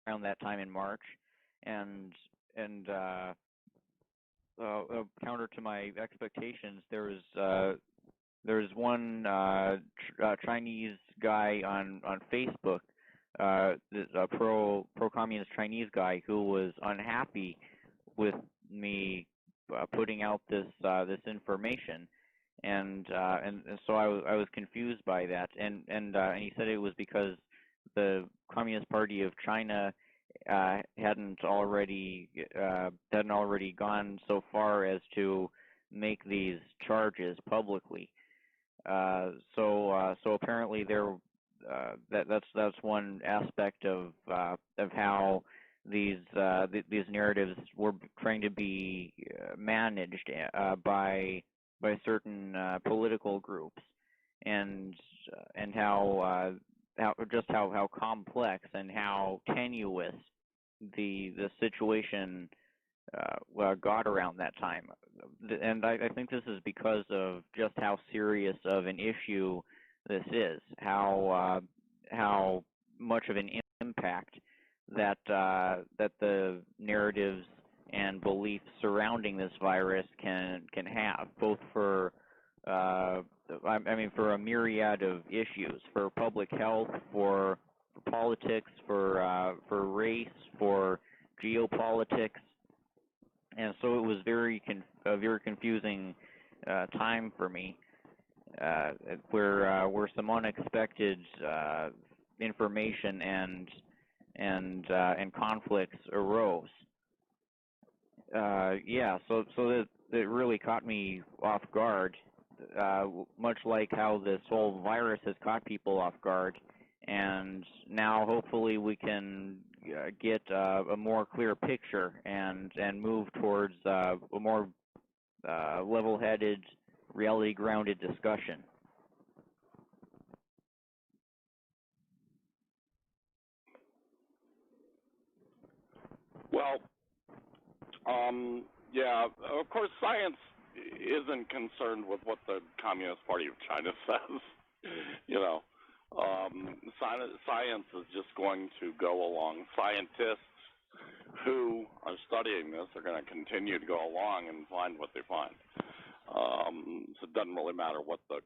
around that time in March, and and counter to my expectations, there's one Chinese guy on Facebook, a pro communist Chinese guy who was unhappy with me putting out this information, and so I was confused by that, and he said it was because the Communist Party of China hadn't already gone so far as to make these charges publicly. So apparently that's one aspect of how these narratives were trying to be managed by certain political groups, and how complex and how tenuous the situation got around that time. And I think this is because of just how serious of an issue this is, how much of an impact that the narratives and beliefs surrounding this virus can have, both for for a myriad of issues, for public health, for politics, for race, for geopolitics. And so it was a very confusing time for me, where some unexpected information and conflicts arose. So it really caught me off guard, much like how this whole virus has caught people off guard. And now hopefully we can get a more clear picture and move towards a more level-headed, reality-grounded discussion. Well, of course, science isn't concerned with what the Communist Party of China says. Science is just going to go along. Scientists who are studying this are going to continue to go along and find what they find. So it doesn't really matter what the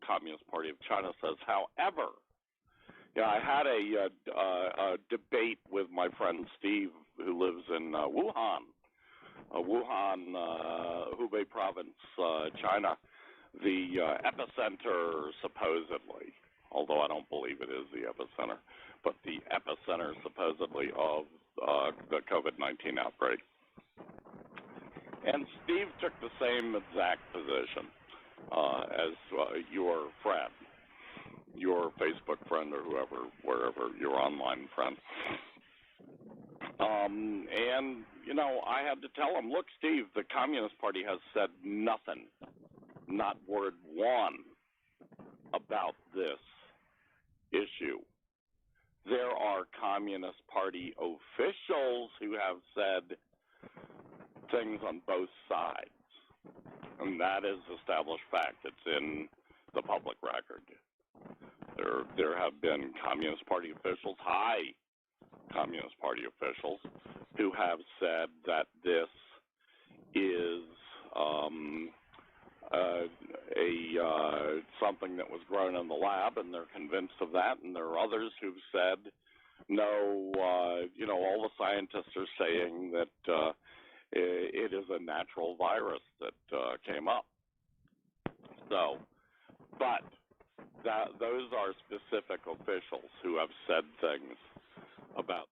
Communist Party of China says. However, I had a debate with my friend Steve, who lives in Wuhan, Hubei province, China, the epicenter, supposedly, although I don't believe it is the epicenter, but the epicenter, supposedly, of the COVID-19 outbreak. And Steve took the same exact position as your friend, your Facebook friend, or wherever your online friend. And, I had to tell him, look, Steve, the Communist Party has said nothing, not word one, about this issue. There are Communist Party officials who have said things on both sides, and that is established fact. It's in the public record. There have been Communist Party officials, high Communist Party officials, who have said that this is something that was grown in the lab, and they're convinced of that. And there are others who've said, no, all the scientists are saying that it is a natural virus that came up. So, but those are specific officials who have said things about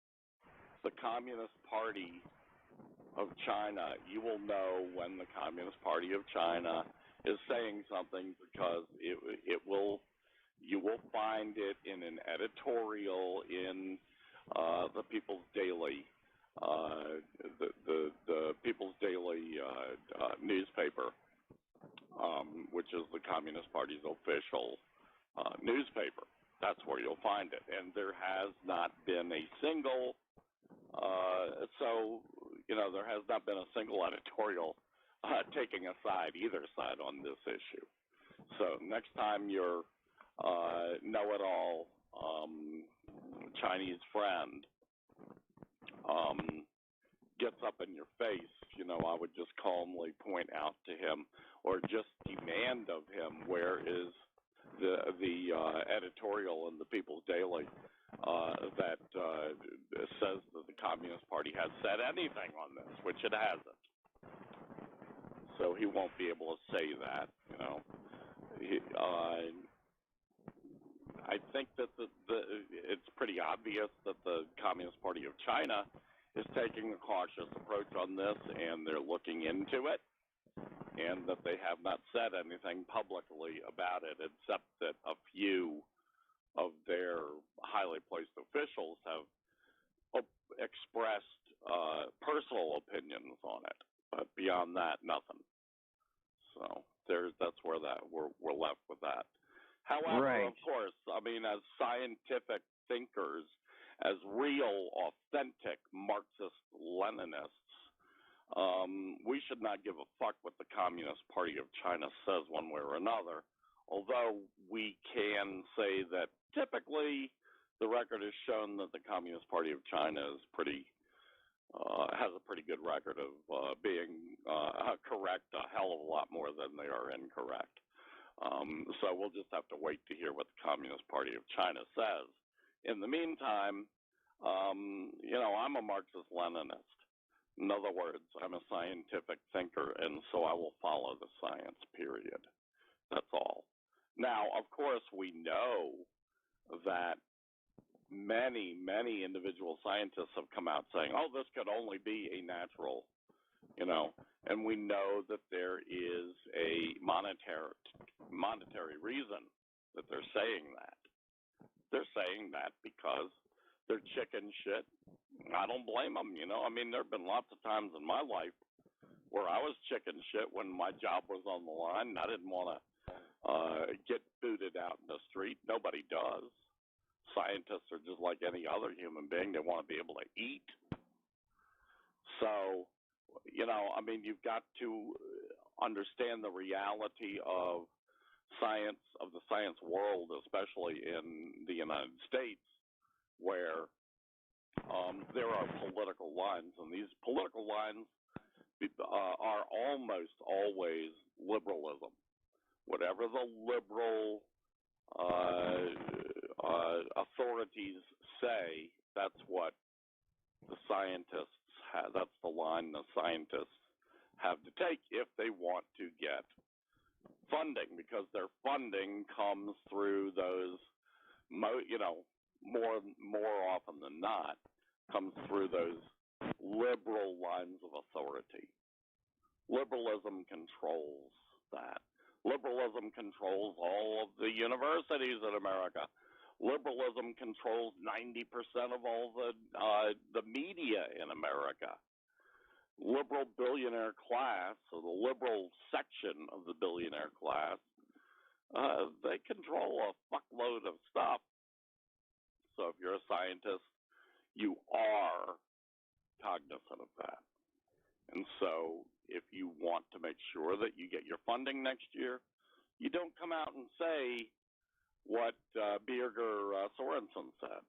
the Communist Party of China. You will know when the Communist Party of China is saying something, because you will find it in an editorial in the People's Daily, the People's Daily newspaper, which is the Communist Party's official newspaper. That's where you'll find it. And there has not been a single, there has not been a single editorial taking a side, either side, on this issue. So next time your know-it-all Chinese friend gets up in your face, I would just calmly point out to him, or just demand of him, where is the editorial in the People's Daily that says that the Communist Party has said anything on this, which it hasn't. So he won't be able to say that, I think that it's pretty obvious that the Communist Party of China is taking a cautious approach on this, and they're looking into it, and that they have not said anything publicly about it, except that a few of their highly placed officials have expressed personal opinions on it, but beyond that, nothing. So that's where we're left with that. However, right. Of course, as scientific thinkers, as real, authentic Marxist-Leninists, we should not give a fuck what the Communist Party of China says one way or another, although we can say that typically the record has shown that the Communist Party of China is has a pretty good record of being correct a hell of a lot more than they are incorrect. So we'll just have to wait to hear what the Communist Party of China says. In the meantime, I'm a Marxist-Leninist. In other words, I'm a scientific thinker, and so I will follow the science, period. That's all. Now, of course, we know that many, many individual scientists have come out saying, oh, this could only be a natural, and we know that there is a monetary reason that they're saying that. They're saying that because they're chicken shit. I don't blame them, there have been lots of times in my life where I was chicken shit when my job was on the line and I didn't want to get booted out in the street. Nobody does. Scientists are just like any other human being. They want to be able to eat. So, you've got to understand the reality of science, of the science world, especially in the United States, where there are political lines, and these political lines are almost always liberalism. Whatever the liberal authorities say, that's what the scientists have. That's the line the scientists have to take if they want to get funding, because their funding comes through those, more often than not, comes through those liberal lines of authority. Liberalism controls that. Liberalism controls all of the universities in America. Liberalism controls 90% of all the media in America. Liberal billionaire class, or the liberal section of the billionaire class, they control a fuckload of stuff. So if you're a scientist, you are cognizant of that. And so if you want to make sure that you get your funding next year, you don't come out and say what Birger Sorensen said.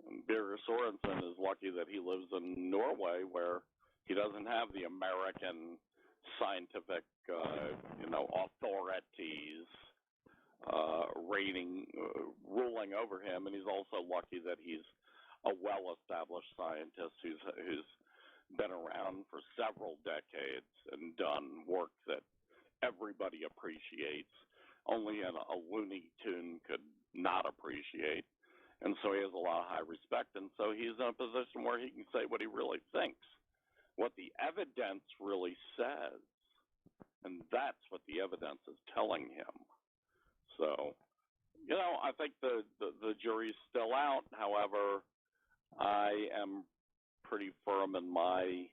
And Birger Sorensen is lucky that he lives in Norway, where he doesn't have the American scientific, authorities ruling over him, and he's also lucky that he's a well-established scientist who's been around for several decades and done work that everybody appreciates, only a Looney Tune could not appreciate. And so he has a lot of high respect, and so he's in a position where he can say what he really thinks, what the evidence really says, and that's what the evidence is telling him. So, I think the jury's still out. However, I am pretty firm in my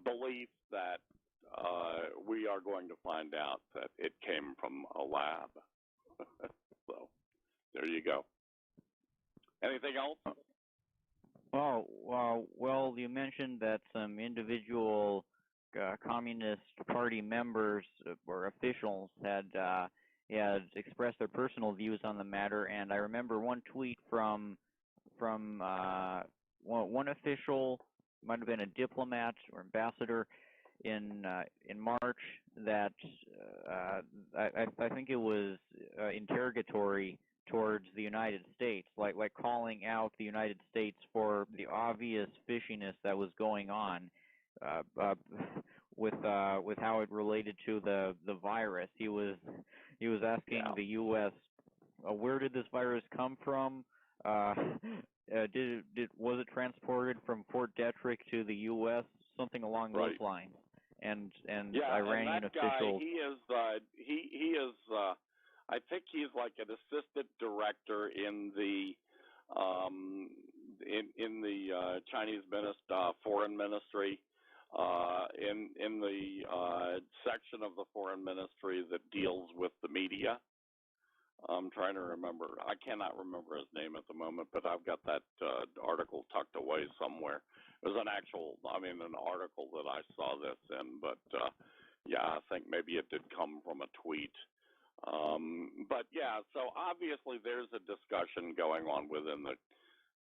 belief that we are going to find out that it came from a lab. So, there you go. Anything else? Well, you mentioned that some individual Communist Party members or officials had expressed their personal views on the matter, and I remember one tweet from one official, might have been a diplomat or ambassador, in March that I think it was interrogatory towards the United States, like calling out the United States for the obvious fishiness that was going on uh, uh, with how it related to the virus. He was asking Yeah. the U.S. Where did this virus come from? Uh, was it transported from Fort Detrick to the U.S.? Something along those Right. lines. And Yeah, Iranian and that guy, officials. he is I think he's like an assistant director in the Chinese foreign ministry, in the section of the foreign ministry that deals with the media. I'm trying to remember. I cannot remember his name at the moment, but I've got that article tucked away somewhere. It was an article that I saw this in, but yeah, I think maybe it did come from a tweet. But yeah, so obviously there's a discussion going on within the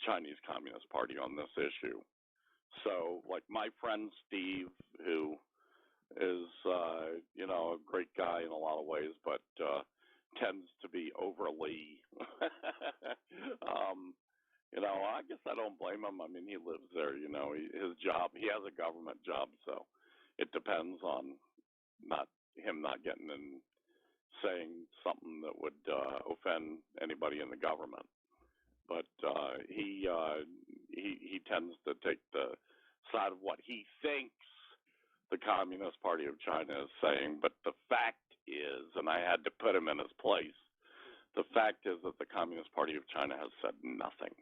Chinese Communist Party on this issue. So, like my friend Steve, who is a great guy in a lot of ways, but tends to be overly I guess I don't blame him. I mean, he lives there, his job, he has a government job, so it depends on him not getting in saying something that would offend anybody in the government. But he tends to take the side of what he thinks the Communist Party of China is saying. But the fact is, and I had to put him in his place, the fact is that the Communist Party of China has said nothing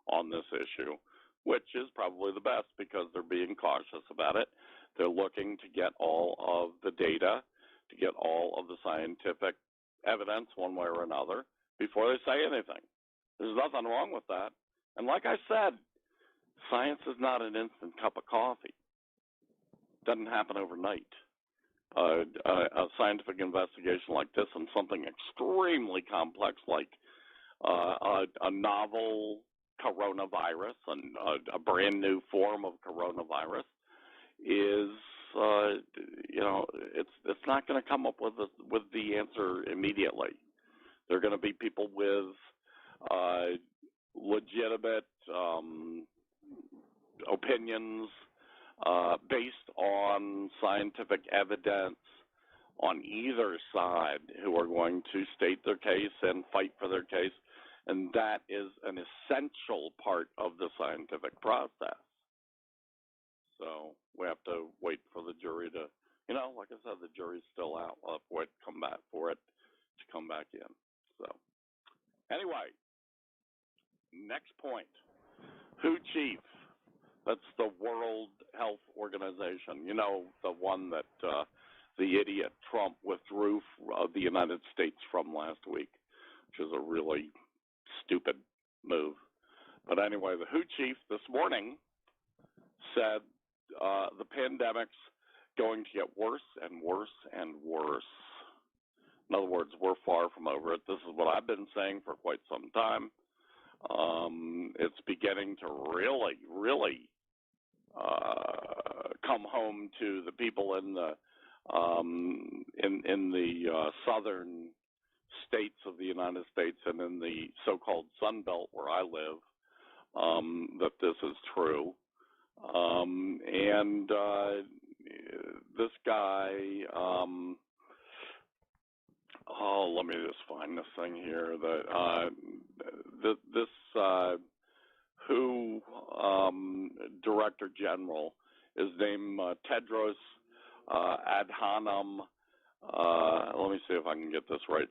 on this issue, which is probably the best because they're being cautious about it. They're looking to get all of the data, to get all of the scientific evidence one way or another before they say anything. There's nothing wrong with that. And like I said, science is not an instant cup of coffee. It doesn't happen overnight. A scientific investigation like this and something extremely complex like a novel coronavirus, a brand new form of coronavirus, is it's not going to come up with the answer immediately. There are going to be people with legitimate opinions based on scientific evidence on either side who are going to state their case and fight for their case, and that is an essential part of the scientific process. So we have to wait for the jury to, like I said, the jury's still out. We'll have to wait to come back for it to come back in. So anyway, next point. WHO chief? That's the World Health Organization. The one that the idiot Trump withdrew the United States from last week, which is a really stupid move. But anyway, the WHO chief this morning said the pandemic's going to get worse and worse and worse. In other words, we're far from over it. This is what I've been saying for quite some time. It's beginning to really, really come home to the people in the southern states of the United States and in the so-called Sun Belt where I live, that this is true. And this guy, let me just find this thing here. This WHO Director General is named Tedros Adhanom. Let me see if I can get this right.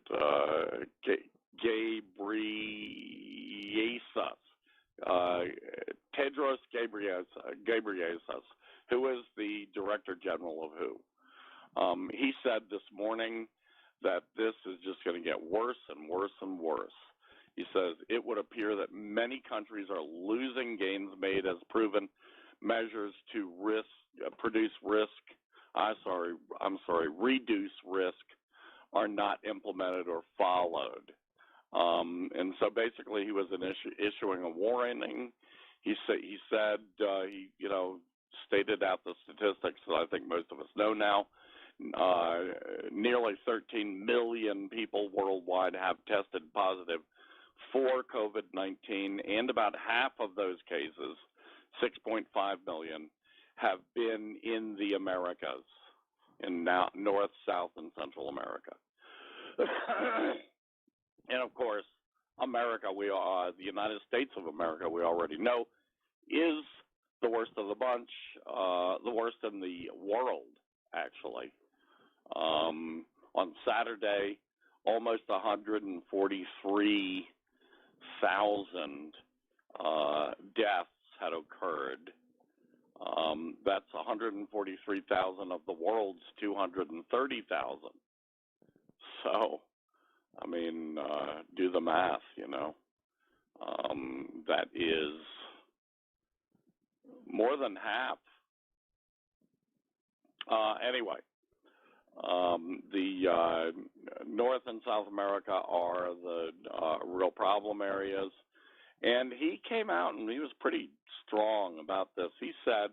Tedros Ghebreyesus, who is the Director General of WHO. He said this morning that this is just going to get worse and worse and worse. He says it would appear that many countries are losing gains made as proven measures to reduce risk are not implemented or followed. And so basically he was issuing a warning. he said stated out the statistics that I think most of us know now. Nearly 13 million people worldwide have tested positive for COVID-19, and about half of those cases, 6.5 million, have been in the Americas, in North, South, and Central America. And of course, America, the United States of America, we already know, is the worst of the bunch, the worst in the world, actually. On Saturday, almost 143,000 deaths had occurred. That's 143,000 of the world's 230,000. So, I mean, do the math, that is more than half. Anyway, the North and South America are the real problem areas. And he came out and he was pretty strong about this. He said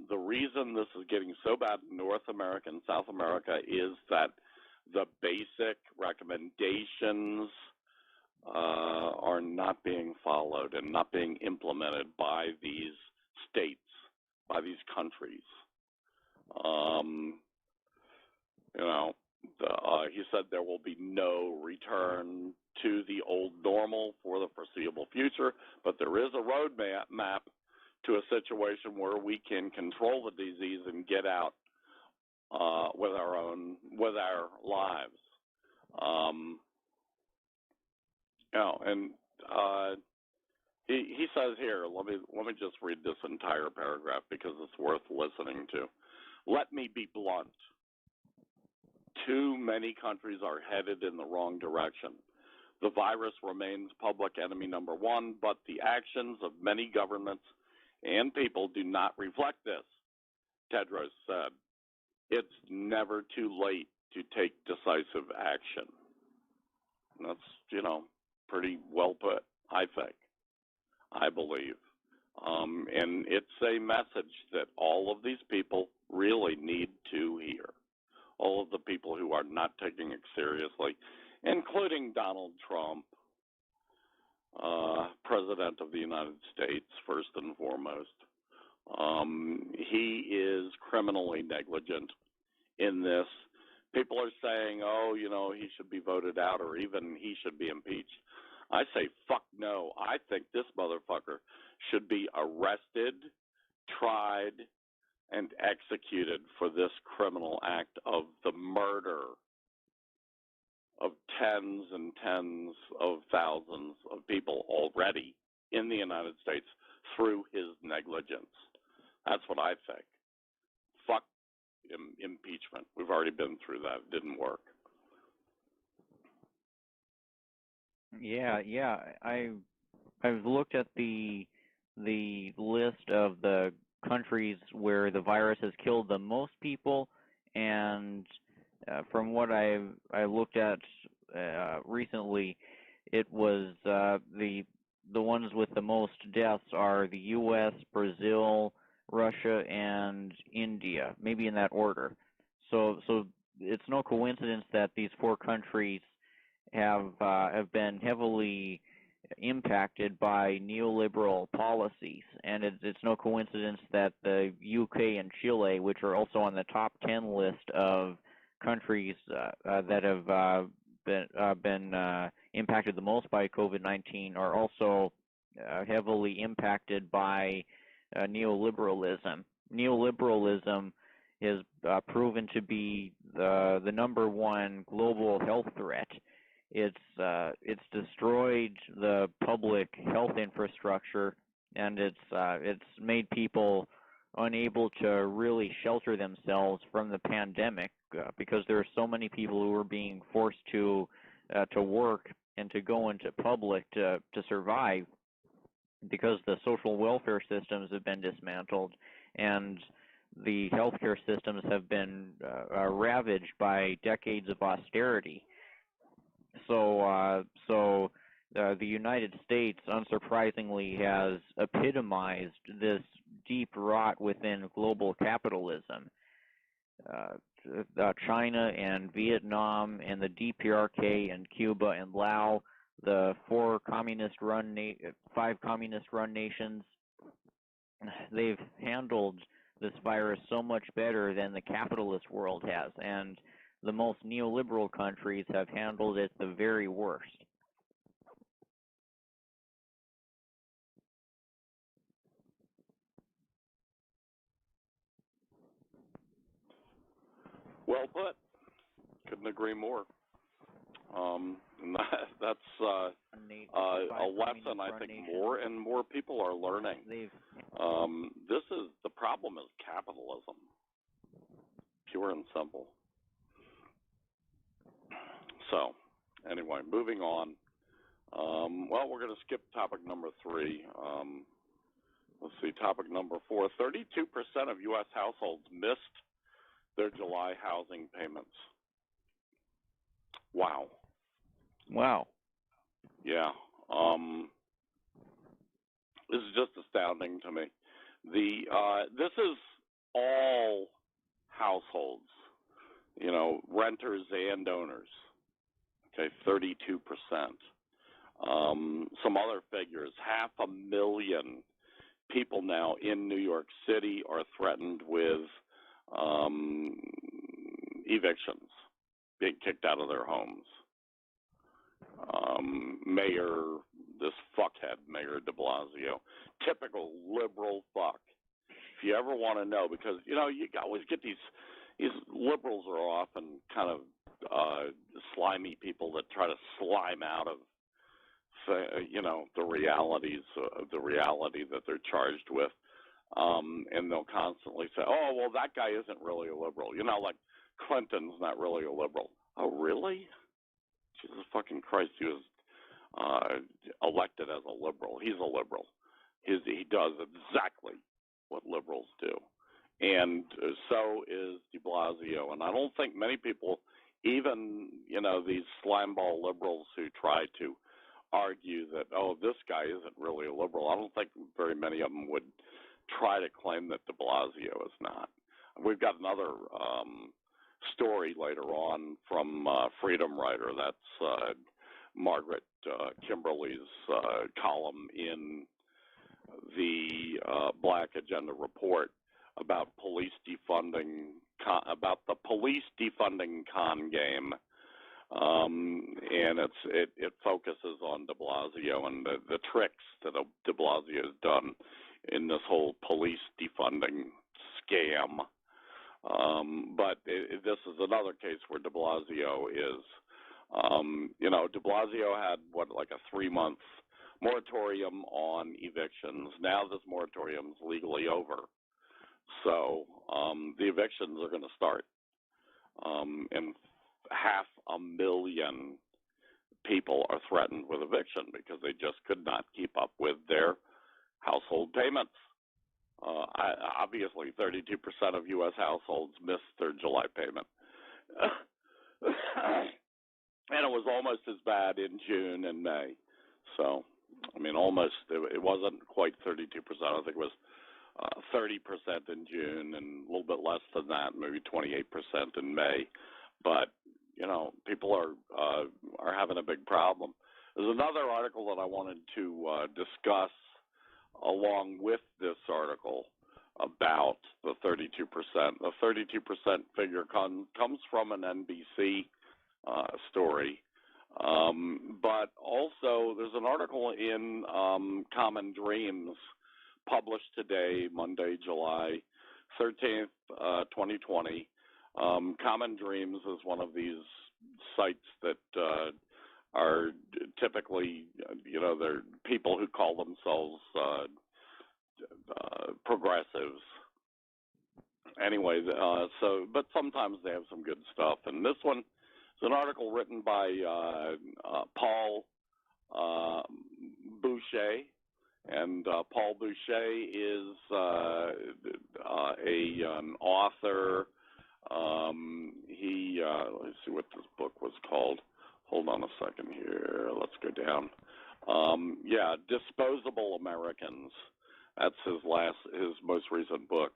the reason this is getting so bad in North America and South America is that the basic recommendations are not being followed and not being implemented by these states, by these countries. He said there will be no return to the old normal for the foreseeable future, but there is a roadmap to a situation where we can control the disease and get out with our lives. He says here, let me just read this entire paragraph because it's worth listening to. Let me be blunt. Too many countries are headed in the wrong direction. The virus remains public enemy number one, but the actions of many governments and people do not reflect this, Tedros said. It's never too late to take decisive action. And that's, pretty well put, I think, I believe. And it's a message that all of these people really need to hear. All of the people who are not taking it seriously, including Donald Trump, President of the United States, first and foremost. He is criminally negligent in this. People are saying, he should be voted out or even he should be impeached. I say, fuck no. I think this motherfucker should be arrested, tried, and executed for this criminal act of the murder of tens and tens of thousands of people already in the United States through his negligence. That's what I think. Fuck impeachment. We've already been through that. It didn't work. Yeah. I've looked at the list of the countries where the virus has killed the most people, and from what I looked at recently, it was the ones with the most deaths are the U.S., Brazil, Russia, and India, maybe in that order. So it's no coincidence that these four countries have been heavily impacted by neoliberal policies, and it's no coincidence that the UK and Chile, which are also on the top 10 list of countries that have been impacted the most by COVID-19, are also heavily impacted by neoliberalism. Neoliberalism is proven to be the number one global health threat. It's destroyed the public health infrastructure, and it's made people unable to really shelter themselves from the pandemic because there are so many people who are being forced to work and to go into public to survive because the social welfare systems have been dismantled and the healthcare systems have been ravaged by decades of austerity. So The United States, unsurprisingly, has epitomized this deep rot within global capitalism. China and Vietnam and the DPRK and Cuba and Laos, the five communist-run nations, they've handled this virus so much better than the capitalist world has, and the most neoliberal countries have handled it the very worst. Well put. Couldn't agree more. And that's a lesson I think more and more people are learning. The problem is capitalism, pure and simple. So, anyway, moving on. Well, we're going to skip topic number 3. Let's see, topic number 4. 32% of U.S. households missed their July housing payments. Wow. Yeah. This is just astounding to me. This is all households, renters and owners. Okay, 32%. Some other figures: 500,000 people now in New York City are threatened with evictions, being kicked out of their homes. This fuckhead, Mayor de Blasio, typical liberal fuck. If you ever want to know, because, you always get these liberals are often kind of slimy people that try to slime out of, the realities of the reality that they're charged with. And they'll constantly say, oh, well, that guy isn't really a liberal. Like Clinton's not really a liberal. Oh, really? Jesus fucking Christ, he was elected as a liberal. He's a liberal. He does exactly what liberals do. And so is de Blasio. And I don't think many people, even, these slimeball liberals who try to argue that, oh, this guy isn't really a liberal, I don't think very many of them would try to claim that de Blasio is not. We've got another story later on from Freedom Writer. That's Margaret Kimberly's column in the Black Agenda Report about police defunding, about the police defunding con game, and it focuses on de Blasio and the tricks that de Blasio has done in this whole police defunding scam. But this is another case where de Blasio is, de Blasio had like a 3-month moratorium on evictions. Now this moratorium is legally over. So the evictions are going to start. And 500,000 people are threatened with eviction because they just could not keep up with their household payments. Obviously, 32% of U.S. households missed their July payment. And it was almost as bad in June and May. So, almost, it wasn't quite 32%. I think it was 30% in June and a little bit less than that, maybe 28% in May. But, people are having a big problem. There's another article that I wanted to discuss along with this article about the 32%. The 32% figure comes from an NBC story. But also there's an article in Common Dreams published today, Monday, July 13th, 2020. Common Dreams is one of these sites that are typically, they're people who call themselves progressives. Anyway, but sometimes they have some good stuff. And this one is an article written by Paul Boucher. And Paul Boucher is an author. Let's see what this book was called. Hold on a second here. Let's go down. Disposable Americans. That's his most recent book,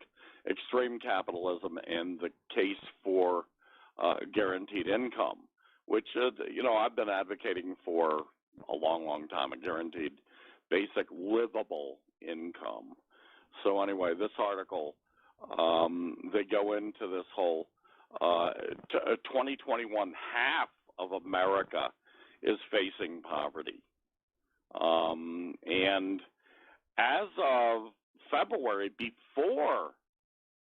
Extreme Capitalism and the Case for Guaranteed Income, which I've been advocating for a long, long time, a guaranteed basic livable income. So anyway, this article, they go into this whole 2021, half of America is facing poverty. And as of February, before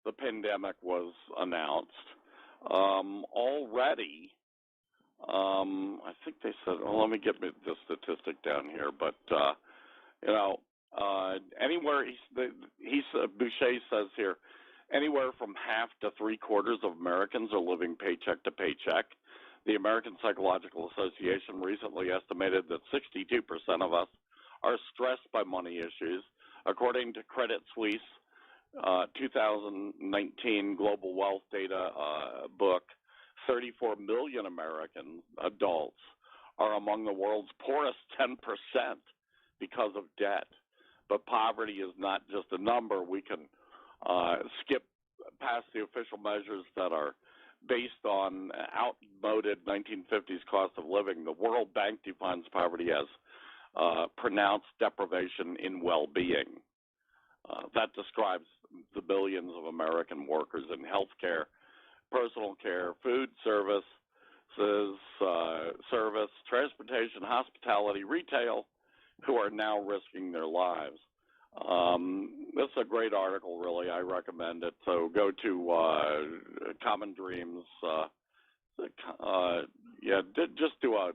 the pandemic was announced, already, I think they said, let me get the statistic down here, but, anywhere, Boucher says here, anywhere from half to 3/4 of Americans are living paycheck to paycheck. The American Psychological Association recently estimated that 62% of us are stressed by money issues. According to Credit Suisse 2019 Global Wealth Data book, 34 million American adults are among the world's poorest 10% because of debt. But poverty is not just a number. We can skip past the official measures that are based on outmoded 1950s cost of living. The World Bank defines poverty as pronounced deprivation in well-being. That describes the billions of American workers in healthcare, personal care, food service, transportation, hospitality, retail, who are now risking their lives. This is a great article, really. I recommend it. So go to Common Dreams. Just do a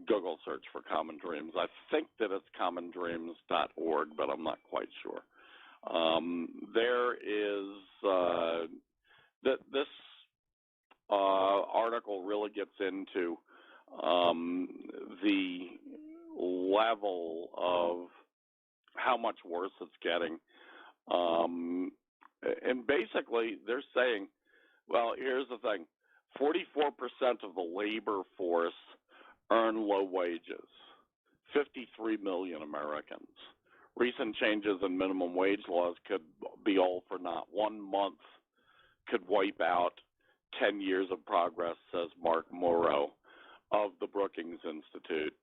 Google search for Common Dreams. I think that it's commondreams.org, but I'm not quite sure. There is this article really gets into the level of how much worse it's getting. And basically, they're saying, well, here's the thing. 44% of the labor force earn low wages, 53 million Americans. Recent changes in minimum wage laws could be all for naught. 1 month could wipe out 10 years of progress, says Mark Morrow of the Brookings Institute.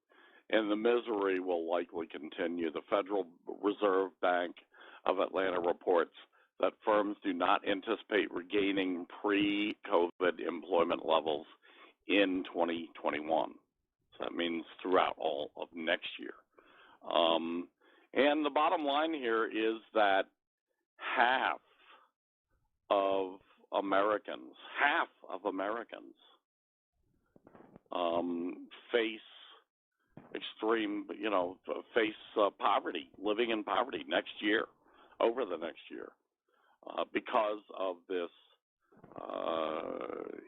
And the misery will likely continue. The Federal Reserve Bank of Atlanta reports that firms do not anticipate regaining pre-COVID employment levels in 2021. So that means throughout all of next year. And the bottom line here is that half of Americans face poverty, living in poverty over the next year, because of this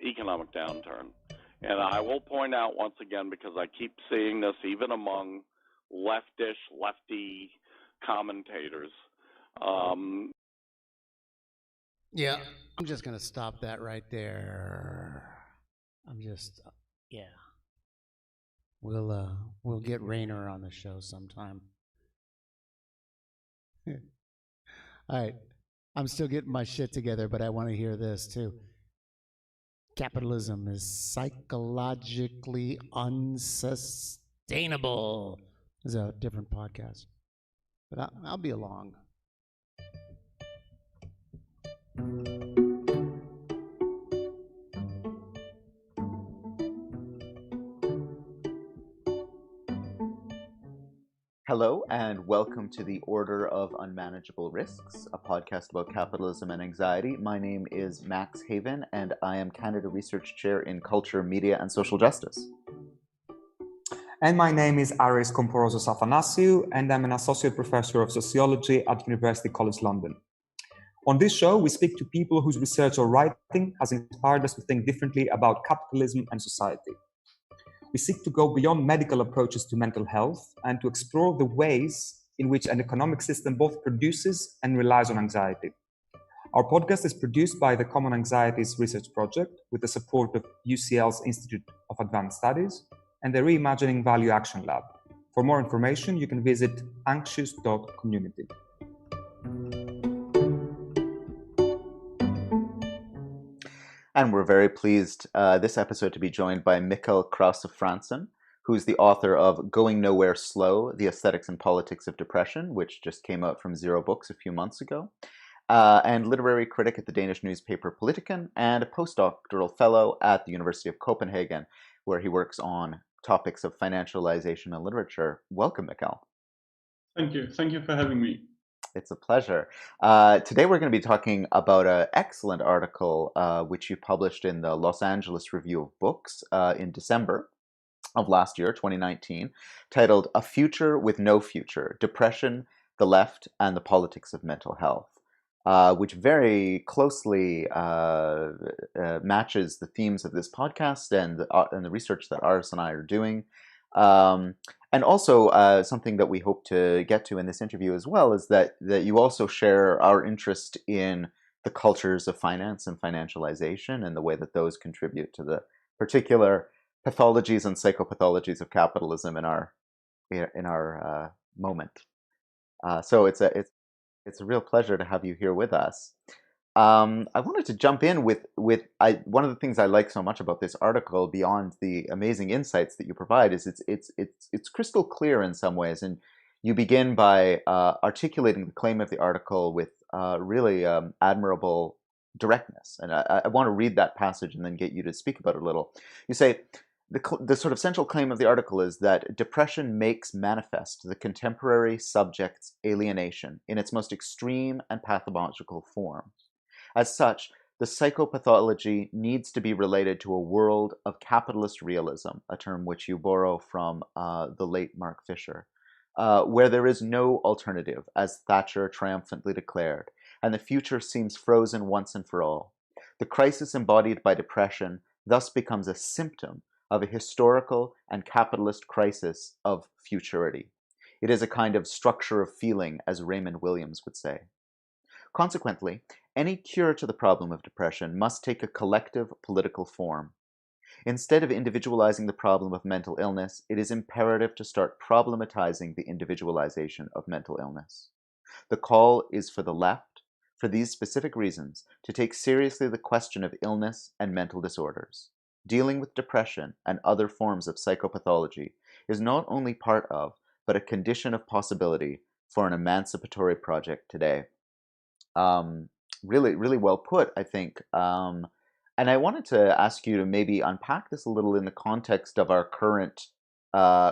economic downturn. And I will point out once again, because I keep seeing this even among lefty commentators. I'm just going to stop that right there. We'll get Rainer on the show sometime. All right. I'm still getting my shit together, but I want to hear this too. Capitalism is psychologically unsustainable. This is a different podcast, but I'll be along. Hello and welcome to the Order of Unmanageable Risks, a podcast about capitalism and anxiety. My name is Max Haven and I am Canada Research Chair in Culture, Media and Social Justice. And my name is Aris Komporozos Athanasiou and I'm an Associate Professor of Sociology at University College London. On this show, we speak to people whose research or writing has inspired us to think differently about capitalism and society. We seek to go beyond medical approaches to mental health and to explore the ways in which an economic system both produces and relies on anxiety. Our podcast is produced by the Common Anxieties Research Project with the support of UCL's Institute of Advanced Studies and the Reimagining Value Action Lab. For more information, you can visit anxious.community. And we're very pleased this episode to be joined by Mikkel Krause-Fransen, who's the author of Going Nowhere Slow, The Aesthetics and Politics of Depression, which just came out from Zero Books a few months ago, and literary critic at the Danish newspaper Politiken, and a postdoctoral fellow at the University of Copenhagen, where he works on topics of financialization and literature. Welcome, Mikkel. Thank you. Thank you for having me. It's a pleasure. Today we're going to be talking about an excellent article which you published in the Los Angeles Review of Books in December of last year, 2019, titled A Future with No Future, Depression, the Left, and the Politics of Mental Health, which very closely matches the themes of this podcast and the research that Aris and I are doing. And also something that we hope to get to in this interview as well is that you also share our interest in the cultures of finance and financialization and the way that those contribute to the particular pathologies and psychopathologies of capitalism in our moment. So it's a real pleasure to have you here with us. I wanted to jump in with one of the things I like so much about this article, beyond the amazing insights that you provide, is it's crystal clear in some ways, and you begin by articulating the claim of the article with really admirable directness. And I want to read that passage and then get you to speak about it a little. You say, the sort of central claim of the article is that depression makes manifest the contemporary subject's alienation in its most extreme and pathological form. As such, the psychopathology needs to be related to a world of capitalist realism, a term which you borrow from the late Mark Fisher, where there is no alternative, as Thatcher triumphantly declared, and the future seems frozen once and for all. The crisis embodied by depression thus becomes a symptom of a historical and capitalist crisis of futurity. It is a kind of structure of feeling, as Raymond Williams would say. Consequently, any cure to the problem of depression must take a collective political form. Instead of individualizing the problem of mental illness, it is imperative to start problematizing the individualization of mental illness. The call is for the left, for these specific reasons, to take seriously the question of illness and mental disorders. Dealing with depression and other forms of psychopathology is not only part of, but a condition of possibility for an emancipatory project today. Really, really well put, I think. And I wanted to ask you to maybe unpack this a little in the context of our current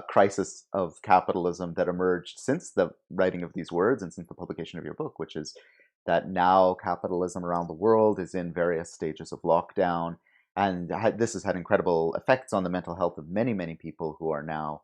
crisis of capitalism that emerged since the writing of these words and since the publication of your book, which is that now capitalism around the world is in various stages of lockdown. And this has had incredible effects on the mental health of many, many people who are now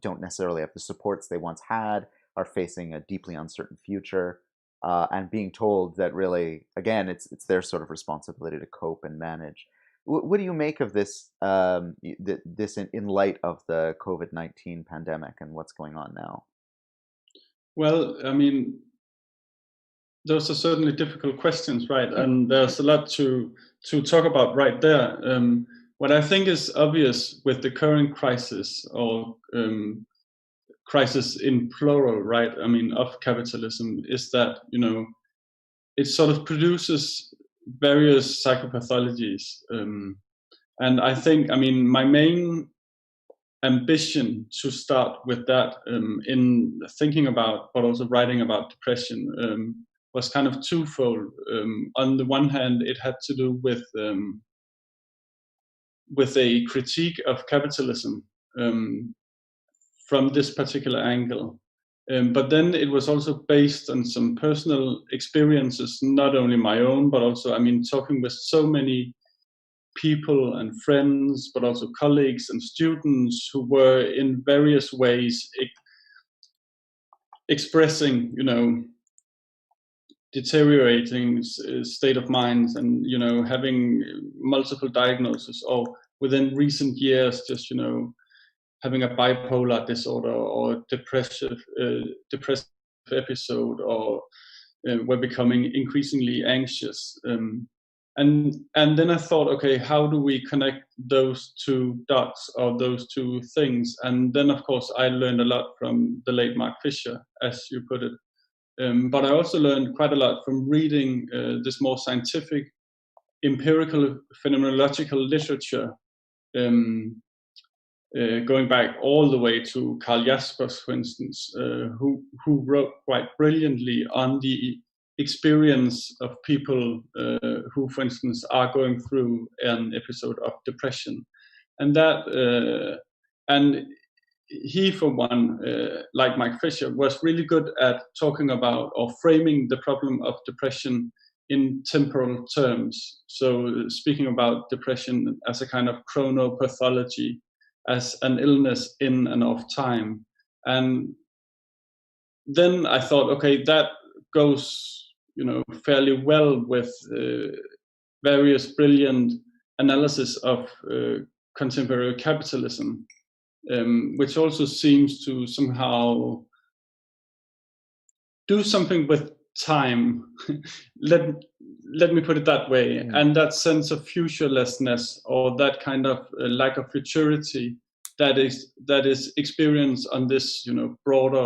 don't necessarily have the supports they once had, are facing a deeply uncertain future. And being told that really, again, it's their sort of responsibility to cope and manage. What do you make of this in light of the COVID-19 pandemic and what's going on now? Well, I mean, those are certainly difficult questions, right? And there's a lot to talk about right there. What I think is obvious with the current crisis, or crisis in plural, right? I mean, of capitalism, is that, it sort of produces various psychopathologies. And I think, my main ambition to start with that in thinking about, but also writing about depression, was kind of twofold. On the one hand, it had to do with a critique of capitalism, from this particular angle. But then it was also based on some personal experiences, not only my own, but also, talking with so many people and friends, but also colleagues and students who were in various ways expressing, deteriorating state of minds and, having multiple diagnoses, or within recent years, just, having a bipolar disorder or depressive episode, or were becoming increasingly anxious. And then I thought, okay, how do we connect those two dots or those two things? And then, of course, I learned a lot from the late Mark Fisher, as you put it. But I also learned quite a lot from reading this more scientific, empirical, phenomenological literature, going back all the way to Karl Jaspers, for instance, who wrote quite brilliantly on the experience of people who, for instance, are going through an episode of depression, and he, for one, like Mike Fisher, was really good at talking about or framing the problem of depression in temporal terms. So speaking about depression as a kind of chronopathology, as an illness in and of time. And then I thought, okay, that goes, fairly well with various brilliant analysis of contemporary capitalism, which also seems to somehow do something with time. Let me put it that way. And that sense of futurelessness, or that kind of lack of futurity that is experienced on this broader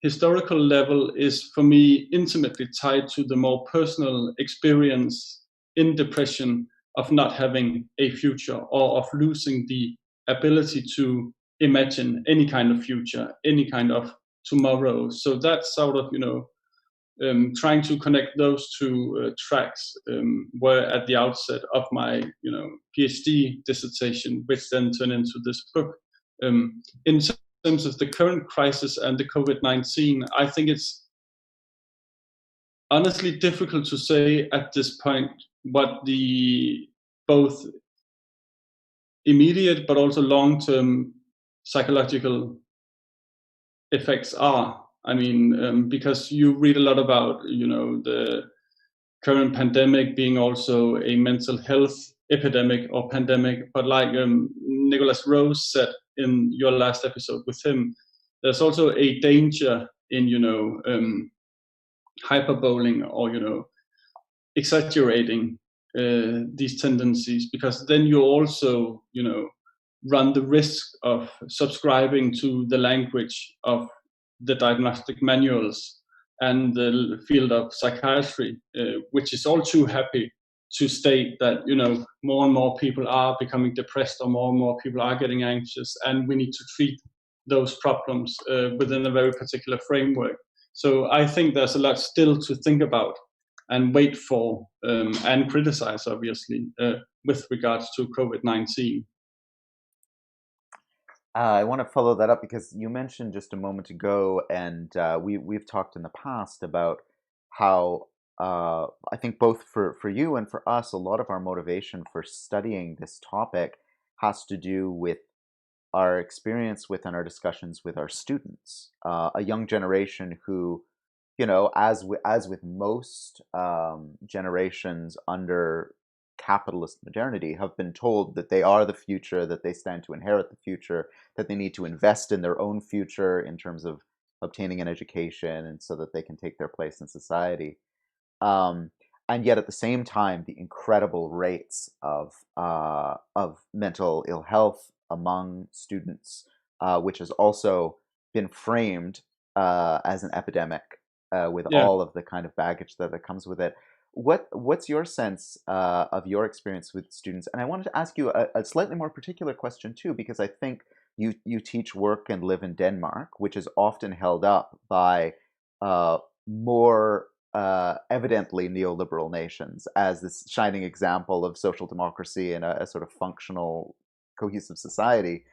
historical level, is for me intimately tied to the more personal experience in depression of not having a future, or of losing the ability to imagine any kind of future, any kind of tomorrow. So that's sort of trying to connect those two tracks were at the outset of my PhD dissertation, which then turned into this book. In terms of the current crisis and the COVID-19, I think it's honestly difficult to say at this point what the both immediate but also long-term psychological effects are. I mean, because you read a lot about the current pandemic being also a mental health epidemic or pandemic, but like Nicholas Rose said in your last episode with him, there's also a danger in hyperboling or exaggerating these tendencies, because then you also run the risk of subscribing to the language of the diagnostic manuals and the field of psychiatry, which is all too happy to state that more and more people are becoming depressed, or more and more people are getting anxious, and we need to treat those problems within a very particular framework. So I think there's a lot still to think about and wait for and criticize, obviously, with regards to COVID-19. I want to follow that up, because you mentioned just a moment ago, and we've talked in the past about how I think both for you and for us, a lot of our motivation for studying this topic has to do with our experience with and our discussions with our students, a young generation who, as with most generations under capitalist modernity, have been told that they are the future, that they stand to inherit the future, that they need to invest in their own future in terms of obtaining an education, and so that they can take their place in society. And yet, at the same time, the incredible rates of mental ill health among students, which has also been framed as an epidemic, with all of the kind of baggage that comes with it. What's your sense of your experience with students? And I wanted to ask you a slightly more particular question too, because I think you teach, work, and live in Denmark, which is often held up by more evidently neoliberal nations as this shining example of social democracy and a sort of functional, cohesive society.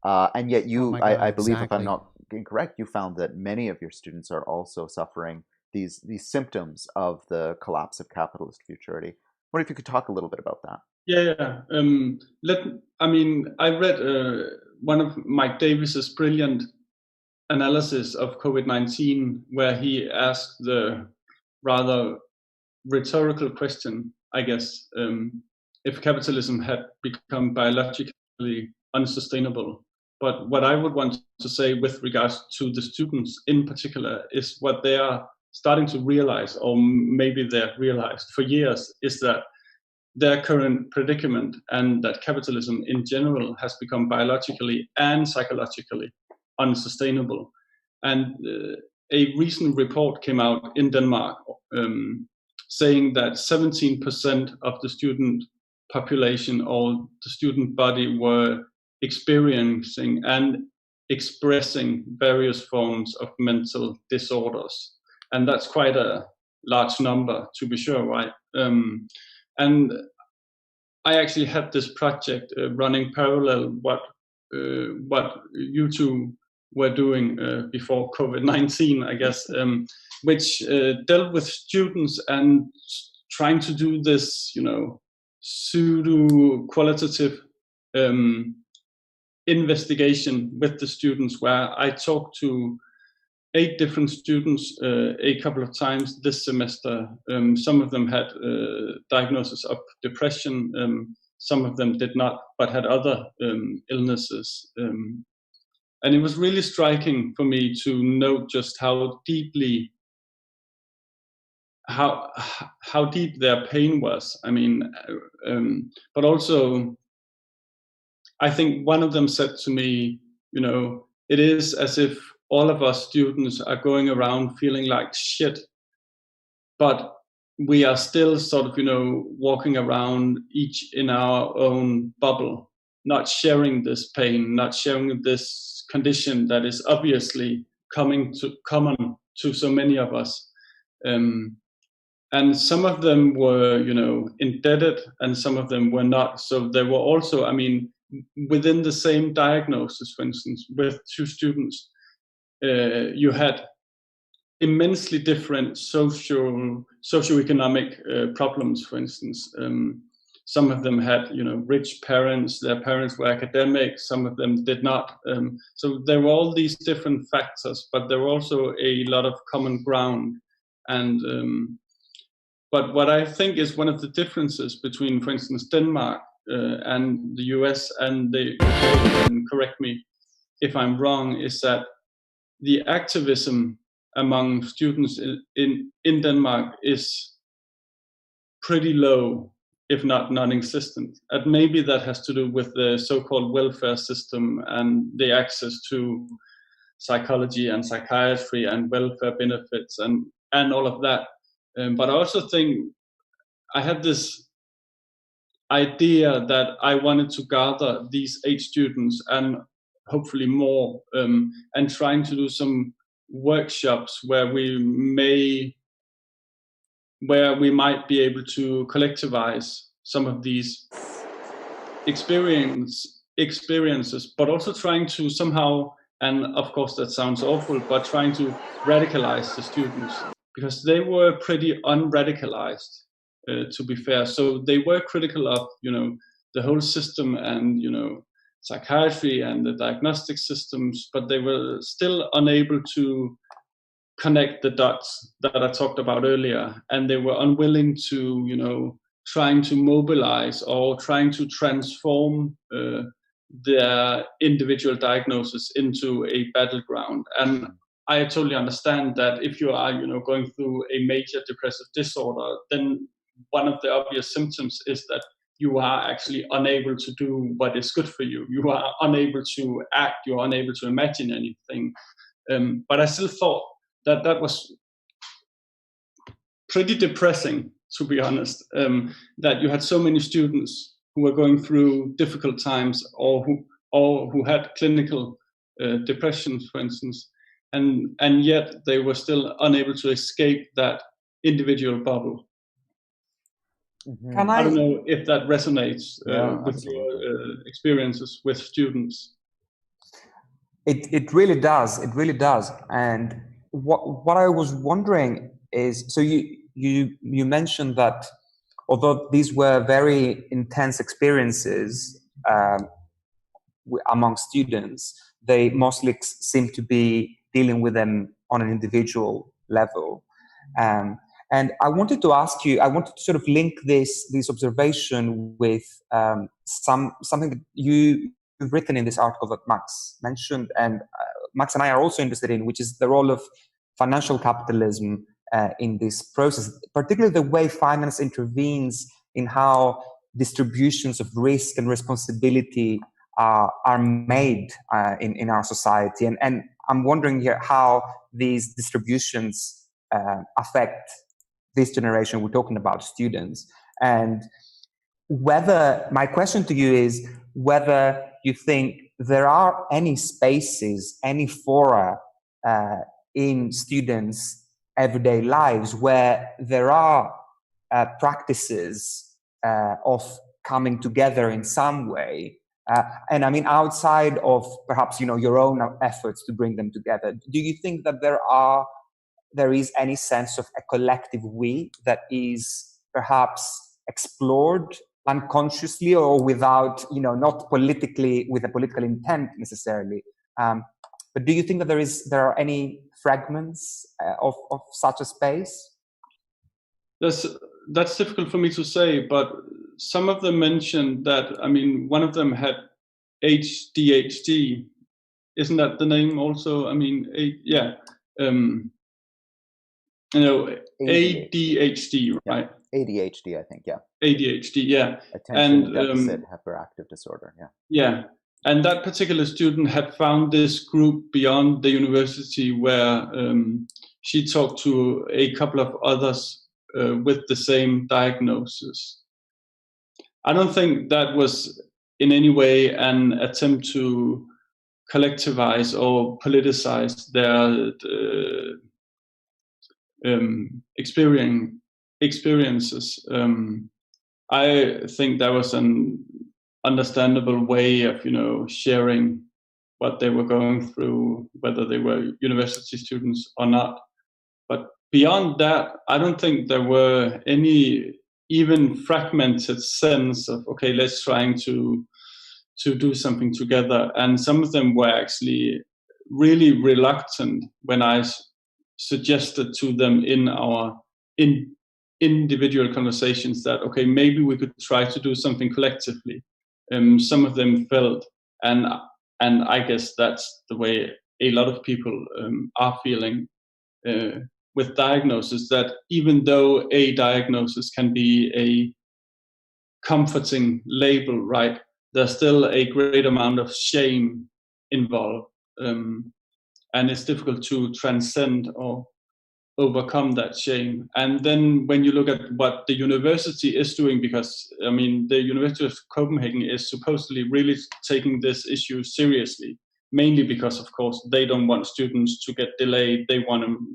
And yet I believe, exactly, if I'm not incorrect, you found that many of your students are also suffering these symptoms of the collapse of capitalist futurity. I wonder if you could talk a little bit about that. Yeah. I read one of Mike Davis's brilliant analysis of COVID-19, where he asked the rather rhetorical question, I guess, if capitalism had become biologically unsustainable. But what I would want to say with regards to the students in particular is what they are starting to realize, or maybe they've realized for years, is that their current predicament and that capitalism in general has become biologically and psychologically unsustainable. And a recent report came out in Denmark saying that 17% of the student population or the student body were experiencing and expressing various forms of mental disorders. And that's quite a large number, to be sure, right? And I actually had this project running parallel what you two were doing before COVID-19, I guess, which dealt with students and trying to do this, pseudo qualitative investigation with the students, where I talked to 8 different students a couple of times this semester. Some of them had diagnosis of depression, some of them did not, but had other illnesses. And it was really striking for me to note just how deeply, how deep their pain was. I mean, but also, I think one of them said to me, it is as if all of us students are going around feeling like shit, but we are still sort of, walking around each in our own bubble, not sharing this pain, not sharing this condition that is obviously common to so many of us. And some of them were, indebted, and some of them were not. So there were also, within the same diagnosis, for instance, with 2 students, you had immensely different socioeconomic problems. For instance, some of them had, rich parents. Their parents were academic. Some of them did not. So there were all these different factors, but there were also a lot of common ground. And but what I think is one of the differences between, for instance, Denmark and the US and the UK, and correct me if I'm wrong, is that the activism among students in Denmark is pretty low, if not non-existent. And maybe that has to do with the so-called welfare system and the access to psychology and psychiatry and welfare benefits and all of that. But I also think I had this idea that I wanted to gather these 8 students and hopefully more, and trying to do some workshops where we might be able to collectivize some of these experiences, but also trying to somehow, and of course that sounds awful, but trying to radicalize the students, because they were pretty unradicalized, to be fair. So they were critical of, the whole system and, psychiatry and the diagnostic systems, but they were still unable to connect the dots that I talked about earlier. And they were unwilling to, trying to mobilize or trying to transform their individual diagnosis into a battleground. And I totally understand that if you are, going through a major depressive disorder, then one of the obvious symptoms is that you are actually unable to do what is good for you. You are unable to act, you're unable to imagine anything. But I still thought that was pretty depressing, to be honest, that you had so many students who were going through difficult times or who had clinical depression, for instance, and yet they were still unable to escape that individual bubble. Mm-hmm. I don't know if that resonates with absolutely. your experiences with students. It really does. It really does. And what I was wondering is, so you mentioned that although these were very intense experiences among students, they mostly seem to be dealing with them on an individual level. And I wanted to ask you, I wanted to sort of link this observation with something that you've written in this article that Max mentioned, and Max and I are also interested in, which is the role of financial capitalism in this process, particularly the way finance intervenes in how distributions of risk and responsibility are made in our society. And I'm wondering here how these distributions affect this generation we're talking about, students. And whether, my question to you is whether you think there are any spaces, any fora in students' everyday lives where there are practices of coming together in some way, and I mean outside of perhaps your own efforts to bring them together. Do you think that there is any sense of a collective we that is perhaps explored unconsciously or without, not politically, with a political intent necessarily? But do you think that there are any fragments of such a space? That's difficult for me to say, but some of them mentioned that, one of them had ADHD. Isn't that the name also? ADHD, right? Yeah. ADHD, I think, yeah. ADHD, yeah. Attention deficit hyperactive disorder, yeah. Yeah, and that particular student had found this group beyond the university where she talked to a couple of others with the same diagnosis. I don't think that was in any way an attempt to collectivize or politicize their experiences. I think that was an understandable way of sharing what they were going through, whether they were university students or not. But beyond that, I don't think there were any even fragmented sense of, okay, let's trying to do something together. And some of them were actually really reluctant when I suggested to them in our individual conversations that, okay, maybe we could try to do something collectively. Some of them felt, and I guess that's the way a lot of people are feeling with diagnosis, that even though a diagnosis can be a comforting label, right, there's still a great amount of shame involved, and it's difficult to transcend or overcome that shame. And then when you look at what the university is doing, because the University of Copenhagen is supposedly really taking this issue seriously, mainly because of course they don't want students to get delayed. They want them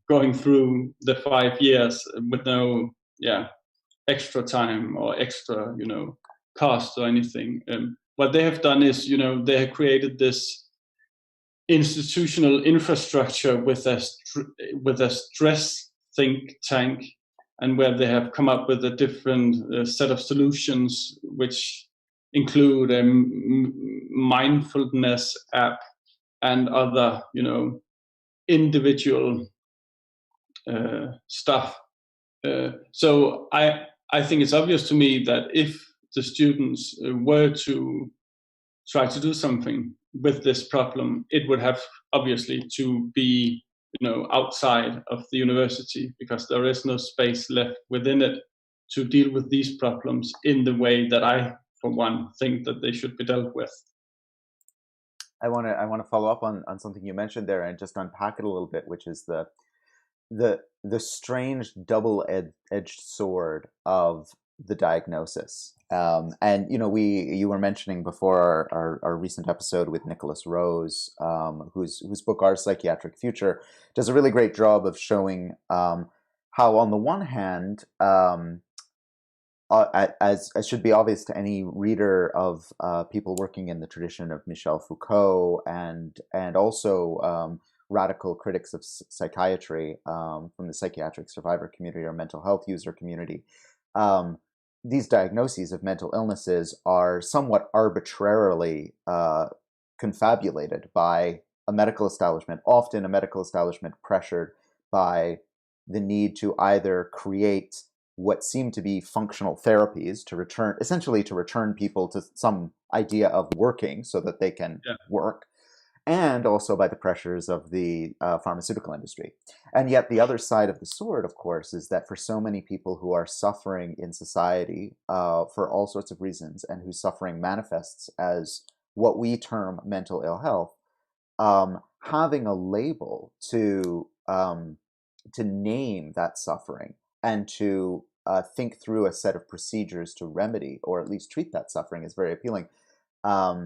going through the 5 years with no extra time or extra cost or anything. What they have done is they have created this institutional infrastructure with a stress think tank, and where they have come up with a different set of solutions, which include a mindfulness app and other individual stuff. So I think it's obvious to me that if the students were to try to do something with this problem, it would have obviously to be outside of the university, because there is no space left within it to deal with these problems in the way that I, for one, think that they should be dealt with. I want to follow up on something you mentioned there and just unpack it a little bit, which is the strange double-edged sword of the diagnosis. And you were mentioning before our recent episode with Nicholas Rose, whose book Our Psychiatric Future does a really great job of showing how, on the one hand, as should be obvious to any reader of people working in the tradition of Michel Foucault and also radical critics of psychiatry from the psychiatric survivor community or mental health user community, these diagnoses of mental illnesses are somewhat arbitrarily confabulated by a medical establishment, often a medical establishment pressured by the need to either create what seem to be functional therapies to return people to some idea of working so that they can work, and also by the pressures of the pharmaceutical industry. And yet the other side of the sword, of course, is that for so many people who are suffering in society for all sorts of reasons, and whose suffering manifests as what we term mental ill health, having a label to name that suffering and to think through a set of procedures to remedy or at least treat that suffering is very appealing. I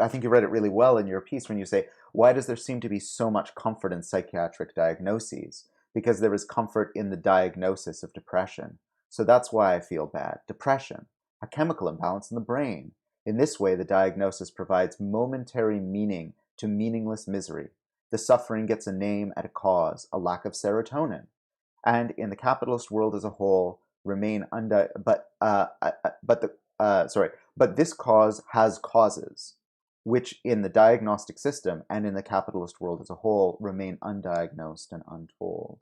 think you read it really well in your piece when you say, why does there seem to be so much comfort in psychiatric diagnoses? Because there is comfort in the diagnosis of depression. So that's why I feel bad. Depression, a chemical imbalance in the brain. In this way, the diagnosis provides momentary meaning to meaningless misery. The suffering gets a name and a cause, a lack of serotonin. And in the capitalist world as a whole, but this cause has causes, which in the diagnostic system and in the capitalist world as a whole remain undiagnosed and untold.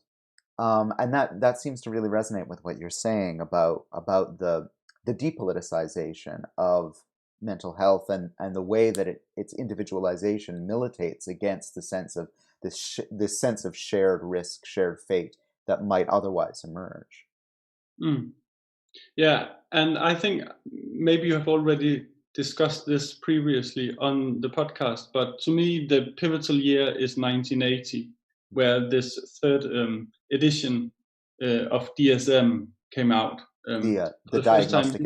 And that seems to really resonate with what you're saying about the depoliticization of mental health and the way that its individualization militates against the sense of this sense of shared risk, shared fate that might otherwise emerge. Yeah, and I think maybe you have already discussed this previously on the podcast, but to me the pivotal year is 1980, where this third edition of DSM came out. The diagnostic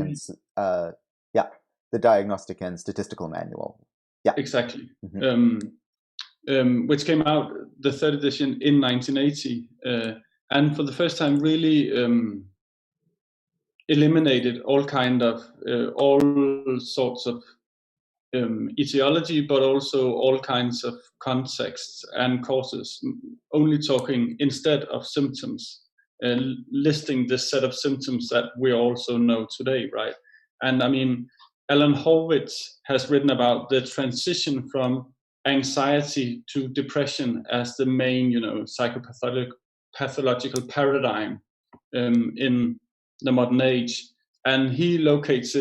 the Diagnostic and Statistical Manual. Yeah, exactly. Which came out, the third edition, in 1980, and for the first time really eliminated all sorts of etiology, but also all kinds of contexts and causes, only talking instead of symptoms, listing this set of symptoms that we also know today, right? And I mean, Alan Horwitz has written about the transition from anxiety to depression as the main, psychopathological paradigm in the modern age. And he locates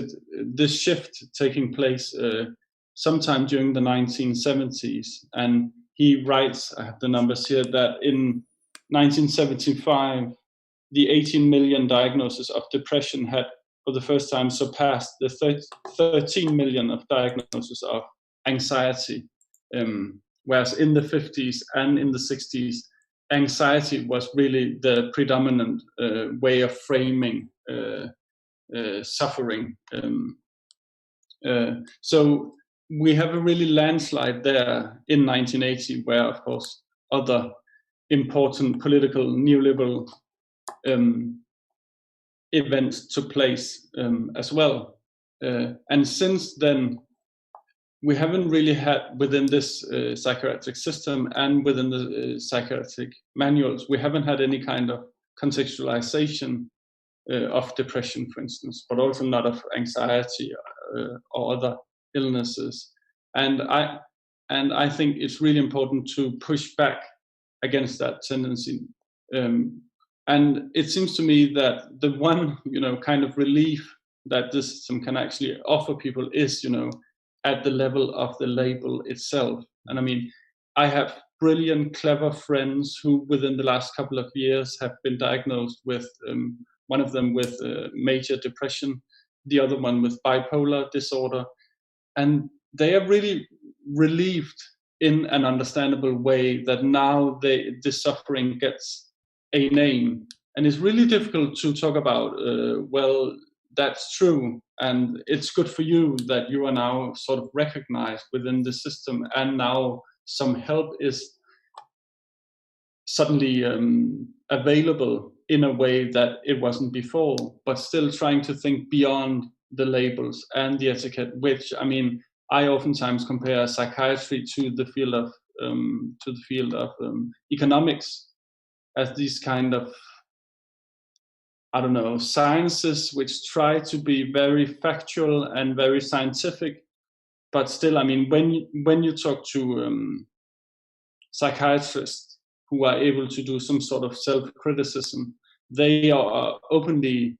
this shift taking place sometime during the 1970s. And he writes, I have the numbers here, that in 1975, the 18 million diagnoses of depression had for the first time surpassed the 13 million of diagnoses of anxiety. Whereas in the 50s and in the 60s, anxiety was really the predominant way of framing suffering. So we have a really landslide there in 1980, where, of course, other important political neoliberal events took place as well. And since then, we haven't really had, within this psychiatric system and within the psychiatric manuals, we haven't had any kind of contextualization of depression, for instance, but also not of anxiety or other illnesses. And I think it's really important to push back against that tendency. And it seems to me that the one, kind of relief that this system can actually offer people is, at the level of the label itself. And I mean, I have brilliant, clever friends who within the last couple of years have been diagnosed with, one of them with major depression, the other one with bipolar disorder. And they are really relieved in an understandable way that now this suffering gets a name. And it's really difficult to talk about, well, that's true, and it's good for you that you are now sort of recognized within the system, and now some help is suddenly available in a way that it wasn't before, but still trying to think beyond the labels and the etiquette, which, I mean, I oftentimes compare psychiatry to the field of economics as these kind of, sciences which try to be very factual and very scientific, but still, I mean, when you talk to psychiatrists who are able to do some sort of self-criticism, they are openly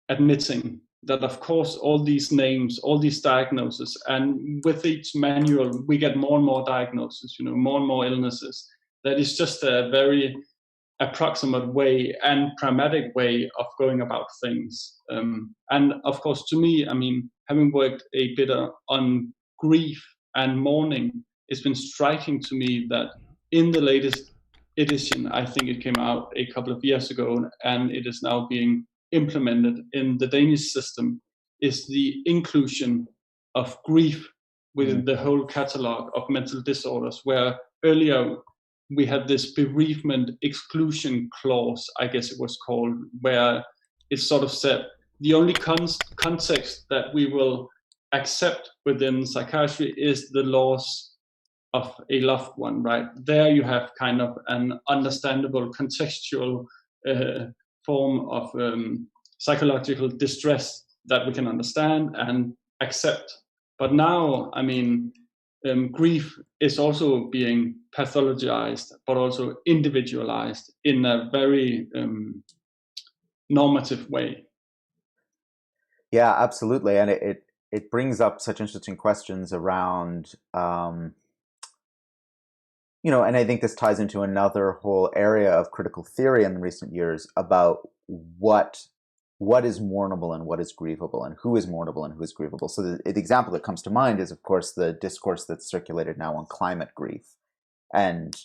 admitting that of course all these names, all these diagnoses, and with each manual we get more and more diagnoses, more and more illnesses. That is just a very approximate way and pragmatic way of going about things. And of course, to me, I mean, having worked a bit on grief and mourning, it's been striking to me that in the latest edition, I think it came out a couple of years ago, and it is now being implemented in the Danish system, is the inclusion of grief within the whole catalog of mental disorders, where earlier we had this bereavement exclusion clause, I guess it was called, where it sort of said the only context that we will accept within psychiatry is the loss of a loved one, right? There you have kind of an understandable contextual form of psychological distress that we can understand and accept. But now, I mean, grief is also being pathologized, but also individualized in a very normative way. Yeah, absolutely. And it brings up such interesting questions around, and I think this ties into another whole area of critical theory in recent years about what is mournable and what is grievable, and who is mournable and who is grievable. So the example that comes to mind is, of course, the discourse that's circulated now on climate grief. And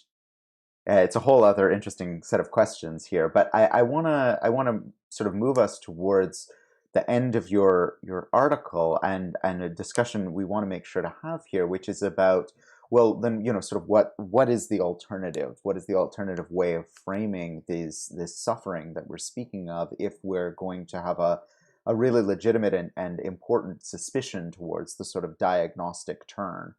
it's a whole other interesting set of questions here. But I want to sort of move us towards the end of your article and a discussion we want to make sure to have here, which is about, well, then, sort of what is the alternative? What is the alternative way of framing this suffering that we're speaking of if we're going to have a really legitimate and important suspicion towards the sort of diagnostic turn?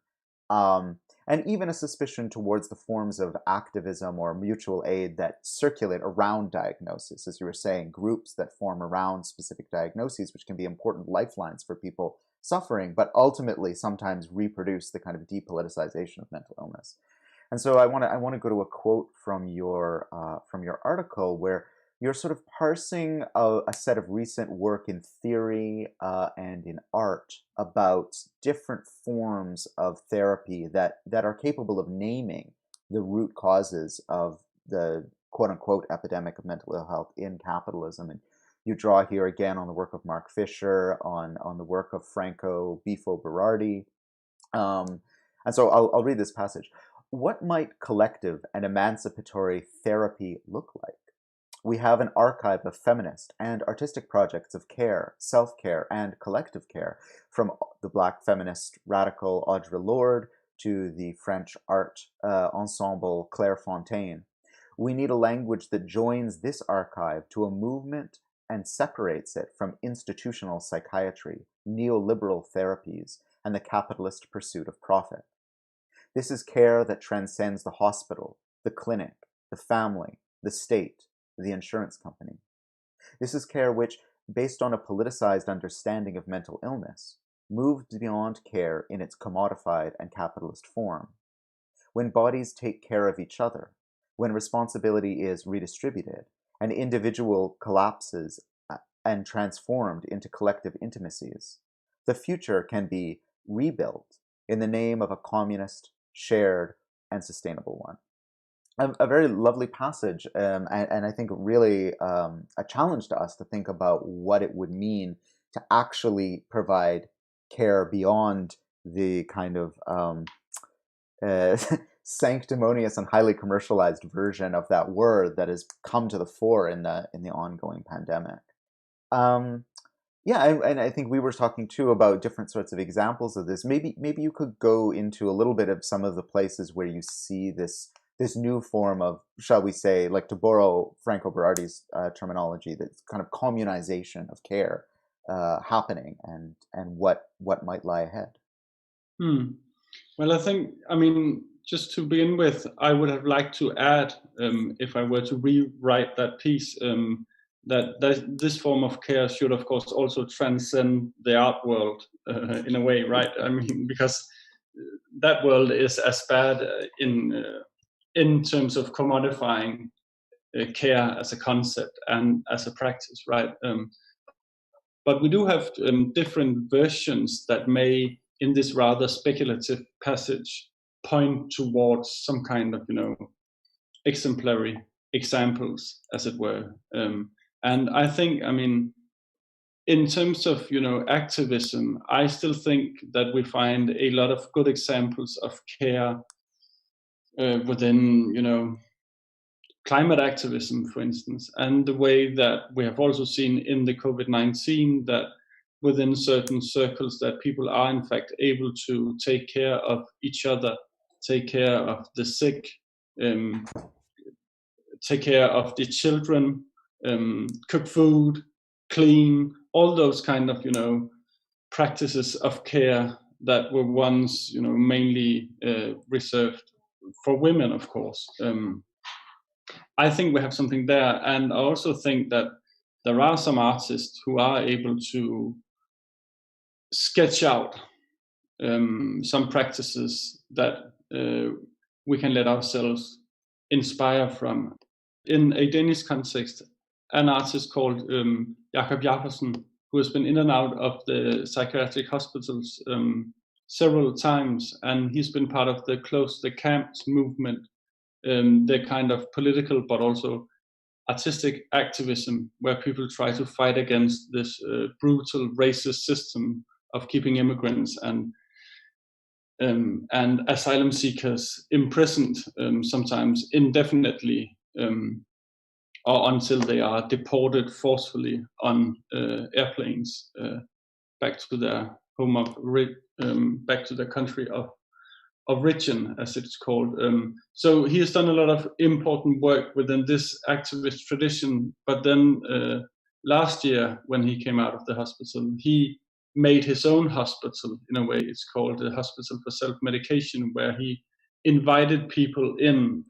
And even a suspicion towards the forms of activism or mutual aid that circulate around diagnosis, as you were saying, groups that form around specific diagnoses, which can be important lifelines for people suffering, but ultimately sometimes reproduce the kind of depoliticization of mental illness. And so I want to go to a quote from your article where you're sort of parsing a set of recent work in theory and in art about different forms of therapy that are capable of naming the root causes of the quote-unquote epidemic of mental ill health in capitalism. And you draw here again on the work of Mark Fisher, on the work of Franco Bifo Berardi. And so I'll read this passage. What might collective and emancipatory therapy look like? We have an archive of feminist and artistic projects of care, self-care, and collective care, from the Black feminist radical Audre Lorde to the French art ensemble Claire Fontaine. We need a language that joins this archive to a movement and separates it from institutional psychiatry, neoliberal therapies, and the capitalist pursuit of profit. This is care that transcends the hospital, the clinic, the family, the state, the insurance company. This is care which, based on a politicized understanding of mental illness, moved beyond care in its commodified and capitalist form. When bodies take care of each other, when responsibility is redistributed, an individual collapses and transformed into collective intimacies, the future can be rebuilt in the name of a communist, shared, and sustainable one. A very lovely passage, and I think really a challenge to us to think about what it would mean to actually provide care beyond the kind of sanctimonious and highly commercialized version of that word that has come to the fore in the ongoing pandemic. Yeah, and I think we were talking too about different sorts of examples of this. Maybe you could go into a little bit of some of the places where you see this new form of, shall we say, like to borrow Franco Berardi's terminology, this kind of communization of care happening, and what might lie ahead. Well, I mean, just to begin with, I would have liked to add, if I were to rewrite that piece, that this form of care should, of course, also transcend the art world in a way, right? I mean, because that world is as bad in terms of commodifying care as a concept and as a practice, right? But we do have different versions that may, in this rather speculative passage, point towards some kind of, exemplary examples, as it were. And I think, in terms of, activism, I still think that we find a lot of good examples of care within, climate activism, for instance, and the way that we have also seen in the COVID-19 that within certain circles that people are in fact able to take care of each other, take care of the sick, take care of the children, cook food, clean, all those kind of, practices of care that were once, mainly reserved for women, of course. I think we have something there, and I also think that there are some artists who are able to sketch out some practices that we can let ourselves inspire from. In a Danish context, an artist called Jakob Jakobsen, who has been in and out of the psychiatric hospitals several times, and he's been part of the Close the Camps movement, the kind of political but also artistic activism where people try to fight against this brutal racist system of keeping immigrants and asylum seekers imprisoned, sometimes indefinitely, or until they are deported forcefully on airplanes back to their home back to their country of origin, as it's called. So he has done a lot of important work within this activist tradition. But then last year, when he came out of the hospital, he made his own hospital, in a way. It's called the Hospital for Self-Medication, where he invited people in,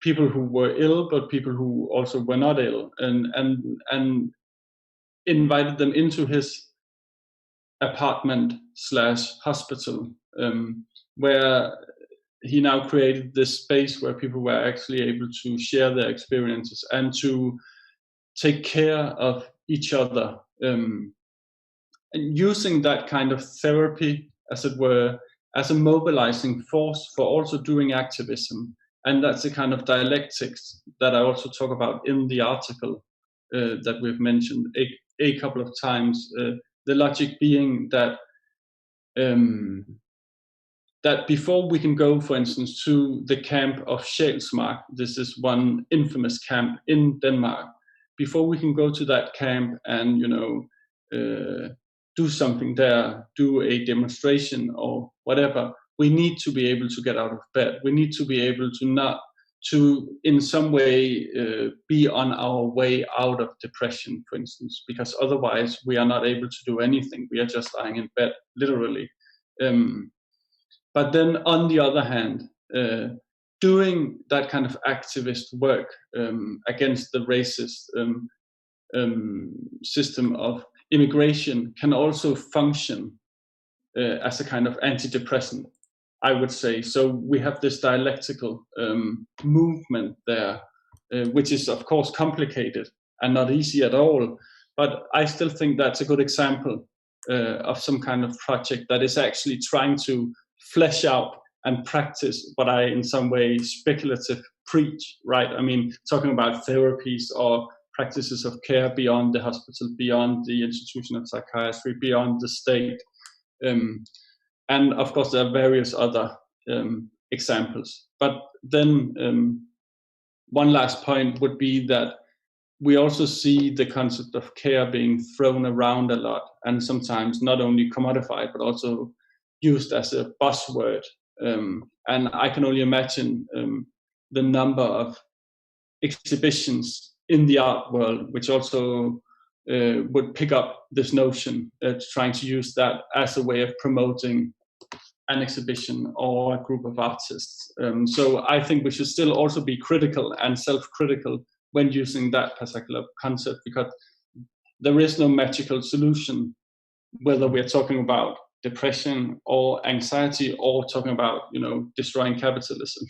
people who were ill, but people who also were not ill, and invited them into his apartment/hospital, where he now created this space where people were actually able to share their experiences and to take care of each other, and using that kind of therapy, as it were, as a mobilizing force for also doing activism. And that's the kind of dialectics that I also talk about in the article that we've mentioned a couple of times. The logic being that that before we can go, for instance, to the camp of Sjælsmark, this is one infamous camp in Denmark, before we can go to that camp and, do something there, do a demonstration or whatever, we need to be able to get out of bed. We need to be able to in some way be on our way out of depression, for instance, because otherwise we are not able to do anything. We are just lying in bed, literally. But then on the other hand, doing that kind of activist work against the racist system of immigration can also function as a kind of antidepressant, I would say. So we have this dialectical movement there, which is of course complicated and not easy at all. But I still think that's a good example of some kind of project that is actually trying to flesh out and practice what I, in some way, speculative preach, right? I mean, talking about therapies or practices of care beyond the hospital, beyond the institution of psychiatry, beyond the state. And of course, there are various other examples. But then one last point would be that we also see the concept of care being thrown around a lot, and sometimes not only commodified, but also used as a buzzword. And I can only imagine the number of exhibitions in the art world, which also would pick up this notion, trying to use that as a way of promoting an exhibition or a group of artists. So I think we should still also be critical and self-critical when using that particular concept, because there is no magical solution, whether we're talking about depression or anxiety or talking about, destroying capitalism.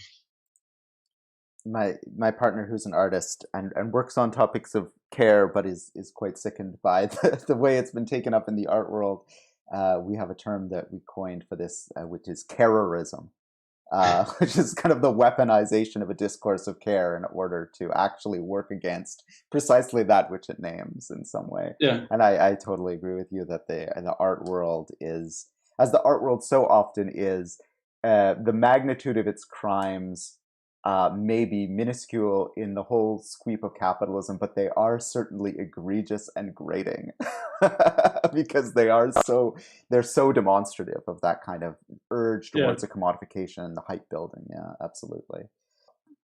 my partner, who's an artist and works on topics of care, but is quite sickened by the way it's been taken up in the art world. We have a term that we coined for this, which is carerism, which is kind of the weaponization of a discourse of care in order to actually work against precisely that which it names in some way. Yeah. And I totally agree with you that the art world is, as the art world so often is, the magnitude of its crimes may be minuscule in the whole sweep of capitalism, but they are certainly egregious and grating because they're so demonstrative of that kind of urge towards a commodification and the hype building. Yeah, absolutely.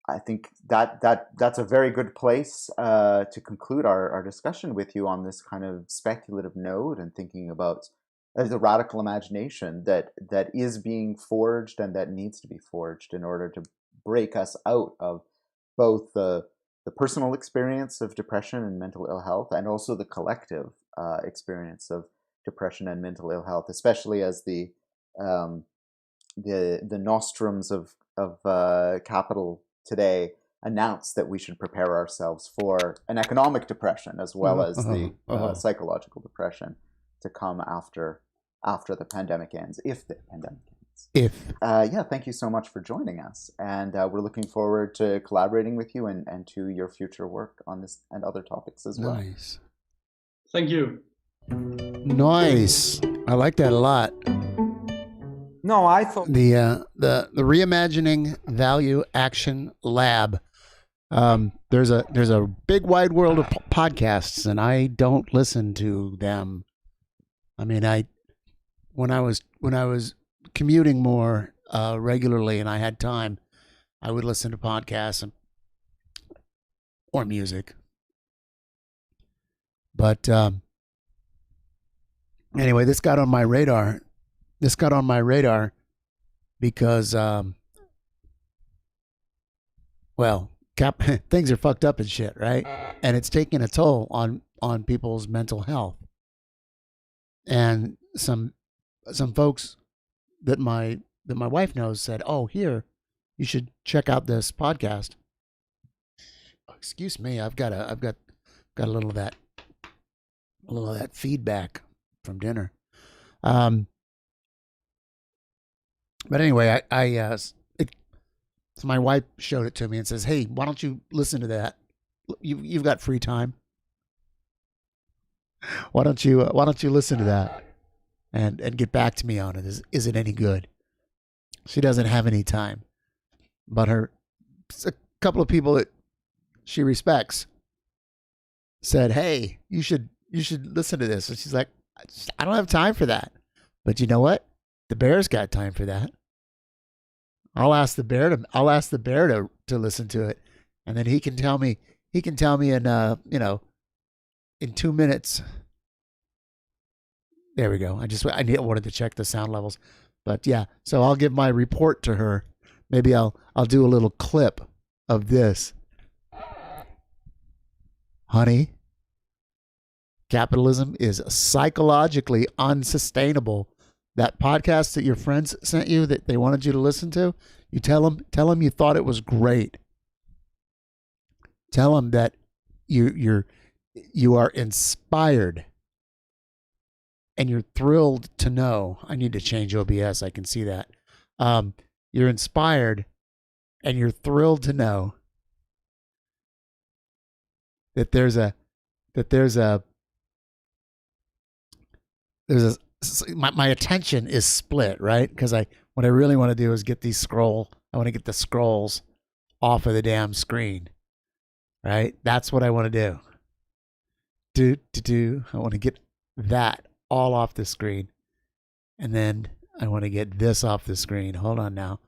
I think that's a very good place to conclude our discussion with you on this kind of speculative note and thinking about the radical imagination that is being forged and that needs to be forged in order to break us out of both the personal experience of depression and mental ill health, and also the collective experience of depression and mental ill health, especially as the nostrums of capital today announce that we should prepare ourselves for an economic depression as well as the psychological depression to come after the pandemic ends, if the pandemic ends. Thank you so much for joining us, and we're looking forward to collaborating with you and to your future work on this and other topics as well. Nice. Thank you. Nice. I like that a lot. No, I thought The Reimagining Value Action Lab. There's a big wide world of podcasts, and I don't listen to them. I mean, when I was commuting more regularly and I had time, I would listen to podcasts or music. But anyway, this got on my radar. Because, things are fucked up and shit, right? And it's taking a toll on people's mental health. And some folks that my wife knows said, "Oh, here, you should check out this podcast." Excuse me, I've got a little of that feedback from dinner. But anyway, so my wife showed it to me and says, "Hey, why don't you listen to that? You've got free time. Why don't you listen to that and get back to me on it? Is it any good?" She doesn't have any time, but a couple of people that she respects said, "Hey, you should listen to this." And she's like, "I don't have time for that." But you know what? The bear's got time for that. I'll ask the bear to listen to it, and then he can tell me in in 2 minutes. There we go. I wanted to check the sound levels, but yeah. So I'll give my report to her. Maybe I'll do a little clip of this. Honey, capitalism is psychologically unsustainable. That podcast that your friends sent you that they wanted you to listen to, you tell them you thought it was great. Tell them that you are inspired and you're thrilled to know. I need to change OBS. I can see that. You're inspired and you're thrilled to know that my attention is split, right? Because what I really want to do is get the scrolls off of the damn screen, right? That's what I want to do. I want to get that all off the screen, and then I want to get this off the screen. Hold on now.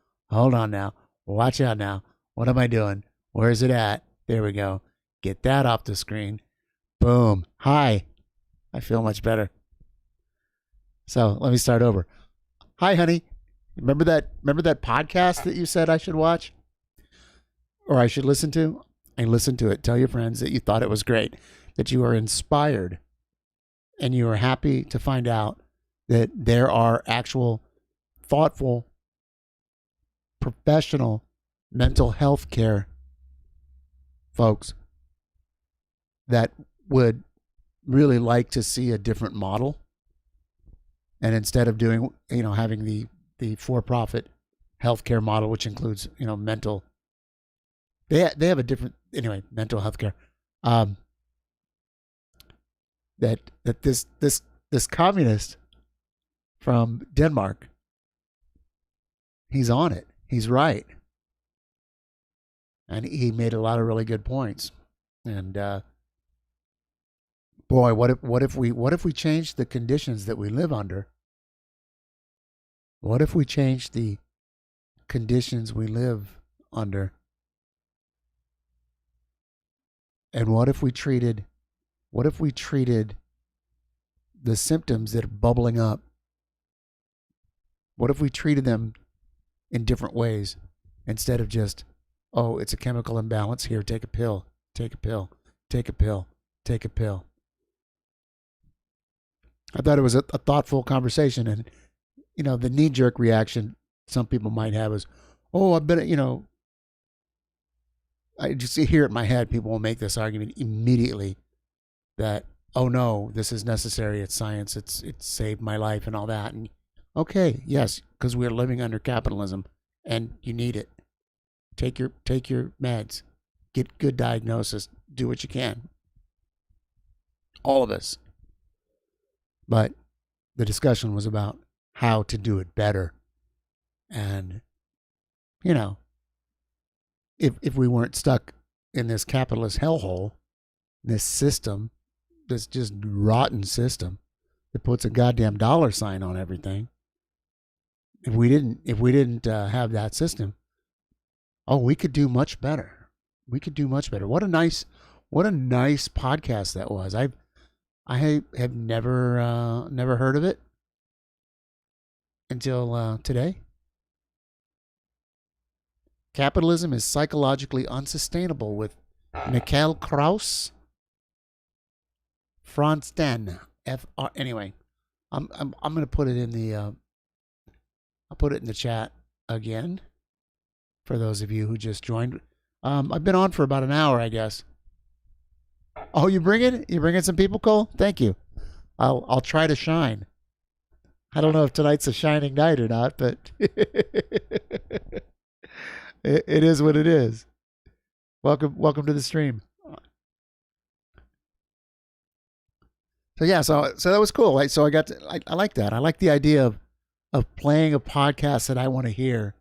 Watch out now. What am I doing? Where's it at? There we go. Get that off the screen. Boom. Hi. I feel much better. So let me start over. Hi, honey. Remember that podcast that you said I should watch or I should listen to? I listened to it. Tell your friends that you thought it was great, that you are inspired, and you are happy to find out that there are actual thoughtful, professional mental health care folks that would really like to see a different model, and instead of doing, having the for-profit healthcare model, which includes, mental, they have a different, mental healthcare. That this communist from Denmark, he's on it. He's right, and he made a lot of really good points. And boy, what if we change the conditions that we live under? What if we change the conditions we live under? And what if we treated the symptoms that are bubbling up? What if we treated them in different ways instead of just, oh, it's a chemical imbalance, here, take a pill, take a pill, take a pill, take a pill. I thought it was a thoughtful conversation, and the knee-jerk reaction some people might have is, oh, I bet I just hear it in my head. People will make this argument immediately that, oh no, this is necessary. It's science. It's saved my life and all that. And okay, yes, because we're living under capitalism, and you need it. Take your meds, get good diagnosis, do what you can. All of us. But the discussion was about how to do it better. And, if we weren't stuck in this capitalist hellhole, this system, this just rotten system that puts a goddamn dollar sign on everything, if we didn't have that system, we could do much better. We could do much better. What a nice podcast that was. I have never heard of it until today. Capitalism is psychologically unsustainable, with Mikhail Kraus, Franz Den, FR. Anyway, I'm going to put it in the I'll put it in the chat again for those of you who just joined. I've been on for about an hour, I guess. Oh, you bringing some people, Cole? Thank you. I'll try to shine. I don't know if tonight's a shining night or not, but it is what it is. Welcome to the stream. So yeah, so that was cool. So I like that. I like the idea of playing a podcast that I want to hear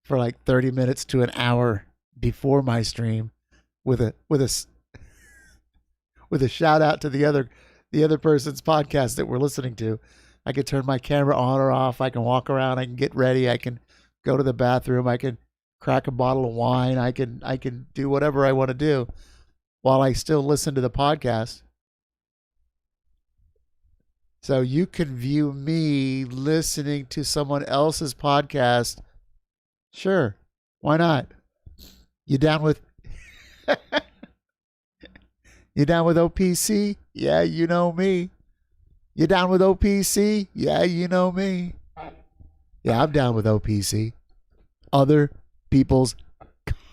for like 30 minutes to an hour before my stream, with a shout out to the other person's podcast that we're listening to. I can turn my camera on or off. I can walk around. I can get ready. I can go to the bathroom. I can crack a bottle of wine. I can do whatever I want to do while I still listen to the podcast. So you can view me listening to someone else's podcast. Sure. Why not? You down with OPC? Yeah, you know me. You down with OPC? Yeah, you know me. Yeah, I'm down with OPC. Other people's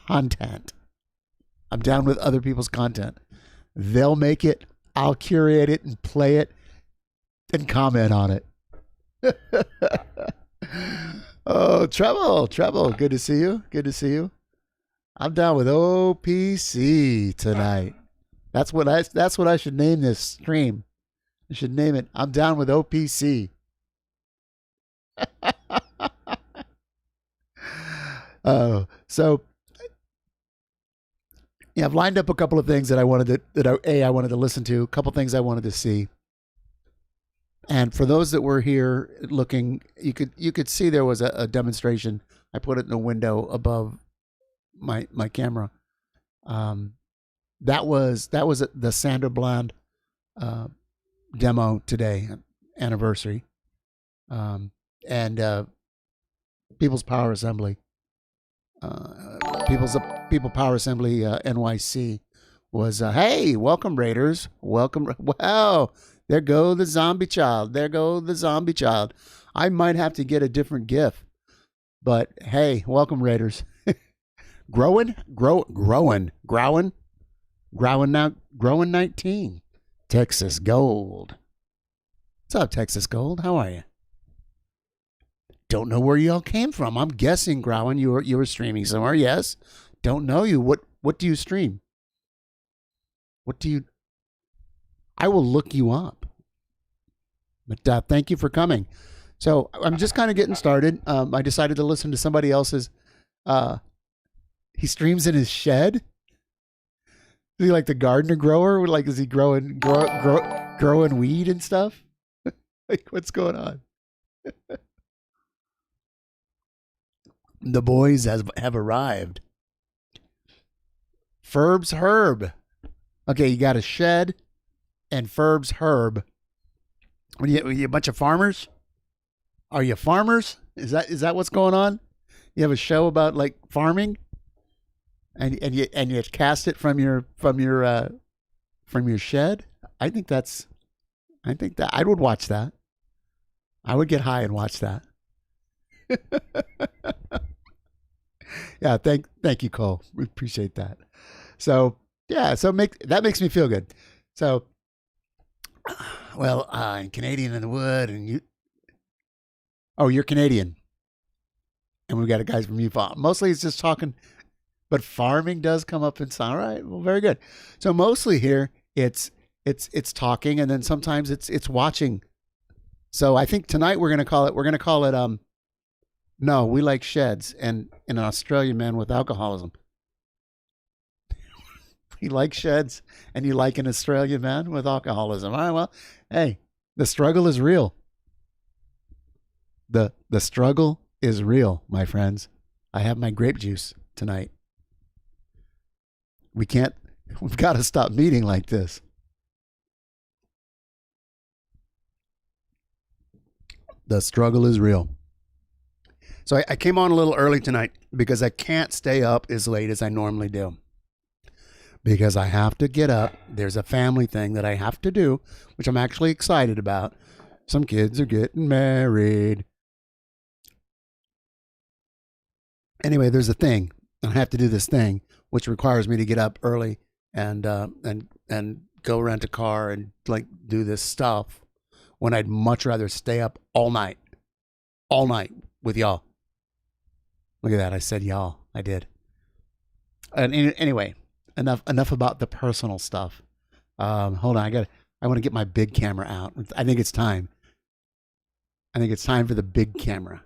content. I'm down with other people's content. They'll make it. I'll curate it and play it and comment on it. Oh, Treble. Good to see you. I'm down with OPC tonight. That's what I should name this stream. I should name it, I'm down with OPC. So yeah, I've lined up a couple of things that I wanted to listen to, a couple things I wanted to see. And for those that were here looking, you could see there was a demonstration. I put it in a window above my camera. That was the Sander Bland demo today, anniversary, and People's Power Assembly, People Power Assembly NYC was hey, welcome Raiders, welcome. Wow, there go the zombie child. I might have to get a different GIF, but hey, welcome Raiders. growing 19. Texas Gold. What's up, Texas Gold? How are you? Don't know where y'all came from. I'm guessing, Growin, you were streaming somewhere. Yes. Don't know you. What do you stream? I will look you up. But thank you for coming. So I'm just kind of getting started. I decided to listen to somebody else's. He streams in his shed. Is he like the gardener grower? Like, is he growing weed and stuff? Like, what's going on? The boys have arrived. Ferb's Herb. Okay, you got a shed and Ferb's Herb. Are you a bunch of farmers? Are you farmers? Is that what's going on? You have a show about like farming, and you cast it from your shed. I think that I would watch that. I would get high and watch that. Yeah, thank you, Cole. We appreciate that. So yeah, that makes me feel good. So, well, Canadian in the wood, and you. Oh, you're Canadian, and we've got a guy from Utah. Mostly it's just talking, but farming does come up in sound. All right, well, very good. So mostly here it's talking, and then sometimes it's watching. So I think tonight we're gonna call it. No, we like sheds, and an Australian man with alcoholism. You like sheds, and you like an Australian man with alcoholism. All right, well, hey, the struggle is real. The struggle is real, my friends. I have my grape juice tonight. We've got to stop meeting like this. The struggle is real. So I came on a little early tonight because I can't stay up as late as I normally do. Because I have to get up. There's a family thing that I have to do, which I'm actually excited about. Some kids are getting married. Anyway, there's a thing. I have to do this thing, which requires me to get up early and go rent a car and like do this stuff when I'd much rather stay up all night with y'all. Look at that. I said y'all. I did. And anyway, enough about the personal stuff. Hold on. I want to get my big camera out. I think it's time. I think it's time for the big camera.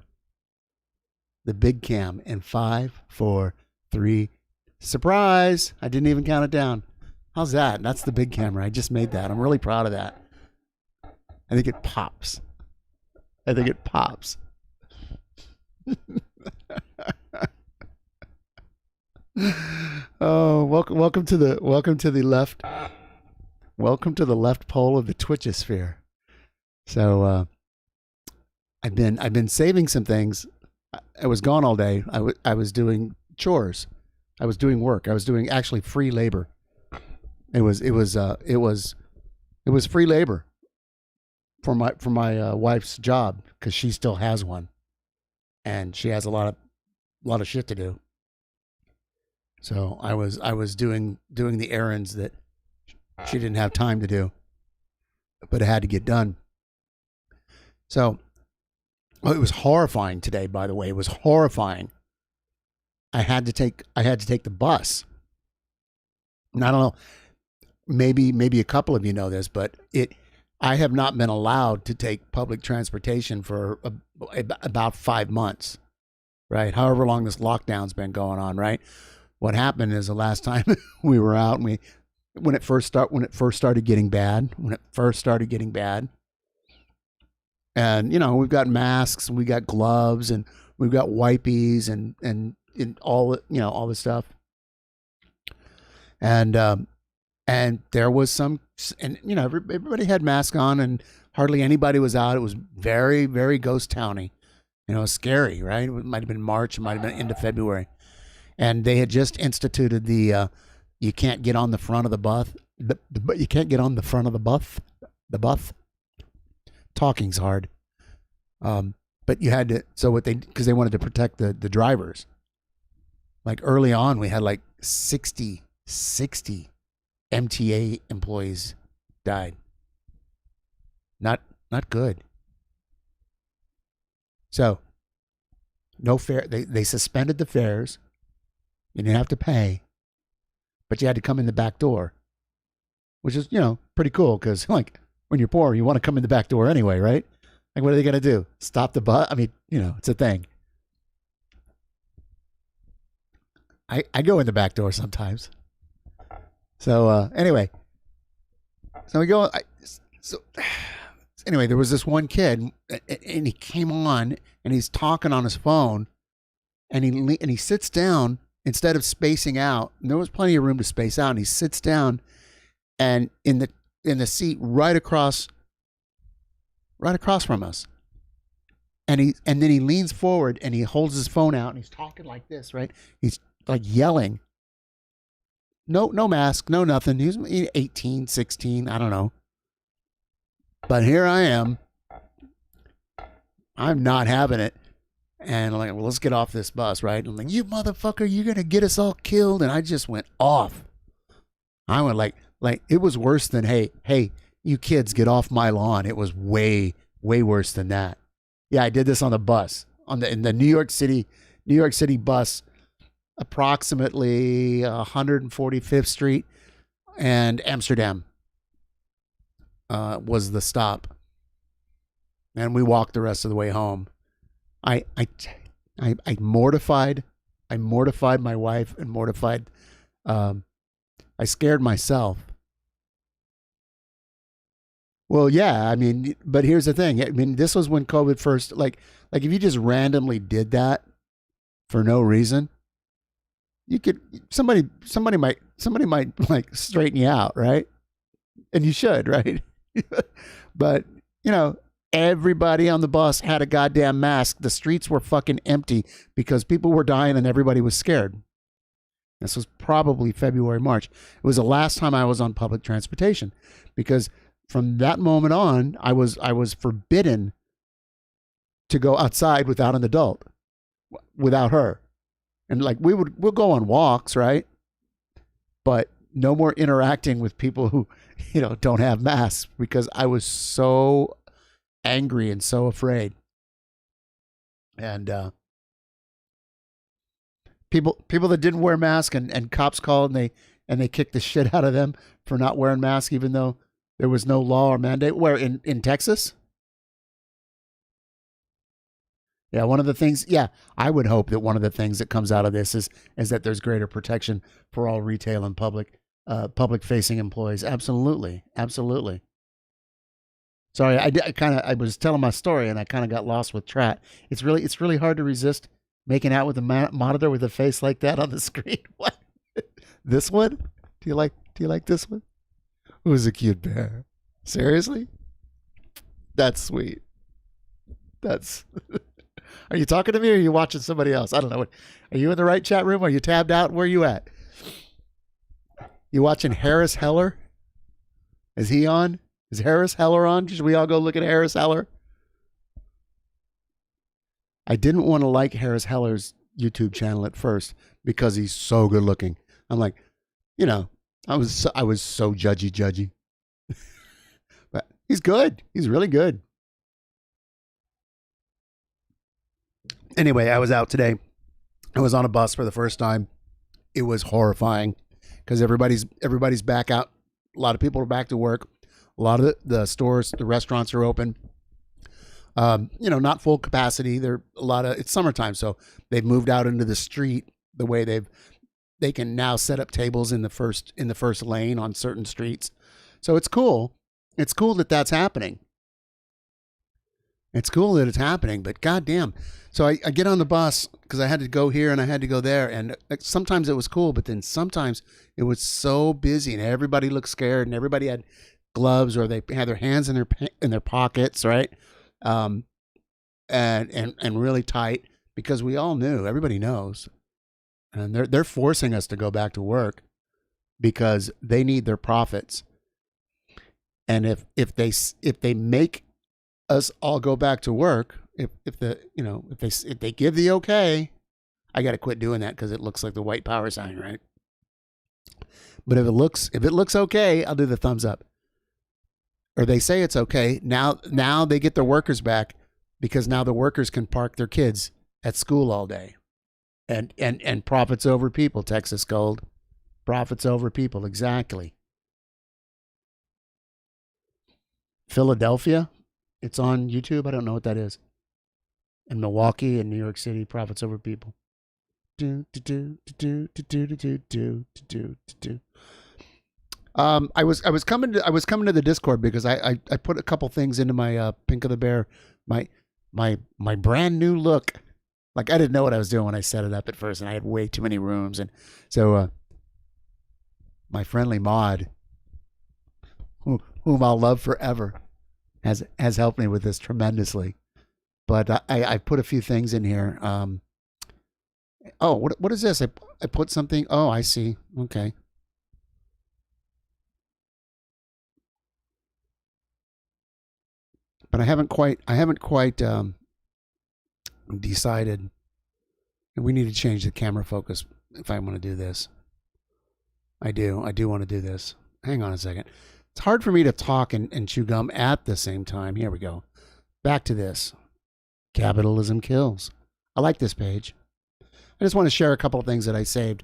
The big cam in 5, 4, 3. Surprise! I didn't even count it down. How's that? That's the big camera. I just made that. I'm really proud of that. I think it pops. Oh, welcome to the left. Welcome to the left pole of the Twitchesphere. So I've been saving some things. I was gone all day. I was doing chores. I was doing work. I was doing actually free labor. It was free labor for my wife's job because she still has one, and she has a lot of shit to do. So I was doing the errands that she didn't have time to do, but it had to get done. So it was horrifying today, by the way. It was horrifying. I had to take the bus. And I don't know, maybe a couple of you know this, but I have not been allowed to take public transportation for about 5 months, right? However long this lockdown's been going on, right? What happened is the last time we were out, and when it first started getting bad, and we've got masks, and we got gloves, and we've got wipies, and all all this stuff, and there was some, and everybody had masks on, and hardly anybody was out. It was very, very ghost towny, scary, right? It might have been March, it might have been into February. And they had just instituted the you can't get on the front of the bus, but you can't get on the front of the bus. Talking's hard. But you had to, so because they wanted to protect the drivers. Like early on, we had like 60 MTA employees died. Not good. So, no fare. They suspended the fares. You didn't have to pay, but you had to come in the back door, which is, pretty cool because, like, when you're poor, you want to come in the back door anyway, right? Like, what are they going to do? Stop the bus? I mean, it's a thing. I go in the back door sometimes. So, anyway. So we go. Anyway, there was this one kid, and he came on, and he's talking on his phone, and he sits down instead of spacing out. And there was plenty of room to space out, and he sits down, and in the seat right across from us, and then he leans forward and he holds his phone out and he's talking like this, right? He's like yelling. No mask, no nothing. He's 18, 16, I don't know. But here I am. I'm not having it. And I'm like, well, let's get off this bus, right? And I'm like, you motherfucker, you're going to get us all killed. And I just went off. I went like it was worse than, hey, you kids get off my lawn. It was way, way worse than that. Yeah, I did this on the bus, in the New York City bus, approximately 145th Street and Amsterdam was the stop. And we walked the rest of the way home. I mortified my wife and mortified, I scared myself. Well, yeah, I mean, but here's the thing. I mean, this was when COVID first, like if you just randomly did that for no reason, you could, somebody might like straighten you out, right? And you should, right? But, everybody on the bus had a goddamn mask. The streets were fucking empty because people were dying and everybody was scared. This was probably February, March. It was the last time I was on public transportation because from that moment on, I was forbidden to go outside without an adult, without her. And like we'll go on walks, right? But no more interacting with people who, don't have masks because I was so angry and so afraid. And people that didn't wear masks and cops called and they kicked the shit out of them for not wearing masks, even though there was no law or mandate. Where in Texas? Yeah, one of the things. Yeah, I would hope that one of the things that comes out of this is that there's greater protection for all retail and public facing employees. Absolutely. Sorry, I was telling my story and I kind of got lost with Trat. It's really hard to resist making out with a monitor with a face like that on the screen. What? This one? Do you like this one? Who's a cute bear? Seriously? That's sweet. Are you talking to me or are you watching somebody else? I don't know. Are you in the right chat room? Are you tabbed out? Where are you at? You watching Harris Heller? Is he on? Is Harris Heller on? Should we all go look at Harris Heller? I didn't want to like Harris Heller's YouTube channel at first because he's so good looking. I'm like, I was so judgy. But he's good. He's really good. Anyway, I was out today. I was on a bus for the first time. It was horrifying because everybody's back out. A lot of people are back to work. A lot of the stores, the restaurants are open. Not full capacity. It's summertime, so they've moved out into the street the way they can now set up tables in the first lane on certain streets. So it's cool. It's cool that that's happening. It's cool that it's happening, but goddamn. So I get on the bus because I had to go here and I had to go there. And sometimes it was cool, but then sometimes it was so busy and everybody looked scared and everybody had gloves or they had their hands in their pockets, right? And really tight because we all knew, everybody knows. And they're forcing us to go back to work because they need their profits. And if they make us all go back to work, if they give the okay, I got to quit doing that because it looks like the white power sign, right? But if it looks okay, I'll do the thumbs up. Or they say it's okay. Now they get their workers back because now the workers can park their kids at school all day. And profits over people, Texas Gold. Profits over people, exactly. Philadelphia, it's on YouTube. I don't know what that is. And Milwaukee and New York City, profits over people. I was coming to the Discord because I put a couple things into my Pink of the Bear, my brand new look. Like I didn't know what I was doing when I set it up at first, and I had way too many rooms, and so my friendly mod, whom I'll love forever, has helped me with this tremendously. But I put a few things in here. Oh, what is this? I put something. Oh, I see. Okay. But I haven't quite decided. And we need to change the camera focus if I want to do this. I do want to do this. Hang on a second. It's hard for me to talk and chew gum at the same time. Here we go. Back to this. Capitalism kills. I like this page. I just want to share a couple of things that I saved.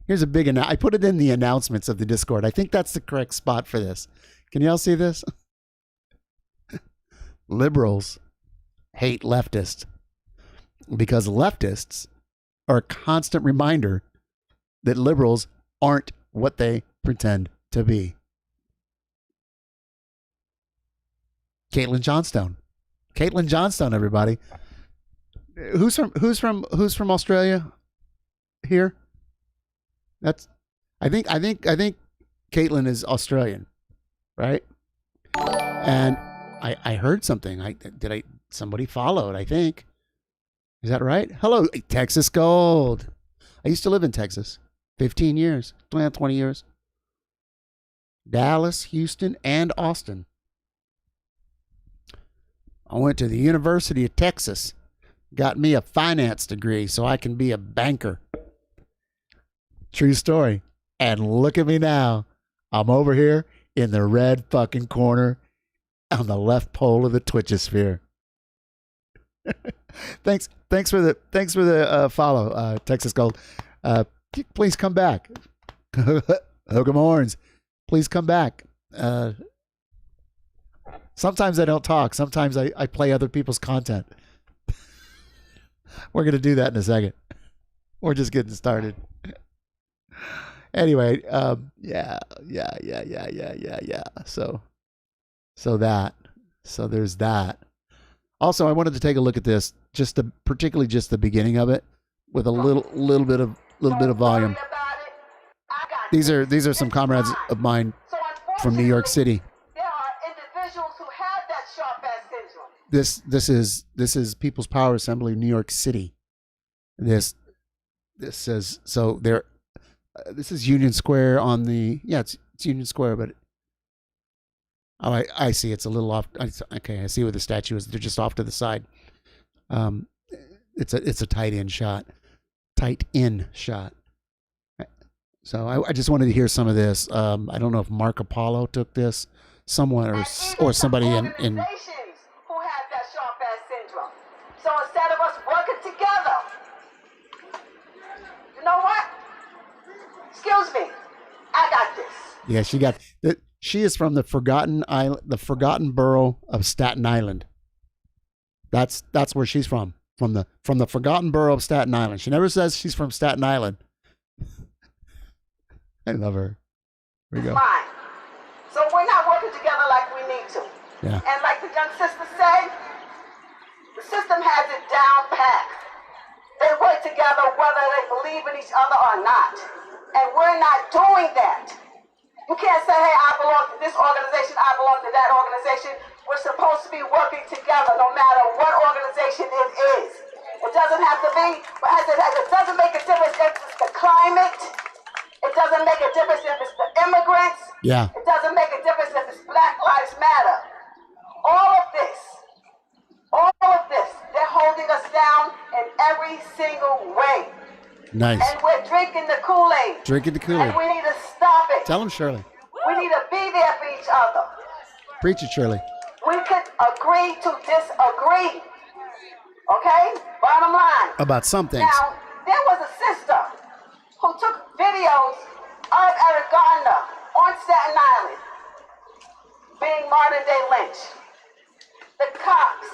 Here's a big I put it in the announcements of the Discord. I think that's the correct spot for this. Can y'all see this? Liberals hate leftists because leftists are a constant reminder that liberals aren't what they pretend to be. Caitlin Johnstone, everybody. Who's from Australia here? That's I think Caitlin is Australian, right? And I heard something. Somebody followed, I think. Is that right? Hello, Texas Gold. I used to live in Texas. 15 years, 20 years. Dallas, Houston, and Austin. I went to the University of Texas. Got me a finance degree so I can be a banker. True story. And look at me now. I'm over here in the red fucking corner on the left pole of the Twitchesphere. Thanks for the follow, Texas Gold. Please come back. Hook'em horns. Please come back. Sometimes I don't talk. Sometimes I play other people's content. We're going to do that in a second. We're just getting started. Anyway, yeah. So there's that. Also, I wanted to take a look at this, particularly just the beginning of it, with a little bit of volume. These are some comrades of mine from New York City. There are individuals who have that sharp-ass syndrome. This is People's Power Assembly, New York City. This says so. This is Union Square on the it's Union Square, but I see it's a little off. Okay, I see where the statue is. They're just off to the side. It's a tight in shot. So I just wanted to hear some of this. I don't know if Mark Apollo took this, someone or somebody in. Who have that sharp-ass syndrome. So instead of us working together, you know what? Excuse me, I got this. Yeah, she is from the forgotten borough of Staten Island. That's where she's from the forgotten borough of Staten Island. She never says she's from Staten Island. I love her. Here we go. Fine. So we're not working together like we need to. Yeah. And like the young sister said, the system has it down pat. They work together whether they believe in each other or not. And we're not doing that. You can't say, hey, I belong to this organization, I belong to that organization. We're supposed to be working together no matter what organization it is. It doesn't have to be, it doesn't make a difference if it's the climate. It doesn't make a difference if it's the immigrants. Yeah. It doesn't make a difference if it's Black Lives Matter. All of this, they're holding us down in every single way. Nice. And we're drinking the Kool-Aid. Drinking the Kool-Aid. And we need to stop it. Tell him, Shirley. We need to be there for each other. Preach it, Shirley. We could agree to disagree. Okay? Bottom line. About some things. Now, there was a sister who took videos of Eric Garner on Staten Island being modern day lynched. The cops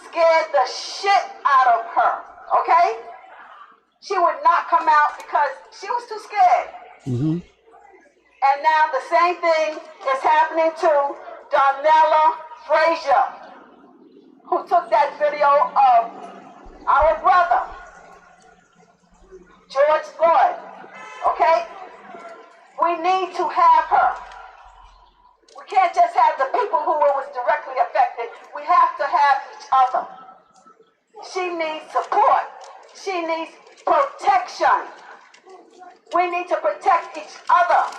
scared the shit out of her, okay? She would not come out because she was too scared. Mm-hmm. And now the same thing is happening to Darnella Frazier, who took that video of our brother, George Floyd, okay? We need to have her. We can't just have the people who was directly affected. We have to have each other. She needs support. She needs protection. We need to protect each other.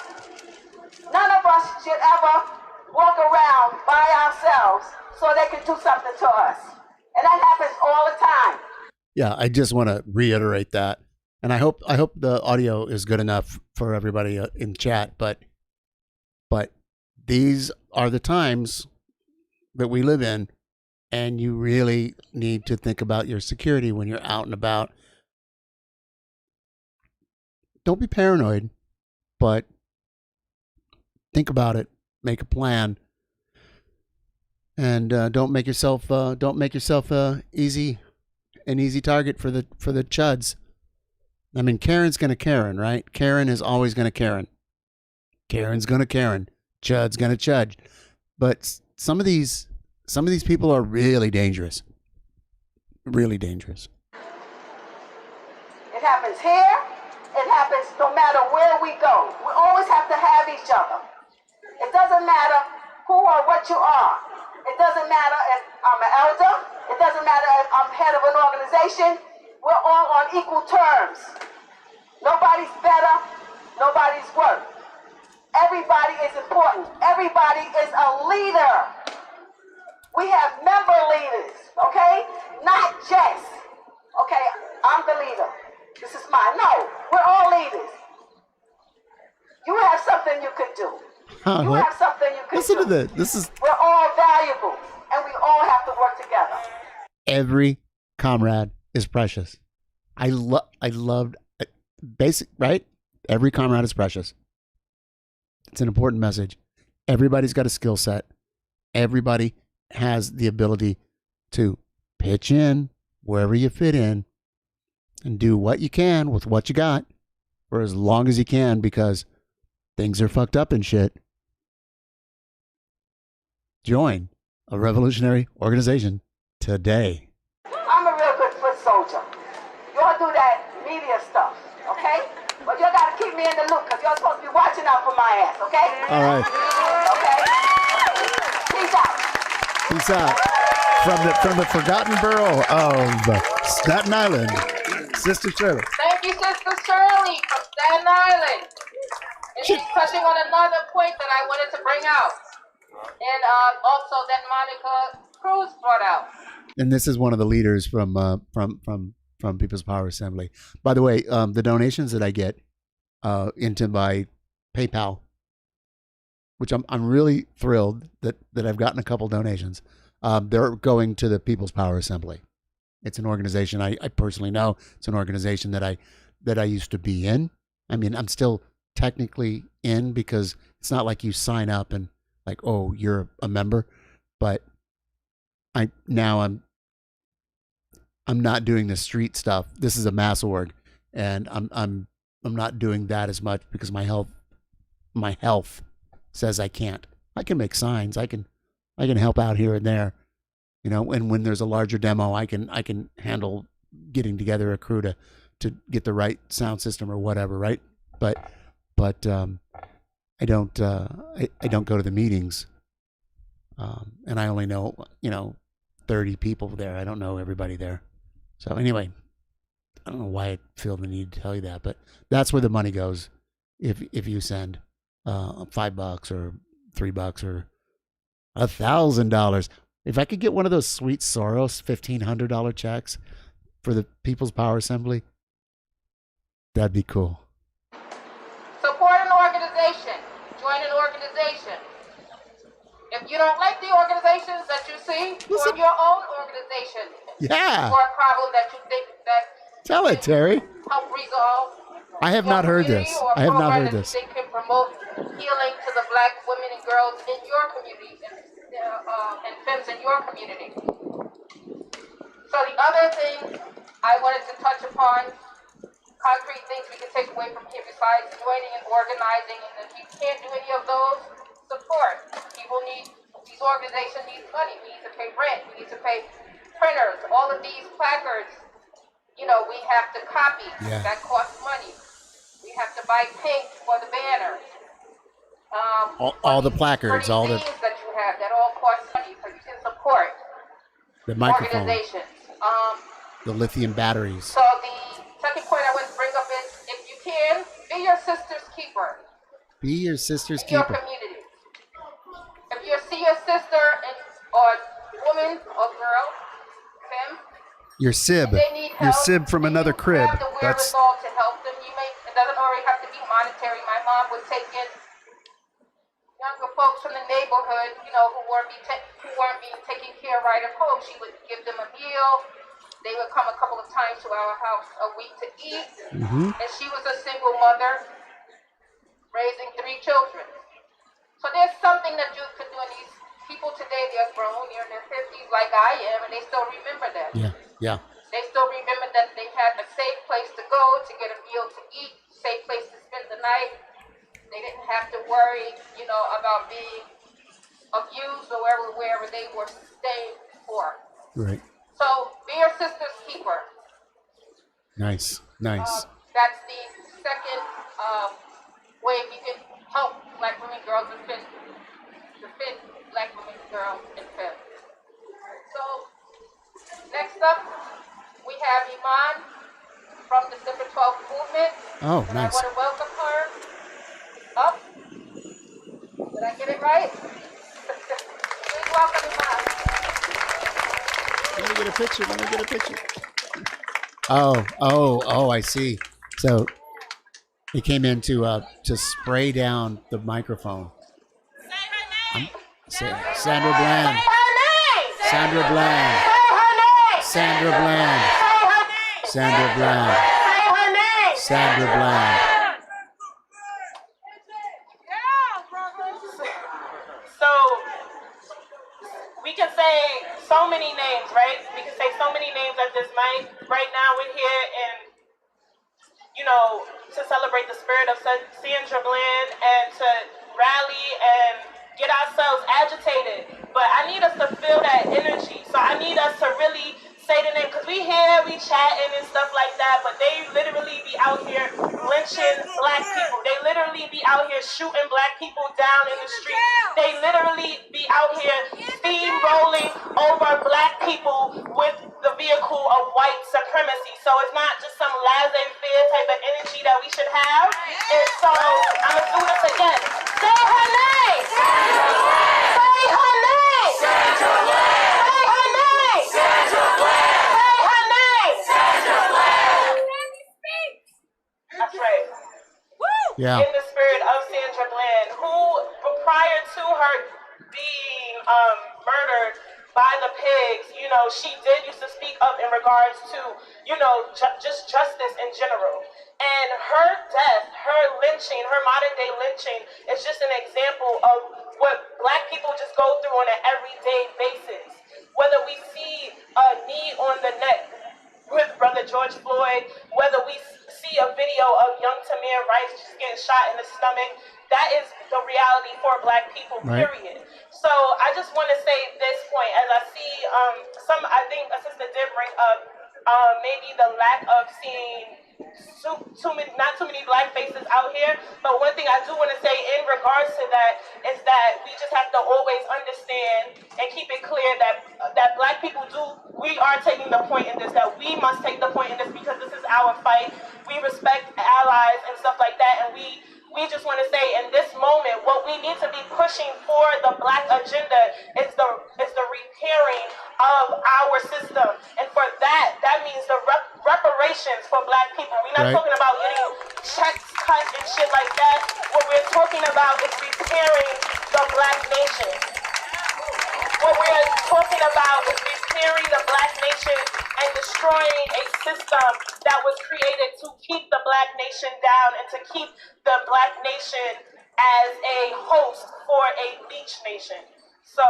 None of us should ever walk around by ourselves so they can do something to us. And that happens all the time. Yeah, I just want to reiterate that. And I hope the audio is good enough for everybody in chat, but these are the times that we live in, and you really need to think about your security when you're out and about. Don't be paranoid, but think about it, make a plan, and don't make yourself an easy target for the chuds. I mean, Karen's gonna Karen, right? Karen is always gonna Karen. Karen's gonna Karen. Chud's gonna chud. But some of these people are really dangerous. Really dangerous. It happens here. It happens no matter where we go. We always have to have each other. It doesn't matter who or what you are. It doesn't matter if I'm an elder. It doesn't matter if I'm head of an organization. We're all on equal terms. Nobody's better. Nobody's worse. Everybody is important. Everybody is a leader. We have member leaders, okay? Not just, okay, I'm the leader. This is mine. No, we're all leaders. You have something you could do. You have something you could Listen do. to this. We're all valuable, and we all have to work together. Every comrade is precious. I loved basic, right? Every comrade is precious. It's an important message. Everybody's got a skill set. Everybody has the ability to pitch in wherever you fit in and do what you can with what you got for as long as you can, because things are fucked up and shit. Join a revolutionary organization today. I'm a real good foot soldier. Y'all do that media stuff, okay? But y'all gotta keep me in the loop, because y'all supposed to be watching out for my ass, okay? All right. Okay? Peace out. Peace out. From the forgotten borough of Staten Island, Sister Shirley. Thank you, Sister Shirley from Staten Island. And she's touching on another point that I wanted to bring out. And also that Monica Cruz brought out. And this is one of the leaders from People's Power Assembly. By the way, the donations that I get into my PayPal, which I'm really thrilled that I've gotten a couple donations. They're going to the People's Power Assembly. It's an organization I personally know. It's an organization that I used to be in. I mean, I'm still technically in, because it's not like you sign up and like, oh, you're a member. But I'm not doing the street stuff. This is a mass org, and I'm not doing that as much because my health says I can't. I can make signs. I can help out here and there, you know. And when there's a larger demo, I can handle getting together a crew to get the right sound system or whatever, right? But I don't go to the meetings, and I only know 30 people there. I don't know everybody there. So anyway, I don't know why I feel the need to tell you that, but that's where the money goes. If you send $5 or $3 or $1,000, If I could get one of those sweet Soros $1,500 checks for the People's Power Assembly, that'd be cool. Support an organization. Join an organization. If you don't like the organizations that you see, form your own organization. Yeah. For a problem that you think that Tell it, Terry. help resolve. I have not heard this. I have not heard this. They can promote healing to the black women and girls in your community and femmes in your community. So the other thing I wanted to touch upon, concrete things we can take away from here besides joining and organizing, and if you can't do any of those, support. People need, these organizations need money. We need to pay rent. We need to pay printers. All of these placards, you know, we have to copy. Yeah. That costs money. We have to buy paint for the banners. All the placards, for all the things that you have, that all costs money, so you can support the microphone, organizations. the lithium batteries. So the second point I want to bring up is, if you can, be your sister's keeper. Be your sister's In your keeper. community. If you see your sister or woman or girl, femme, Your sib. they need Your help, sib from and another you crib. have the That's wherewithal to help them. It doesn't already have to be monetary. My mom would take in younger folks from the neighborhood, you know, who weren't being taken care of right at home. She would give them a meal. They would come a couple of times to our house a week to eat. And she was a single mother raising 3 children. So there's something that you could do. And these people today, they're grown, they're in their 50s like I am, and they still remember that. yeah. They still remember that they had a safe place to go to get a meal to eat, safe place to spend the night. They didn't have to worry, you know, about being abused or wherever they were staying for. Right. So be your sister's keeper. Nice. Nice. That's the second way you can help black women, girls, and defend black women, girls, and femmes. So next up, we have Iman from the December 12th movement. Oh, and nice. I want to welcome her up. Did I get it right? Please welcome Iman. Let me get a picture. Let me get a picture. Oh, I see. So he came in to spray down the microphone. Sandra Bland. Sandra Bland. Sandra Bland. Sandra Bland. Sandra Bland. So we can say so many names, right? We can say so many names at this mic. Right now we're here and, you know, to celebrate the spirit of Sandra Bland and to rally and get ourselves agitated. But I need us to feel that energy. So I need us to really say the name, because we here, we chatting and stuff like that, but they literally be out here lynching black people. They literally be out here shooting black people down in the street. They literally be out here steamrolling over black people with the vehicle of white supremacy. So it's not just some laissez-faire type of energy that we should have. And so I'm going to do this again. Say her name! Say her name! Say her name! That's right. Yeah. In the spirit of Sandra Bland, who prior to her being murdered by the pigs, you know, she did used to speak up in regards to, you know, just justice in general. And her death, her lynching, her modern day lynching is just an example of what black people just go through on an everyday basis. Whether we see a knee on the neck with Brother George Floyd, whether we see a video of young Tamir Rice just getting shot in the stomach, that is the reality for black people, period. So I just want to say this point, as I see I think a sister did bring up maybe the lack of seeing not too many black faces out here. But one thing I do want to say in regards to that is that we just have to always understand and keep it clear that black people we are taking the point in this, that we must take the point in this because this is our fight. We respect allies and stuff like that, and we we just want to say in this moment, what we need to be pushing for the Black agenda is the repairing of our system. And for that means the reparations for Black people. We're not talking about getting checks cut and shit like that. What we're talking about is repairing the Black nation. What we're talking about is repairing the Black nation and destroying a system that was created to keep the Black nation down and to keep the Black nation as a host for a beach nation. So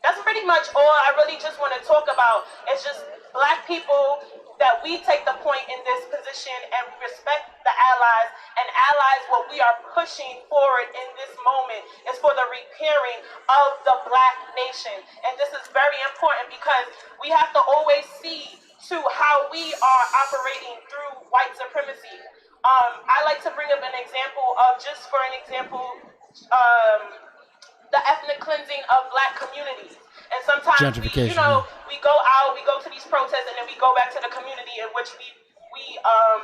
that's pretty much all I really just want to talk about. It's just Black people, that we take the point in this position and respect the allies, and allies, what we are pushing forward in this moment is for the repairing of the Black nation. And this is very important because we have to always see to how we are operating through white supremacy. I like to bring up an example of, just for an example, the ethnic cleansing of Black communities. And sometimes, we go out, we go to these protests, and then we go back to the community in which we are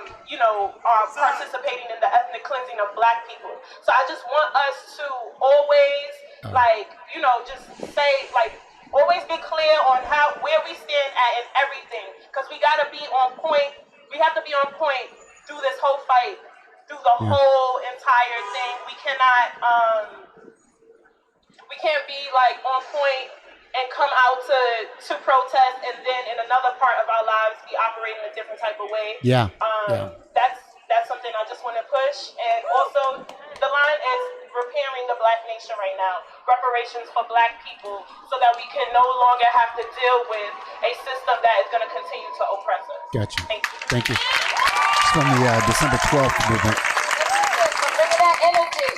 participating in the ethnic cleansing of Black people. So I just want us to always, just say, always be clear on where we stand at in everything. Because we got to be on point. We have to be on point through this whole fight, through the whole entire thing. We cannot, we can't be on point and come out to protest, and then in another part of our lives be operating a different type of way. That's something I just want to push. And also, the line is repairing the Black nation right now, reparations for Black people, so that we can no longer have to deal with a system that is going to continue to oppress us. Gotcha. Thank you. It's from the December 12th movement. Bring that energy.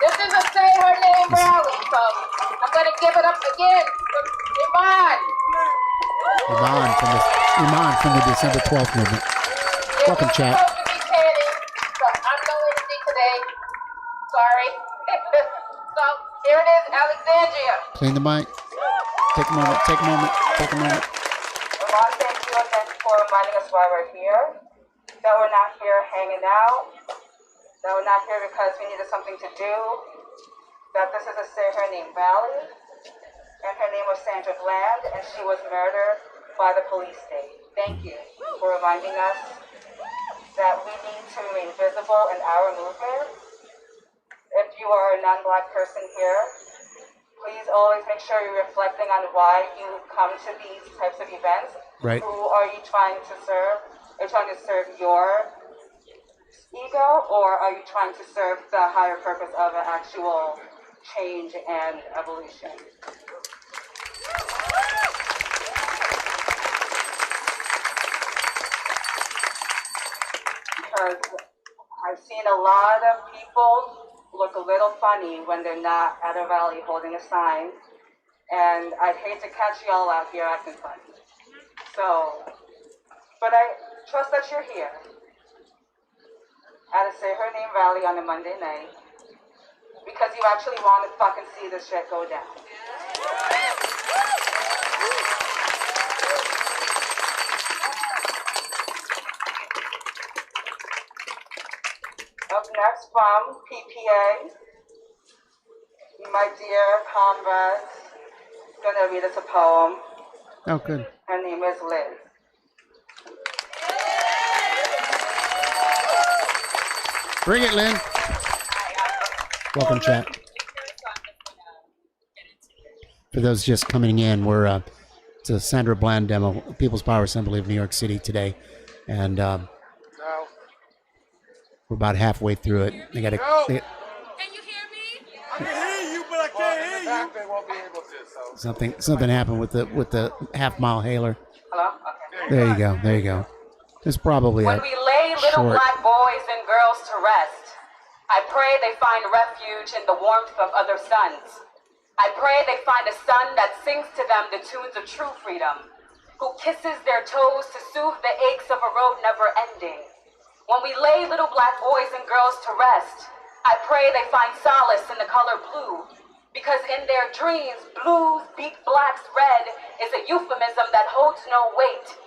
This is a Say Her Name rally, so I'm going to give it up again from Iman from the December 12th movement. Welcome, chat. Supposed to be chanting, but I'm no energy today. Sorry. So here it is, Alexandria. Clean the mic. Take a moment. Well, thank you again for reminding us why we're here. That we're not here hanging out. That we're not here because we needed something to do. That this is a Say Her Name rally. And her name was Sandra Bland, and she was murdered by the police state. Thank you for reminding us that we need to remain visible in our movement. If you are a non-Black person here, please always make sure you're reflecting on why you come to these types of events. Right. Who are you trying to serve? Are you trying to serve your ego, or are you trying to serve the higher purpose of an actual change and evolution? Because I've seen a lot of people look a little funny when they're not at a rally holding a sign, and I'd hate to catch y'all out here acting funny. So, but I trust that you're here at a Say Her Name rally on a Monday night because you actually want to fucking see this shit go down. Up next from PPA, my dear comrades, gonna read us a poem. Oh, good. Her name is Liz. Bring it, Lynn. Welcome, chat. For those just coming in, it's a Sandra Bland demo, People's Power Assembly of New York City today, and we're about halfway through it. They got to. Can you hear me? I can hear you, but I can't hear you. They won't be able to. So. Something happened with the half-mile hailer. Hello? Okay. There you go. There's probably when we lay little Black boys and girls to rest, I pray they find refuge in the warmth of other suns. I pray they find a sun that sings to them the tunes of true freedom, who kisses their toes to soothe the aches of a road never ending. When we lay little Black boys and girls to rest, I pray they find solace in the color blue, because in their dreams, blues beat Blacks red is a euphemism that holds no weight.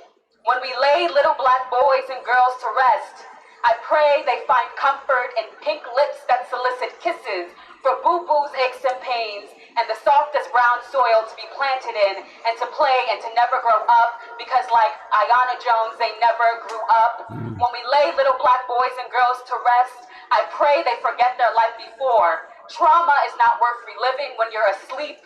When we lay little Black boys and girls to rest, I pray they find comfort in pink lips that solicit kisses for boo-boos, aches, and pains, and the softest brown soil to be planted in, and to play and to never grow up, because like Ayanna Jones, they never grew up. When we lay little black boys and girls to rest, I pray they forget their life before. Trauma is not worth reliving when you're asleep.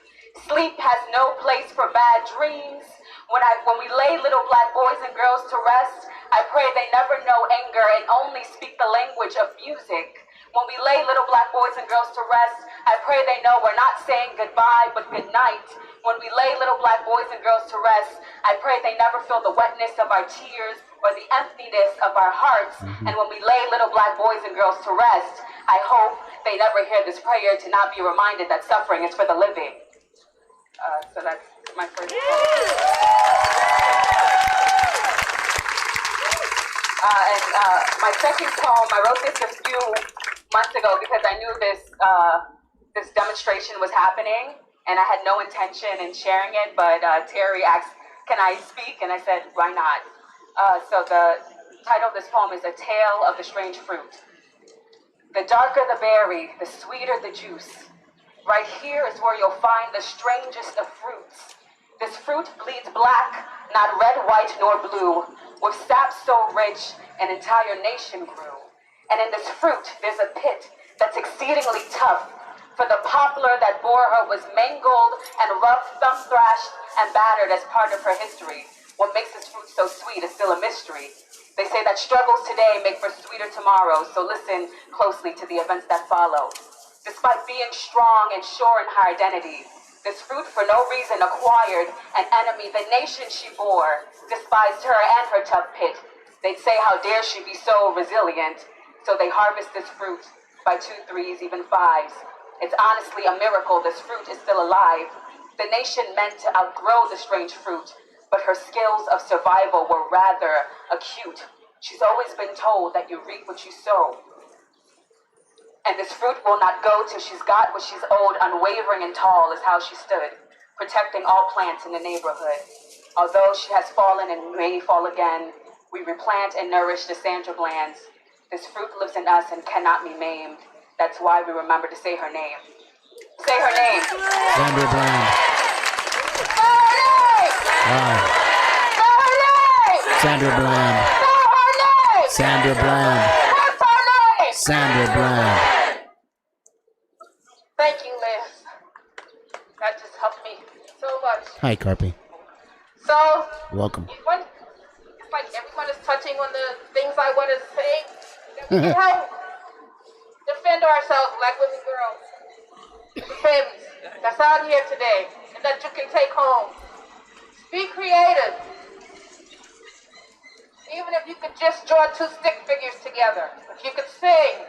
Sleep has no place for bad dreams. When we lay little black boys and girls to rest, I pray they never know anger and only speak the language of music. When we lay little black boys and girls to rest, I pray they know we're not saying goodbye but good night. When we lay little black boys and girls to rest, I pray they never feel the wetness of our tears or the emptiness of our hearts. And when we lay little black boys and girls to rest, I hope they never hear this prayer to not be reminded that suffering is for the living. So that's my first poem. My second poem, I wrote this a few months ago because I knew this demonstration was happening, and I had no intention in sharing it, but Terry asked, can I speak? And I said, why not? So the title of this poem is A Tale of the Strange Fruit. The darker the berry, the sweeter the juice. Right here is where you'll find the strangest of fruits. This fruit bleeds black, not red, white, nor blue, with sap so rich an entire nation grew. And in this fruit, there's a pit that's exceedingly tough, for the poplar that bore her was mangled and rough, thumb-thrashed, and battered as part of her history. What makes this fruit so sweet is still a mystery. They say that struggles today make for sweeter tomorrows, so listen closely to the events that follow. Despite being strong and sure in her identity, this fruit for no reason acquired an enemy. The nation she bore despised her and her tough pit. They'd say, how dare she be so resilient? So they harvest this fruit by 2, 3s, even 5s. It's honestly a miracle this fruit is still alive. The nation meant to outgrow the strange fruit, but her skills of survival were rather acute. She's always been told that you reap what you sow. And this fruit will not go till she's got what she's owed. Unwavering and tall is how she stood, protecting all plants in the neighborhood. Although she has fallen and may fall again, we replant and nourish the Sandra glands. This fruit lives in us and cannot be maimed. That's why we remember to say her name. Say her name. Sandra Bland. Say her name. Wow. Say her name. Sandra Bland. Say her name. Sandra Bland. What's her name? Sandra Bland. Thank you, Liz. That just helped me so much. Hi, Carpy. So, Welcome. it's like everyone is touching on the things I want to say. That we can help defend ourselves, black women, girls, femmes that's out here today, and that you can take home. Be creative. Even if you could just draw 2 stick figures together. If you could sing,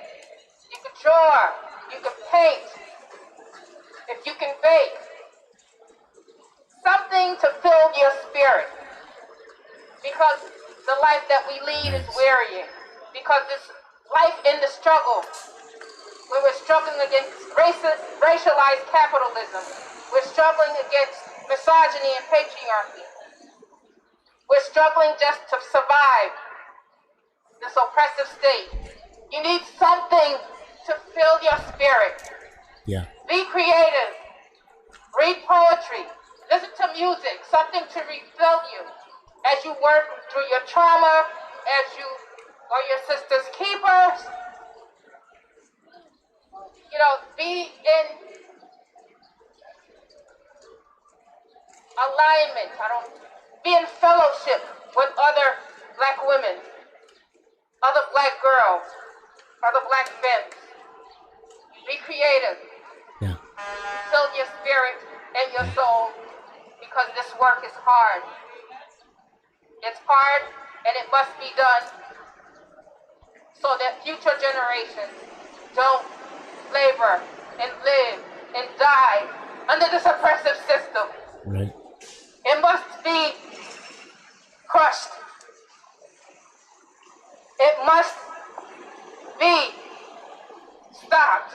you could draw, you could paint, if you can bake. Something to fill your spirit. Because the life that we lead is wearying. Because this life in the struggle, where we're struggling against racialized capitalism, we're struggling against misogyny and patriarchy. We're struggling just to survive this oppressive state. You need something to fill your spirit. Yeah. Be creative. Read poetry. Listen to music. Something to refill you as you work through your trauma, as you are your sister's keepers. You know, be in alignment. Be in fellowship with other black women, other black girls, other black femmes. Be creative. Yeah. Fill your spirit and your soul, because this work is hard. It's hard, and it must be done so that future generations don't labor and live and die under this oppressive system. Right. It must be crushed. It must be stopped.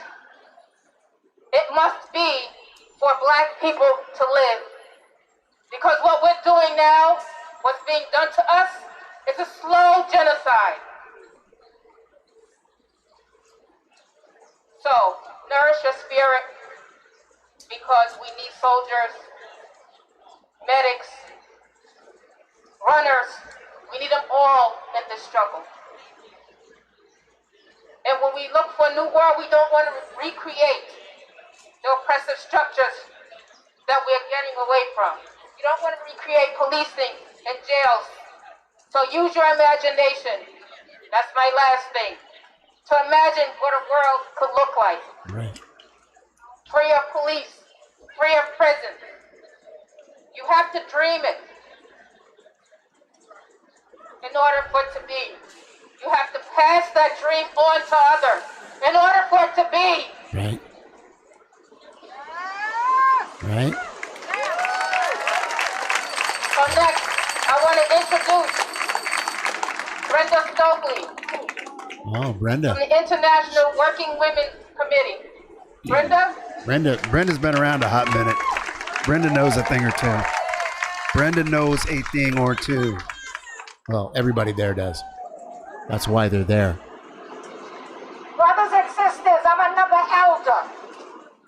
It must be for black people to live. Because what we're doing now, what's being done to us, is a slow genocide. nourish your spirit because we need soldiers, medics, runners. We need them all in this struggle. And when we look for a new world, we don't want to recreate the oppressive structures that we're getting away from. You don't want to recreate policing and jails. So use your imagination. That's my last thing. To imagine what a world could look like. Right. Free of police, free of prison. You have to dream it in order for it to be. You have to pass that dream on to others in order for it to be. Right. Right. So next, I want to introduce Brenda Stokely Oh, Brenda. from the International Working Women Committee. Brenda? Brenda's been around a hot minute. Brenda knows a thing or two. Brenda knows a thing or two. Well, everybody there does. That's why they're there. Brothers and sisters, I'm another elder.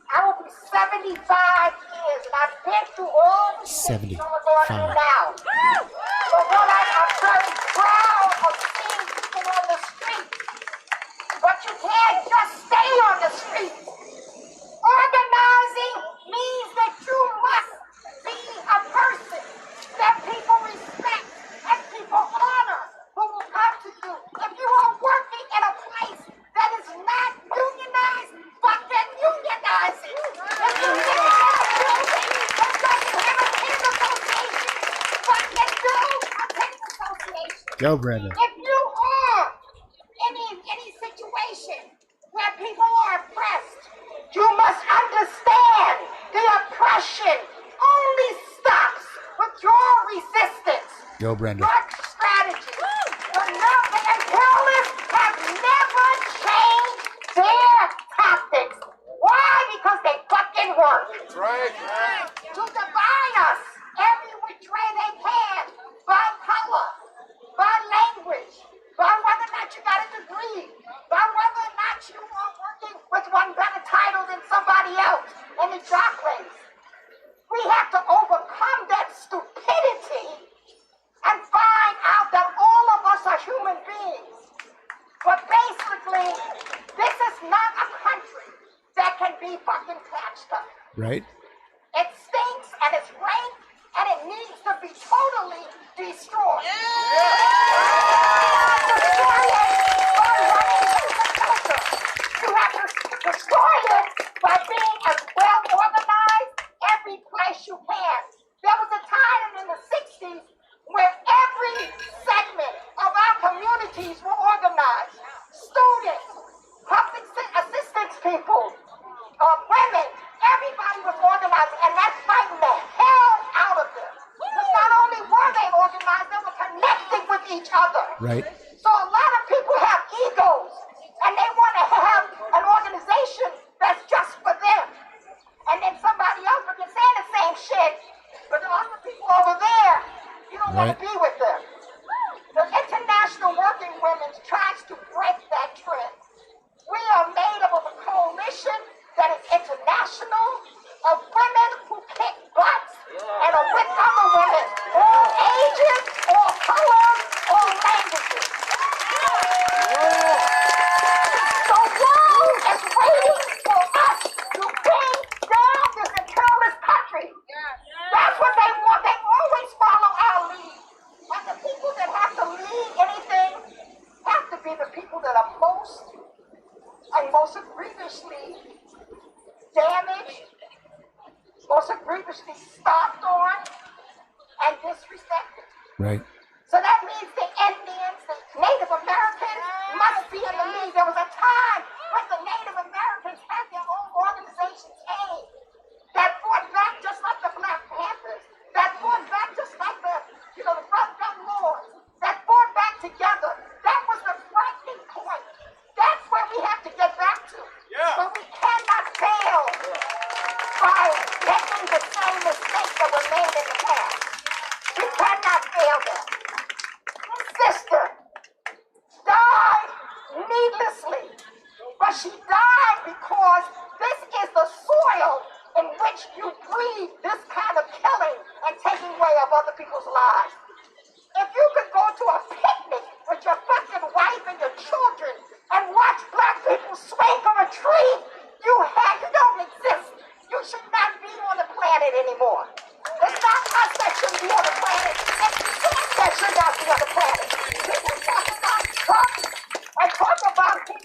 I will be 75 years, and I've been through all the things you're going through now. But what I'm very proud of seeing people on the street. But you can't just stay on the street. Organizing means that you must be a person that people respect and people honor, who will come to you. If you are working in a place that is not unionized, but then unionize it. If you live in a building that doesn't have a tenant association, but then build a tenant association. Go, Brenda. If you are in any situation where people are oppressed, you must understand the oppression only stops with your resistance. Go, Brenda. Your strategy. The imperialists have never changed their tactics. Why? Because they fucking work. That's right. To divide us every which way they can, by color, by language, by whether or not you got a degree, by whether or not you are working with one better title than somebody else in the job place. We have to overcome that stupidity and find out that all of us are human beings. But basically, this is not a country that can be fucking patched up. Right? It stinks and it's rank and it needs to be totally destroyed. Destroy it by running the culture. You have to destroy it by being as well organized every place you can. There was a time in the 60s where every segment of our communities were organized. Students, public assistance people, women, everybody was organized, and that's fighting the hell out of them. Because not only were they organized, they were connecting with each other. Right. So a lot of people have egos, and they want to have an organization that's just for them. And then somebody else will be saying the same shit, but the other people over there, you don't want to be with them. The International Working Women tries to break that trend. We are made up of a coalition that is international of women who kick butts and are with other women, all ages, all colors, all languages. The world is waiting for us to bring down this imperialist country. That's what they want. They always follow our lead. And the people that have to lead anything have to be the people that are most grievously damaged, most grievously stomped on, and disrespected. Right. So that means the Indians, the Native Americans must be in the lead. There was a time when the Native Americans had their own organizations that fought back just like the Black Panthers, that fought back just like the Front Gun Lords, that fought back together. That was the frightening point. That's where we have to get back to. Yeah. But we cannot fail by making the same mistakes that were made in the past. We cannot fail them. This sister died needlessly, but she died because this I talk about his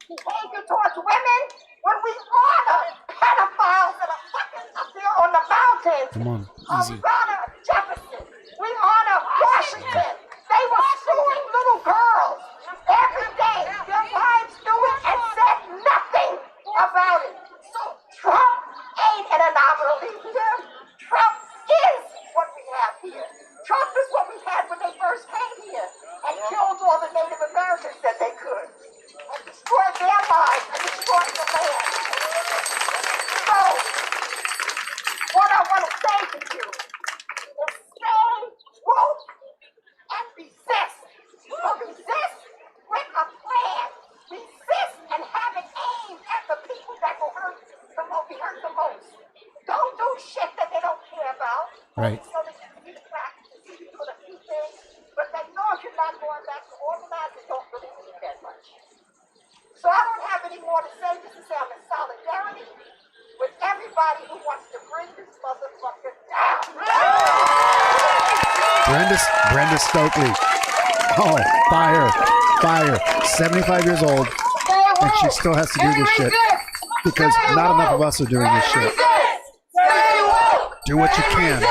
behavior towards women when we honor pedophiles that are fucking up there on the mountains. Come on, easy. We honor Jefferson. We honor Washington. They were screwing little girls every day. Their wives knew it and said nothing about it. So Trump ain't an anomaly here. Trump is what we have here. Trump is what we had when they first came here and killed all the Native Americans that they could and destroyed their lives and destroyed the land. So, what I want to say to you is stay woke and resist. But resist with a plan. Resist and have it aimed at the people that will be hurt the most. Don't do shit that they don't care about. Right. So they can be practice for the few things, but they know if you're not going back to organize, they don't really need that much. So I don't have any more to say. Just to say I'm in solidarity with everybody who wants to bring this motherfucker down. Brenda Stokely. Oh, fire. 75 years old, and she still has to do this shit because not enough of us are doing this shit. Do what you can.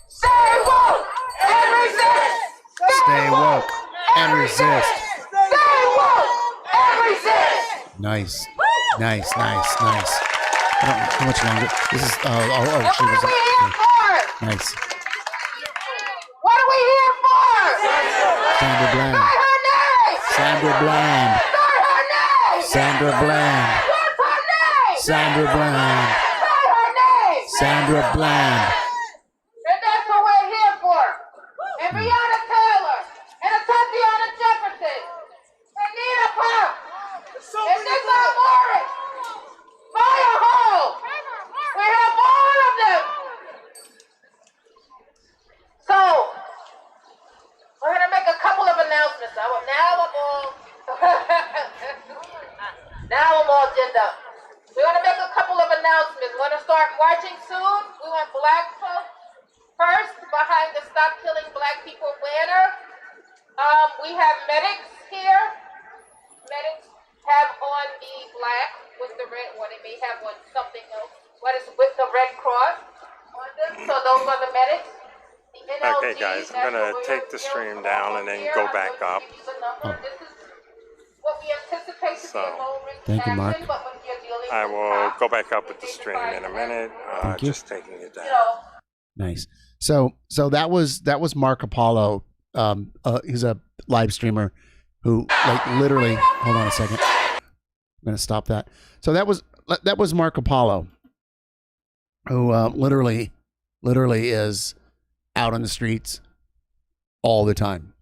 Stay woke and resist. Stay woke and resist. Stay woke and resist. Nice. I don't know how much longer. This is. She was. Nice. What are we here for? Sandra Bland. Say her name. Sandra Bland. Say her name. Sandra Bland. What's her name? Sandra Bland. Say her name. Sandra Bland. And that's what we're here for. And Breonna Taylor. And Tatiana Jefferson. And Nina Pump. And Nicola Morris. Maya Hall. We have all of them. So, we're going to make a couple of announcements. Now I'm all ginned up. We're going to make a couple of announcements. We're going to start marching soon. We want black folks first behind the Stop Killing Black People banner. We have medics here. Medics have on the black with the red, or they may have on something else, but it's with the Red Cross on them. So those are the medics. The NLG, Okay, guys, I'm going to take the stream down and then go back up. This is what we anticipate to be a low-risk Thank you, Mark. action, but when you're dealing I with will cops, go back up with the stream in a minute. Thank you. Just taking it down. Nice. So that was Mark Apollo. He's a live streamer who literally. Hold on a second. I'm gonna stop that. So that was Mark Apollo, who literally is out on the streets all the time,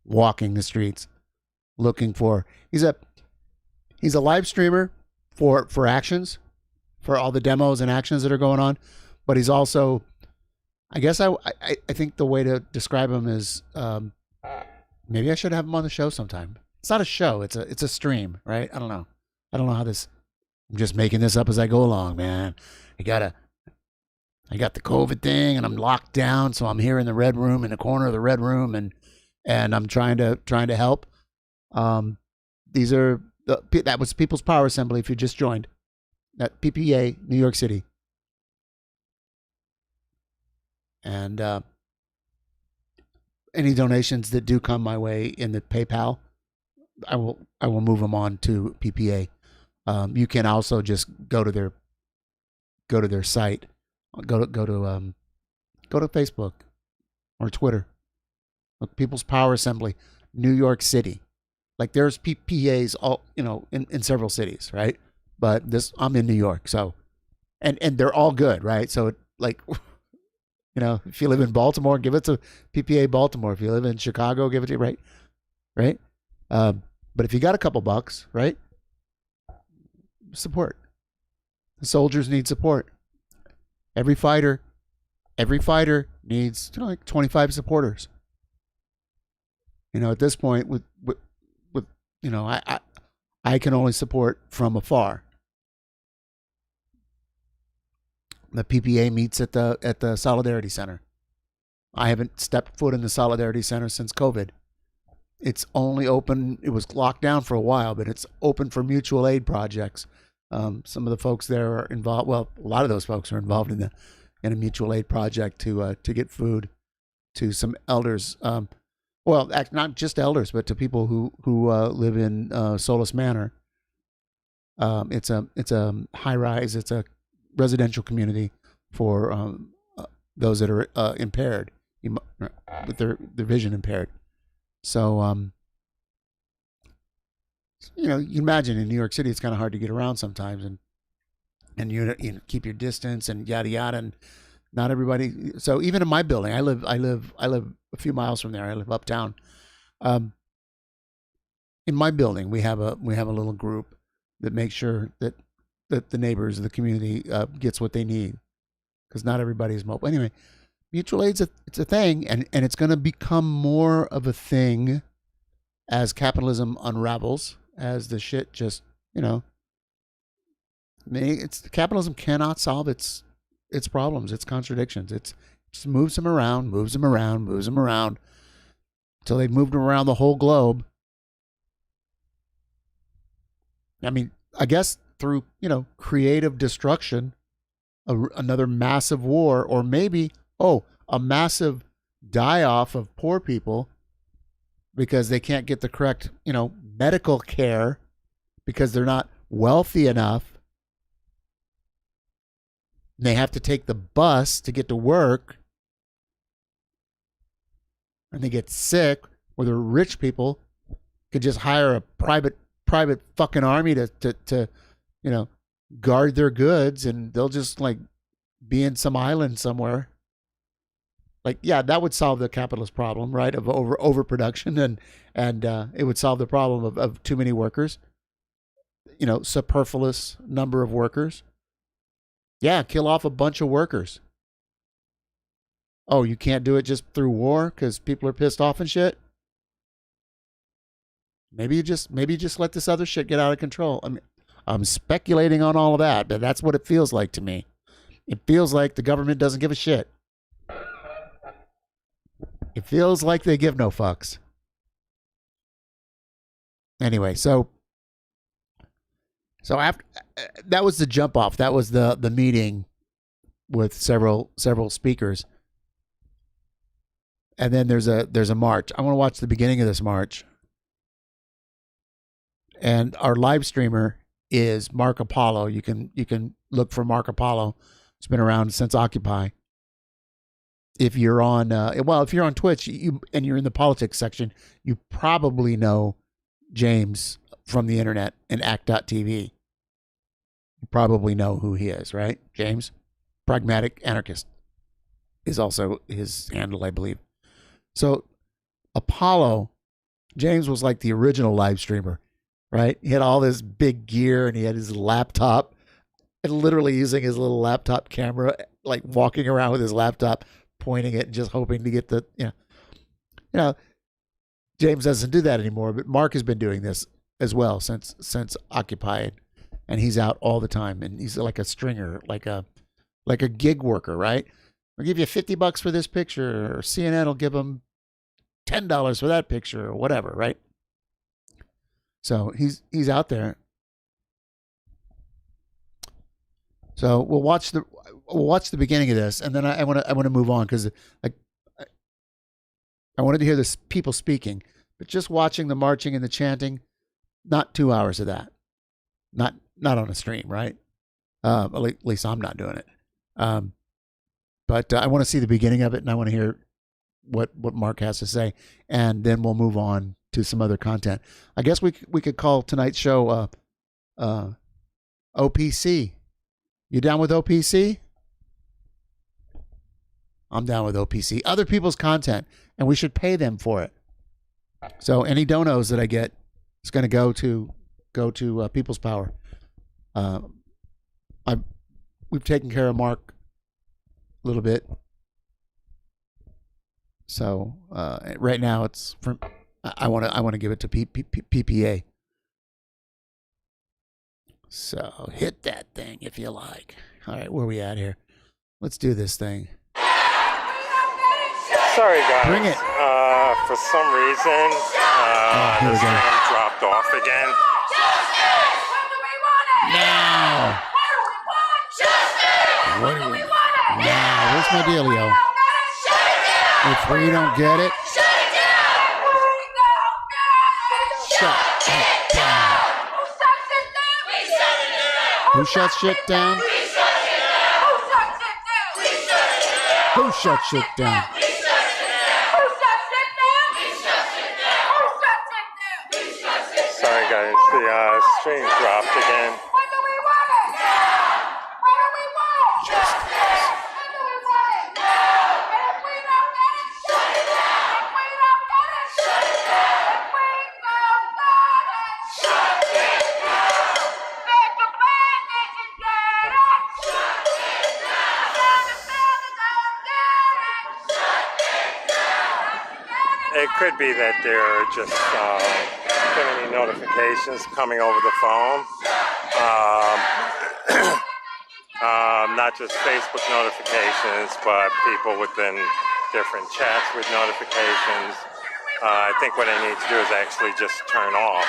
walking the streets, looking for. He's a live streamer for actions, for all the demos and actions that are going on, but he's also, I guess I think the way to describe him is maybe I should have him on the show sometime. It's not a show, it's a stream, right? I don't know how this. I'm just making this up as I go along, man. I got the COVID thing and I'm locked down, so I'm here in the red room, in the corner of the red room, and I'm trying to help. That was People's Power Assembly. If you just joined, at PPA, New York City, and any donations that do come my way in the PayPal, I will move them on to PPA. You can also just go to their site, go to Facebook or Twitter. Look, People's Power Assembly, New York City. Like there's PPAs all in several cities, right? But I'm in New York, so and they're all good, right? So if you live in Baltimore, give it to PPA Baltimore. If you live in Chicago, give it to right. But if you got a couple bucks, right? Support. The soldiers need support. Every fighter needs 25 supporters. At this point, with I can only support from afar. The PPA meets at the Solidarity Center. I haven't stepped foot in the Solidarity Center since COVID, It's only open. It was locked down for a while, but it's open for mutual aid projects. Some of the folks there are involved. Well, a lot of those folks are involved in a mutual aid project to get food to some elders. Well, not just elders, but to people who live in Solis Manor. It's a high rise. It's a residential community for those that are impaired, with their vision impaired. So, you know, you imagine in New York City, it's kind of hard to get around sometimes, and you know, keep your distance and yada yada. And not everybody. So even in my building, I live a few miles from there. I live uptown. In my building, we have a little group that makes sure that the neighbors of the community gets what they need, because not everybody is mobile. Anyway, mutual aid's it's a thing, and it's going to become more of a thing as capitalism unravels, as the shit just, you know, capitalism cannot solve its problems, its contradictions. It just moves them around until they've moved them around the whole globe. I mean, I guess through, you know, creative destruction, another massive war, or maybe, a massive die-off of poor people because they can't get the correct, you know, medical care because they're not wealthy enough. They have to take the bus to get to work, and they get sick, where the rich people could just hire a private fucking army to you know, guard their goods, and they'll just like be in some island somewhere. Like, yeah, that would solve the capitalist problem, right? Of overproduction, and it would solve the problem of too many workers. You know, superfluous number of workers. Yeah, kill off a bunch of workers. Oh, you can't do it just through war because people are pissed off and shit? Maybe you just let this other shit get out of control. I mean, I'm speculating on all of that, but that's what it feels like to me. It feels like the government doesn't give a shit. It feels like they give no fucks. Anyway, so after that was the jump off. That was the meeting with several speakers. And then there's a march. I want to watch the beginning of this march. And our live streamer is Mark Apollo. You can look for Mark Apollo. It's been around since Occupy. If you're on if you're on Twitch and you're in the politics section, you probably know James from the internet and Act.tv. You probably know who he is, right? James, Pragmatic Anarchist, is also his handle, I believe. So Apollo, James was like the original live streamer, right? He had all this big gear and he had his laptop, and literally using his little laptop camera, like walking around with his laptop, pointing it and just hoping to get the, you know, James doesn't do that anymore, but Mark has been doing this as well since Occupy, and he's out all the time, and he's like a stringer, like a gig worker, right? I'll give you $50 for this picture, or CNN will give him $10 for that picture, or whatever, right? So he's out there. So we'll watch the beginning of this, and then I want to move on, because I wanted to hear the people speaking, but just watching the marching and the chanting, not 2 hours of that, not on a stream, right? At least I'm not doing it. But I want to see the beginning of it, and I want to hear what Mark has to say, and then we'll move on to some other content. I guess we could call tonight's show OPC. You down with OPC? I'm down with OPC. Other people's content, and we should pay them for it. So any donos that I get is going to go to People's Power. We've taken care of Mark a little bit. So right now it's from. I want to give it to PPA. So hit that thing if you like. All right, where are we at here? Let's do this thing. Sorry, guys. Bring it. For some reason, here we go. stream dropped off again. No. What do we? Now, where's my dealio? If we don't get it, shut it down. Who shuts shit down? Who shuts shit down? Sorry guys, the stream dropped again. It could be that there are just too many notifications coming over the phone. Not just Facebook notifications, but people within different chats with notifications. I think what I need to do is actually just turn off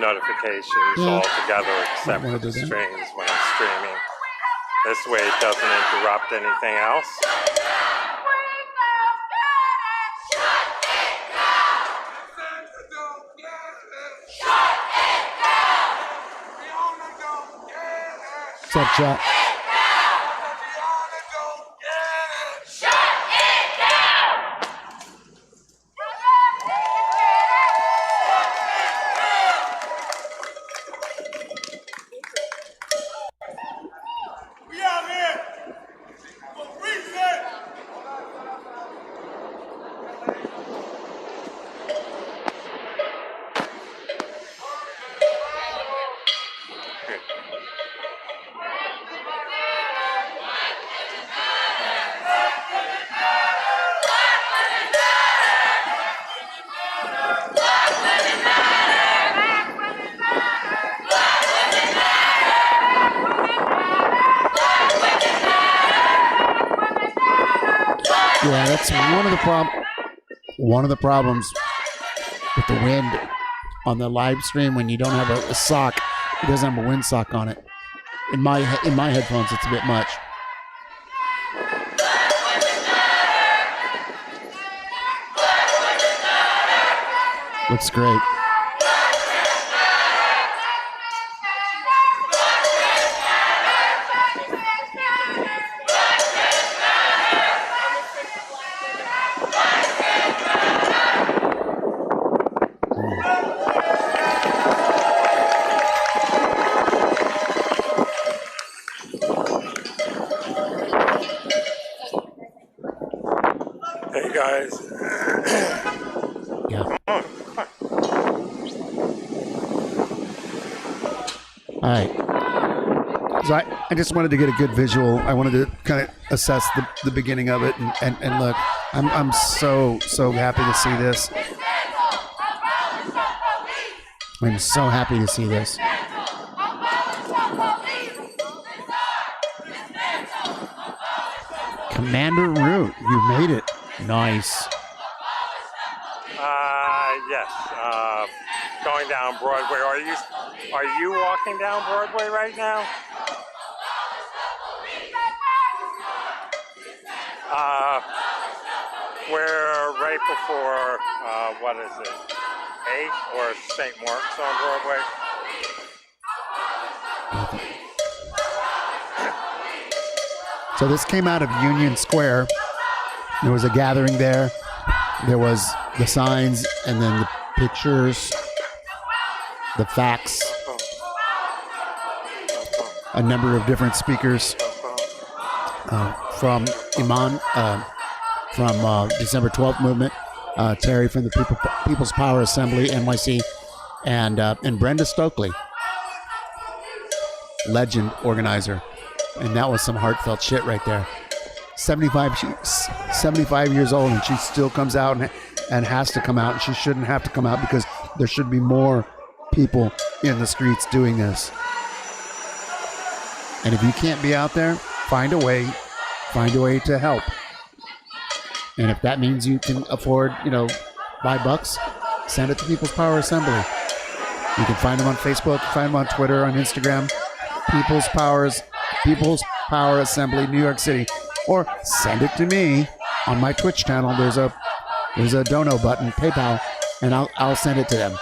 notifications altogether, except for the streams when I'm streaming. This way it doesn't interrupt anything else. What's up, chat? Yeah, that's one of the problems with the wind on the live stream when you don't have a sock. It doesn't have a wind sock on it. In my headphones, it's a bit much. Looks great. Hey guys. Yeah. All right. So I just wanted to get a good visual. I wanted to kind of assess the beginning of it and look. I'm so happy to see this. I'm so happy to see this. Commander Root, you made it. Nice. Yes. Going down Broadway. Are you walking down Broadway right now? We're right before what is it? 8 or St. Mark's on Broadway. So this came out of Union Square. There was a gathering there. There was the signs and then the pictures, the facts, a number of different speakers from Iman, from December 12th movement, Terry from the People's Power Assembly, NYC, and Brenda Stokely, legend organizer. And that was some heartfelt shit right there. 75 years old, and she still comes out and has to come out, and she shouldn't have to come out because there should be more people in the streets doing this. And if you can't be out there, find a way to help. And if that means you can afford, $5 Send it to People's Power Assembly. You can find them on Facebook, find them on Twitter, on Instagram. People's Power Assembly, New York City. Or send it to me on my Twitch channel. There's a dono button, PayPal, and I'll send it to them.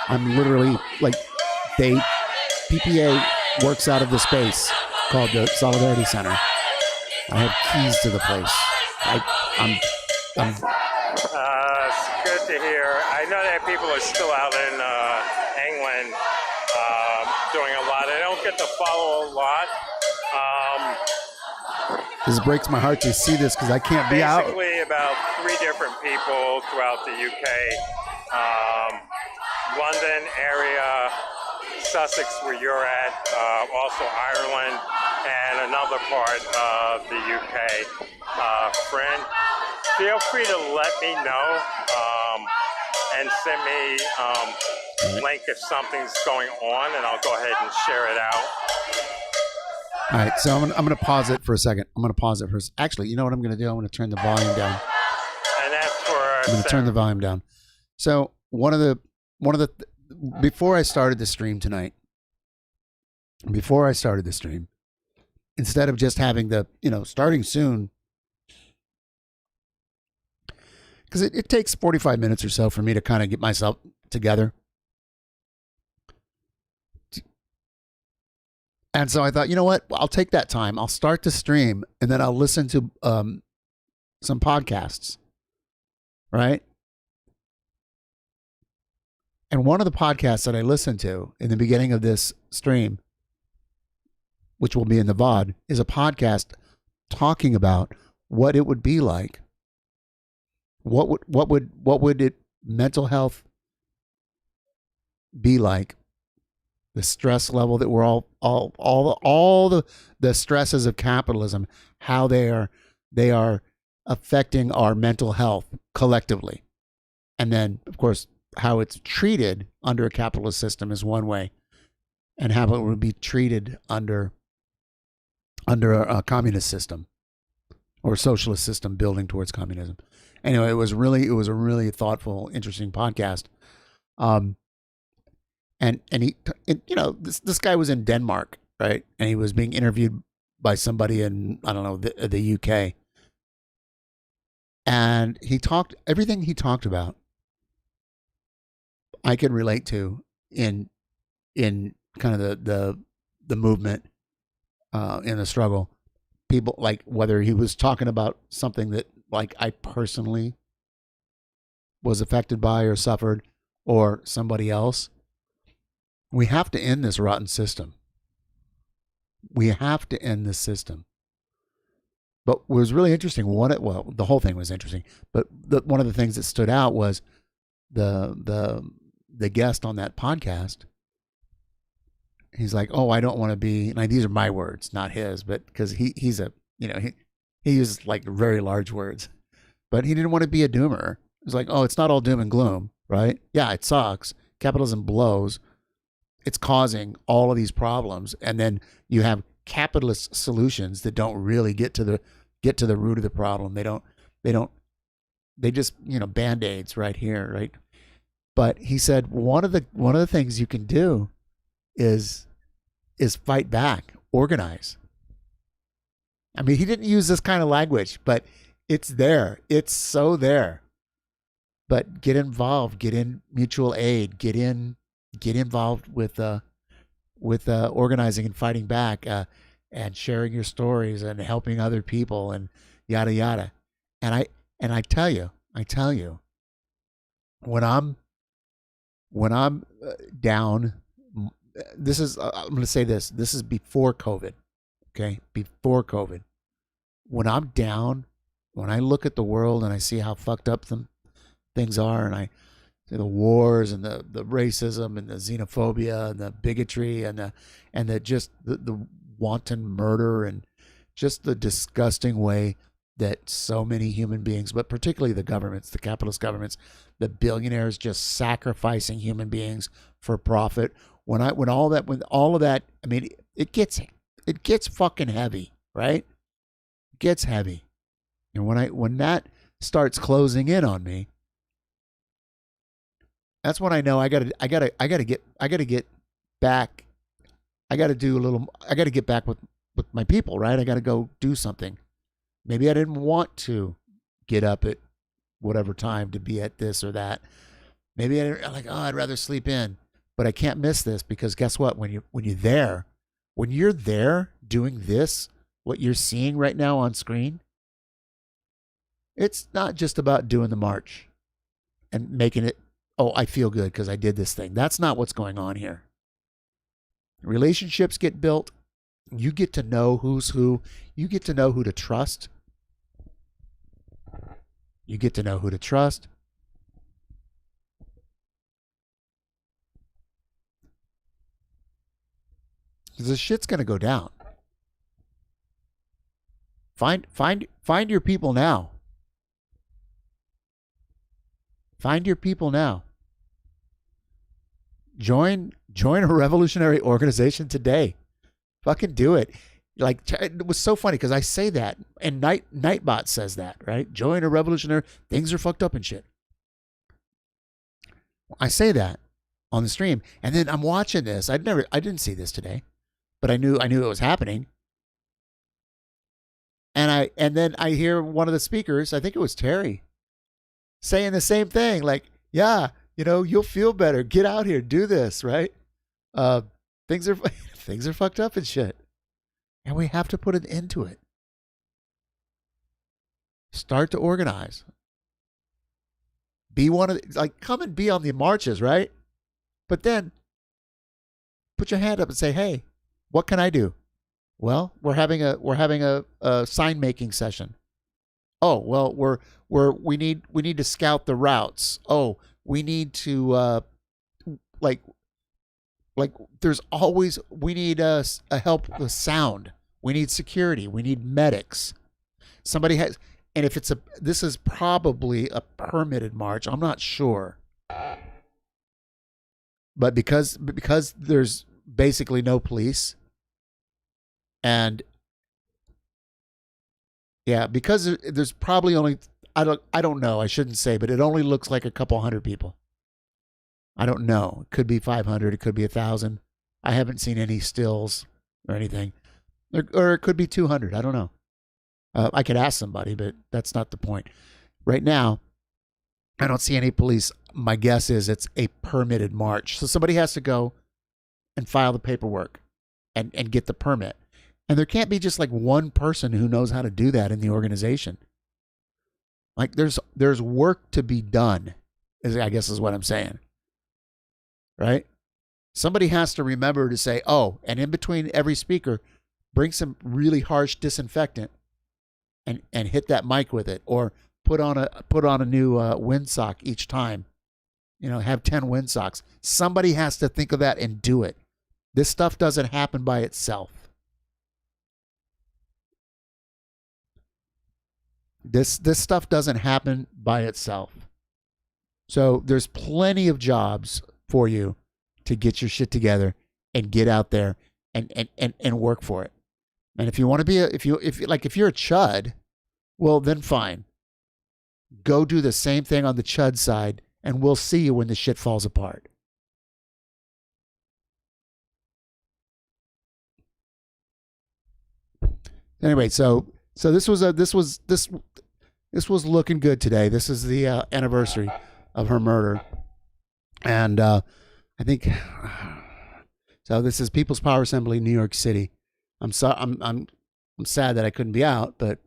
I'm literally like, PPA works out of the space called the Solidarity Center. I have keys to the place. I'm It's good to hear. I know that people are still out in England doing a lot. I don't get to follow a lot. This breaks my heart to see this because I can't be out. Basically, about 3 different people throughout the UK, London area, Sussex, where you're at, also Ireland, and another part of the UK. Friend, feel free to let me know and send me link if something's going on, and I'll go ahead and share it out. All right, so I'm going to pause it for a second. Actually, you know what I'm going to do? I'm going to turn the volume down. And that's for I'm going to turn the volume down. So before I started the stream tonight, instead of just having the, starting soon, because it takes 45 minutes or so for me to kind of get myself together. And so I thought, you know what? I'll take that time. I'll start the stream and then I'll listen to some podcasts, right? And one of the podcasts that I listened to in the beginning of this stream, which will be in the VOD, is a podcast talking about what it would be like. What would it mental health be like? The stress level that we're all the stresses of capitalism, how they are affecting our mental health collectively. And then, of course, how it's treated under a capitalist system is one way, and how it would be treated under a communist system or socialist system building towards communism. Anyway, it was a really thoughtful, interesting podcast. And he, this guy was in Denmark, right? And he was being interviewed by somebody in, I don't know, the UK. And everything he talked about, I can relate to in kind of the movement, in the struggle. People, like, whether he was talking about something that, like, I personally was affected by or suffered, or somebody else. We have to end this rotten system. We have to end this system. But what was really interesting, the whole thing was interesting, but one of the things that stood out was the guest on that podcast. He's like, "Oh, I don't want to be," and these are my words, not his, but because he uses like very large words, but he didn't want to be a doomer. It's like, "Oh, it's not all doom and gloom, right? Yeah, it sucks. Capitalism blows. It's causing all of these problems, and then you have capitalist solutions that don't really get to the root of the problem. They just band-aids right here, right?" But he said one of the things you can do is fight back, organize. I mean, he didn't use this kind of language, but it's there. It's so there. But get involved, get in mutual aid, get involved with organizing and fighting back, and sharing your stories and helping other people and yada yada. And I tell you, when I'm down, this is I'm going to say this is before COVID, okay? Before COVID, when I'm down, when I look at the world and I see how fucked up some things are, and I the wars and the racism and the xenophobia and the bigotry and the wanton murder and just the disgusting way that so many human beings, but particularly the governments, the capitalist governments, the billionaires just sacrificing human beings for profit. When all of that, I mean, it gets fucking heavy, right? It gets heavy. And when that starts closing in on me, That's when I know I gotta get back. I gotta get back with my people, right? I gotta go do something. Maybe I didn't want to get up at whatever time to be at this or that. Maybe I'm like, oh, I'd rather sleep in, but I can't miss this because guess what? When you're there doing this, what you're seeing right now on screen, it's not just about doing the march and making it, oh, I feel good because I did this thing. That's not what's going on here. Relationships get built. You get to know who's who. You get to know who to trust. You get to know who to trust. Because this shit's going to go down. Find your people now. Find your people now. Join a revolutionary organization today. Fucking do it. Like, it was so funny because I say that and Nightbot says that, right? Join a revolutionary. Things are fucked up and shit. I say that on the stream, and then I'm watching this. I didn't see this today, but I knew it was happening. And then I hear one of the speakers, I think it was Terry, saying the same thing. Like, yeah, you'll feel better. Get out here, do this, right? Things are fucked up and shit. And we have to put an end to it. Start to organize. Be one of come and be on the marches, right? But then put your hand up and say, hey, what can I do? Well, we're having a sign making session. Oh, well, we need to scout the routes. Oh, we need to there's always, we need a help with sound. We need security. We need medics. Somebody has, and if this is probably a permitted march. I'm not sure. But because there's basically no police, and yeah, because there's probably only, I don't know, I shouldn't say, but it only looks like a couple hundred people. I don't know. It could be 500. It could be 1,000. I haven't seen any stills or anything. Or it could be 200. I don't know. I could ask somebody, but that's not the point. Right now, I don't see any police. My guess is it's a permitted march. So somebody has to go and file the paperwork and get the permit. And there can't be just like one person who knows how to do that in the organization. Like there's work to be done, I guess is what I'm saying. Right? Somebody has to remember to say, oh, and in between every speaker, bring some really harsh disinfectant and hit that mic with it, or put on a new windsock each time. Have 10 windsocks. Somebody has to think of that and do it. This stuff doesn't happen by itself. This stuff doesn't happen by itself. So there's plenty of jobs for you to get your shit together and get out there and work for it. And if you want to be if you're a chud, well then fine. Go do the same thing on the chud side, and we'll see you when the shit falls apart. Anyway, so this was looking good today. This is the anniversary of her murder, and I think so. This is People's Power Assembly, New York City. I'm sad that I couldn't be out, but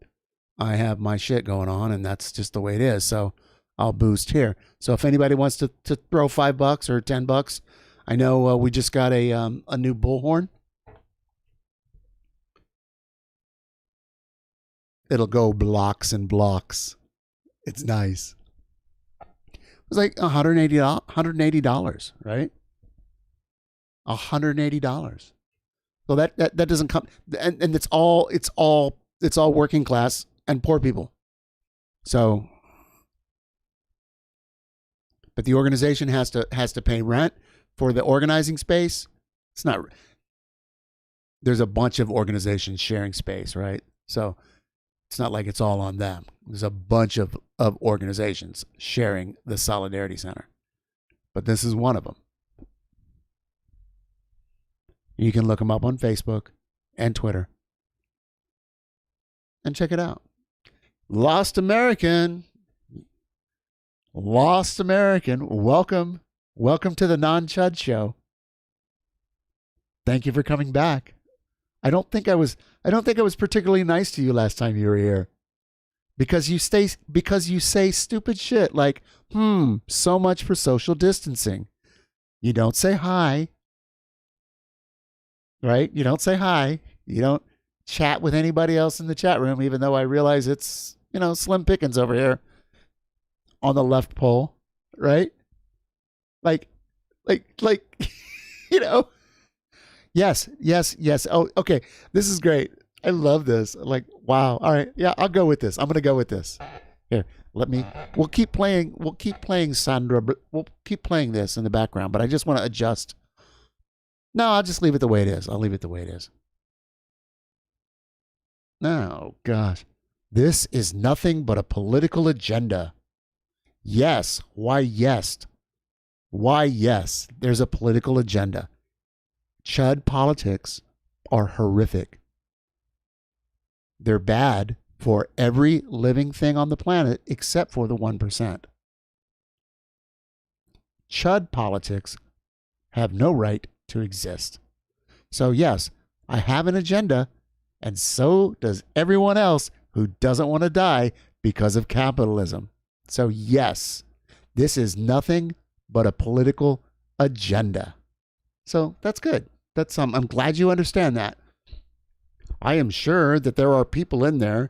I have my shit going on, and that's just the way it is. So I'll boost here. So if anybody wants to throw $5 or $10, I know we just got a new bullhorn. It'll go blocks and blocks. It's nice. It was like $180, right? $180. So that doesn't come, and it's all working class and poor people. So, but the organization has to pay rent for the organizing space. It's not. There's a bunch of organizations sharing space, right? So it's not like it's all on them. There's a bunch of organizations sharing the Solidarity Center. but this is one of them. You can look them up on Facebook and Twitter and check it out. Lost American. Welcome to the Non-Chud Show. Thank you for coming back. I don't think I was particularly nice to you last time you were here. Because you say stupid shit like, so much for social distancing. You don't say hi. Right? You don't say hi. You don't chat with anybody else in the chat room, even though I realize it's, slim pickings over here on the left pole, right? Like, yes. Oh, okay. This is great. I love this. Like, wow. All right. Yeah, I'll go with this. I'm going to go with this. Here, we'll keep playing Sandra. We'll keep playing this in the background, but I just want to adjust. No, I'll just leave it the way it is. I'll leave it the way it is. Oh, gosh. This is nothing but a political agenda. Yes. Why, yes. Why, yes. There's a political agenda. Chud politics are horrific. They're bad for every living thing on the planet except for the 1%. Chud politics have no right to exist. So yes, I have an agenda, and so does everyone else who doesn't want to die because of capitalism. So yes, this is nothing but a political agenda. So that's good. I'm glad you understand that. I am sure that there are people in there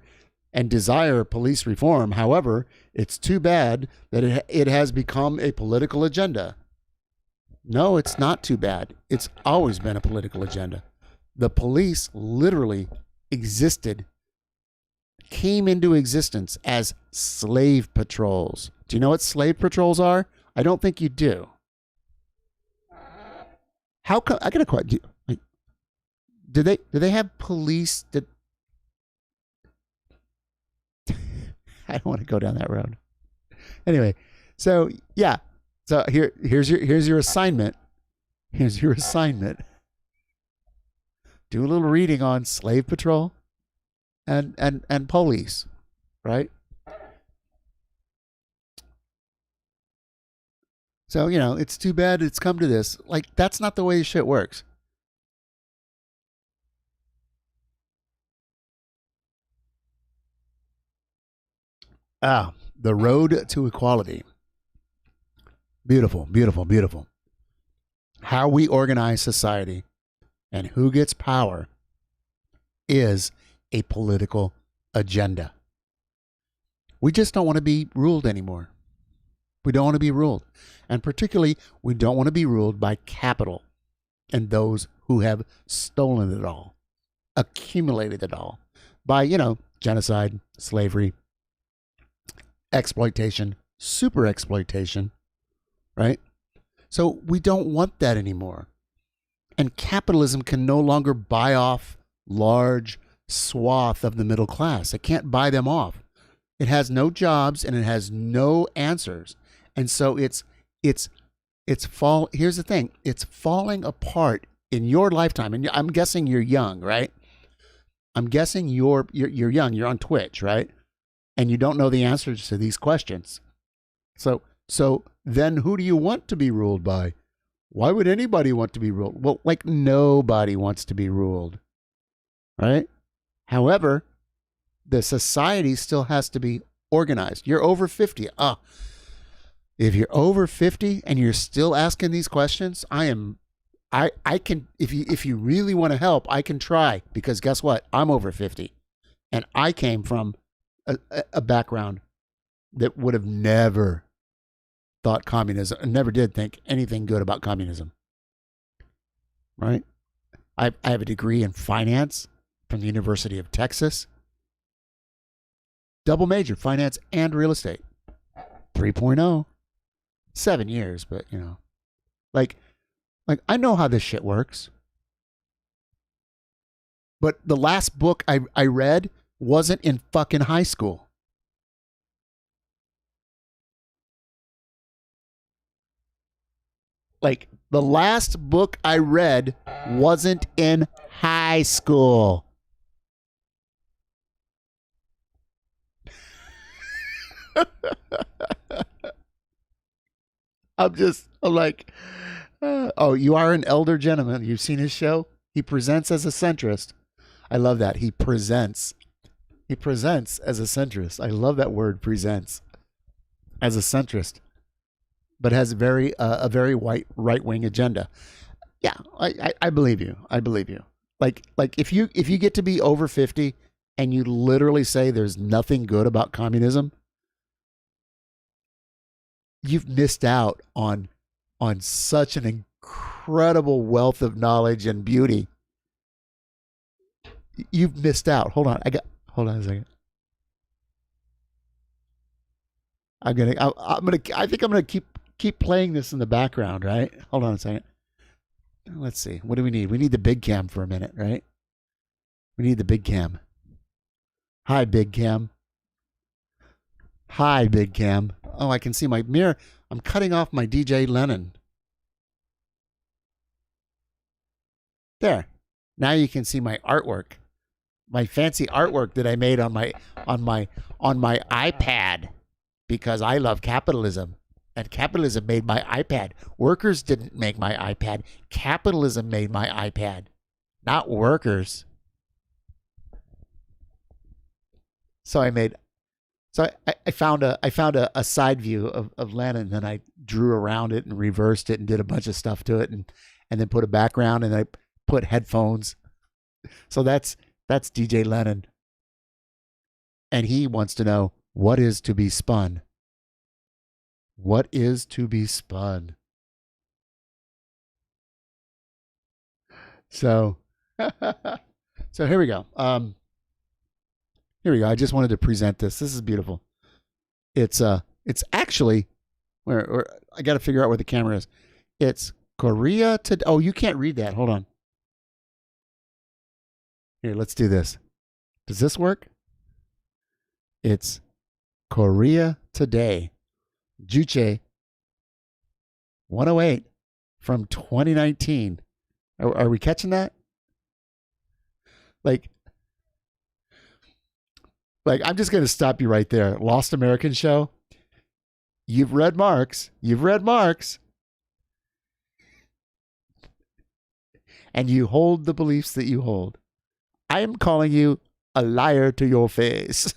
and desire police reform. However, it's too bad that it has become a political agenda. No, it's not too bad. It's always been a political agenda. The police literally came into existence as slave patrols. Do you know what slave patrols are? I don't think you do. How come? I got a question. Do they have police that? I don't want to go down that road. Anyway, so yeah. So here's your assignment. Here's your assignment. Do a little reading on slave patrol and police, right? So, it's too bad it's come to this. Like, that's not the way shit works. The road to equality. Beautiful, beautiful, beautiful. How we organize society and who gets power is a political agenda. We just don't want to be ruled anymore. We don't want to be ruled. And particularly, we don't want to be ruled by capital and those who have stolen it all, accumulated it all by, genocide, slavery, exploitation, super exploitation, right? So we don't want that anymore. And capitalism can no longer buy off large swath of the middle class. It can't buy them off. It has no jobs and it has no answers. And so here's the thing. It's falling apart in your lifetime. And I'm guessing you're young, right? I'm guessing you're young. You're on Twitch, right? And you don't know the answers to these questions. So then who do you want to be ruled by? Why would anybody want to be ruled? Well, like nobody wants to be ruled, right? However, the society still has to be organized. You're over 50. If you're over 50 and you're still asking these questions, I can, if you really want to help, I can try, because guess what? I'm over 50 and I came from a background that would have never thought communism, never did think anything good about communism, right? I have a degree in finance from the University of Texas. Double major, finance and real estate. 3.0. 7 years, but like I know how this shit works. But the last book I read wasn't in fucking high school. Like, the last book I read wasn't in high school. I'm like, oh, you are an elder gentleman. You've seen his show? He presents as a centrist. I love that. He presents as a centrist. I love that word, presents, as a centrist, but has a very white right-wing agenda. Yeah, I believe you. I believe you. Like if you get to be over 50 and you literally say there's nothing good about communism, you've missed out on such an incredible wealth of knowledge and beauty. You've missed out. Hold on a second. I think I'm gonna keep playing this in the background, right? Hold on a second. Let's see. What do we need? We need the big cam for a minute, right? We need the big cam. Hi, big cam. Hi, big cam. Oh, I can see my mirror. I'm cutting off my DJ Lennon. There. Now you can see my artwork. My fancy artwork that I made on my iPad, because I love capitalism. And capitalism made my iPad. Workers didn't make my iPad. Capitalism made my iPad, not workers. So I found a side view of Lennon, and I drew around it and reversed it and did a bunch of stuff to it, and then put a background, and I put headphones. So that's DJ Lennon. And he wants to know, what is to be spun? What is to be spun? So, so here we go. Here we go. I just wanted to present this. This is beautiful. It's actually where I got to figure out where the camera is. It's Korea to. Oh, you can't read that. Hold on. Here, let's do this. Does this work? It's Korea Today. Juche 108 from 2019. Are we catching that? Like I'm just going to stop you right there. Lost American Show. You've read Marx. And you hold the beliefs that you hold. I am calling you a liar to your face.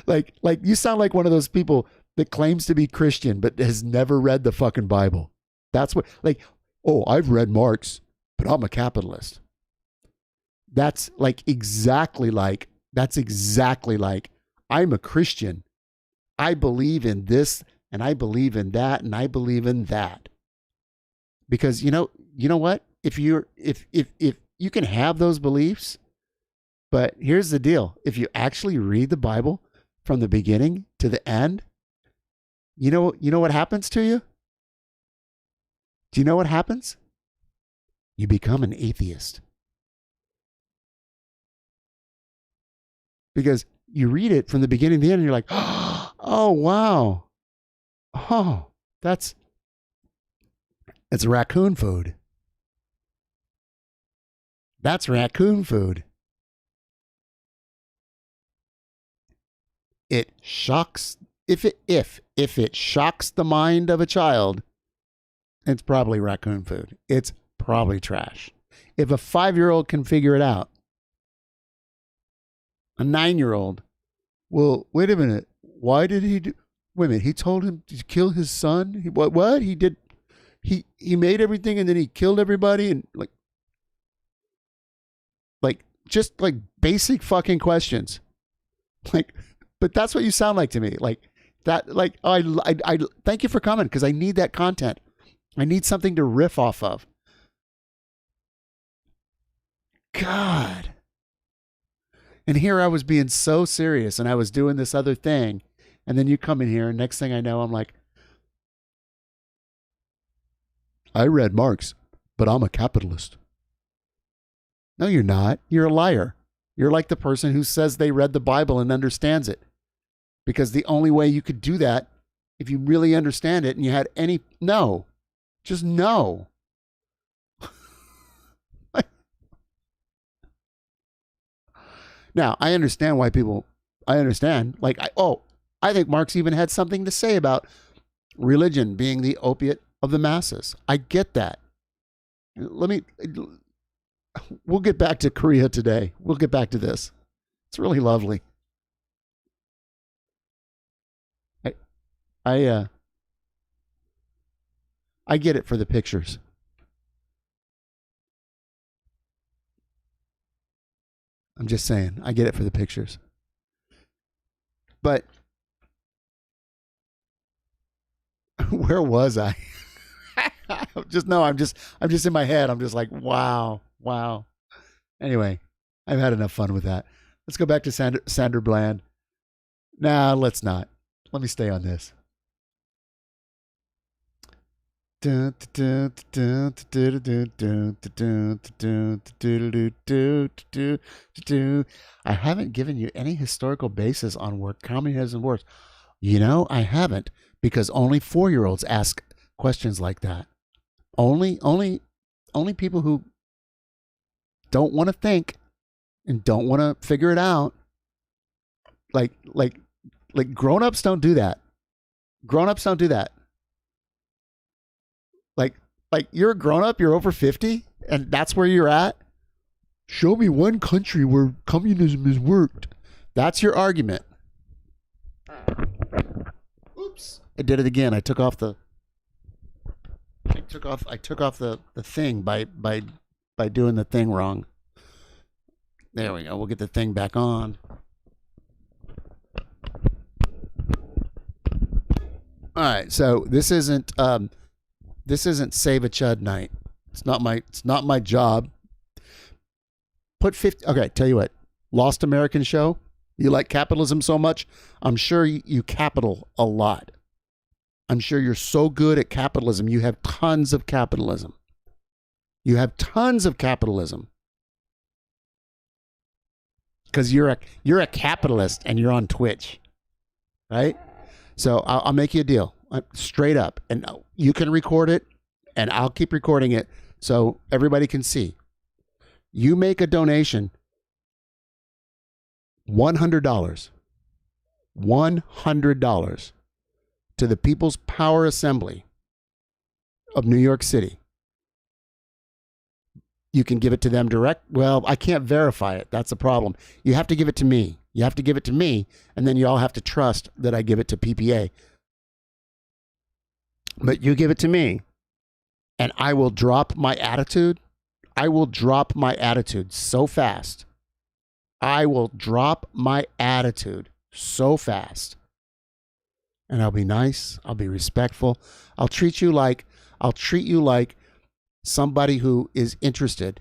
Like you sound like one of those people that claims to be Christian but has never read the fucking Bible. That's what, like, oh, I've read Marx, but I'm a capitalist. That's exactly like I'm a Christian. I believe in this and I believe in that and I believe in that. Because you know what? If you can have those beliefs, but here's the deal. If you actually read the Bible from the beginning to the end, you know what happens to you? Do you know what happens? You become an atheist. Because you read it from the beginning to the end and you're like, oh, wow. Oh, it's raccoon food. That's raccoon food. It shocks, if it shocks the mind of a child, it's probably raccoon food. It's probably trash. If a 5-year-old can figure it out, a 9-year-old, well, wait a minute. Why did he do? Wait a minute. He told him to kill his son. What? He did. He made everything and then he killed everybody and just basic fucking questions. But that's what you sound like to me. I thank you for coming because I need that content. I need something to riff off of. God. And here I was being so serious and I was doing this other thing. And then you come in here and next thing I know, I'm like, I read Marx, but I'm a capitalist. No, you're not. You're a liar. You're like the person who says they read the Bible and understands it. Because the only way you could do that if you really understand it and you had any, no, just no. Now, I understand why people, I think Marx even had something to say about religion being the opiate of the masses. I get that. We'll get back to Korea today. We'll get back to this. It's really lovely. I get it for the pictures. I'm just saying, I get it for the pictures. But where was I? I'm just in my head. I'm just like, wow. Anyway, I've had enough fun with that. Let's go back to Sandra Bland. Nah, let's not. Let me stay on this. I haven't given you any historical basis on where communism works. You know, I haven't, because only 4-year-olds ask questions like that. Only people who don't want to think and don't want to figure it out. Like grown-ups don't do that. Grown-ups don't do that. Like you're a grown-up, you're over 50, and that's where you're at. Show me one country where communism has worked. That's your argument. Oops. I did it again. I took off the thing by doing the thing wrong. There we go. We'll get the thing back on. All right. So this isn't Save a Chud night. It's not my job. Put 50. Okay. Tell you what. Lost American show. You like capitalism so much. I'm sure you capital a lot. I'm sure you're so good at capitalism. You have tons of capitalism. Because you're a capitalist and you're on Twitch, right? So I'll make you a deal, straight up, and you can record it, and I'll keep recording it so everybody can see. You make a donation, $100 to the People's Power Assembly of New York City. You can give it to them direct. Well, I can't verify it. That's the problem. You have to give it to me. And then you all have to trust that I give it to PPA. But you give it to me, and I will drop my attitude. I will drop my attitude so fast. And I'll be nice. I'll be respectful. I'll treat you like somebody who is interested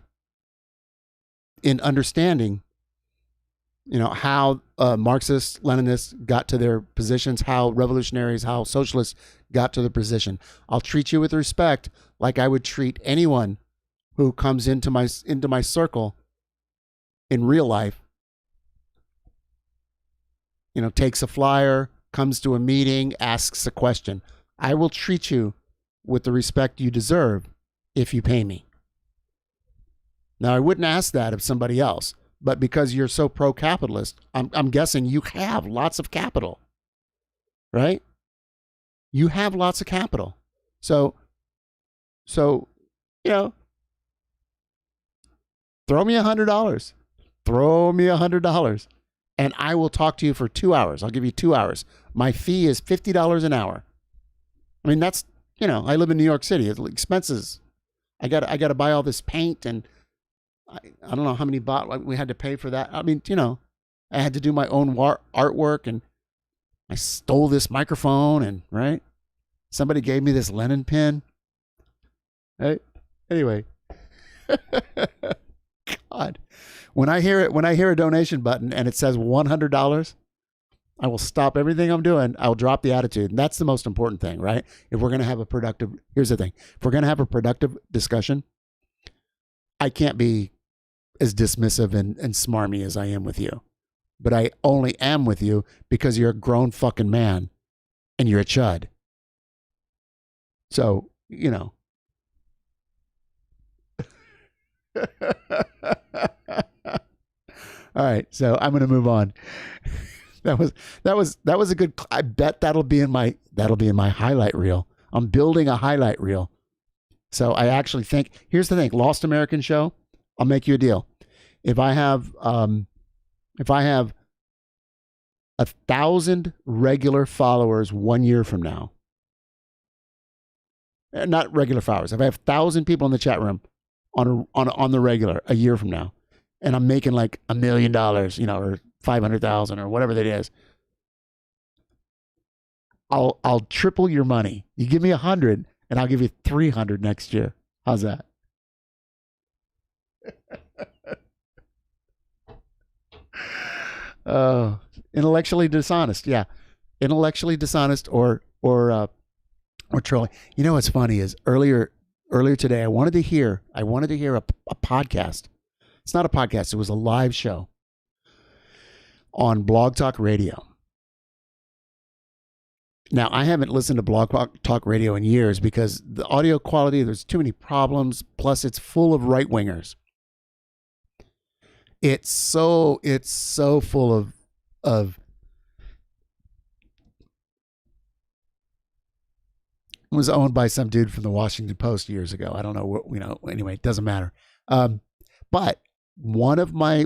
in understanding, how Marxists, Leninists got to their positions, how revolutionaries, how socialists got to their position. I'll treat you with respect like I would treat anyone who comes into my circle in real life. Takes a flyer, comes to a meeting, asks a question. I will treat you with the respect you deserve if you pay me. Now, I wouldn't ask that of somebody else, but because you're so pro-capitalist, I'm guessing you have lots of capital, right? You have lots of capital. So, throw me $100. Throw me $100. And I will talk to you for 2 hours. I'll give you 2 hours. My fee is $50 an hour. I mean, that's, I live in New York City. It's expenses. I got to buy all this paint, and I don't know how many we had to pay for that. I mean, I had to do my own artwork, and I stole this microphone, and right? Somebody gave me this Lenin pin. Right? Anyway. God. When I hear a donation button and it says $100, I will stop everything I'm doing. I will drop the attitude. And that's the most important thing, right? If we're going to have here's the thing. If we're going to have a productive discussion, I can't be as dismissive and smarmy as I am with you. But I only am with you because you're a grown fucking man and you're a chud. So, you know. All right, so I'm going to move on. That was a good. I bet that'll be in my highlight reel. I'm building a highlight reel. So I actually think, here's the thing, Lost American Show, I'll make you a deal. If I have 1,000 regular followers 1 year from now, not regular followers, if I have 1,000 people in the chat room on the regular a year from now, and I'm making like $1 million, or 500,000 or whatever that is, I'll triple your money. You give me 100, and I'll give you 300 next year. How's that? Intellectually dishonest. Yeah. Intellectually dishonest or trolling. You know what's funny is earlier today, I wanted to hear a podcast. It's not a podcast. It was a live show on Blog Talk Radio. Now, I haven't listened to Blog Talk Radio in years because the audio quality, there's too many problems. Plus, it's full of right-wingers. It's so full of it was owned by some dude from the Washington Post years ago. I don't know what, anyway, it doesn't matter. But one of my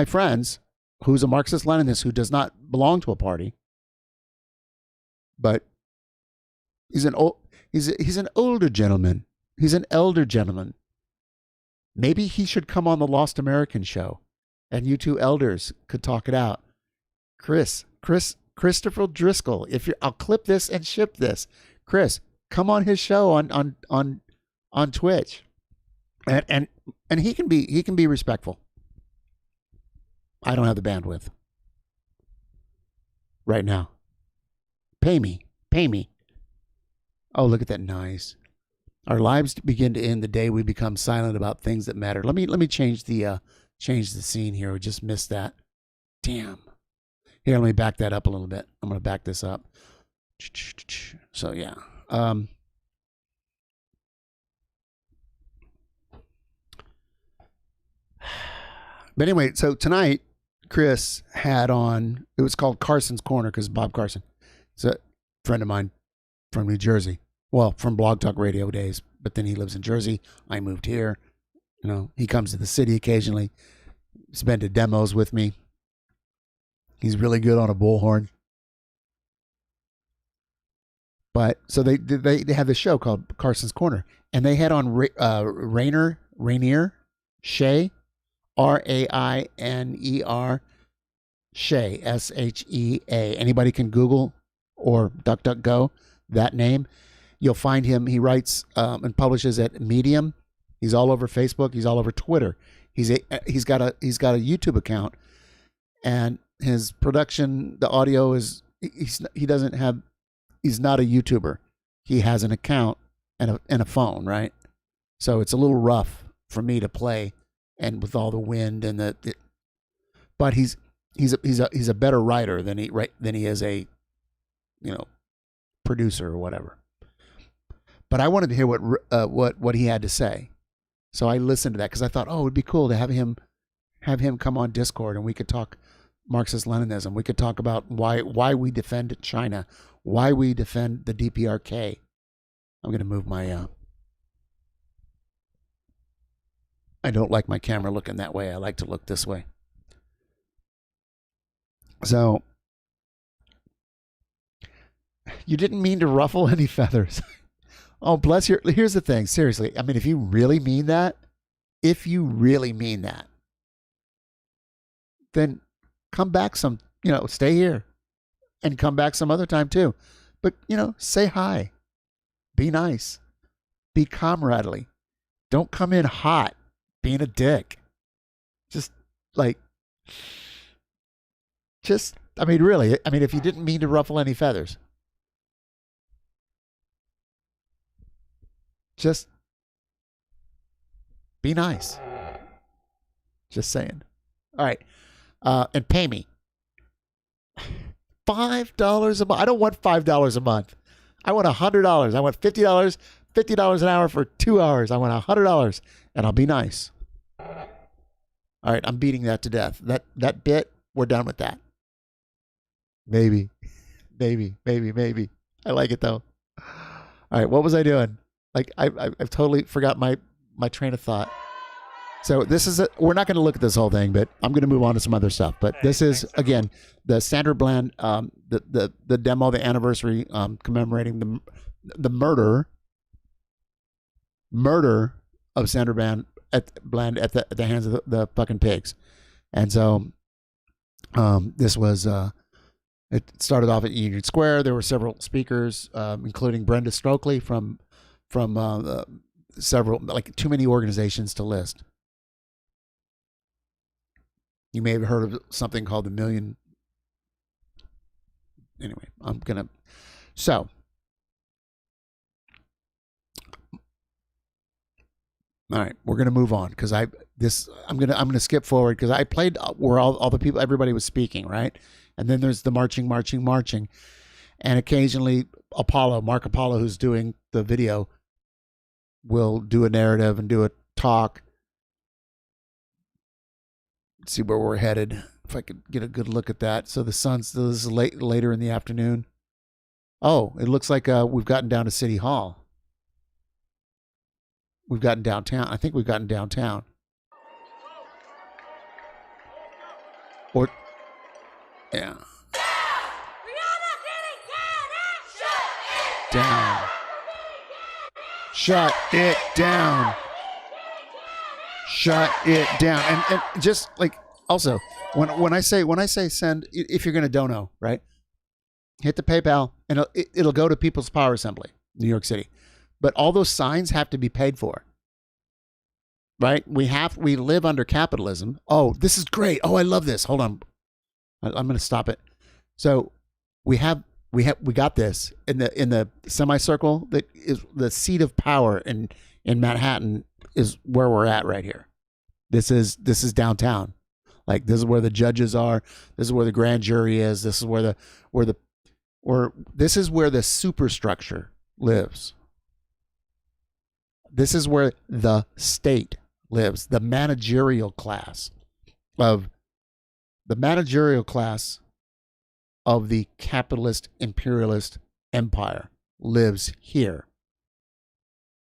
friends who's a Marxist-Leninist who does not belong to a party, but he's an older gentleman. He's an elder gentleman. Maybe he should come on the Lost American Show, and you two elders could talk it out. Christopher Driscoll. I'll clip this and ship this. Chris, come on his show on Twitch, and he can be respectful. I don't have the bandwidth right now. Pay me. Oh, look at that. Nice. Our lives begin to end the day we become silent about things that matter. Let me change the scene here. We just missed that. Damn. Here, let me back that up a little bit. I'm going to back this up. So yeah. But anyway, so tonight Chris had on, it was called Carson's Corner because Bob Carson is a friend of mine from New Jersey. Well, from Blog Talk Radio days, but then he lives in Jersey. I moved here. He comes to the city occasionally. He's been to demos with me. He's really good on a bullhorn. But so they have this show called Carson's Corner, and they had on Rainer Shea, Rainer Shea, Shea. Anybody can Google or DuckDuckGo that name. You'll find him. He writes and publishes at Medium. He's all over Facebook. He's all over Twitter. He's got a YouTube account, and his production, the audio is he's not a YouTuber. He has an account and a phone, right? So it's a little rough for me to play, and with all the wind and but he's a better writer than he is a producer or whatever. But I wanted to hear what he had to say, so I listened to that because I thought, oh, it'd be cool to have him come on Discord and we could talk Marxist-Leninism. We could talk about why we defend China, why we defend the DPRK. I'm going to move my. I don't like my camera looking that way. I like to look this way. So, you didn't mean to ruffle any feathers. Oh, bless your. Here's the thing. Seriously. I mean, if you really mean that, then come back stay here and come back some other time too. But, say hi. Be nice. Be comradely. Don't come in hot being a dick. Really, if you didn't mean to ruffle any feathers, just be nice. Just saying. All right. And pay me. $5 a month. I don't want $5 a month. I want $100. I want $50. $50 an hour for 2 hours. I want $100, and I'll be nice. All right, I'm beating that to death. That bit, we're done with that. Maybe. I like it though. All right, what was I doing? Like I've totally forgot my train of thought. So we're not going to look at this whole thing, but I'm going to move on to some other stuff. But this is again the Sandra Bland, the demo, the anniversary commemorating the murder of Sandra Bland at the hands of the fucking pigs. And so this was it started off at Union Square. There were several speakers, including Brenda Stokely from several, like too many organizations to list. You may have heard of something called the Million. Anyway, so all right, we're gonna move on because I'm gonna skip forward because I played where all the people, everybody was speaking, right? And then there's the marching, and occasionally Mark Apollo, who's doing the video, will do a narrative and do a talk. Let's see where we're headed. If I could get a good look at that. So this is later in the afternoon. Oh, it looks like we've gotten down to City Hall. We've gotten downtown. I think we've gotten downtown. Or, yeah. Down. Shut it down. Shut it down. And just like also when I say send, if you're gonna dono, right? Hit the PayPal and it'll go to People's Power Assembly, New York City. But all those signs have to be paid for. Right? We live under capitalism. Oh, this is great. Oh, I love this. Hold on. I'm gonna stop it. So we got this in the semicircle that is the seat of power in Manhattan is where we're at right here. This is downtown. Like this is where the judges are. This is where the grand jury is. This is where this is where the superstructure lives. This is where the state lives. The managerial class of the capitalist imperialist empire lives here.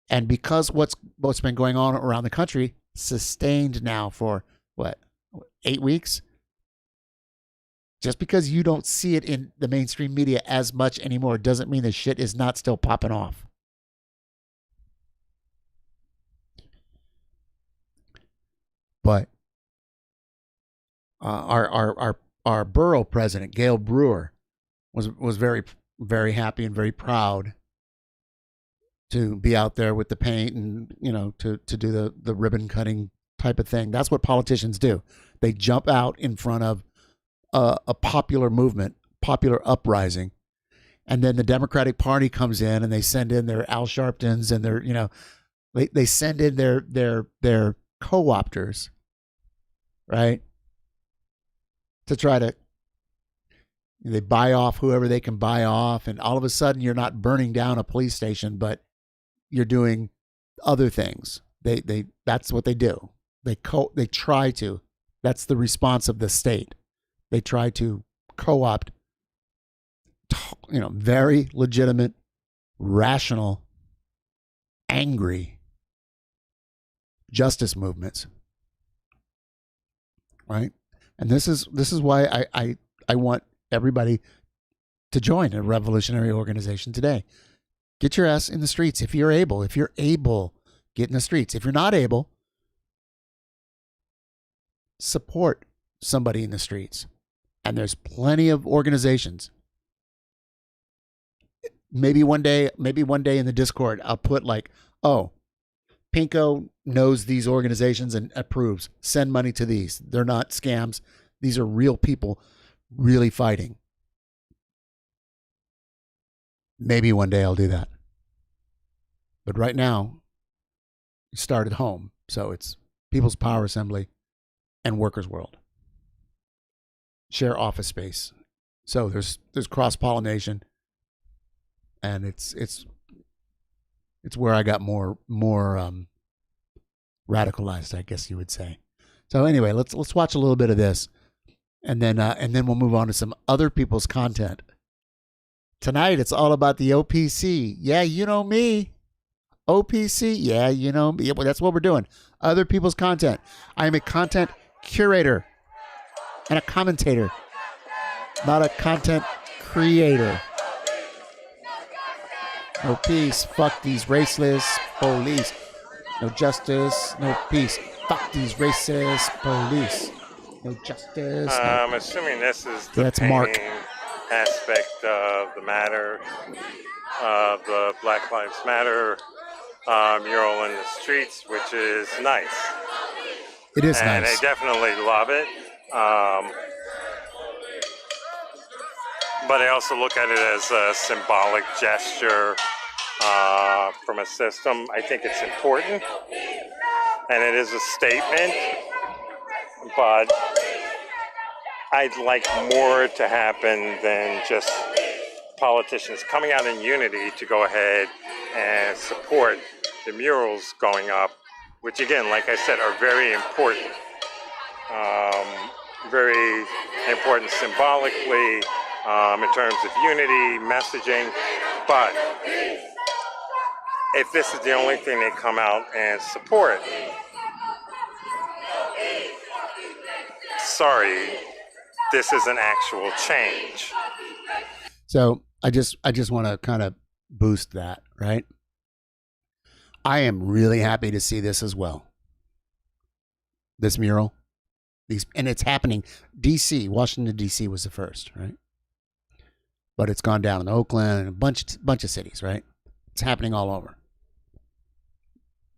And because what's been going on around the country, sustained now for 8 weeks? Just because you don't see it in the mainstream media as much anymore doesn't mean the shit is not still popping off. But our borough president, Gail Brewer, was very, very happy and very proud to be out there with the paint and, to do the ribbon cutting type of thing. That's what politicians do. They jump out in front of a popular movement, popular uprising, and then the Democratic Party comes in and they send in their Al Sharptons and their, they send in their co-opters, right? To try to, they buy off whoever they can buy off, and all of a sudden you're not burning down a police station, but you're doing other things. That's what they do. They try to. That's the response of the state. They try to co-opt, very legitimate, rational, angry justice movements, right? And this is why I want everybody to join a revolutionary organization today. Get your ass in the streets if you're able. If you're able, get in the streets. If you're not able, support somebody in the streets. And there's plenty of organizations. Maybe one day in the Discord, I'll put Pinko knows these organizations and approves. Send money to these. They're not scams. These are real people really fighting. Maybe one day I'll do that. But right now, we start at home. So it's People's Power Assembly and Workers' World. Share office space. So there's cross pollination, and it's where I got more radicalized, I guess you would say. So anyway, let's watch a little bit of this, and then we'll move on to some other people's content. Tonight it's all about the OPC. Yeah, you know me. OPC. Yeah, you know me. Yeah, well, that's what we're doing. Other people's content. I am a content curator and a commentator, not a content creator. No peace. Fuck these raceless police. No justice. No peace. Fuck these racist police. No justice. I'm assuming this is the That's painting Mark. aspect of the matter, of the Black Lives Matter mural in the streets, which is nice. It is and nice. I definitely love it. But I also look at it as a symbolic gesture from a system. I think it's important, and it is a statement, but I'd like more to happen than just politicians coming out in unity to go ahead and support the murals going up, which again, like I said, are very important. Very important symbolically, in terms of unity, messaging, but if this is the only thing they come out and support, sorry, this is an actual change. So I just want to kind of boost that, right? I am really happy to see this as well. This mural. And it's happening. DC, Washington, DC was the first, right? But it's gone down in Oakland and a bunch of cities, right? It's happening all over.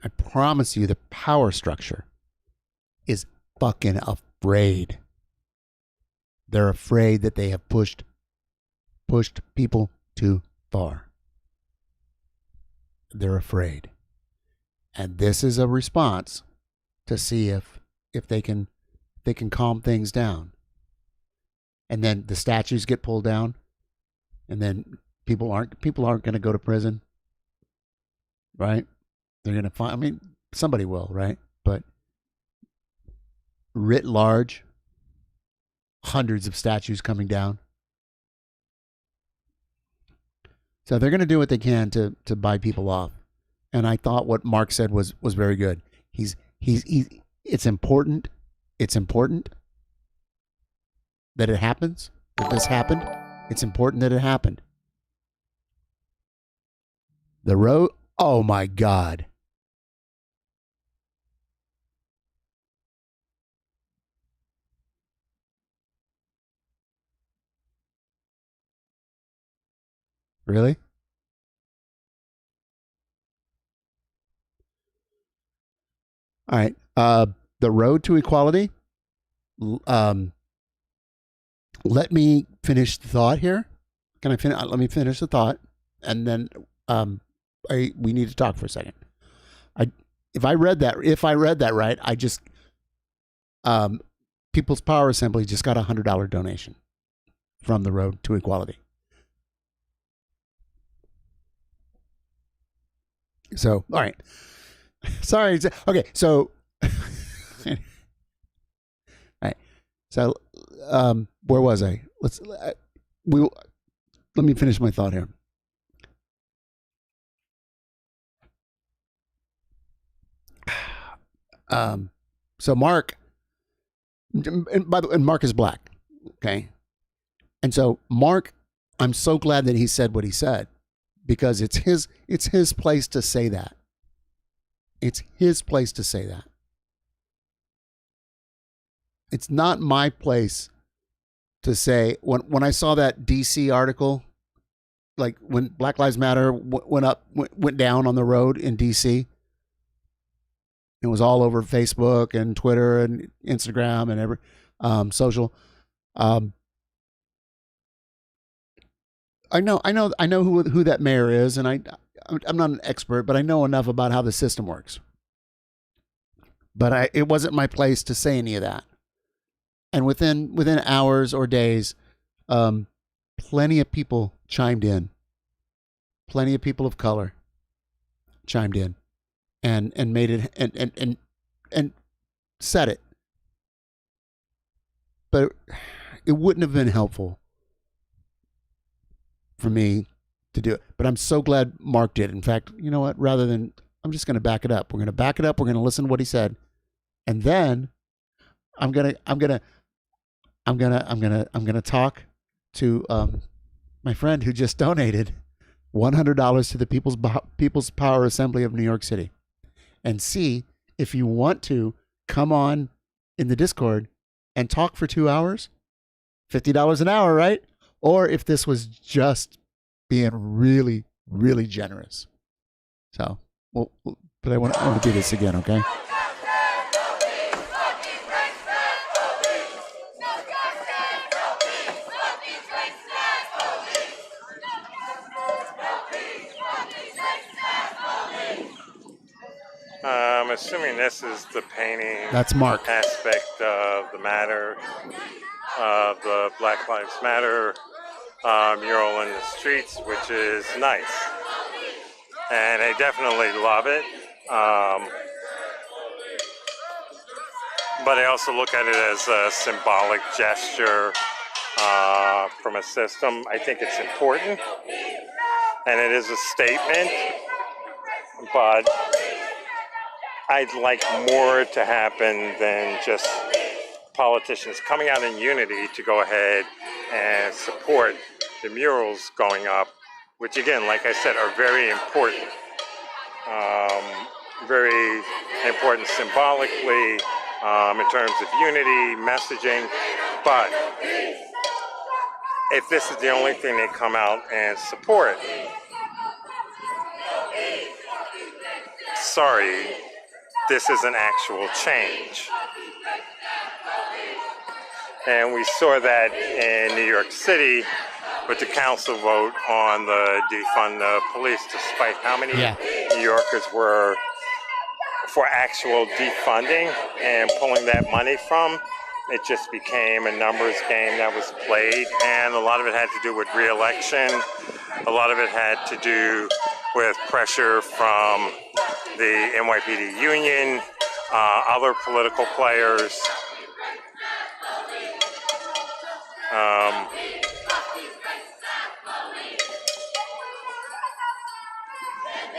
I promise you the power structure is fucking afraid. They're afraid that they have pushed people too far. They're afraid. And this is a response to see if they can calm things down. And then the statues get pulled down, and then people aren't going to go to prison, right? They're going to find, I mean, somebody will, right? But writ large, hundreds of statues coming down. So they're going to do what they can to buy people off. And I thought what Mark said was very good. It's important. It's important that it happens, that this happened. It's important that it happened. The road, oh my God. Really? All right. The road to equality. Let me finish the thought here. Can I finish? Let me finish the thought, and then we need to talk for a second. If I read that right, I just People's Power Assembly just got $100 donation from the road to equality. So, all right. Sorry. Okay. So, all right. So, where was I? Let me finish my thought here. So Mark, and by the way, Mark is black. Okay. And so Mark, I'm so glad that he said what he said, because it's his place to say that. It's his place to say that. It's not my place to say, when I saw that DC article, like when Black Lives Matter went down on the road in DC, it was all over Facebook and Twitter and Instagram and every social. I know who that mayor is, and I'm not an expert, but I know enough about how the system works. But it wasn't my place to say any of that. And within hours or days, plenty of people chimed in. Plenty of people of color chimed in and made it and said it. But it wouldn't have been helpful for me to do it. But I'm so glad Mark did. In fact, you know what? Rather than, I'm just going to back it up. We're going to back it up. We're going to listen to what he said. And then I'm going to talk to my friend who just donated $100 to the People's Power Assembly of New York City, and see if you want to come on in the Discord and talk for 2 hours, $50 an hour, right? Or if this was just being really, really generous. So, well, but I want to do this again, okay? I'm assuming this is the painting. That's Mark. Aspect of the matter, of the Black Lives Matter mural in the streets, which is nice. And I definitely love it. But I also look at it as a symbolic gesture from a system. I think it's important. And it is a statement. But I'd like more to happen than just politicians coming out in unity to go ahead and support the murals going up, which again, like I said, are very important. Very important symbolically, in terms of unity, messaging. But if this is the only thing they come out and support, sorry, this is an actual change. And we saw that in New York City with the council vote on the defund the police, despite how many New Yorkers were for actual defunding and pulling that money from. It just became a numbers game that was played, and a lot of it had to do with re-election. A lot of it had to do with pressure from the NYPD union, other political players.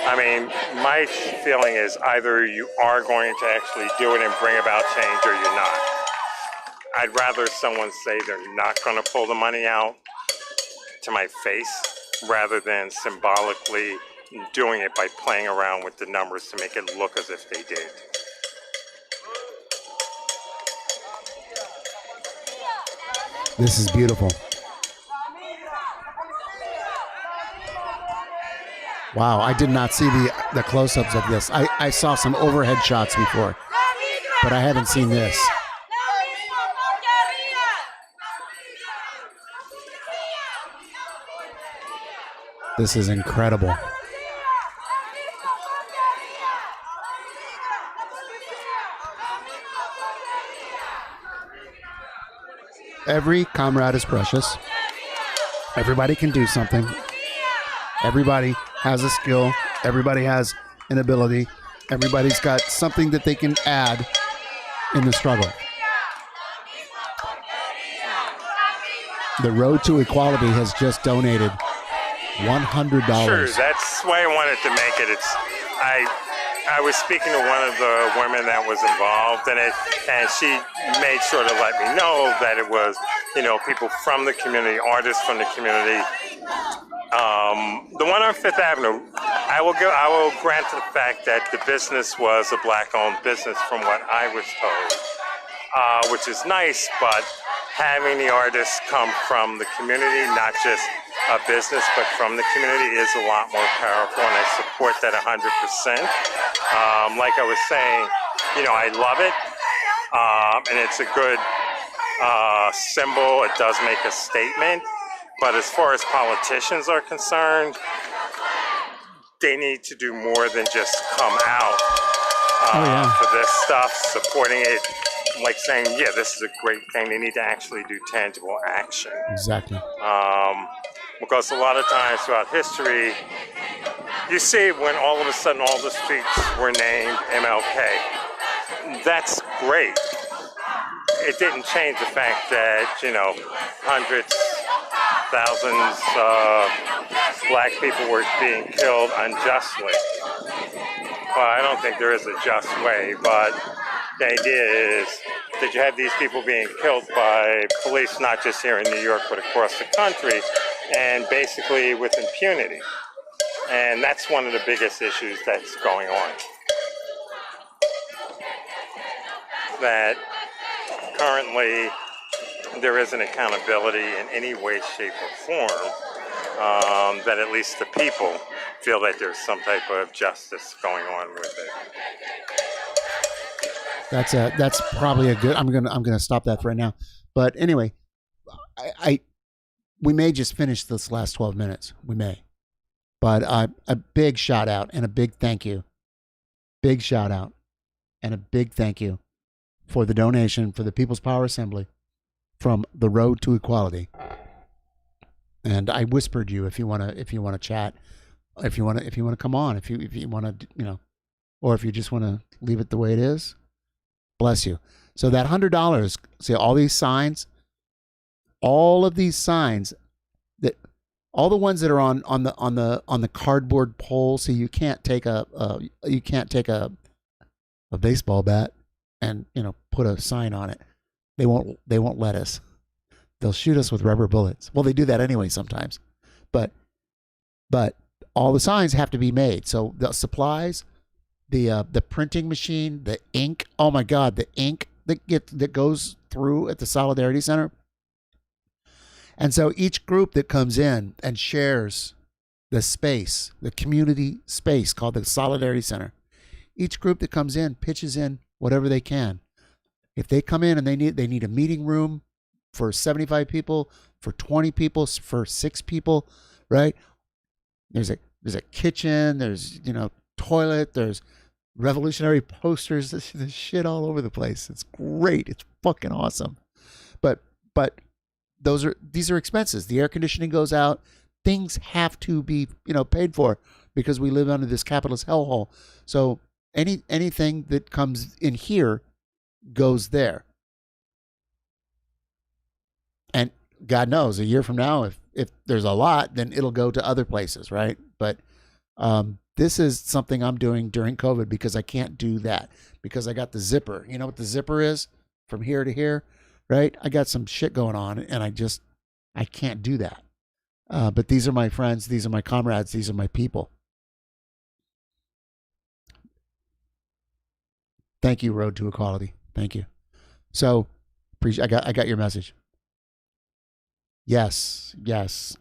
I mean, my feeling is either you are going to actually do it and bring about change, or you're not. I'd rather someone say they're not going to pull the money out to my face rather than symbolically doing it by playing around with the numbers to make it look as if they did. This is beautiful. Wow, I did not see the close-ups of this. I saw some overhead shots before, but I haven't seen this. This is incredible. Every comrade is precious. Everybody can do something. Everybody has a skill. Everybody has an ability. Everybody's got something that they can add in the struggle. The Road to Equality has just donated $100. Sure, that's why I wanted to make it. I was speaking to one of the women that was involved in it, and she made sure to let me know that it was, people from the community, artists from the community. The one on Fifth Avenue, I will grant the fact that the business was a black-owned business from what I was told, which is nice, but having the artists come from the community, not just a business, but from the community, is a lot more powerful, and I support that 100%. Like I was saying, I love it, and it's a good symbol. It does make a statement, but as far as politicians are concerned, they need to do more than just come out for this stuff, supporting it, like saying, yeah, this is a great thing. They need to actually do tangible action. Exactly. Because a lot of times throughout history, you see when all of a sudden all the streets were named MLK. That's great. It didn't change the fact that, hundreds, thousands of black people were being killed unjustly. Well, I don't think there is a just way, but the idea is that you have these people being killed by police, not just here in New York, but across the country, and basically with impunity. And that's one of the biggest issues that's going on. That currently there isn't accountability in any way, shape, or form, that at least the people feel that there's some type of justice going on with it. That's probably a good. I'm gonna stop that for right now. But anyway, we may just finish this last 12 minutes. We may, but a big shout out and a big thank you. Big shout out and a big thank you for the donation for the People's Power Assembly from the Road to Equality. And I whispered you if you wanna chat, if you wanna come on, if you wanna or if you just wanna leave it the way it is. Bless you. So that $100, see all these signs, all of these signs, that all the ones that are on the cardboard pole, so you can't take a baseball bat and put a sign on it. They won't let us. They'll shoot us with rubber bullets. Well, they do that anyway sometimes. But all the signs have to be made. So the supplies, the printing machine, the ink. Oh my God, the ink that goes through at the Solidarity Center. And so each group that comes in and shares the space, the community space called the Solidarity Center, each group that comes in pitches in whatever they can. If they come in and they need a meeting room for 75 people, for 20 people, for 6 people, right? There's a kitchen, there's toilet, there's revolutionary posters, this shit all over the place. It's great. It's fucking awesome. But these are expenses. The air conditioning goes out. Things have to be, paid for because we live under this capitalist hellhole. So anything that comes in here goes there. And God knows, a year from now, if there's a lot, then it'll go to other places, right? But this is something I'm doing during COVID because I can't do that because I got the zipper. You know what the zipper is? From here to here, right? I got some shit going on and I can't do that. But these are my friends. These are my comrades. These are my people. Thank you, Road to Equality. Thank you. So, I got your message. Yes.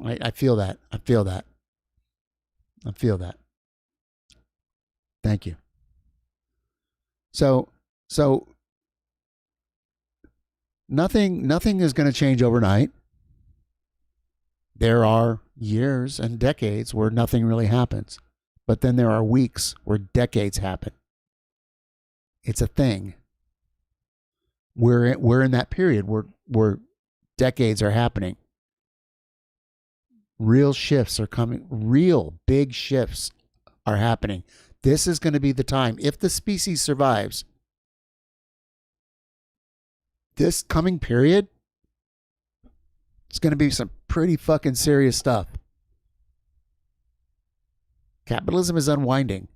I feel that. I feel that. Thank you. So nothing is going to change overnight. There are years and decades where nothing really happens, but then there are weeks where decades happen. It's a thing. We're in that period where decades are happening. Real shifts are coming. Real big shifts are happening. This is going to be the time. If the species survives, this coming period, it's going to be some pretty fucking serious stuff. Capitalism is unwinding.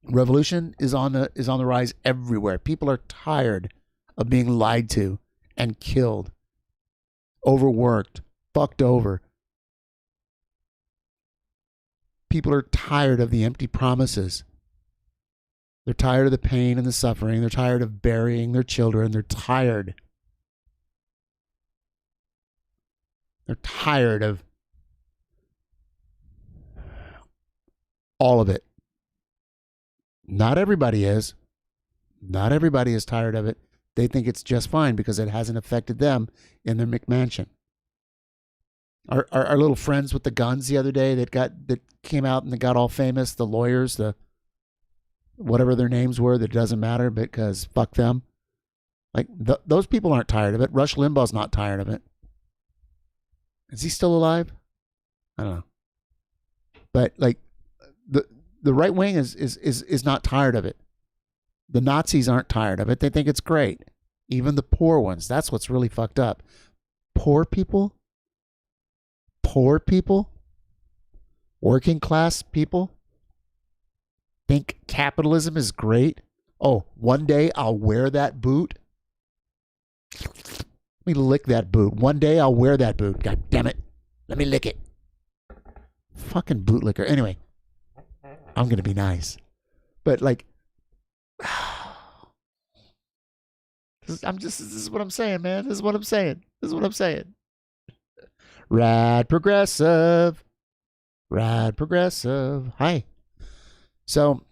Revolution is on the rise everywhere. People are tired of being lied to and killed, overworked, fucked over. People are tired of the empty promises. They're tired of the pain and the suffering. They're tired of burying their children. They're tired. They're tired of all of it. Not everybody is. Not everybody is tired of it. They think it's just fine because it hasn't affected them in their McMansion. Our little friends with the guns the other day that came out and they got all famous, the lawyers, the whatever their names were, that doesn't matter because fuck them. Like, those people aren't tired of it. Rush Limbaugh's not tired of it. Is he still alive? I don't know. But, like, the right wing is not tired of it. The Nazis aren't tired of it. They think it's great. Even the poor ones. That's what's really fucked up. Poor people, working class people think capitalism is great. Oh, one day I'll wear that boot. Let me lick that boot. One day I'll wear that boot. God damn it. Let me lick it. Fucking bootlicker. Anyway, I'm going to be nice. But like, this is what I'm saying, man. This is what I'm saying. Rad progressive. Hi. So,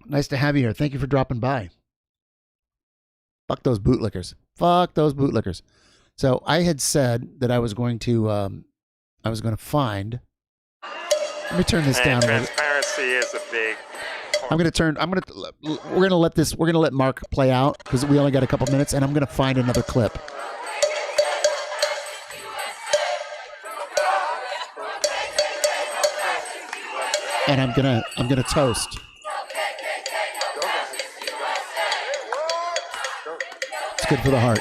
nice to have you here. Thank you for dropping by. Fuck those bootlickers. So, I had said that I was going to find. Let me turn this down. Transparency is a big. We're gonna let Mark play out because we only got a couple minutes, and I'm gonna find another clip. And I'm gonna toast. It's good for the heart.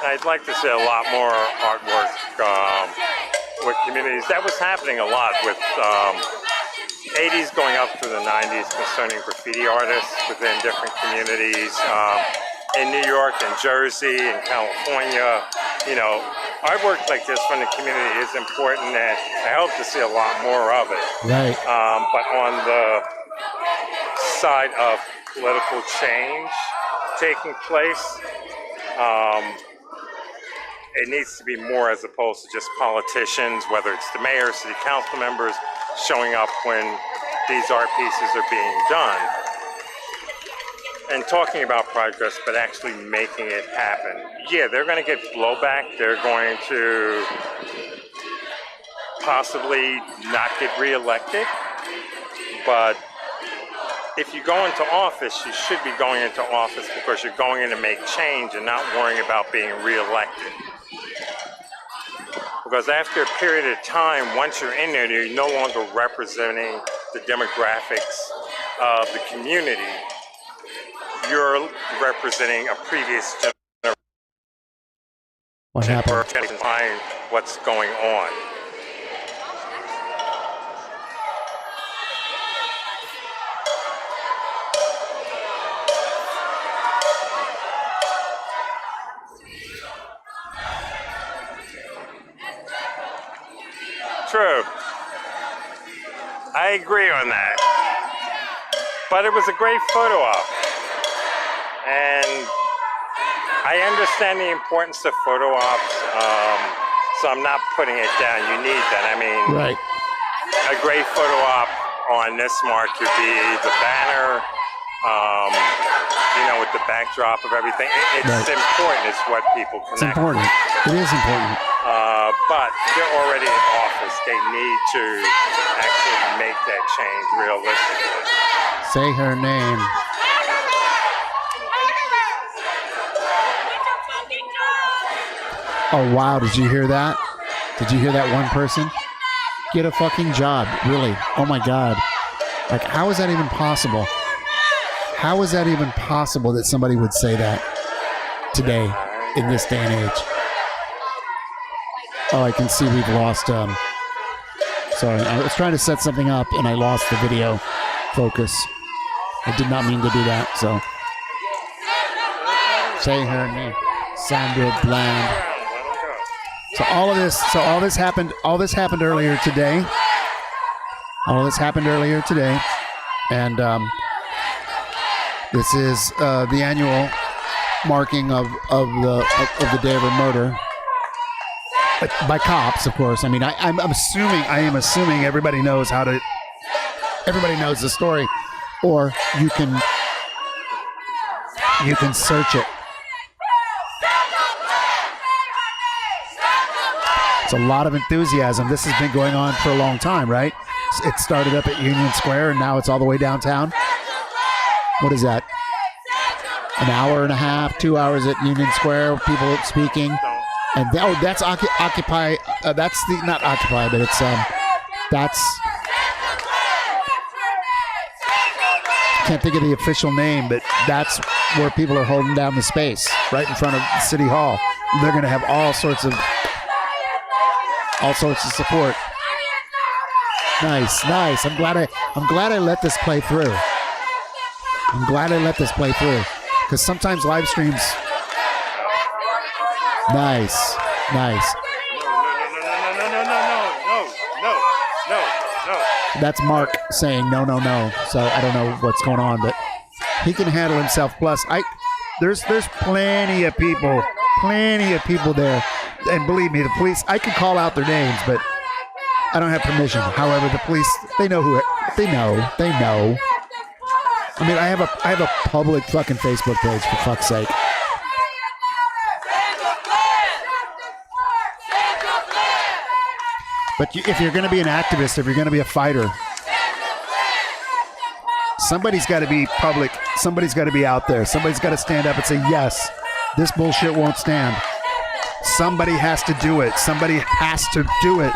I'd like to see a lot more artwork with communities. That was happening a lot with 80s going up to the 90s concerning graffiti artists within different communities. In New York and Jersey and California, you know, artwork like this from the community is important, and I hope to see a lot more of it. Right. But on the side of political change taking place, it needs to be more as opposed to just politicians, whether it's the mayor, city council members, showing up when these art pieces are being done. And talking about progress, but actually making it happen. Yeah, they're going to get blowback. They're going to possibly not get reelected. But if you go into office, you should be going into office because you're going in to make change and not worrying about being reelected. Because after a period of time, once you're in there, you're no longer representing the demographics of the community. You're representing a previous generation. What happened? Behind what's going on. True. I agree on that. But it was a great photo op. And I understand the importance of photo ops, so I'm not putting it down. You need that. I mean, right. A great photo op on this mark could be the banner, you know, with the backdrop of everything. It's right. Important. It's what people connect. It's important. It is important. But they're already in office. They need to actually make that change realistically. Say her name. Oh, wow. Did you hear that? Did you hear that one person? Get a fucking job. Really. Oh, my God. Like, how is that even possible? How is that even possible that somebody would say that today in this day and age? Oh, I can see we've lost. Sorry, I was trying to set something up and I lost the video focus. I did not mean to do that. So, say her name, Sandra Bland. So all this happened earlier today. And this is the annual marking of the day of her murder. by cops, of course. I mean, I am assuming everybody knows everybody knows the story, or you can search it. It's a lot of enthusiasm. This has been going on for a long time, right? It started up at Union Square, and now it's all the way downtown. What is that? An hour and a half, 2 hours at Union Square, people speaking. And that's Occupy. That's the not Occupy, but it's that's. Can't think of the official name, but that's where people are holding down the space right in front of City Hall. They're going to have all sorts of support. Nice. I'm glad I let this play through. Because sometimes live streams. Nice. No. That's Mark saying no. So I don't know what's going on, but he can handle himself. Plus, there's plenty of people there, and believe me, the police. I can call out their names, but I don't have permission. However, the police, they know who it. They know. I mean, I have a public fucking Facebook page, for fuck's sake. But if you're going to be an activist, if you're going to be a fighter, somebody's got to be public. Somebody's got to be out there. Somebody's got to stand up and say, yes, this bullshit won't stand. Somebody has to do it. Somebody has to do it.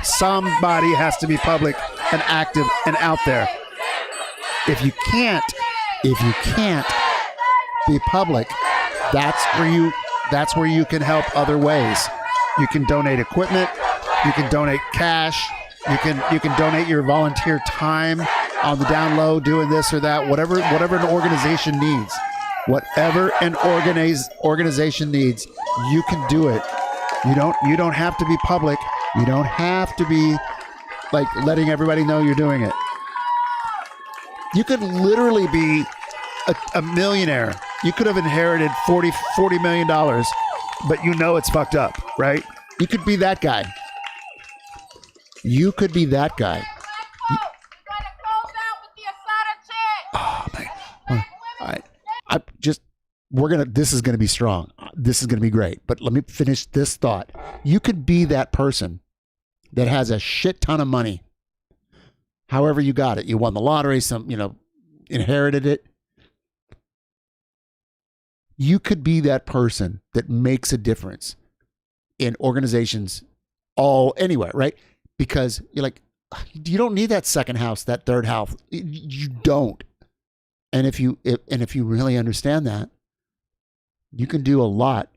Somebody has to be public and active and out there. If you can't be public, that's where you can help other ways. You can donate equipment. You can donate cash. You can donate your volunteer time on the down low, doing this or that, whatever an organization needs. Whatever an organization needs, you can do it. You don't have to be public. You don't have to be like letting everybody know you're doing it. You could literally be a millionaire. You could have inherited $40 million, but you know it's fucked up, right? You could be that guy. Oh my! All right, this is gonna be strong. This is gonna be great. But let me finish this thought. You could be that person that has a shit ton of money. However you got it, you won the lottery, inherited it. You could be that person that makes a difference in organizations anywhere, right? Because you're like, you don't need that second house, that third house. You don't. And if you really understand that, you can do a lot.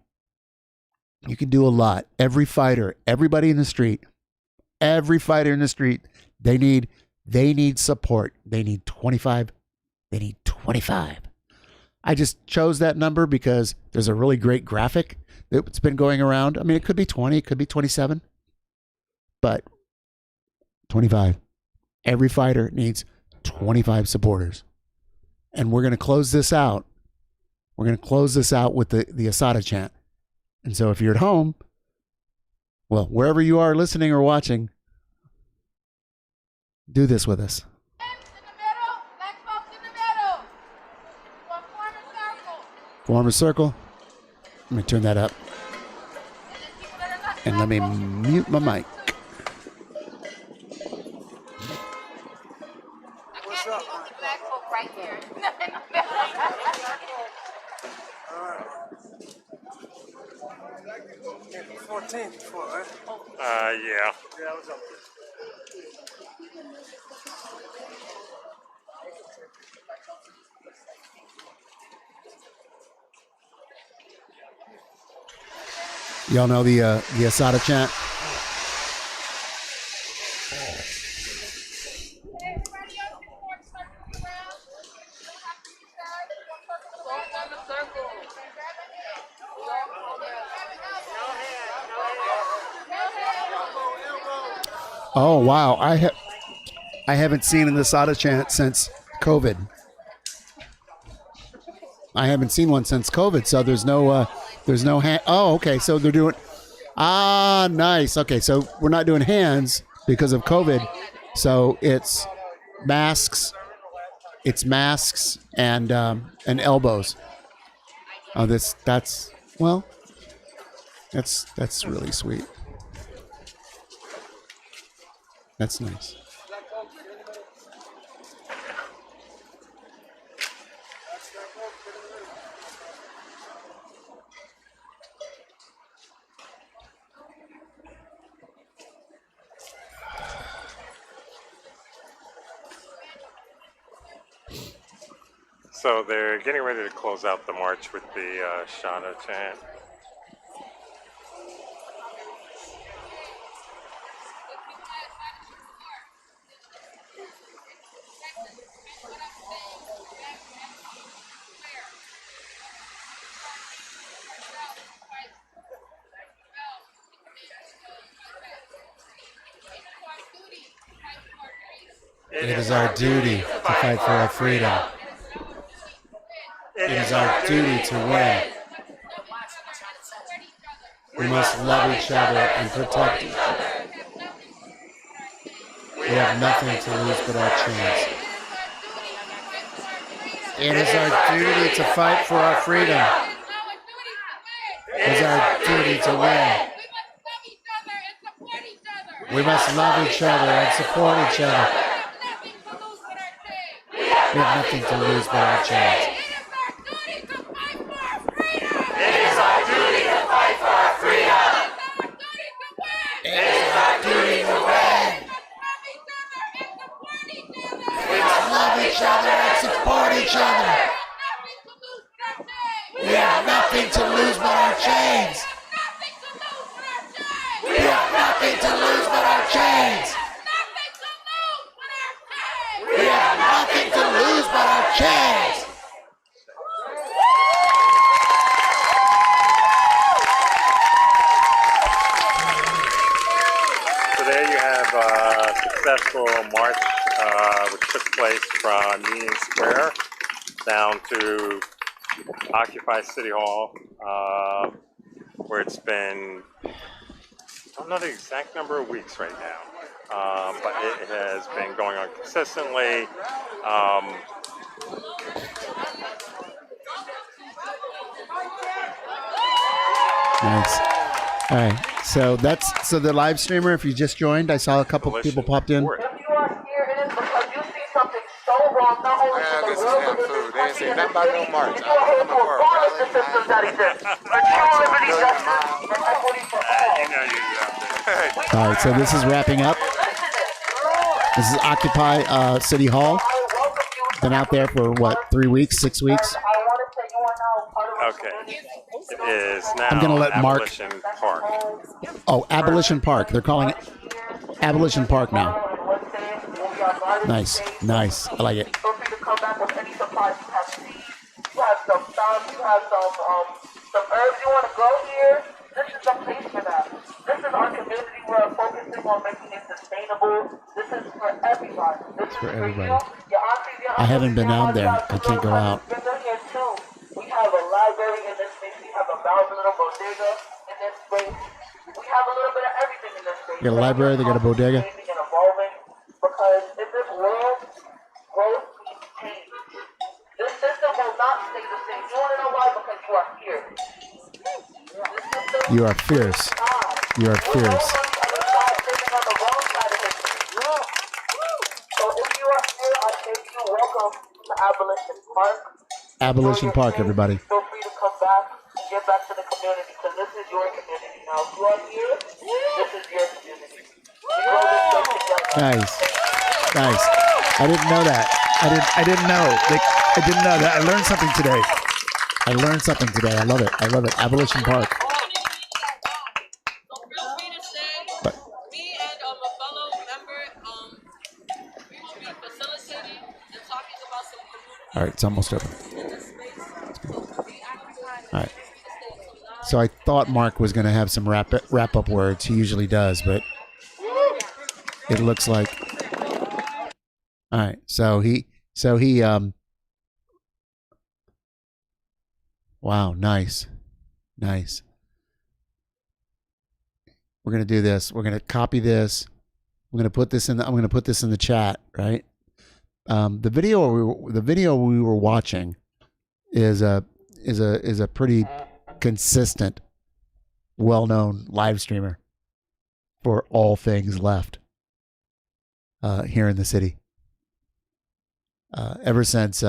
You can do a lot. Every fighter, everybody in the street, they need support. They need 25. I just chose that number because there's a really great graphic that's been going around. I mean, it could be 20, it could be 27, but 25. Every fighter needs 25 supporters. And we're going to close this out. We're going to close this out with the Asada chant. And so if you're at home, well, wherever you are listening or watching, do this with us. Form a circle. Let me turn that up. And let me mute my mic. What's up? Black folk right here. 14 before, right? Yeah. Yeah, I was up there. Y'all know the Asada chant? Oh wow! I haven't seen an Asada chant since COVID. I haven't seen one since COVID, so there's no oh, okay. So they're doing. Ah, nice. Okay, so we're not doing hands because of COVID. So it's masks. It's masks and elbows. Oh, that's really sweet. That's nice. So they're getting ready to close out the march with the Shana chant. It is our duty to fight for our freedom. It is our duty to win. We must love each other and protect each other. We have nothing to lose but our chance. It is our duty to fight for our freedom. It is our duty to win. We must love each other and support each other. We have nothing to lose but our chance. It is our duty to fight for our freedom. It is our duty to win. We must love each other and support each other. We have nothing to lose but our chains. We have nothing to lose but our chains. We have nothing to lose but our chains. Today you have a successful march which took place from Union Square down to Occupy City Hall, where it's been, I don't know the exact number of weeks right now, but it has been going on consistently. Nice. All right. So so the live streamer, if you just joined, I saw a couple people popped in. If you are here, it is because you see something so wrong, not only in the world, but in this country, and this state. You are here to abolish the systems that exist. For true liberty, justice, and equity for all. All right. So this is wrapping up. This is Occupy City Hall. Been out there for what, 3 weeks, 6 weeks? Okay. It is now I'm gonna let Mark. Abolition Park. Oh, Abolition Park. They're calling it Abolition Park now. Nice, nice. I like it. Feel free to come back with any supplies. You have seeds, you have some stuff, you have some herbs you want to grow here. This is the place for that. This is our community. We're focusing on making it sustainable. This is for everybody. This is for for everybody. you, your aunties, your I haven't been out there. I can't go out. We're here too. We have a library in this space. We have a little bodega in this space. We have a little bit of everything in this space. They got a library. They got a bodega. Changing and evolving, because in this world, growth means change. This system will not stay the same. You want to know why? Because you are here. You are fierce. You are fierce. So if you are here, I say to you, welcome to Abolition Park. Abolition Park, everybody. Feel free to come back and get back to the community, because this is your community. Now, if you are here, this is your community. We grow this place together. Nice, nice. I didn't know that. I didn't know. I didn't know that. I learned something today. I learned something today. I love it. I love it. Abolition Park. But, Me and a fellow member, we will be facilitating and talking about some community. all right, it's almost over. All right. So I thought Mark was going to have some wrap up words. He usually does, but it looks like. All right. So he. Wow. Nice. Nice. we're going to do this. We're going to copy this. I'm going to put this in the chat, right? The video we were watching is a pretty consistent, well-known live streamer for all things left here in the city. Ever since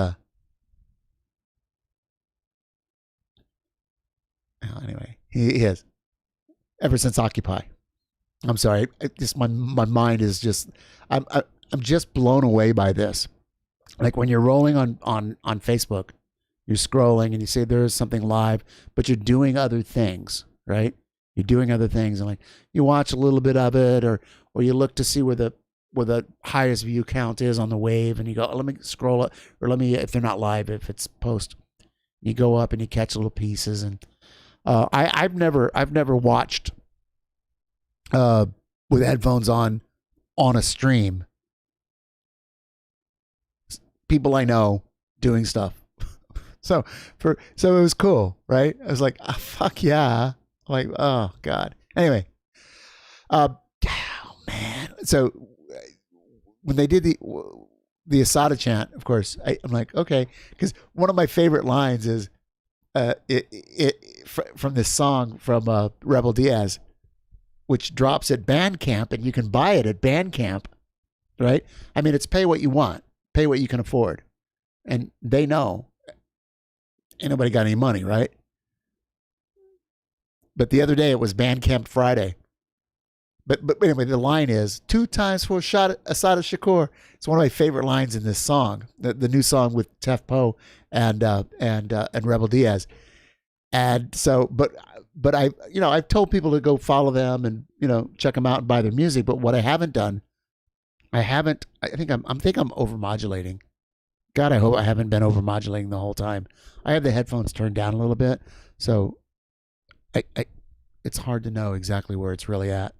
anyway, he is ever since Occupy. I'm sorry, my mind is just I'm just blown away by this. Like when you're rolling on Facebook, you're scrolling and you say there is something live, but you're doing other things, right? You're doing other things, and like you watch a little bit of it, or you look to see where the highest view count is on the wave, and you go, oh, let me scroll it, or let me, if they're not live, if it's post, you go up and you catch little pieces. And I've never watched with headphones on a stream people I know doing stuff. So it was cool, right? I was like, oh, fuck yeah. Like, oh God. Anyway, oh man. So when they did the Asada chant, of course, I'm like, okay, because one of my favorite lines is from this song from Rebel Diaz, which drops at Bandcamp, and you can buy it at Bandcamp, right? I mean, it's pay what you want, pay what you can afford, and they know ain't nobody got any money, right? But the other day it was Bandcamp Friday. But anyway, the line is 2 times for Asada Shakur. It's one of my favorite lines in this song, the new song with Tef Poe and Rebel Diaz. And so, but I've told people to go follow them and check them out and buy their music. But what I haven't done, I think I'm overmodulating. God, I hope I haven't been overmodulating the whole time. I have the headphones turned down a little bit, so it's hard to know exactly where it's really at.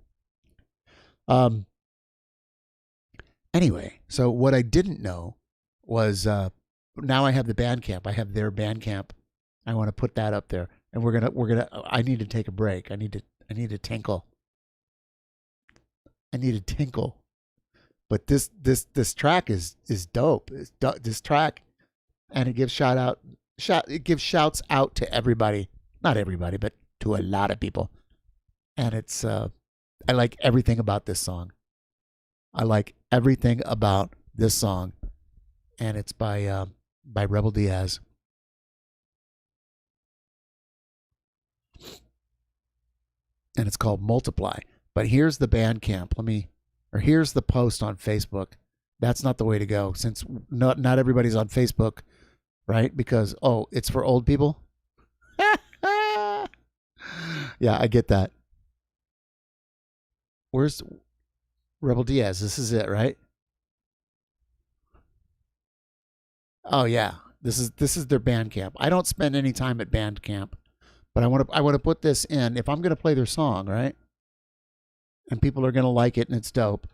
Anyway, so what I didn't know was now I have the Bandcamp. I have their Bandcamp. I want to put that up there, and we're gonna. I need to take a break. I need to tinkle. I need to tinkle. But this track is dope. This track, and it gives shouts out to everybody. Not everybody, but to a lot of people. And it's I like everything about this song. I like everything about this song, and it's by Rebel Diaz. And it's called Multiply. But here's the Bandcamp. Here's the post on Facebook. That's not the way to go, since not everybody's on Facebook, right? Because it's for old people. Yeah, I get that. Where's Rebel Diaz? This is it, right? Oh yeah, this is their Bandcamp. I don't spend any time at Bandcamp, but I want to put this in if I'm going to play their song, right? And people are going to like it, and it's dope.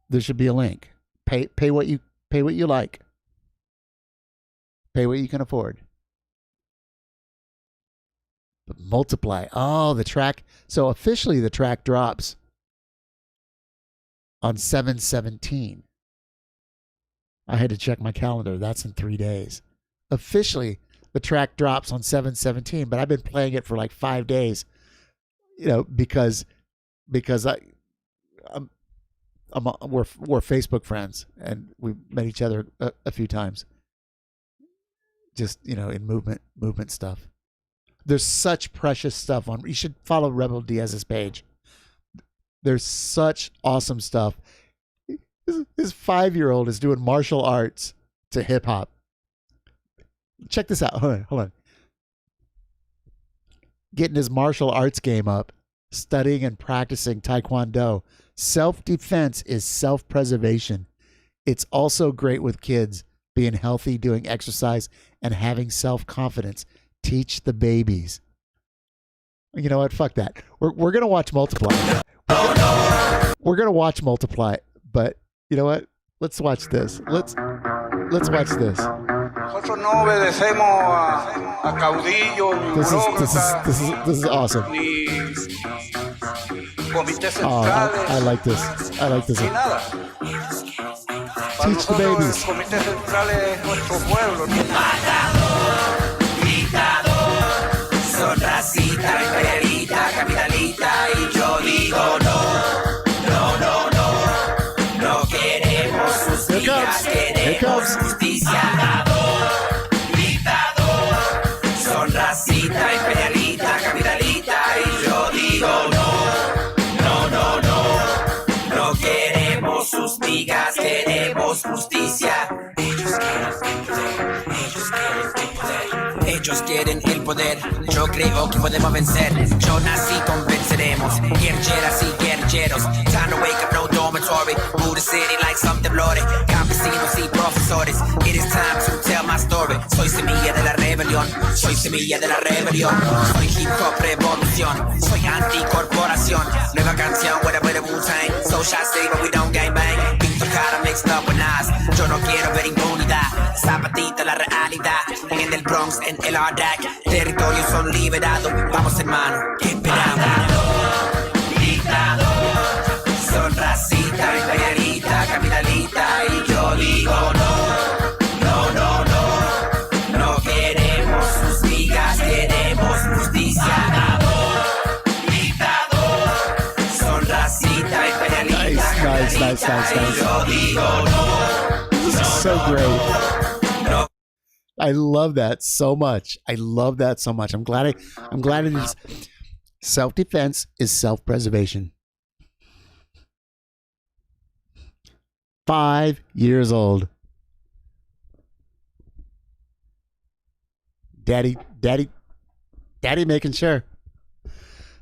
There should be a link. Pay what you like. Pay what you can afford. But Multiply. Oh, the track. So officially the track drops on 7/17. I had to check my calendar. That's in 3 days. Officially the track drops on 7/17, but I've been playing it for like 5 days. Because we're Facebook friends, and we've met each other a few times. Just in movement stuff. There's such precious stuff on. You should follow Rebel Diaz's page. There's such awesome stuff. His 5-year-old is doing martial arts to hip hop. Check this out. Hold on. Getting his martial arts game up, studying and practicing Taekwondo. Self-defense is self-preservation. It's also great with kids, being healthy, doing exercise, and having self-confidence. Teach the babies. You know what? Fuck that. We're gonna watch Multiply. We're gonna watch Multiply, but you know what? Let's watch this. Let's watch this. Nosotros no obedecemos a caudillos, ni burócratas, This is awesome. ni comités Oh, centrales, I like this. I like this. ni nada. Para Teach the nosotros babies. el comité central es nuestro pueblo. Son racista, imperialista, capitalista y yo digo no, no, no, no, no queremos sus vidas, queremos justicia. Dictador, son racista, imperialista, capitalista y yo digo no, no, no, no, no queremos sus vidas, queremos justicia. Ellos quieren el poder, yo creo que podemos vencer. Yo nací con venceremos, guerreras y guerreros. Time to wake up, no dormitory. Move the city like something bloody. Campesinos y profesores, it is time to tell my story. Soy semilla de la rebelión, soy semilla de la rebelión. Soy hip hop revolución, soy anticorporación. Nueva canción, with a bit of Wu-Tang. Social say but we don't gang bang. Pinto cara mixed up with Nas. Yo no quiero ver impunidad. Zapatita la realidad. En el Bronx, en el Ardac. Territorios son liberados. Vamos hermano, ¿qué esperamos? Dictador, son racista, imperialista, capitalista y yo digo no, no, no, no, no queremos sus vidas, queremos justicia. Dictador, son racista, imperialista, capitalista y yo digo no. This is so great. I love that so much. I love that so much. I'm glad it is. Self-defense is self-preservation. 5 years old. Daddy making sure.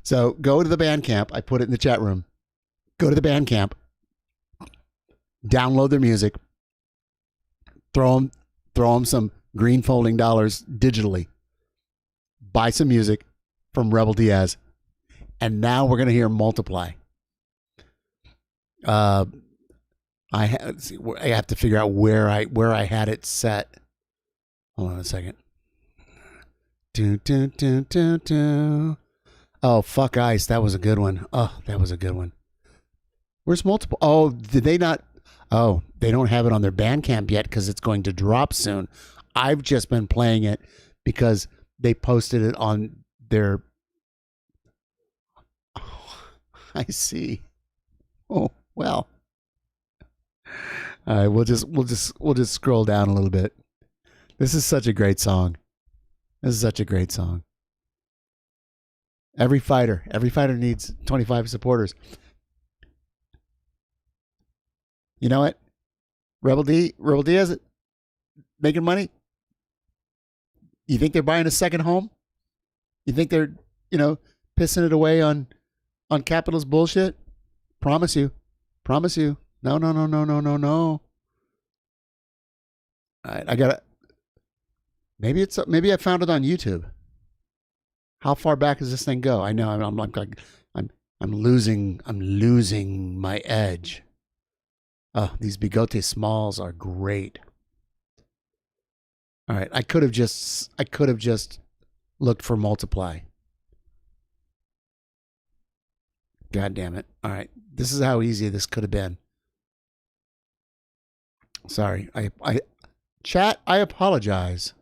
So go to the Bandcamp. I put it in the chat room. Go to the Bandcamp. Download their music. Throw them some green folding dollars digitally. Buy some music from Rebel Diaz. And now we're going to hear Multiply. I have to figure out where I had it set. Hold on a second. Oh, Fuck Ice. That was a good one. Oh, that was a good one. Where's Multiple? Oh, did they not? Oh, they don't have it on their Bandcamp yet because it's going to drop soon. I've just been playing it because they posted it on their. Oh, I see. Oh well. All right, we'll just scroll down a little bit. This is such a great song. This is such a great song. Every fighter needs 25 supporters. You know what? Rebel Diaz making money. You think they're buying a second home? You think they're, pissing it away on capitalist bullshit? Promise you. No. All right, I gotta. Maybe I found it on YouTube. How far back does this thing go? I know I'm losing my edge. Oh, these Bigote Smalls are great. All right, I could have just looked for Multiply. God damn it. All right, this is how easy this could have been. Sorry, chat, I apologize.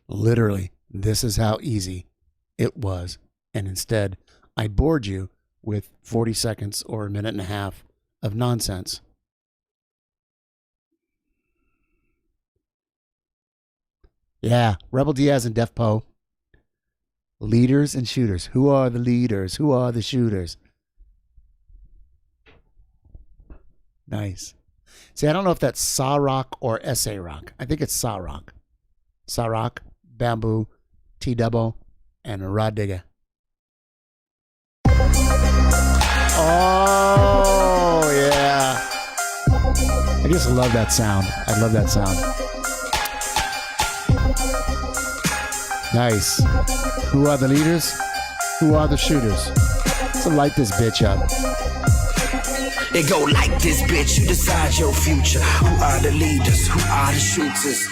Literally, this is how easy it was. And instead, I bored you with 40 seconds or a minute and a half of nonsense. Yeah, Rebel Diaz and Def Po. Leaders and shooters. Who are the leaders? Who are the shooters? Nice. See, I don't know if that's Saw Rock or SA Rock. I think it's Saw Rock. Saw Rock, Bamboo, T-Double, and Rod Digger. Oh, yeah. I just love that sound. I love that sound. Nice. Who are the leaders? Who are the shooters? So light this bitch up. It go like this, bitch. You decide your future. Who are the leaders? Who are the shooters?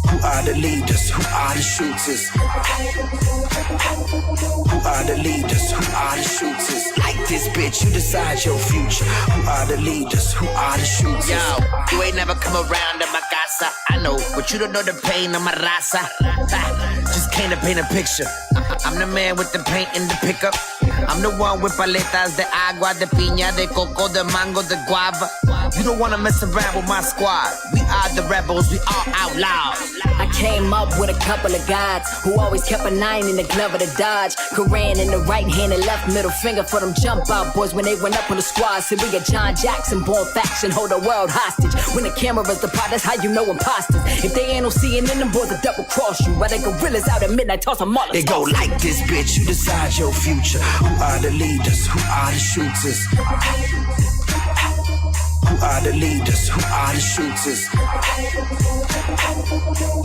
Who are the leaders? Who are the shooters? Who are the leaders? Who are the shooters? Like this, bitch. You decide your future. Who are the leaders? Who are the shooters? Yo, you ain't never come around to my casa. I know, but you don't know the pain of my raza. Just came to paint a picture. I'm the man with the paint in the pickup. I'm the one with paletas de agua, de piña, de coco, de mango, de guava. You don't wanna mess around with my squad. We are the rebels, we all out loud. I came up with a couple of guys who always kept a 9 in the glove of the Dodge. Koran in the right hand and left middle finger for them jump out boys when they went up on the squad. Said we got John Jackson, born faction, hold the world hostage. When the camera's the pot, that's how you know imposters. If they ain't no seeing in them boys, will double cross you. While they gorillas out at midnight, toss them all. It go like this, bitch. You decide your future. Who are the leaders? Who are the shooters? Who are the leaders? Who are the shooters?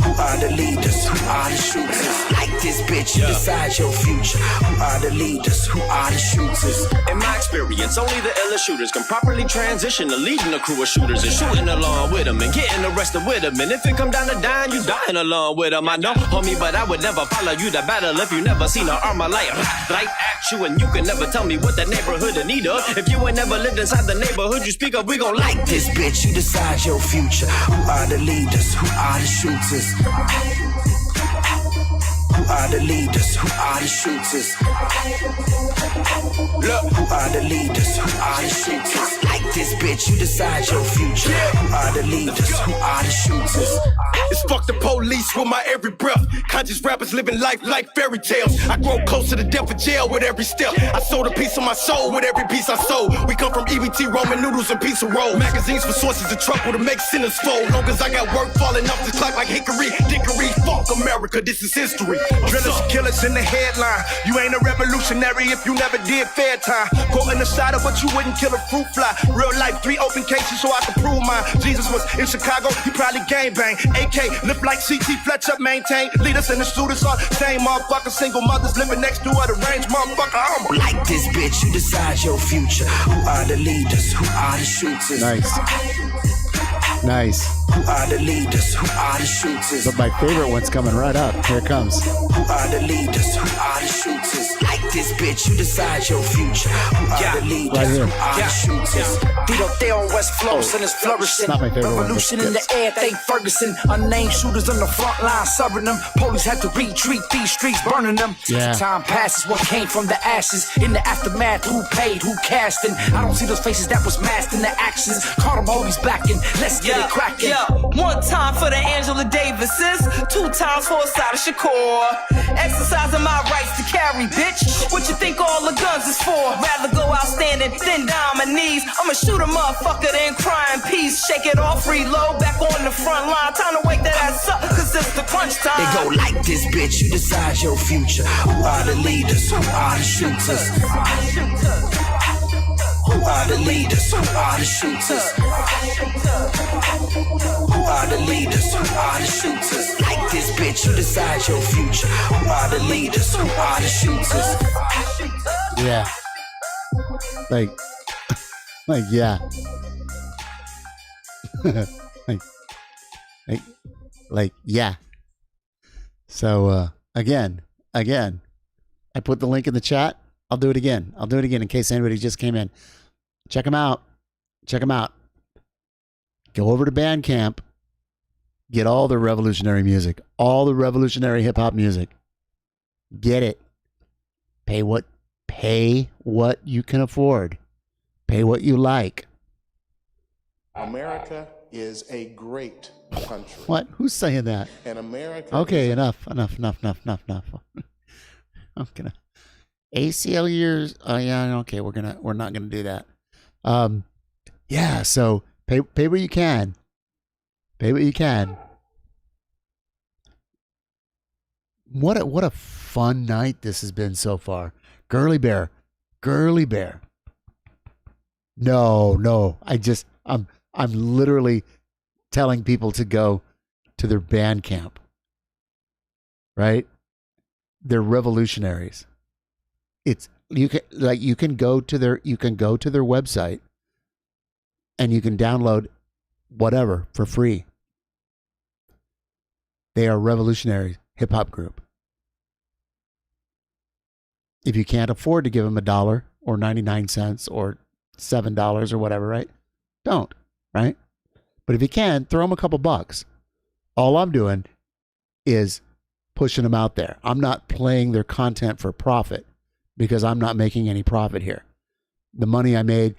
Who are the leaders? Who are the shooters? Like this, bitch, you decide your future. Who are the leaders? Who are the shooters? In my experience, only the illest shooters can properly transition to leading a crew of shooters and shooting along with them and getting arrested with them. And if it come down to dying, you dying along with them. I know, homie, but I would never follow you to battle if you never seen an armor light right at you. And you can never tell me what the neighborhood in need of. If you ain't never lived inside the neighborhood you speak of, we gon' like this, bitch, you decide your future. Who are the leaders? Who are the shooters? Who are the leaders? Who are the shooters? Look, who are the leaders? Who are the shooters? Like this, bitch, you decide your future. Who are the leaders? Who are the shooters? It's fuck the police with my every breath. Conscious rappers living life like fairy tales. I grow closer to death or jail with every step. I sold a piece of my soul with every piece I sold. We come from EBT, Roman noodles, and pizza rolls. Magazines for sources of trouble to make sinners fold. Long as I got work falling off the clock like hickory, dickory. Fuck America, this is history. Drillers, killers in the headline. You ain't a revolutionary if you never did fair time. Quoting the side of what you wouldn't kill a fruit fly. Real life, 3 open cases so I can prove mine. Jesus was in Chicago, he probably gang bang. AK, lift like CT Fletcher, maintain. Leaders and the students are same motherfucker. Single mothers living next door at the range, motherfucker. Like this, bitch, you decide your future. Who are the leaders? Who are the shooters? Nice. Nice. Who are the leaders? Who are the shooters? But my favorite one's coming right up. Here it comes. Who are the leaders? Who are the shooters? Like this, bitch, you decide your future. Who are the leaders? Right here. Who are the shooters? Beat up there on West Florissant is flourishing. Not my favorite Revolution one, in the air, thank Ferguson. Unnamed shooters on the front line, serving them. Police had to retreat, these streets burning them. Yeah. Time passes, what came from the ashes. In the aftermath, who paid, who casting? I don't see those faces that was masked in the actions. Caught them homies backing, let's get it cracking. One time for the Angela Davises, 2 times for Asada Shakur. Exercising my rights to carry, bitch. What you think all the guns is for? Rather go out standing, then down on my knees. I'ma shoot a motherfucker, then cry in peace. Shake it off, reload, back on the front line. Time to wake that ass up, cause it's the crunch time. It go like this, bitch, you decide your future. Who are the leaders? Who are the shooters? Who are the leaders? Who are the shooters? Who are the leaders? Who are the shooters? Like this, bitch, you decide your future. Who are the leaders? Who are the shooters? Yeah. Yeah. Yeah. So, again, I put the link in the chat. I'll do it again in case anybody just came in. Check them out. Go over to Bandcamp. Get all the revolutionary music, all the revolutionary hip hop music. Get it. Pay what you can afford. Pay what you like. America is a great country. What? Who's saying that? And America. Okay, enough. I'm gonna ACL years. Oh yeah, okay. We're not gonna do that. Yeah. So pay what you can. Pay what you can. What a fun night this has been so far. Girly Bear. No. I'm literally telling people to go to their Bandcamp. right? They're revolutionaries. You can go to their website and you can download whatever for free. They are revolutionary hip hop group. If you can't afford to give them $1 or 99 cents or $7 or whatever, right? Don't, right? But if you can, throw them a couple bucks. All I'm doing is pushing them out there. I'm not playing their content for profit because I'm not making any profit here. The money I made,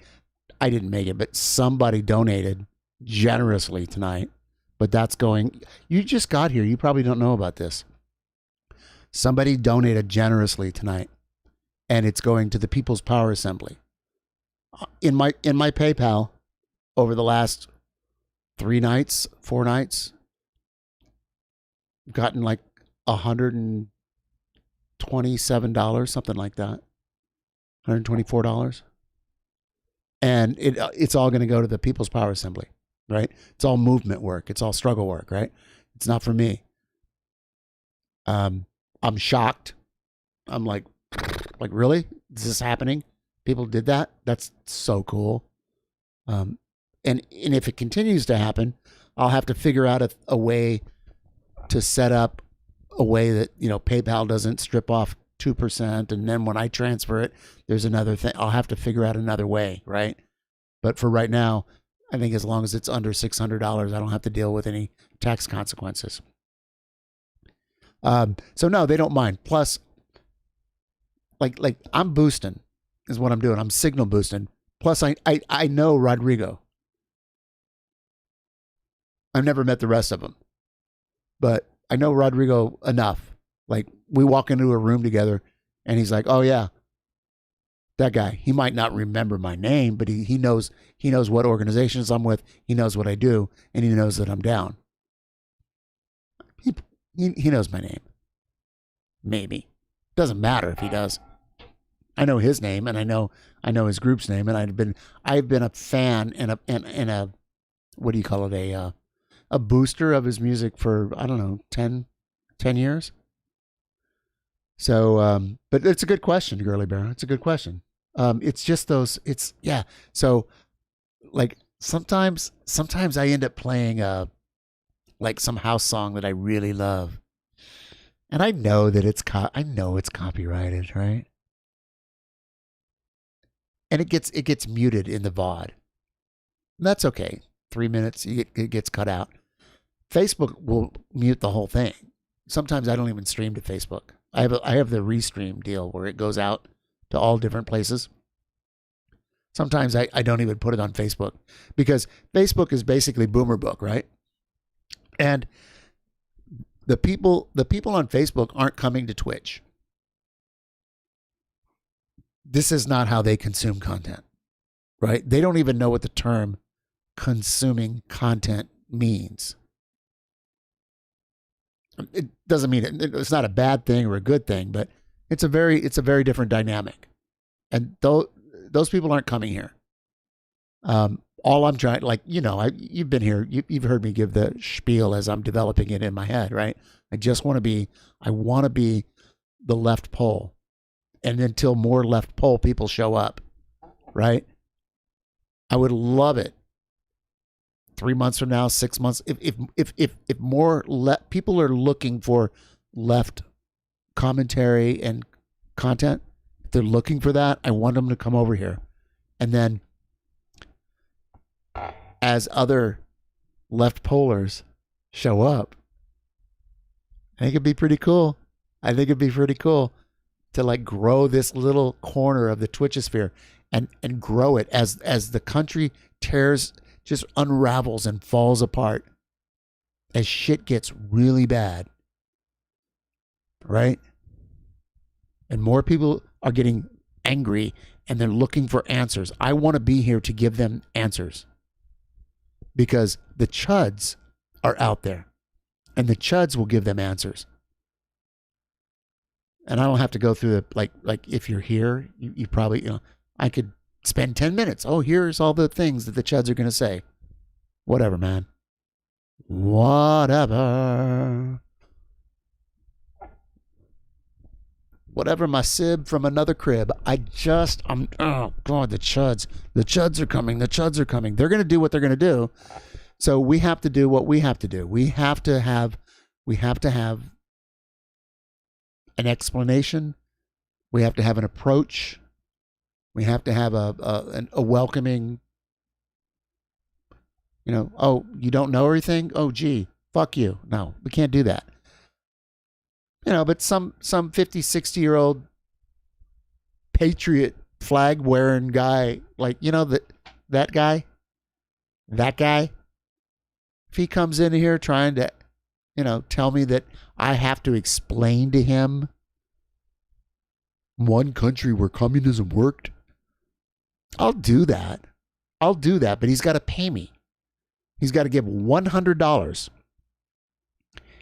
I didn't make it, but somebody donated generously tonight. But that's going, you just got here. You probably don't know about this. Somebody donated generously tonight, and it's going to the People's Power Assembly. In my PayPal, over the last 4 nights, I've gotten like $127, something like that, $124, and it's all going to go to the People's Power Assembly, right? It's all movement work. It's all struggle work, right? It's not for me. I'm shocked. I'm like really? Is this happening? People did that? That's so cool. And if it continues to happen, I'll have to figure out a way to set up a way that, PayPal doesn't strip off 2%. And then when I transfer it, there's another thing. I'll have to figure out another way, right? But for right now, I think as long as it's under $600, I don't have to deal with any tax consequences. So no, they don't mind. Plus, like I'm boosting is what I'm doing. I'm signal boosting. Plus, I know Rodrigo. I've never met the rest of them, but I know Rodrigo enough. Like, we walk into a room together and he's like, oh yeah, that guy. He might not remember my name, but he knows what organizations I'm with. He knows what I do, and he knows that I'm down. He knows my name. Maybe. Doesn't matter if he does. I know his name, and I know his group's name, and I've been a fan and a what do you call it, a booster of his music for, I don't know, 10 years. So, but it's a good question, Girly Bear. It's a good question. It's just yeah. So, like, sometimes I end up playing like some house song that I really love, and I know that it's copyrighted, right? And it gets muted in the VOD. That's okay. 3 minutes, it gets cut out. Facebook will mute the whole thing. Sometimes I don't even stream to Facebook. I have the restream deal where it goes out to all different places. Sometimes I don't even put it on Facebook because Facebook is basically Boomer Book, right? And the people on Facebook aren't coming to Twitch. This is not how they consume content, right? They don't even know what the term consuming content means. It doesn't mean it's not a bad thing or a good thing, but it's a very different dynamic. And those people aren't coming here. All I'm trying, you've been here, you've heard me give the spiel as I'm developing it in my head, right? I want to be the left pole. And until more left pole people show up, right? I would love it. 3 months from now, 6 months, if more people are looking for left commentary and content, if they're looking for that, I want them to come over here. And then as other left polers show up, I think it'd be pretty cool. To like grow this little corner of the Twitchesphere and grow it as the country just unravels and falls apart, as shit gets really bad, right? And more people are getting angry and they're looking for answers. I want to be here to give them answers because the chuds are out there and the chuds will give them answers. And I don't have to go through like if you're here, you probably, I could spend 10 minutes. Oh, here's all the things that the chuds are going to say. Whatever, man. Whatever. whatever, my sib from another crib. Oh God, the chuds are coming. They're going to do what they're going to do. So we have to do what we have to do. We have to have an explanation. We have to have an approach. We have to have a welcoming, oh, you don't know everything? Oh, gee, fuck you. No, we can't do that. But some 50, 60-year-old patriot flag wearing guy, like, that guy, if he comes in here trying to, tell me that I have to explain to him one country where communism worked, I'll do that. But he's got to pay me. He's got to give $100.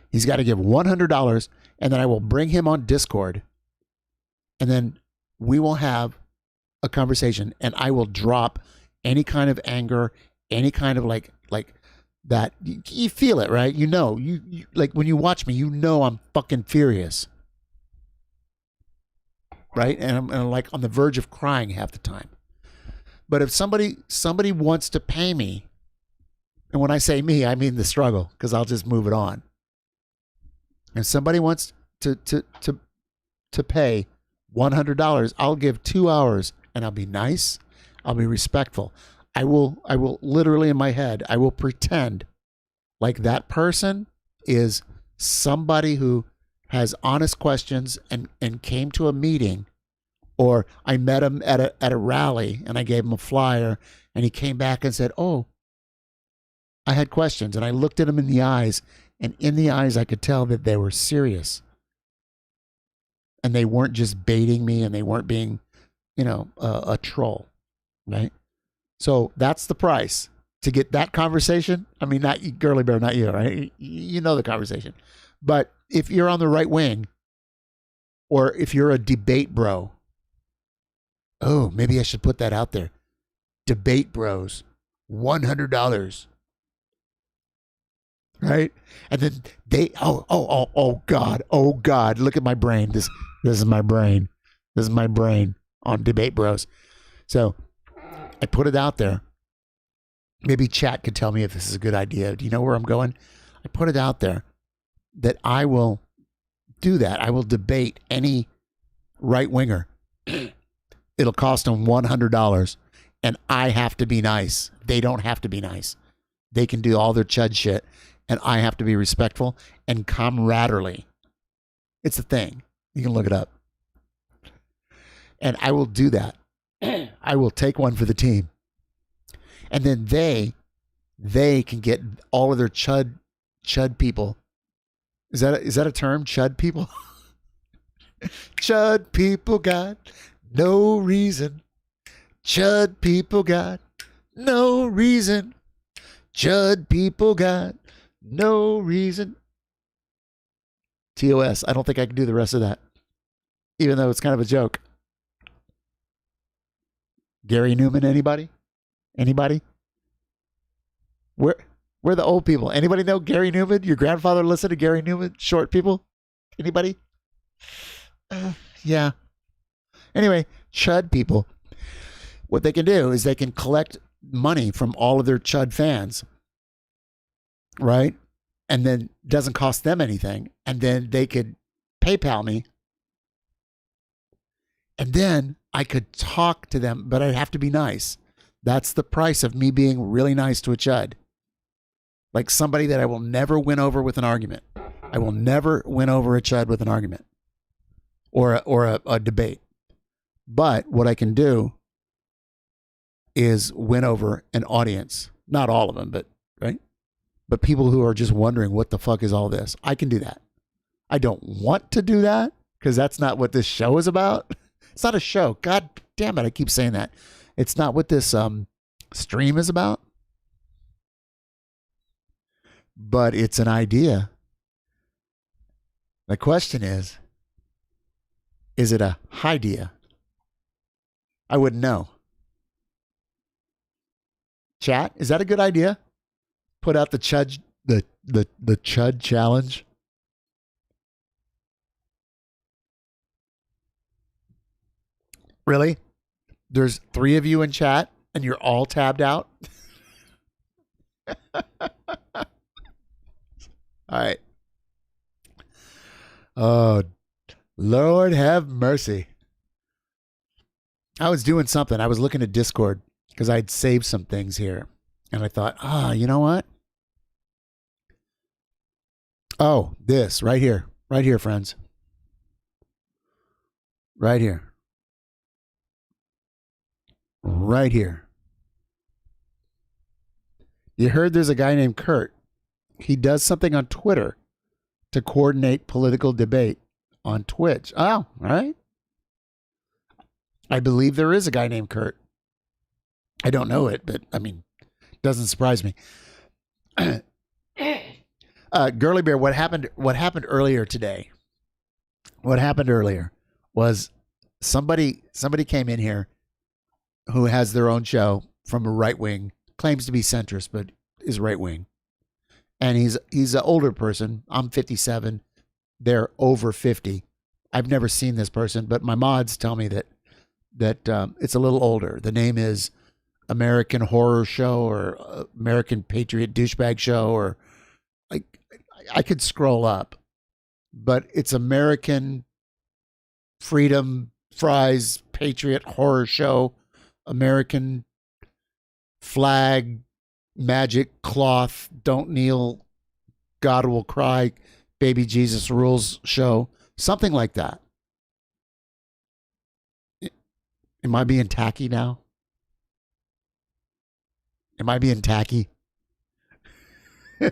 He's got to give $100, and then I will bring him on Discord, and then we will have a conversation, and I will drop any kind of anger, any kind of like that. You feel it, right? You like when you watch me, I'm fucking furious, right? And I'm like on the verge of crying half the time. But if somebody wants to pay me, and when I say me, I mean the struggle, because I'll just move it on. If somebody wants to pay $100, I'll give 2 hours, and I'll be nice. I'll be respectful. I will literally in my head, I will pretend like that person is somebody who has honest questions and came to a meeting, or I met him at a rally and I gave him a flyer and he came back and said, oh, I had questions, and I looked at him in the eyes, and in the eyes I could tell that they were serious. And they weren't just baiting me, and they weren't being, a troll, right? So that's the price to get that conversation. I mean, not you, Girly Bear, not you, right? You know the conversation. But if you're on the right wing, or if you're a debate bro, oh, maybe I should put that out there. Debate bros, $100. Right? And then they, oh God, look at my brain. This is my brain. This is my brain on Debate Bros. So I put it out there. Maybe chat could tell me if this is a good idea. Do you know where I'm going? I put it out there that I will do that. I will debate any right winger. It'll cost them $100, and I have to be nice. They don't have to be nice. They can do all their chud shit, and I have to be respectful and camaraderie. It's a thing. You can look it up. And I will do that. I will take one for the team. And then they can get all of their chud people. Is that a term? Chud people? Chud people got no reason. Chud people got no reason. Chud people got no reason. TOS. I don't think I can do the rest of that, even though it's kind of a joke. Gary Newman, anybody? Anybody? Where are the old people? Anybody know Gary Newman? Your grandfather listened to Gary Newman? Short people? Anybody? Yeah. Anyway, chud people. What they can do is they can collect money from all of their chud fans, right? And then it doesn't cost them anything. And then they could PayPal me. And then I could talk to them, but I'd have to be nice. That's the price of me being really nice to a chud. Like somebody that I will never win over with an argument. I will never win over a chud with an argument or a debate. But what I can do is win over an audience. Not all of them, but right? But people who are just wondering what the fuck is all this. I can do that. I don't want to do that because that's not what this show is about. It's not a show. God damn it. I keep saying that. It's not what this stream is about. But it's an idea. The question is it a idea? I wouldn't know. Chat, is that a good idea? Put out the chud the chud challenge. Really? There's 3 of you in chat and you're all tabbed out? All right. Oh, Lord have mercy. I was doing something. I was looking at Discord because I'd saved some things here. And I thought, you know what? Oh, this right here. Right here, friends. Right here. Right here. You heard there's a guy named Kurt. He does something on Twitter to coordinate political debate on Twitch. Oh, all right. I believe there is a guy named Kurt. I don't know it, but I mean, doesn't surprise me. Girly Bear, what happened earlier today? What happened earlier was somebody came in here who has their own show from a right wing, claims to be centrist, but is right wing. And he's an older person. I'm 57. They're over 50. I've never seen this person, but my mods tell me that it's a little older. The name is American Horror Show or American Patriot Douchebag Show, or like I could scroll up, but it's American Freedom Fries Patriot Horror Show, American Flag Magic Cloth Don't Kneel, God Will Cry, Baby Jesus Rules Show, something like that. Am I being tacky now? Am I being tacky? All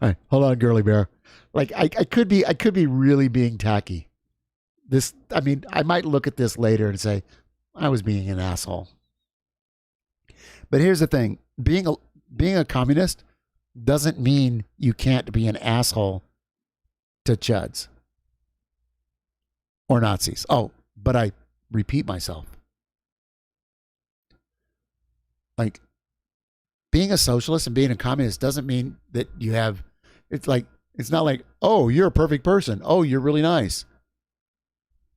right, hold on, Girly Bear. Like I could be really being tacky. I might look at this later and say I was being an asshole. But here's the thing: being a communist doesn't mean you can't be an asshole to chuds or Nazis. Oh, but I repeat myself. Like, being a socialist and being a communist doesn't mean that you have, it's not like, oh, you're a perfect person. Oh, you're really nice.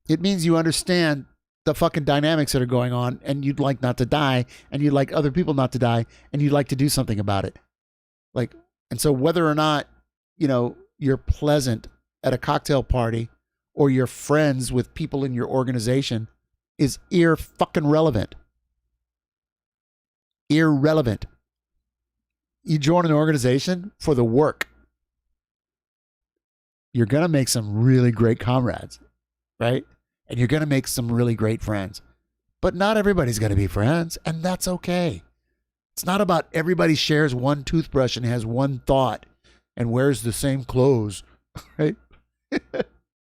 It means you understand the fucking dynamics that are going on, and you'd like not to die, and you'd like other people not to die, and you'd like to do something about it. Like, and so whether or not, you're pleasant at a cocktail party or you're friends with people in your organization is fucking relevant. Irrelevant. You join an organization for the work. You're going to make some really great comrades, right? And you're going to make some really great friends. But not everybody's going to be friends, and that's okay. It's not about everybody shares one toothbrush and has one thought and wears the same clothes, right?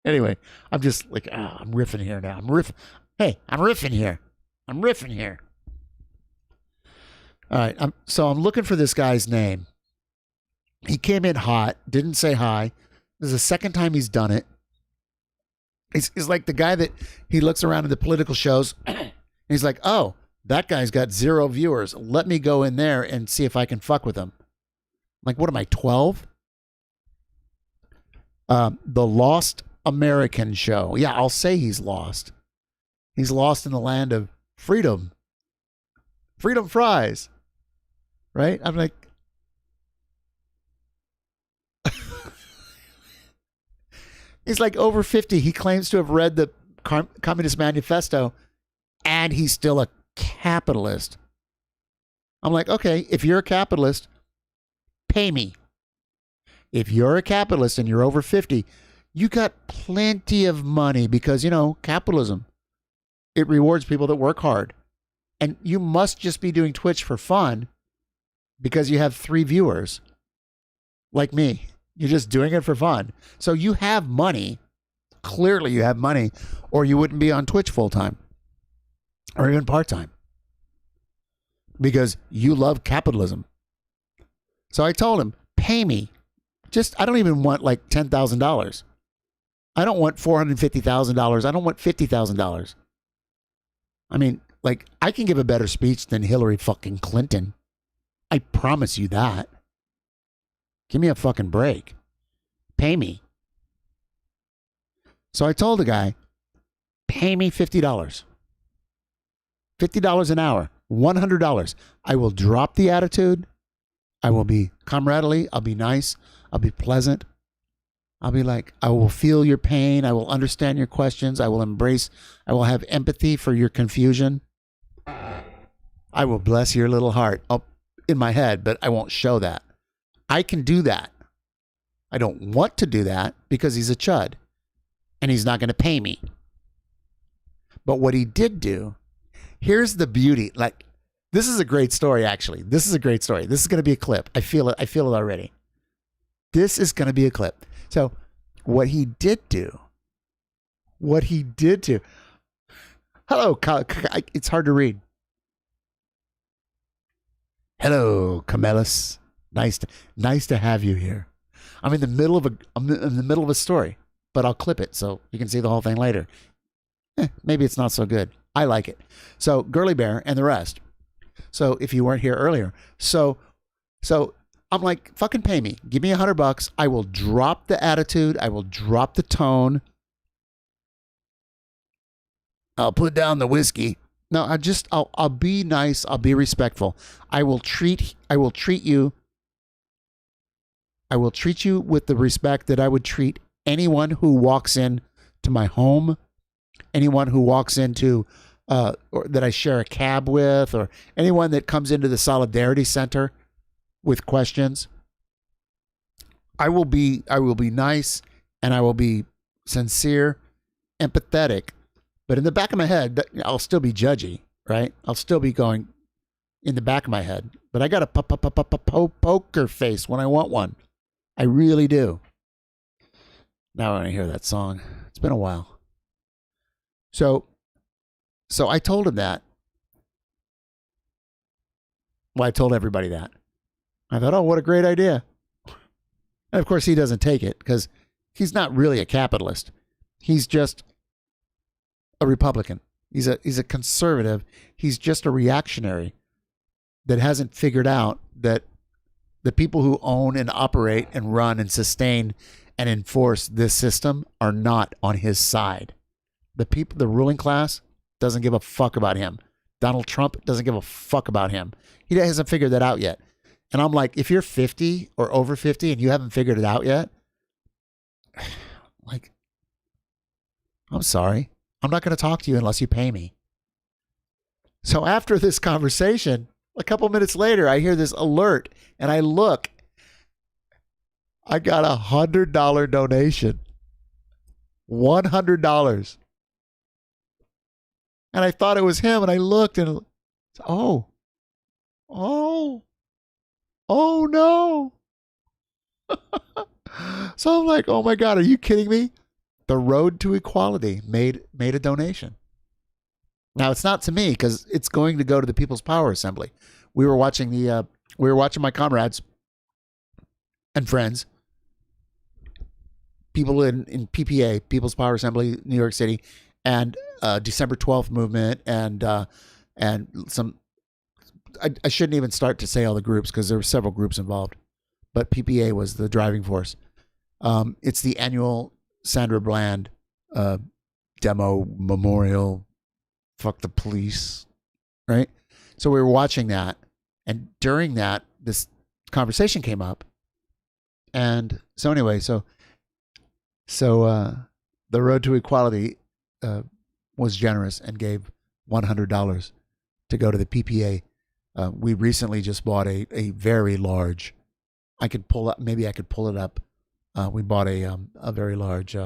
Anyway, I'm just like, I'm riffing here now. I'm riffing here. All right, so I'm looking for this guy's name. He came in hot, didn't say hi. This is the second time he's done it. He's like the guy that he looks around at the political shows. And he's like, oh, that guy's got 0 viewers. Let me go in there and see if I can fuck with him. Like, what am I, 12? The Lost American Show. Yeah, I'll say he's lost. He's lost in the land of freedom. Freedom fries. Right? I'm like, he's like over 50. He claims to have read the Communist Manifesto, and he's still a capitalist. I'm like, okay, if you're a capitalist, pay me. If you're a capitalist and you're over 50, you got plenty of money because, capitalism, it rewards people that work hard. And you must just be doing Twitch for fun because you have 3 viewers like me. You're just doing it for fun. So you have money. Clearly you have money, or you wouldn't be on Twitch full time or even part time because you love capitalism. So I told him, pay me. I don't even want like $10,000. I don't want $450,000. I don't want $50,000. I mean, like, I can give a better speech than Hillary fucking Clinton. I promise you that. Give me a fucking break. Pay me. So I told the guy, pay me $50. $50 an hour, $100. I will drop the attitude. I will be comradely. I'll be nice. I'll be pleasant. I'll be like, I will feel your pain. I will understand your questions. I will have empathy for your confusion. I will bless your little heart up in my head, but I won't show that. I can do that. I don't want to do that because he's a chud and he's not going to pay me. But what he did do, here's the beauty. Like, this is a great story, actually. This is a great story. This is going to be a clip. I feel it. I feel it already. This is going to be a clip. So what he did do, hello, it's hard to read. Hello, Camelus. Nice to have you here. I'm in the middle of a story, but I'll clip it so you can see the whole thing later. Maybe it's not so good. I like it. So Girly Bear and the rest. So if you weren't here earlier, so I'm like, fucking pay me. Give me $100. I will drop the attitude. I will drop the tone. I'll put down the whiskey. No, I'll be nice. I'll be respectful. I will treat you with the respect that I would treat anyone who walks in to my home, anyone who walks into or that I share a cab with, or anyone that comes into the Solidarity Center with questions. I will be nice, and I will be sincere, empathetic, but in the back of my head, I'll still be judgy, right? I'll still be going in the back of my head, but I got a poker face when I want one. I really do. Now I want to hear that song. It's been a while. So I told him that. Well, I told everybody that. I thought, oh, what a great idea. And of course, he doesn't take it because he's not really a capitalist. He's just a Republican. He's a conservative. He's just a reactionary that hasn't figured out that the people who own and operate and run and sustain and enforce this system are not on his side. The ruling class doesn't give a fuck about him. Donald Trump doesn't give a fuck about him. He hasn't figured that out yet. And I'm like, if you're 50 or over 50 and you haven't figured it out yet, like, I'm sorry. I'm not going to talk to you unless you pay me. So after this conversation, a couple minutes later, I hear this alert and I look. I got $100 donation. $100. And I thought it was him, and I looked and, oh no. So I'm like, oh my God, are you kidding me? The Road to Equality made a donation. Now it's not to me because it's going to go to the People's Power Assembly. We were watching my comrades and friends, people in PPA, People's Power Assembly, New York City, and December 12th movement, and some. I shouldn't even start to say all the groups because there were several groups involved, but PPA was the driving force. It's the annual Sandra Bland demo memorial. Fuck the police, right? So we were watching that, and during that, this conversation came up, and so anyway, so the Road to Equality was generous and gave $100 to go to the PPA. We recently just bought a very large. I could pull it up. We bought a very large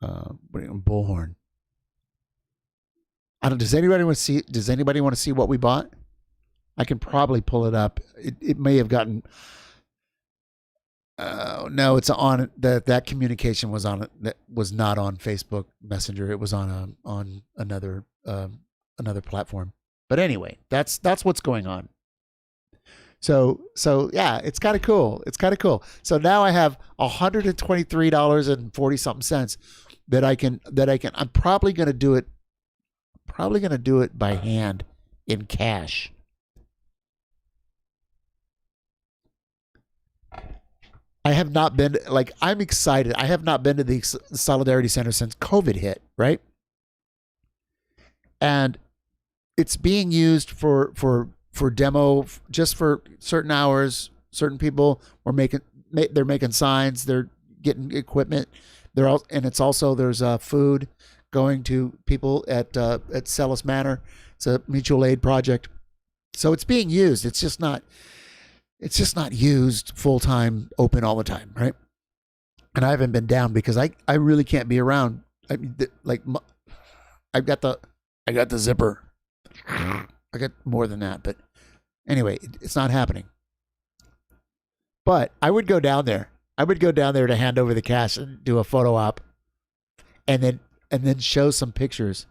bullhorn. I don't. Does anybody want to see? Does anybody want to see what we bought? I can probably pull it up. It may have gotten. No, it's on that communication was on it. That was not on Facebook Messenger. It was on another platform. But anyway, that's what's going on. So yeah, it's kind of cool. It's kind of cool. So now I have $123.40 that I can. I'm probably going to do it. Probably going to do it by hand in cash. I have not been, like, I'm excited. I have not been to the Solidarity Center since COVID hit, right? And it's being used for demo just for certain hours. Certain people were they're making signs, they're getting equipment. It's also there's food going to people at Celis Manor. It's a mutual aid project. So it's being used. It's just not used full time, open all the time, right? And I haven't been down because I really can't be around. I mean, I got the zipper. I got more than that, but anyway, it's not happening. But I would go down there. I would go down there to hand over the cash and do a photo op, and then show some pictures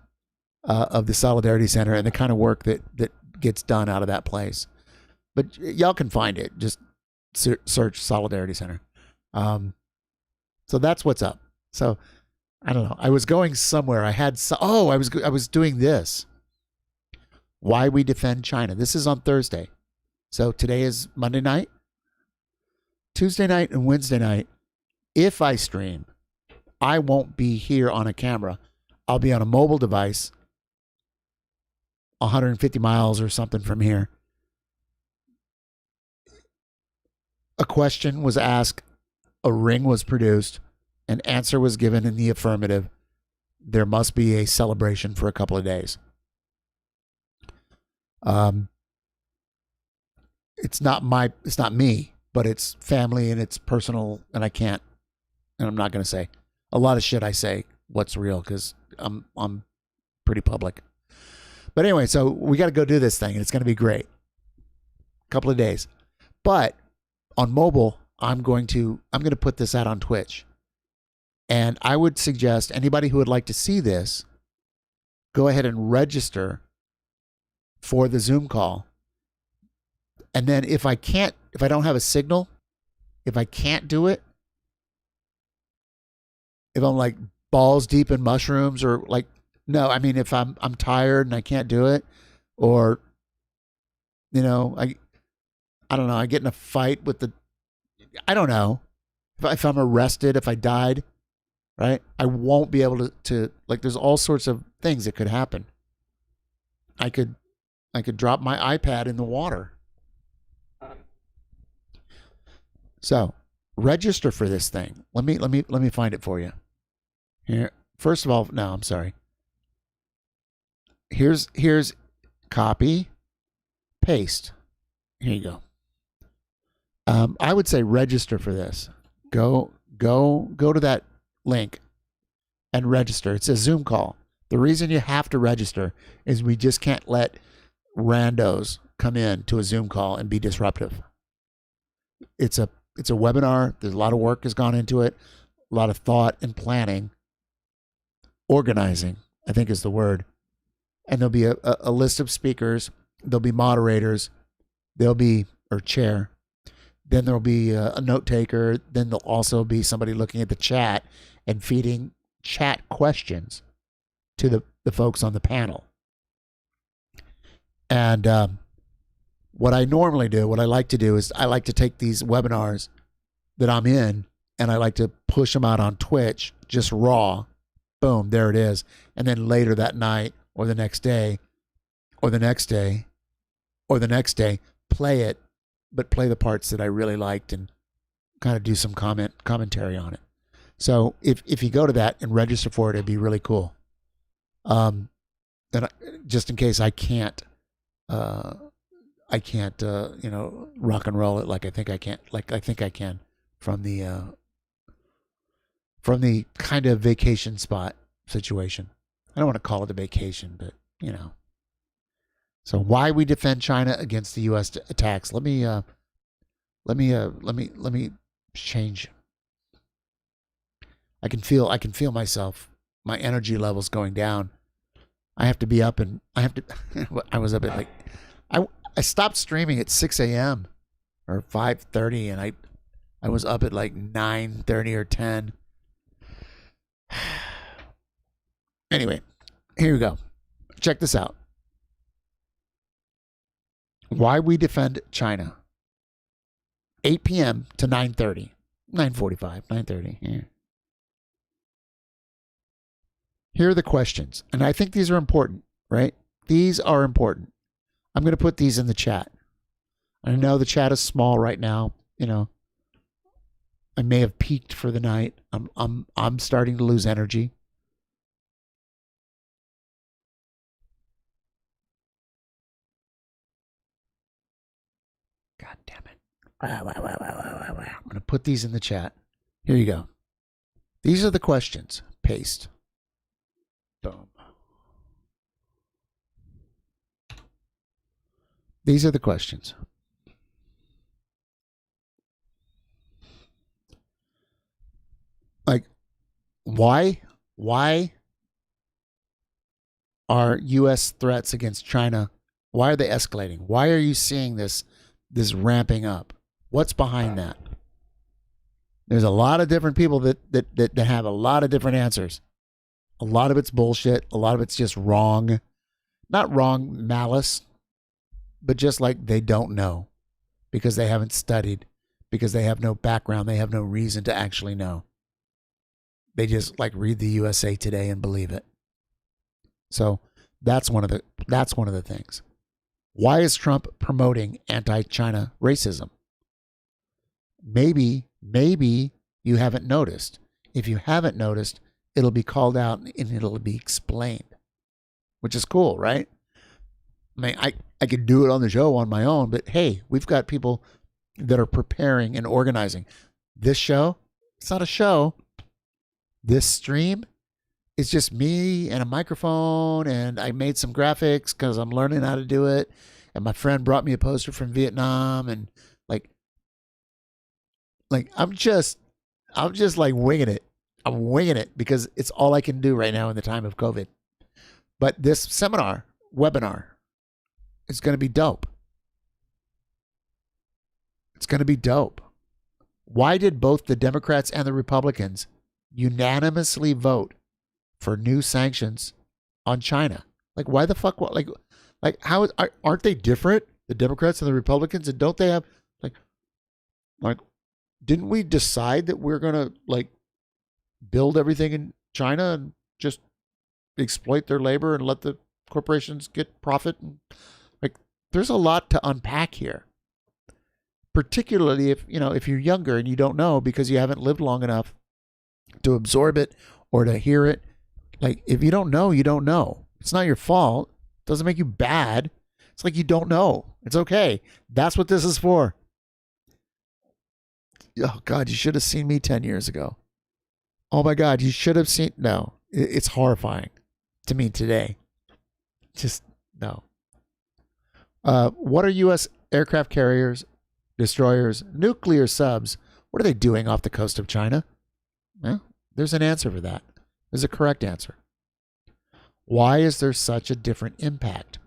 of the Solidarity Center and the kind of work that gets done out of that place. But y'all can find it. Just search Solidarity Center. So that's what's up. So I don't know. I was going somewhere. I was doing this. Why we defend China. This is on Thursday. So today is Monday night. Tuesday night and Wednesday night, if I stream, I won't be here on a camera. I'll be on a mobile device 150 miles or something from here. A question was asked, a ring was produced, an answer was given in the affirmative. There must be a celebration for a couple of days. It's not me, but it's family and it's personal, and I'm not going to say a lot of shit I say what's real because I'm pretty public. But anyway, so we got to go do this thing, and it's going to be great. Couple of days. But on mobile, I'm going to put this out on Twitch. And I would suggest anybody who would like to see this, go ahead and register for the Zoom call. And then if I don't have a signal, if I can't do it, if I'm like balls deep in mushrooms or like, no, I mean, if I'm tired and I can't do it, or, you know, I don't know, I get in a fight with I don't know, if I'm arrested, if I died, right? I won't be able to like, there's all sorts of things that could happen. I could drop my iPad in the water. So register for this thing. Let me find it for you. Here, first of all, no, I'm sorry. Here's copy, paste. Here you go. I would say register for this. Go to that link and register. It's a Zoom call. The reason you have to register is we just can't let randos come in to a Zoom call and be disruptive. It's a webinar. There's a lot of work has gone into it, a lot of thought and planning. Organizing, I think, is the word. And there'll be a list of speakers. There'll be moderators. Or chair. Then there'll be a note taker. Then there'll also be somebody looking at the chat and feeding chat questions to the folks on the panel. And what I normally do, what I like to do is I like to take these webinars that I'm in and I like to push them out on Twitch, just raw. Boom, there it is. And then later that night or the next day or the next day or the next day, play it, but play the parts that I really liked and kind of do some commentary on it. So if you go to that and register for it, it'd be really cool. Just in case I can't, you know, rock and roll it like I think I can from the kind of vacation spot situation. I don't want to call it a vacation, but you know. So why we defend China against the U.S. attacks? Let me change. I can feel myself, my energy levels going down. I have to be up and I was up at like, I stopped streaming at 6 a.m. or 5:30 and I was up at like 9:30 or 10. Anyway, here we go. Check this out. Why we defend China. 8 p.m. to 9:30. 9:45, 9:30. Yeah. Here are the questions, and I think these are important, right? These are important. I'm going to put these in the chat. I know the chat is small right now. You know, I may have peaked for the night. I'm starting to lose energy. God damn it. I'm going to put these in the chat. Here you go. These are the questions. Paste. Boom. These are the questions. Like, why are U.S. threats against China, why are they escalating? Why are you seeing this ramping up? What's behind that? There's a lot of different people that have a lot of different answers. A lot of it's bullshit. A lot of it's just wrong. Not wrong malice, but just like they don't know because they haven't studied, because they have no background. They have no reason to actually know. They just like read the USA Today and believe it. So that's one of the things. Why is Trump promoting anti-China racism? Maybe you haven't noticed. If you haven't noticed, it'll be called out and it'll be explained, which is cool, right? I mean, I could do it on the show on my own, but hey, we've got people that are preparing and organizing. This show, it's not a show. This stream is just me and a microphone, and I made some graphics because I'm learning how to do it. And my friend brought me a poster from Vietnam, and like I'm just like winging it. I'm winging it because it's all I can do right now in the time of COVID. But this webinar, is going to be dope. It's going to be dope. Why did both the Democrats and the Republicans unanimously vote for new sanctions on China? Like, why the fuck? Like how aren't they different? The Democrats and the Republicans, and don't they have like? Didn't we decide that we're gonna like build everything in China and just exploit their labor and let the corporations get profit? And, like, there's a lot to unpack here. Particularly if you're younger and you don't know because you haven't lived long enough to absorb it or to hear it. Like, if you don't know, you don't know. It's not your fault. It doesn't make you bad. It's like you don't know. It's okay. That's what this is for. Oh, God, you should have seen me 10 years ago. Oh, my God, you should have seen. No, it's horrifying to me today. Just no. What are U.S. aircraft carriers, destroyers, nuclear subs? What are they doing off the coast of China? Well, there's an answer for that. There's a correct answer. Why is there such a different impact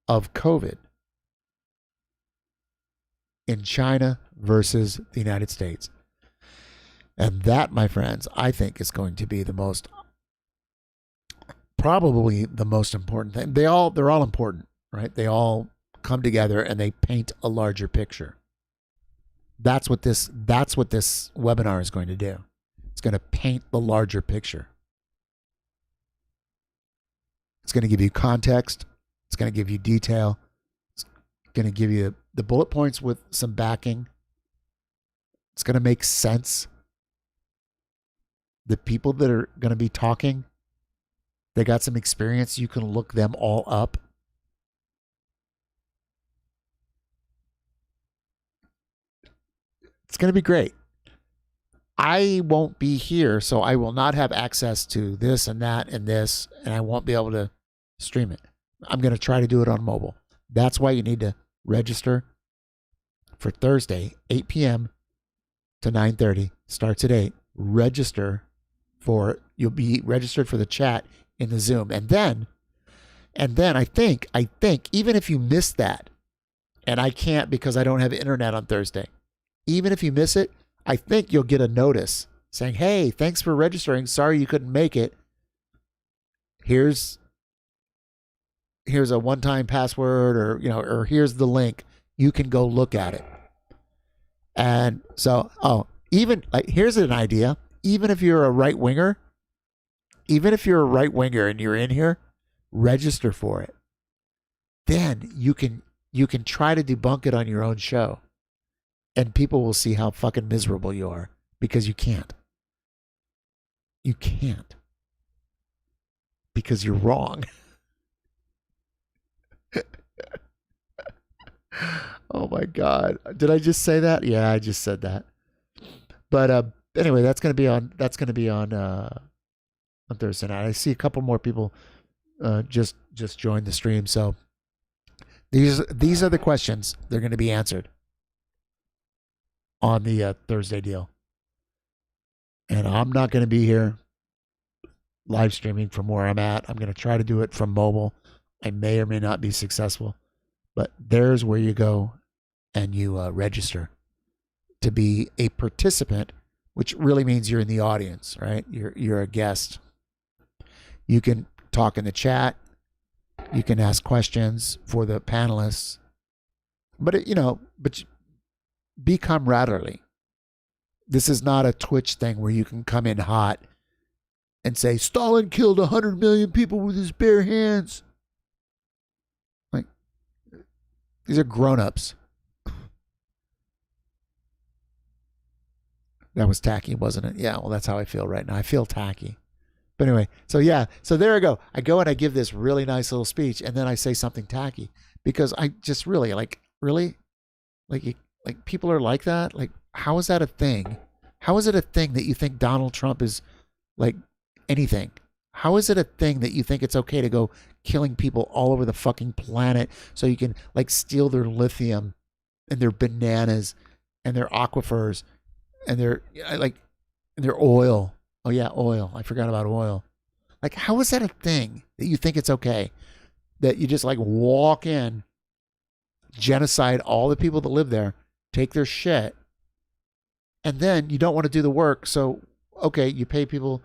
of COVID in China versus the United States? And that, my friends, I think is going to be probably the most important thing. They're all important, right? They all come together and they paint a larger picture. That's what this webinar is going to do. It's going to paint the larger picture. It's going to give you context. It's going to give you detail. It's going to give you the bullet points with some backing. It's going to make sense. The people that are going to be talking, they got some experience. You can look them all up. It's going to be great. I won't be here, so I will not have access to this and that and this, and I won't be able to stream it. I'm going to try to do it on mobile. That's why you need to register for Thursday, 8 p.m. to 9:30. Starts at 8. You'll be registered for the chat in the Zoom. And then I think, even if you miss that, and I can't because I don't have internet on Thursday, even if you miss it, I think you'll get a notice saying, hey, thanks for registering. Sorry you couldn't make it. Here's a one-time password, or here's the link. You can go look at it. And so, Even like, here's an idea. Even if you're a right winger, and you're in here, register for it. Then you can try to debunk it on your own show, and people will see how fucking miserable you are because you can't. You can't because you're wrong. Oh my God! Did I just say that? Yeah, I just said that. But anyway, that's gonna be on Thursday night. I see a couple more people just joined the stream. So these are the questions. They're going to be answered on the Thursday deal. And I'm not going to be here live streaming from where I'm at. I'm going to try to do it from mobile. I may or may not be successful, but there's where you go and you register to be a participant, which really means you're in the audience, right? You're a guest. You can talk in the chat. You can ask questions for the panelists. But be camaraderie. This is not a Twitch thing where you can come in hot and say, Stalin killed 100 million people with his bare hands. Like, these are grown-ups. That was tacky, wasn't it? Yeah, well, that's how I feel right now. I feel tacky. But anyway, so there I go. I go and I give this really nice little speech, and then I say something tacky because I just really, like people are like that. Like, how is that a thing? How is it a thing that you think Donald Trump is like anything? How is it a thing that you think it's okay to go killing people all over the fucking planet so you can like steal their lithium and their bananas and their aquifers and their oil? Oh yeah, oil. I forgot about oil. Like, how is that a thing that you think it's okay that you just like walk in, genocide all the people that live there, take their shit, and then you don't want to do the work? So, okay, you pay people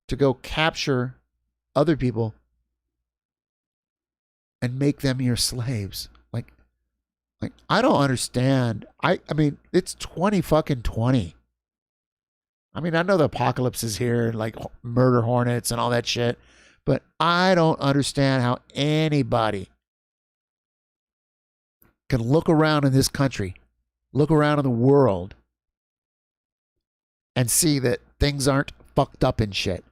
to go capture other people and make them your slaves. Like I don't understand. I mean, it's 2020. I mean, I know the apocalypse is here, like murder hornets and all that shit, but I don't understand how anybody can look around in this country, look around in the world, and see that things aren't fucked up and shit,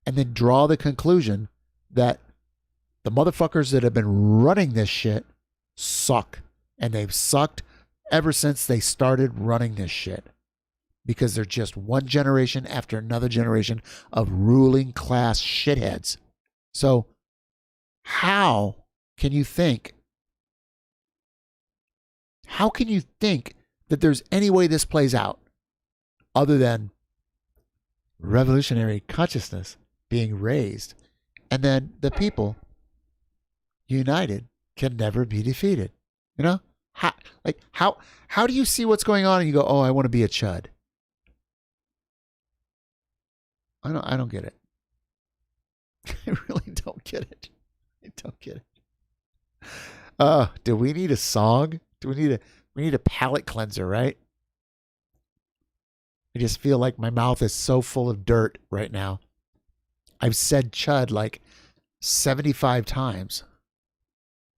and then draw the conclusion that the motherfuckers that have been running this shit suck, and they've sucked ever since they started running this shit. Because they're just one generation after another generation of ruling class shitheads. So how can you think that there's any way this plays out other than revolutionary consciousness being raised, and then the people united can never be defeated? You know? How do you see what's going on and you go, oh, I want to be a chud? I don't get it. I really don't get it. I don't get it. Do we need a song? We need a palate cleanser, right? I just feel like my mouth is so full of dirt right now. I've said chud like 75 times.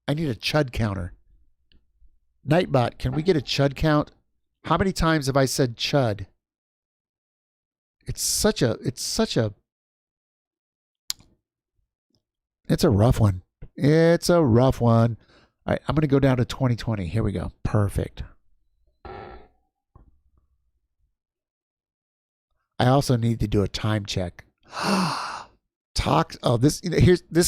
I need a chud counter. Nightbot, can we get a chud count? How many times have I said chud? It's a rough one. It's a rough one. All right, I'm going to go down to 2020. Here we go. Perfect. I also need to do a time check. This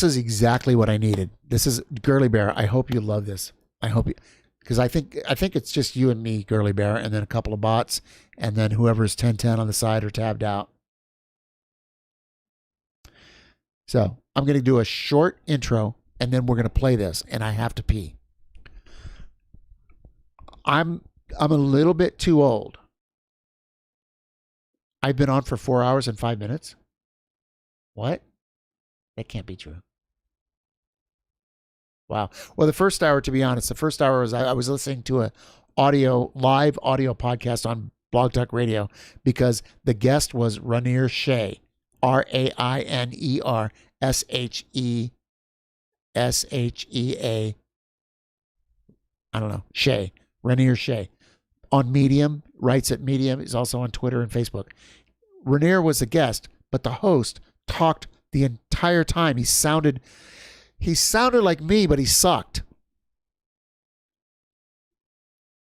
is exactly what I needed. This is Girly Bear. I hope you love this. I hope you, because I think it's just you and me, Girly Bear, and then a couple of bots, and then whoever's 1010 on the side or tabbed out. So I'm going to do a short intro, and then we're going to play this, and I have to pee. I'm a little bit too old. I've been on for 4 hours and 5 minutes. What? That can't be true. Wow. Well, the first hour, to be honest, was I was listening to a live audio podcast on Blog Talk Radio because the guest was Rainier Shea, Rainer Shea. I don't know, Shea, Rainier Shea. On Medium, writes at Medium, is also on Twitter and Facebook. Rainier was the guest, but the host talked the entire time. He sounded like me, but he sucked.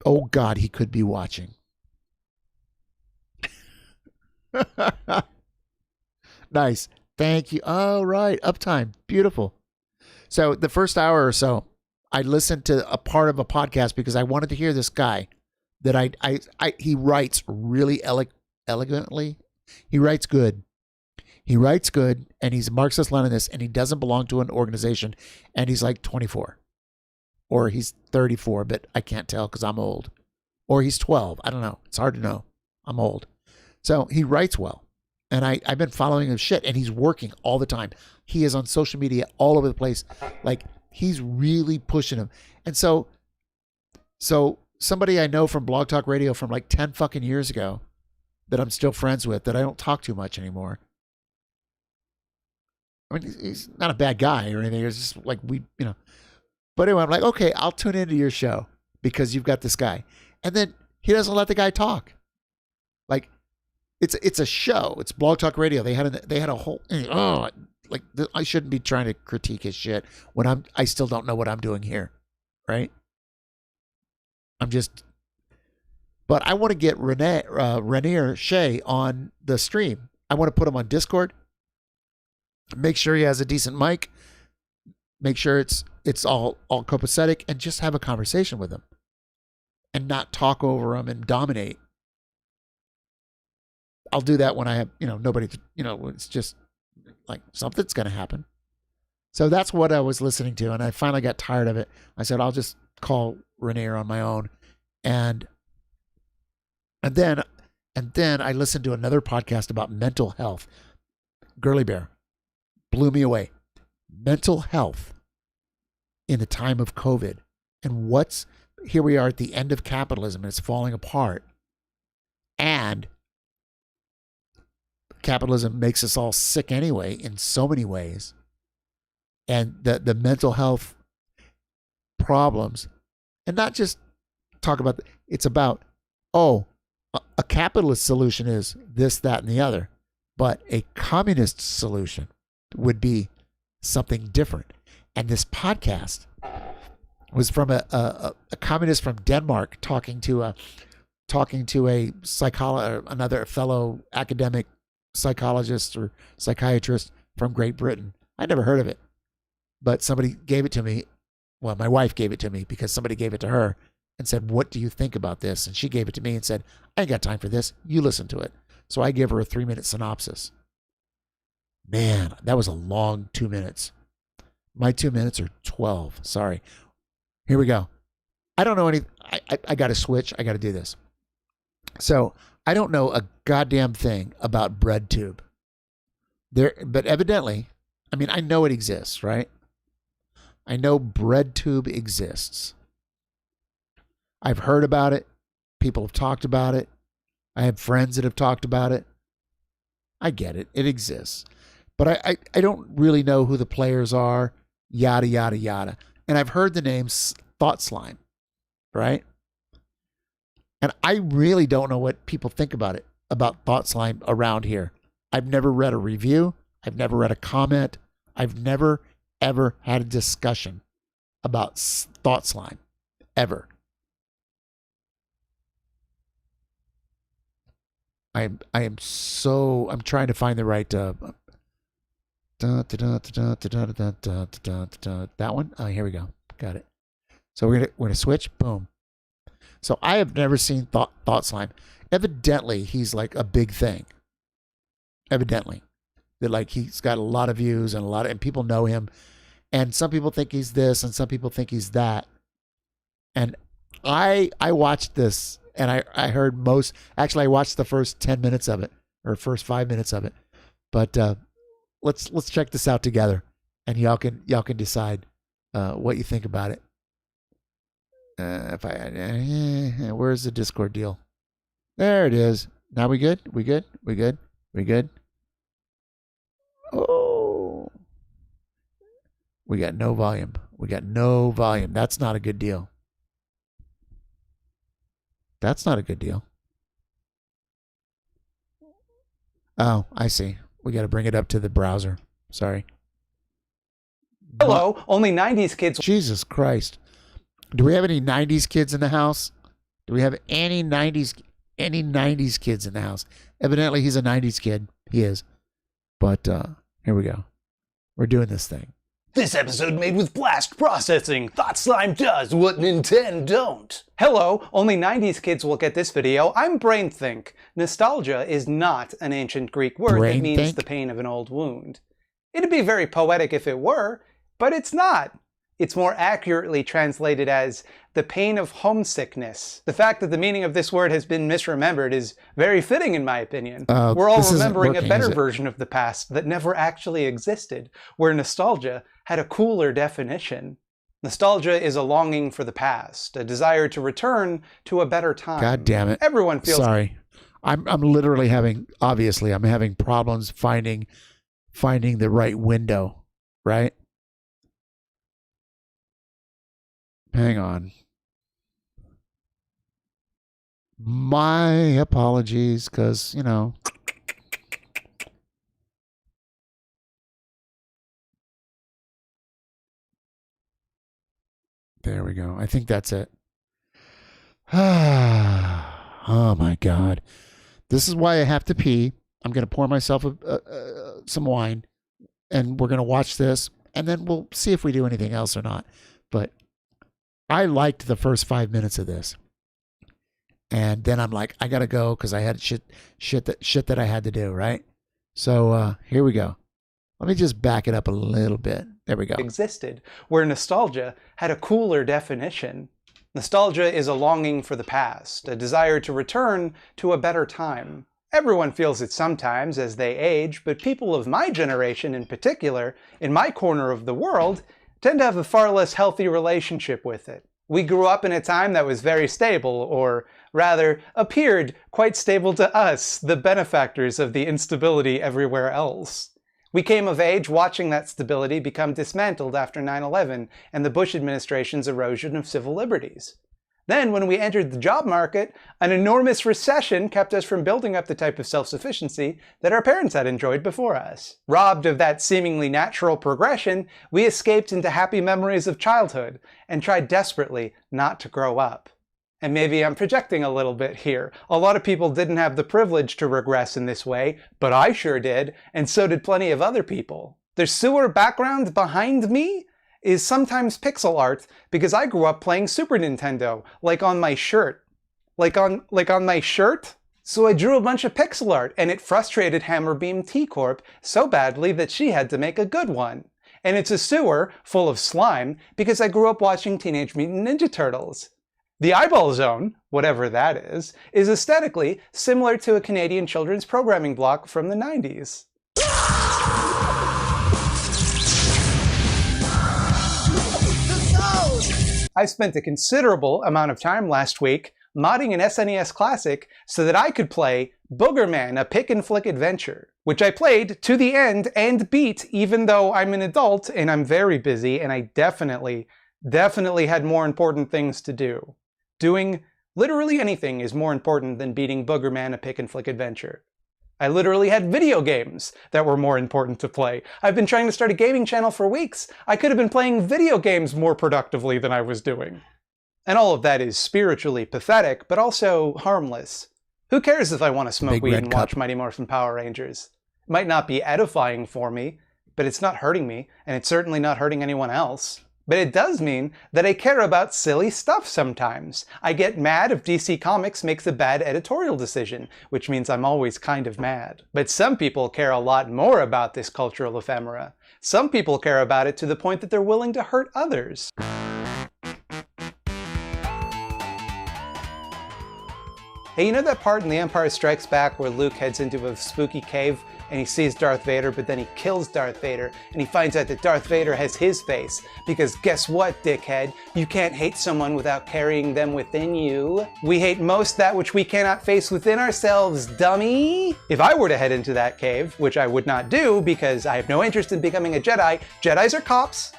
Oh God, he could be watching. Nice. Thank you. All right. Uptime. Beautiful. So the first hour or so, I listened to a part of a podcast because I wanted to hear this guy that he writes really elegantly. He writes good. And he's a Marxist-Leninist, and he doesn't belong to an organization, and he's like 24. Or he's 34, but I can't tell because I'm old. Or he's 12. I don't know. It's hard to know. I'm old. So he writes well. And I've been following his shit, and he's working all the time. He is on social media all over the place. Like, he's really pushing him. And so somebody I know from Blog Talk Radio from like 10 fucking years ago that I'm still friends with, that I don't talk too much anymore. I mean, he's not a bad guy or anything. It's just like But anyway, I'm like, okay, I'll tune into your show because you've got this guy. And then he doesn't let the guy talk. Like, it's a show. It's Blog Talk Radio. They had a whole, I shouldn't be trying to critique his shit when I still don't know what I'm doing here, right? But I want to get Rainier Shea on the stream. I want to put him on Discord. Make sure he has a decent mic. Make sure it's all copacetic, and just have a conversation with him and not talk over him and dominate. I'll do that when I have, nobody, it's just like something's going to happen. So that's what I was listening to. And I finally got tired of it. I said, I'll just call Rainier on my own. And then I listened to another podcast about mental health. Girly Bear blew me away. Mental health in the time of COVID. And here we are at the end of capitalism, and it's falling apart. And capitalism makes us all sick anyway in so many ways. And the mental health problems, and not just talk about, it's about, a capitalist solution is this, that, and the other. But a communist solution would be something different. And this podcast was from a communist from Denmark talking to a another fellow academic psychologist or psychiatrist from Great Britain. I'd never heard of it, but somebody gave it to me. Well, my wife gave it to me because somebody gave it to her and said, "What do you think about this?" And she gave it to me and said, "I ain't got time for this. You listen to it." So I give her a 3-minute synopsis. Man, that was a long 2 minutes. My 2 minutes are 12. Sorry. Here we go. I don't know anything. I got to switch. I got to do this. So I don't know a goddamn thing about BreadTube. But evidently, I know it exists, right? I know BreadTube exists. I've heard about it. People have talked about it. I have friends that have talked about it. I get it. It exists. But I don't really know who the players are, yada, yada, yada. And I've heard the name Thought Slime, right? And I really don't know what people think about it, about Thought Slime around here. I've never read a review. I've never read a comment. I've never, ever had a discussion about Thought Slime, ever. I'm trying to find the right that one. Oh, here we go. Got it. So we're gonna switch. Boom. So I have never seen Thought Slime. Evidently, he's like a big thing. Evidently, that like he's got a lot of views and people know him, and some people think he's this and some people think he's that. And I watched this. And I heard I watched the first 10 minutes of it, or first 5 minutes of it. But let's check this out together, and y'all can decide what you think about it. Where's the Discord deal? There it is. Now we good? We good? Oh. We got no volume. That's not a good deal. Oh, I see. We got to bring it up to the browser. Sorry. Hello, only 90s kids. Jesus Christ. Do we have any 90s kids in the house? Do we have any 90s kids in the house? Evidently, he's a 90s kid. He is. But here we go. We're doing this thing. This episode made with blast processing. Thought Slime does what Nintendo don't. Hello, only 90s kids will get this video. I'm BrainThink. Nostalgia is not an ancient Greek word that means the pain of an old wound. It'd be very poetic if it were, but it's not. It's more accurately translated as the pain of homesickness. The fact that the meaning of this word has been misremembered is very fitting in my opinion. We're all remembering a better version of the past that never actually existed, where nostalgia had a cooler definition. Nostalgia is a longing for the past, a desire to return to a better time. God damn it. Everyone feels... Sorry. I'm literally having problems finding the right window, right? Hang on. My apologies, because, you know. There we go. I think that's it. Oh, my God. This is why I have to pee. I'm going to pour myself some wine, and we're going to watch this, and then we'll see if we do anything else or not. But I liked the first 5 minutes of this. And then I'm like, I got to go because I had shit that I had to do, right? So here we go. Let me just back it up a little bit. There we go. Existed, where nostalgia had a cooler definition. Nostalgia is a longing for the past, a desire to return to a better time. Everyone feels it sometimes as they age, but people of my generation in particular, in my corner of the world, tend to have a far less healthy relationship with it. We grew up in a time that was very stable, or rather, appeared quite stable to us, the benefactors of the instability everywhere else. We came of age watching that stability become dismantled after 9/11 and the Bush administration's erosion of civil liberties. Then, when we entered the job market, an enormous recession kept us from building up the type of self-sufficiency that our parents had enjoyed before us. Robbed of that seemingly natural progression, we escaped into happy memories of childhood and tried desperately not to grow up. And maybe I'm projecting a little bit here. A lot of people didn't have the privilege to regress in this way, but I sure did, and so did plenty of other people. The sewer background behind me is sometimes pixel art because I grew up playing Super Nintendo, like on my shirt. Like on my shirt? So I drew a bunch of pixel art, and it frustrated Hammerbeam T-Corp so badly that she had to make a good one. And it's a sewer full of slime because I grew up watching Teenage Mutant Ninja Turtles. The Eyeball Zone, whatever that is aesthetically similar to a Canadian children's programming block from the 90s. I spent a considerable amount of time last week modding an SNES Classic so that I could play Boogerman, a pick-and-flick adventure, which I played to the end and beat even though I'm an adult and I'm very busy and I definitely had more important things to do. Doing literally anything is more important than beating Boogerman, a pick-and-flick adventure. I literally had video games that were more important to play. I've been trying to start a gaming channel for weeks. I could have been playing video games more productively than I was doing. And all of that is spiritually pathetic, but also harmless. Who cares if I want to smoke weed and watch Mighty Morphin Power Rangers? It might not be edifying for me, but it's not hurting me, and it's certainly not hurting anyone else. But it does mean that I care about silly stuff sometimes. I get mad if DC Comics makes a bad editorial decision, which means I'm always kind of mad. But some people care a lot more about this cultural ephemera. Some people care about it to the point that they're willing to hurt others. Hey, you know that part in The Empire Strikes Back where Luke heads into a spooky cave and he sees Darth Vader, but then he kills Darth Vader, and he finds out that Darth Vader has his face. Because guess what, dickhead? You can't hate someone without carrying them within you. We hate most that which we cannot face within ourselves, dummy. If I were to head into that cave, which I would not do because I have no interest in becoming a Jedi, Jedis are cops,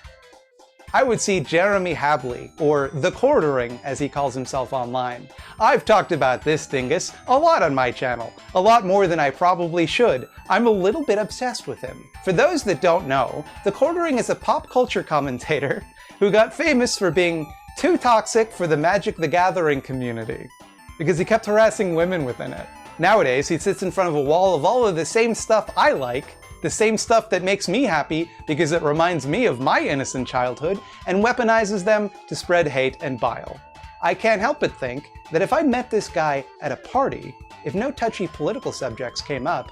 I would see Jeremy Habley, or the Quartering as he calls himself online. I've talked about this dingus a lot on my channel, a lot more than I probably should. I'm a little bit obsessed with him. For those that don't know, the Quartering is a pop culture commentator who got famous for being too toxic for the Magic the Gathering community, because he kept harassing women within it. Nowadays, he sits in front of a wall of all of the same stuff I like, the same stuff that makes me happy because it reminds me of my innocent childhood, and weaponizes them to spread hate and bile. I can't help but think that if I met this guy at a party, if no touchy political subjects came up,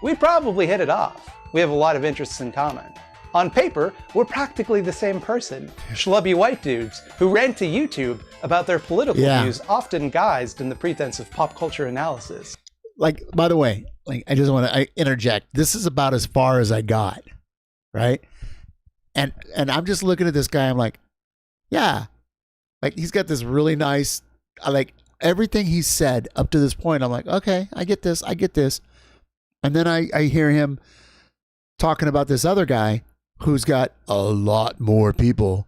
we'd probably hit it off. We have a lot of interests in common. On paper, we're practically the same person. Schlubby white dudes who rant to YouTube about their political views, often guised in the pretense of pop culture analysis. Like, by the way, like, I just want to interject. This is about as far as I got, right? And I'm just looking at this guy. I'm like, yeah, like he's got this really nice, like everything he said up to this point. I'm like, okay, I get this. And then I hear him talking about this other guy who's got a lot more people,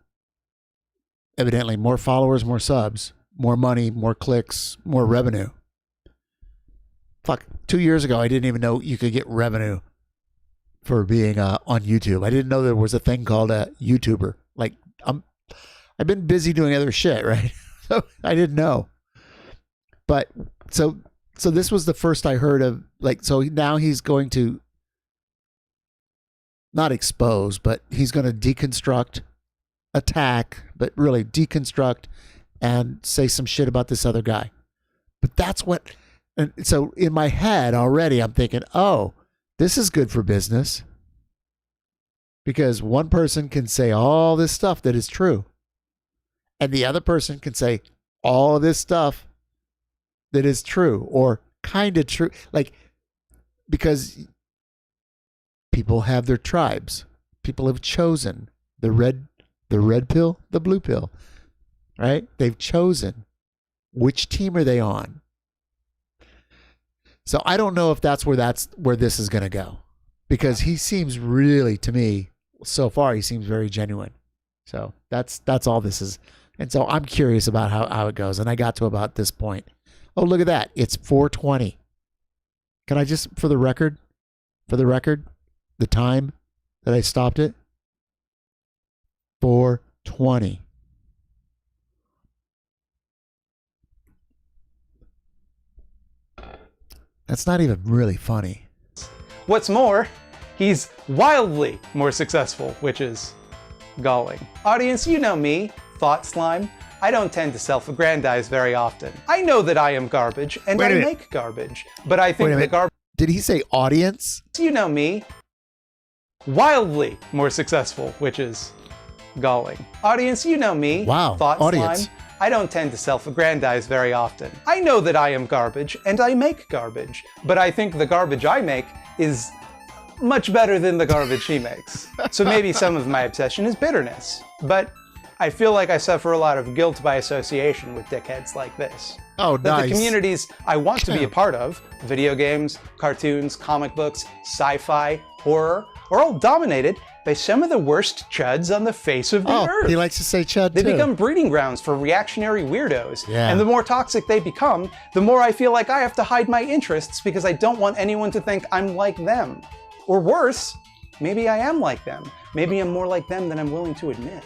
evidently more followers, more subs, more money, more clicks, more revenue. Fuck, 2 years ago, I didn't even know you could get revenue for being on YouTube. I didn't know there was a thing called a YouTuber. Like, I've been busy doing other shit, right? So I didn't know. But so this was the first I heard of. Like, so now he's going to not expose, but he's going to deconstruct, attack, but really deconstruct and say some shit about this other guy. But that's what. And so in my head already, I'm thinking, oh, this is good for business. Because one person can say all this stuff that is true. And the other person can say all of this stuff that is true or kind of true. Like, because people have their tribes. People have chosen the red pill, the blue pill, right? They've chosen which team are they on. So I don't know if that's where this is going to go, because he seems really, to me, so far, he seems very genuine. So that's all this is. And so I'm curious about how it goes. And I got to about this point. Oh, look at that. It's 4:20. Can I just, for the record, the time that I stopped it? 4:20. That's not even really funny. What's more, he's wildly more successful, which is galling. Audience, you know me, Thought Slime. I don't tend to self-aggrandize very often. I know that I am garbage, and I make garbage, but I think the garbage... Did he say audience? You know me, wildly more successful, which is galling. Audience, you know me, Thought audience. Slime. I don't tend to self-aggrandize very often. I know that I am garbage, and I make garbage, but I think the garbage I make is much better than the garbage he makes. So maybe some of my obsession is bitterness, but I feel like I suffer a lot of guilt by association with dickheads like this. Oh, that nice. The communities I want to be a part of, video games, cartoons, comic books, sci-fi, horror, are all dominated by some of the worst chuds on the face of the earth. He likes to say chud They too. become breeding grounds for reactionary weirdos. Yeah. And the more toxic they become, the more I feel like I have to hide my interests because I don't want anyone to think I'm like them. Or worse, maybe I am like them. Maybe I'm more like them than I'm willing to admit.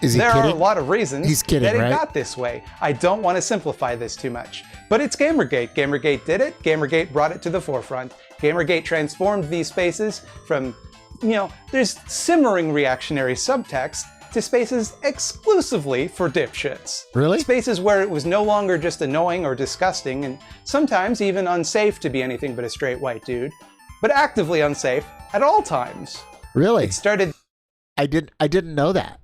Is he there kidding? are a lot of reasons He's kidding, that it right? got this way. I don't want to simplify this too much. But it's Gamergate. Gamergate did it. Gamergate brought it to the forefront. Gamergate transformed these spaces from, there's simmering reactionary subtext to spaces exclusively for dipshits. Really? Spaces where it was no longer just annoying or disgusting, and sometimes even unsafe to be anything but a straight white dude, but actively unsafe at all times. Really? It started... I didn't know that.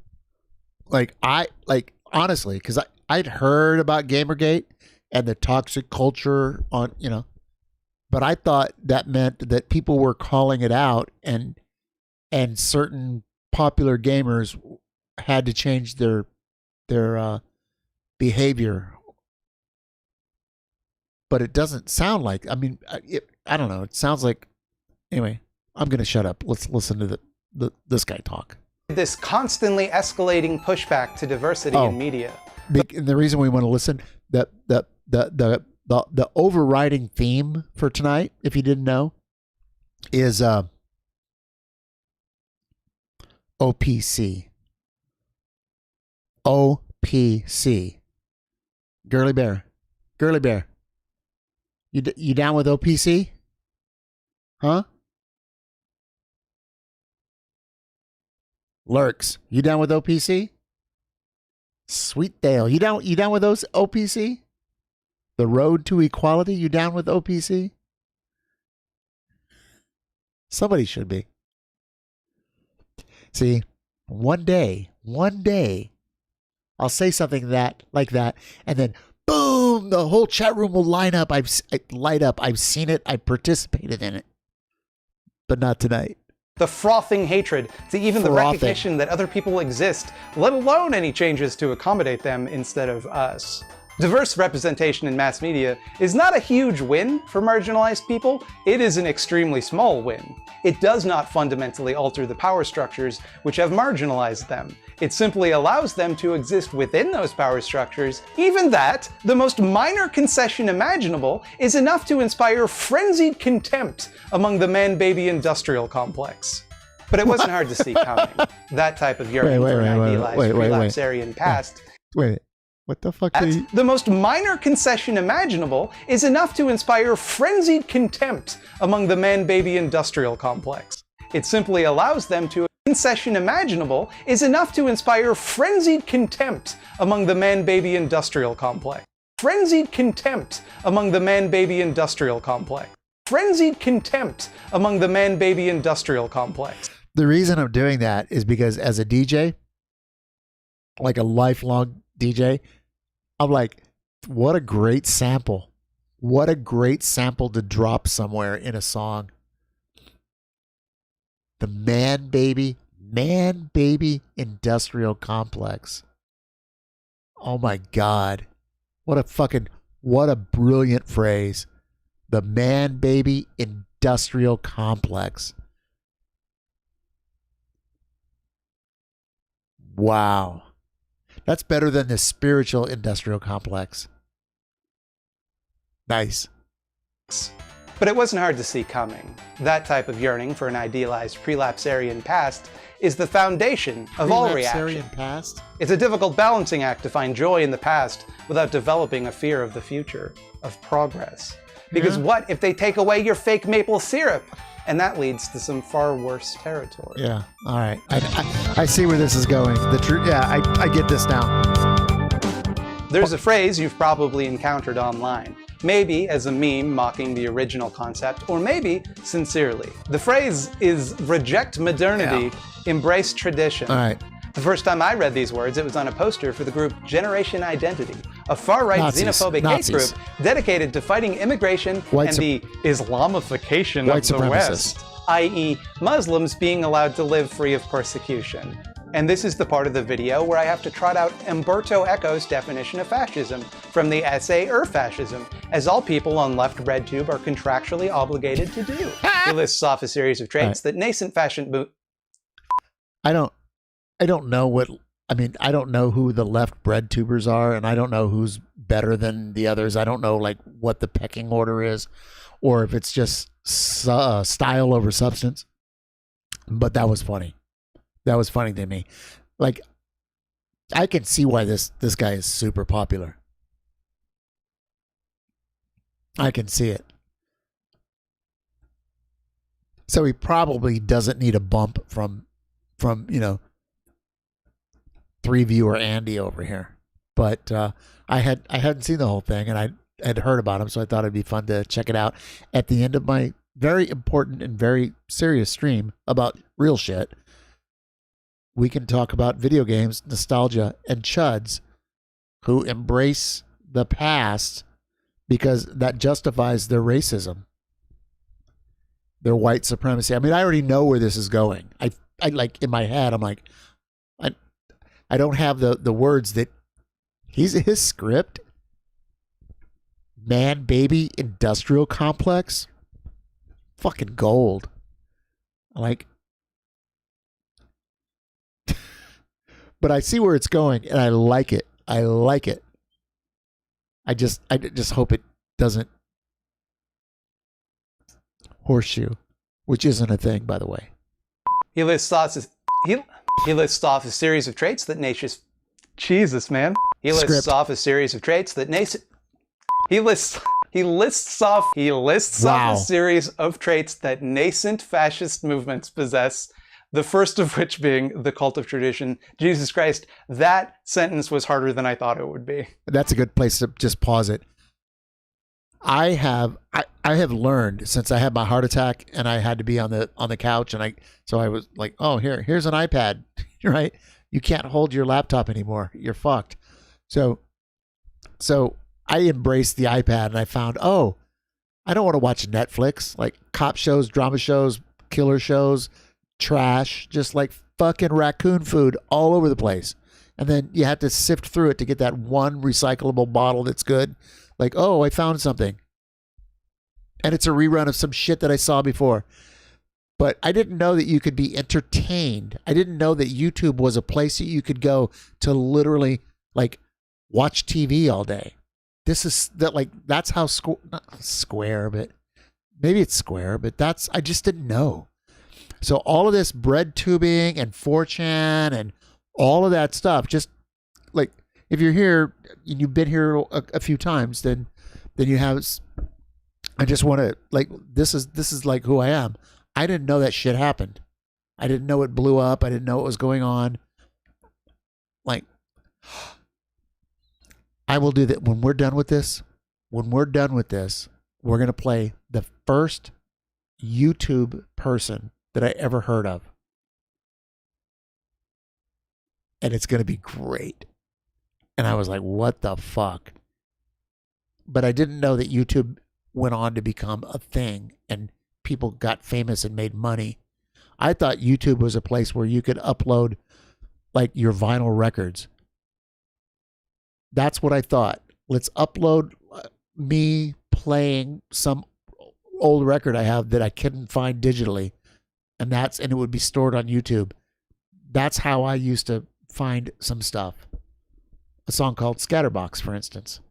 Honestly, because I'd heard about Gamergate and the toxic culture on, But I thought that meant that people were calling it out, and certain popular gamers had to change their behavior. But it doesn't sound like. I mean, I don't know. It sounds like. Anyway, I'm gonna shut up. Let's listen to this guy talk. This constantly escalating pushback to diversity in media. And the reason we want to listen, the overriding theme for tonight, if you didn't know, is OPC. OPC. Girly Bear. You down with OPC? Huh? Lurks, you down with OPC? Sweet Dale, you down with those OPC? The road to equality, you down with OPC? Somebody should be. See, one day, I'll say something like that, and then boom, the whole chat room will light up. I've seen it. I've participated in it, but not tonight. The frothing hatred to even the recognition that other people exist, let alone any changes to accommodate them instead of us. Diverse representation in mass media is not a huge win for marginalized people, it is an extremely small win. It does not fundamentally alter the power structures which have marginalized them. It simply allows them to exist within those power structures. Even that, the most minor concession imaginable, is enough to inspire frenzied contempt among the man-baby industrial complex. But it wasn't hard to see coming. That type of yearning for an idealized relapsarian past. Wait. What the fuck? The most minor concession imaginable is enough to inspire frenzied contempt among the man-baby industrial complex. It simply allows them to. Concession imaginable is enough to inspire frenzied contempt among the man-baby industrial complex. Frenzied contempt among the man-baby industrial complex. Frenzied contempt among the man-baby industrial complex. The reason I'm doing that is because as a DJ, like a lifelong DJ, I'm like, what a great sample. What a great sample to drop somewhere in a song. The man-baby industrial complex. Oh my God. What a brilliant phrase. The man-baby industrial complex. Wow. That's better than the spiritual industrial complex. Nice. But it wasn't hard to see coming. That type of yearning for an idealized prelapsarian past is the foundation of all reaction. Past? It's a difficult balancing act to find joy in the past without developing a fear of the future, of progress. Because what if they take away your fake maple syrup? And that leads to some far worse territory. Yeah, all right. I see where this is going. I get this now. There's a phrase you've probably encountered online. Maybe as a meme mocking the original concept, or maybe sincerely. The phrase is reject modernity, embrace tradition. All right. The first time I read these words, it was on a poster for the group Generation Identity, a far-right xenophobic hate group dedicated to fighting immigration and the Islamification of the West, i.e. Muslims being allowed to live free of persecution. And this is the part of the video where I have to trot out Umberto Eco's definition of fascism from the essay Fascism, as all people on left RedTube are contractually obligated to do. He lists off a series of traits that nascent fashion I don't know I don't know who the left breadtubers are, and I don't know who's better than the others. I don't know like what the pecking order is, or if it's just style over substance. But that was funny. That was funny to me. Like, I can see why this guy is super popular. I can see it. So he probably doesn't need a bump from 3-viewer Andy over here. But I hadn't seen the whole thing, and I had heard about him, so I thought it'd be fun to check it out at the end of my very important and very serious stream about real shit. We can talk about video games, nostalgia, and chuds who embrace the past because that justifies their racism. their white supremacy. I mean, I already know where this is going. I like in my head, I'm like, I don't have the words that his script, man, baby, industrial complex, fucking gold. Like, but I see where it's going, and I like it. I like it. I just hope it doesn't horseshoe, which isn't a thing, by the way. He lists off a series of traits that nations. Jesus, man. He lists off a series of traits that nascent. He lists off a series of traits that nascent fascist movements possess. The first of which being the cult of tradition. Jesus Christ, that sentence was harder than I thought it would be. That's a good place to just pause it. I have learned since I had my heart attack and I had to be on the couch, and I was like, oh, here's an iPad, right? You can't hold your laptop anymore. You're fucked. So I embraced the iPad, and I found, oh, I don't want to watch Netflix, like cop shows, drama shows, killer shows, trash, just like fucking raccoon food all over the place. And then you have to sift through it to get that one recyclable bottle that's good. Like, oh, I found something. And it's a rerun of some shit that I saw before. But I didn't know that you could be entertained. I didn't know that YouTube was a place that you could go to literally like watch TV all day. That's how not square, but maybe it's square, but I just didn't know. So all of this bread tubing and 4chan and all of that stuff, just like if you're here and you've been here a few times, then you have. I just want to like this is like who I am. I didn't know that shit happened. I didn't know it blew up. I didn't know what was going on. Like, I will do that when we're done with this. When we're done with this, we're gonna play the first YouTube person that I ever heard of. And it's going to be great. And I was like, what the fuck? But I didn't know that YouTube went on to become a thing and people got famous and made money. I thought YouTube was a place where you could upload like your vinyl records. That's what I thought. Let's upload me playing some old record I have that I couldn't find digitally. And it would be stored on YouTube. That's how I used to find some stuff. A song called Scatterbox, for instance.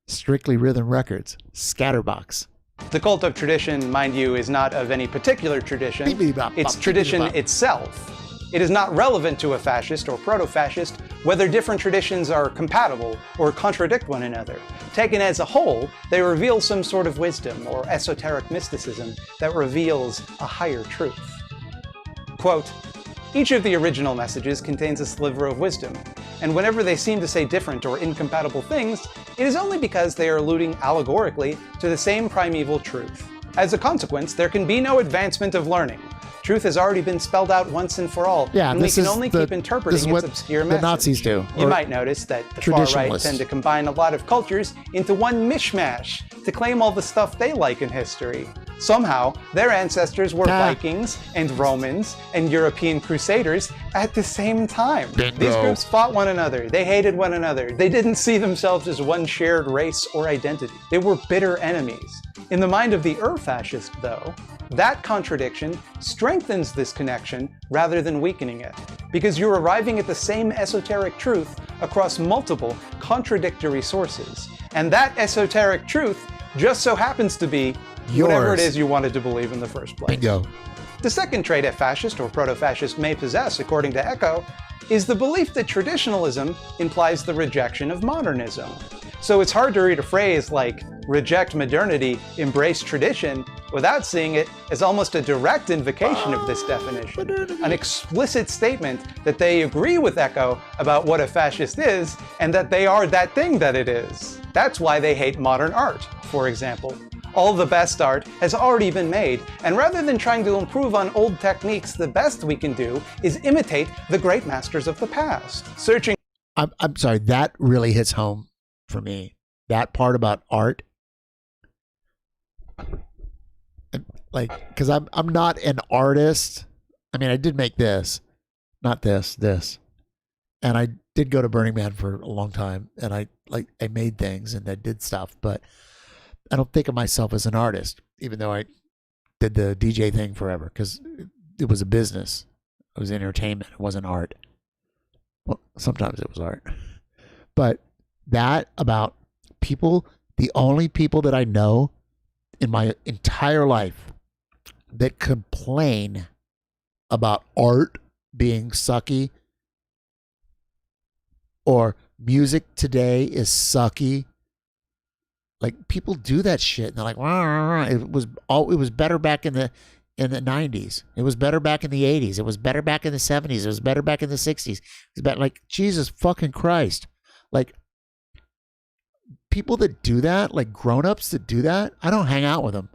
Strictly Rhythm Records, Scatterbox. The cult of tradition, mind you, is not of any particular tradition. It's tradition itself. It is not relevant to a fascist or proto-fascist whether different traditions are compatible or contradict one another. Taken as a whole, they reveal some sort of wisdom or esoteric mysticism that reveals a higher truth. Quote, each of the original messages contains a sliver of wisdom, and whenever they seem to say different or incompatible things, it is only because they are alluding allegorically to the same primeval truth. As a consequence, there can be no advancement of learning. Truth has already been spelled out once and for all, and we can only keep interpreting its obscure message. The Nazis do. You might notice that the far right tend to combine a lot of cultures into one mishmash to claim all the stuff they like in history. Somehow, their ancestors were Vikings and Romans and European Crusaders at the same time. These groups fought one another. They hated one another. They didn't see themselves as one shared race or identity. They were bitter enemies. In the mind of the fascist, though, that contradiction strengthens this connection rather than weakening it, because you're arriving at the same esoteric truth across multiple contradictory sources. And that esoteric truth just so happens to be whatever it is you wanted to believe in the first place. Bingo. The second trait a fascist or proto-fascist may possess, according to Eco, is the belief that traditionalism implies the rejection of modernism. So it's hard to read a phrase like reject modernity, embrace tradition, without seeing it as almost a direct invocation of this definition. An explicit statement that they agree with Eco about what a fascist is, and that they are that thing that it is. That's why they hate modern art, for example. All the best art has already been made, and rather than trying to improve on old techniques, the best we can do is imitate the great masters of the past. Searching. I'm sorry, that really hits home for me. That part about art. like, because I'm not an artist. I mean, I did make this, not this, and I did go to Burning Man for a long time, and I made things and I did stuff, but I don't think of myself as an artist, even though I did the DJ thing forever, because it was a business. It was entertainment. It wasn't art. Well, sometimes it was art. But that about people, the only people that I know in my entire life that complain about art being sucky or music today is sucky. Like, people do that shit and they're like, rah, rah, rah. It was better back in the 90s. It was better back in the 80s. It was better back in the 70s. It was better back in the 60s. It was better, like, Jesus fucking Christ. Like, people that do that, like grown-ups that do that, I don't hang out with them.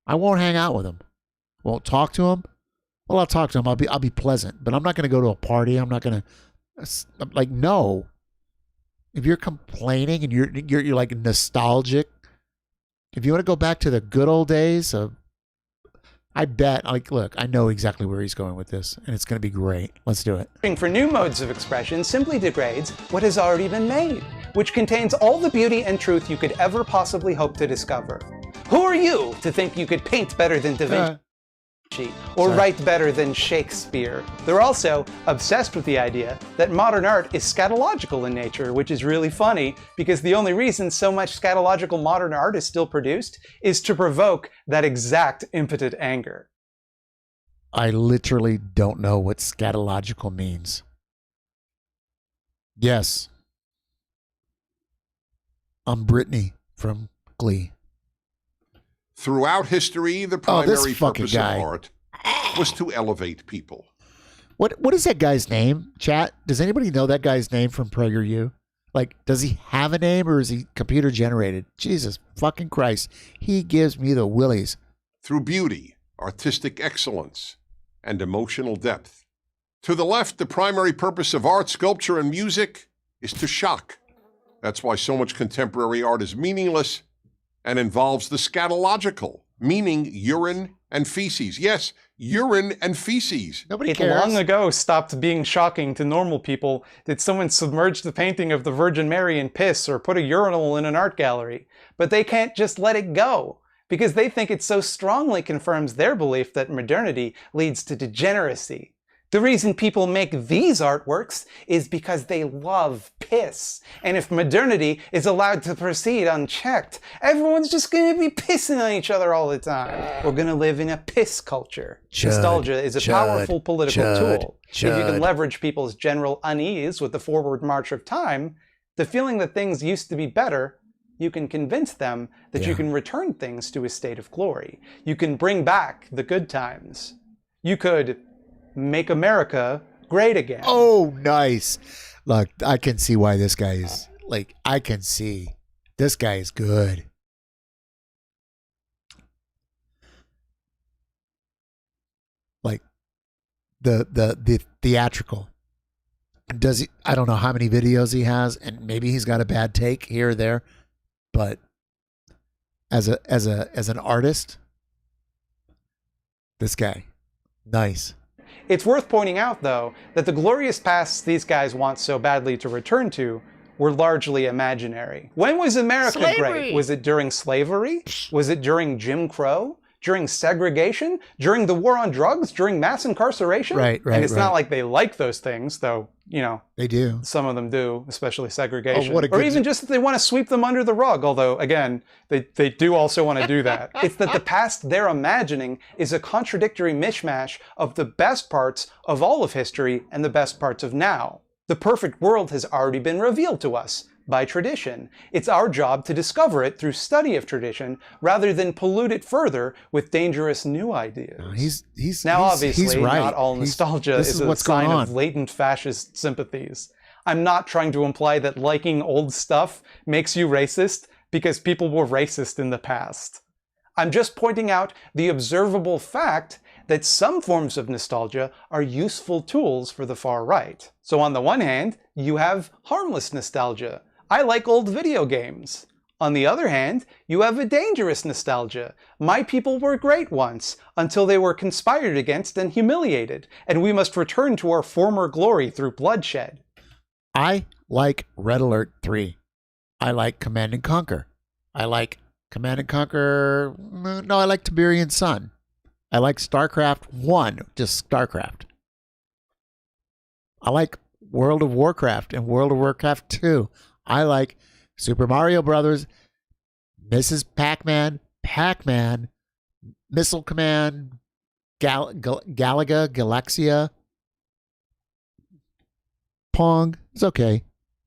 I won't hang out with them. Won't talk to them. Well, I'll talk to them. I'll be pleasant, but I'm not going to go to a party. I'm not going to, like, no. If you're complaining and you're like nostalgic, if you want to go back to the good old days of, I bet, like, look, I know exactly where he's going with this, and it's going to be great. Let's do it. For new modes of expression simply degrades what has already been made, which contains all the beauty and truth you could ever possibly hope to discover. Who are you to think you could paint better than Da Vinci? Or write better than Shakespeare? They're also obsessed with the idea that modern art is scatological in nature, which is really funny because the only reason so much scatological modern art is still produced is to provoke that exact impotent anger. I literally don't know what scatological means. Yes. I'm Brittany from Glee. Throughout history, the primary purpose of art was to elevate people. What is that guy's name, chat? Does anybody know that guy's name from PragerU? Like, does he have a name or is he computer generated? Jesus fucking Christ. He gives me the willies. Through beauty, artistic excellence, and emotional depth. To the left, the primary purpose of art, sculpture, and music is to shock. That's why so much contemporary art is meaningless and involves the scatological, meaning urine and feces. Yes, urine and feces. Nobody cares. Long ago stopped being shocking to normal people that someone submerged the painting of the Virgin Mary in piss or put a urinal in an art gallery. But they can't just let it go because they think it so strongly confirms their belief that modernity leads to degeneracy. The reason people make these artworks is because they love piss. And if modernity is allowed to proceed unchecked, everyone's just going to be pissing on each other all the time. We're going to live in a piss culture. Nostalgia is a powerful political tool. If you can leverage people's general unease with the forward march of time, the feeling that things used to be better, you can convince them that you can return things to a state of glory. You can bring back the good times. You could make America great again. Oh, nice. Look, I can see why this guy is, like, I can see. This guy is good. Like, the theatrical. Does he, I don't know how many videos he has, and maybe he's got a bad take here or there, but as an artist, this guy, nice. It's worth pointing out, though, that the glorious pasts these guys want so badly to return to were largely imaginary. When was America great? Was it during slavery? Was it during Jim Crow? During segregation? During the war on drugs? During mass incarceration? Right. And it's not like they like those things, though, you know. They do. Some of them do, especially segregation. Oh, what a or good even just that they want to sweep them under the rug, although, again, they do also want to do that. It's that the past they're imagining is a contradictory mishmash of the best parts of all of history and the best parts of now. The perfect world has already been revealed to us by tradition. It's our job to discover it through study of tradition rather than pollute it further with dangerous new ideas. Obviously, right. Not all nostalgia is a sign of latent fascist sympathies. I'm not trying to imply that liking old stuff makes you racist because people were racist in the past. I'm just pointing out the observable fact that some forms of nostalgia are useful tools for the far right. So on the one hand, you have harmless nostalgia. I like old video games. On the other hand, you have a dangerous nostalgia. My people were great once, until they were conspired against and humiliated, and we must return to our former glory through bloodshed. I like Red Alert 3. I like Command & Conquer. I like Command & Conquer... No, I like Tiberian Sun. I like StarCraft 1, just StarCraft. I like World of Warcraft and World of Warcraft 2. I like Super Mario Brothers, Mrs. Pac-Man, Pac-Man, Missile Command, Galaga, Galaxia, Pong. It's okay.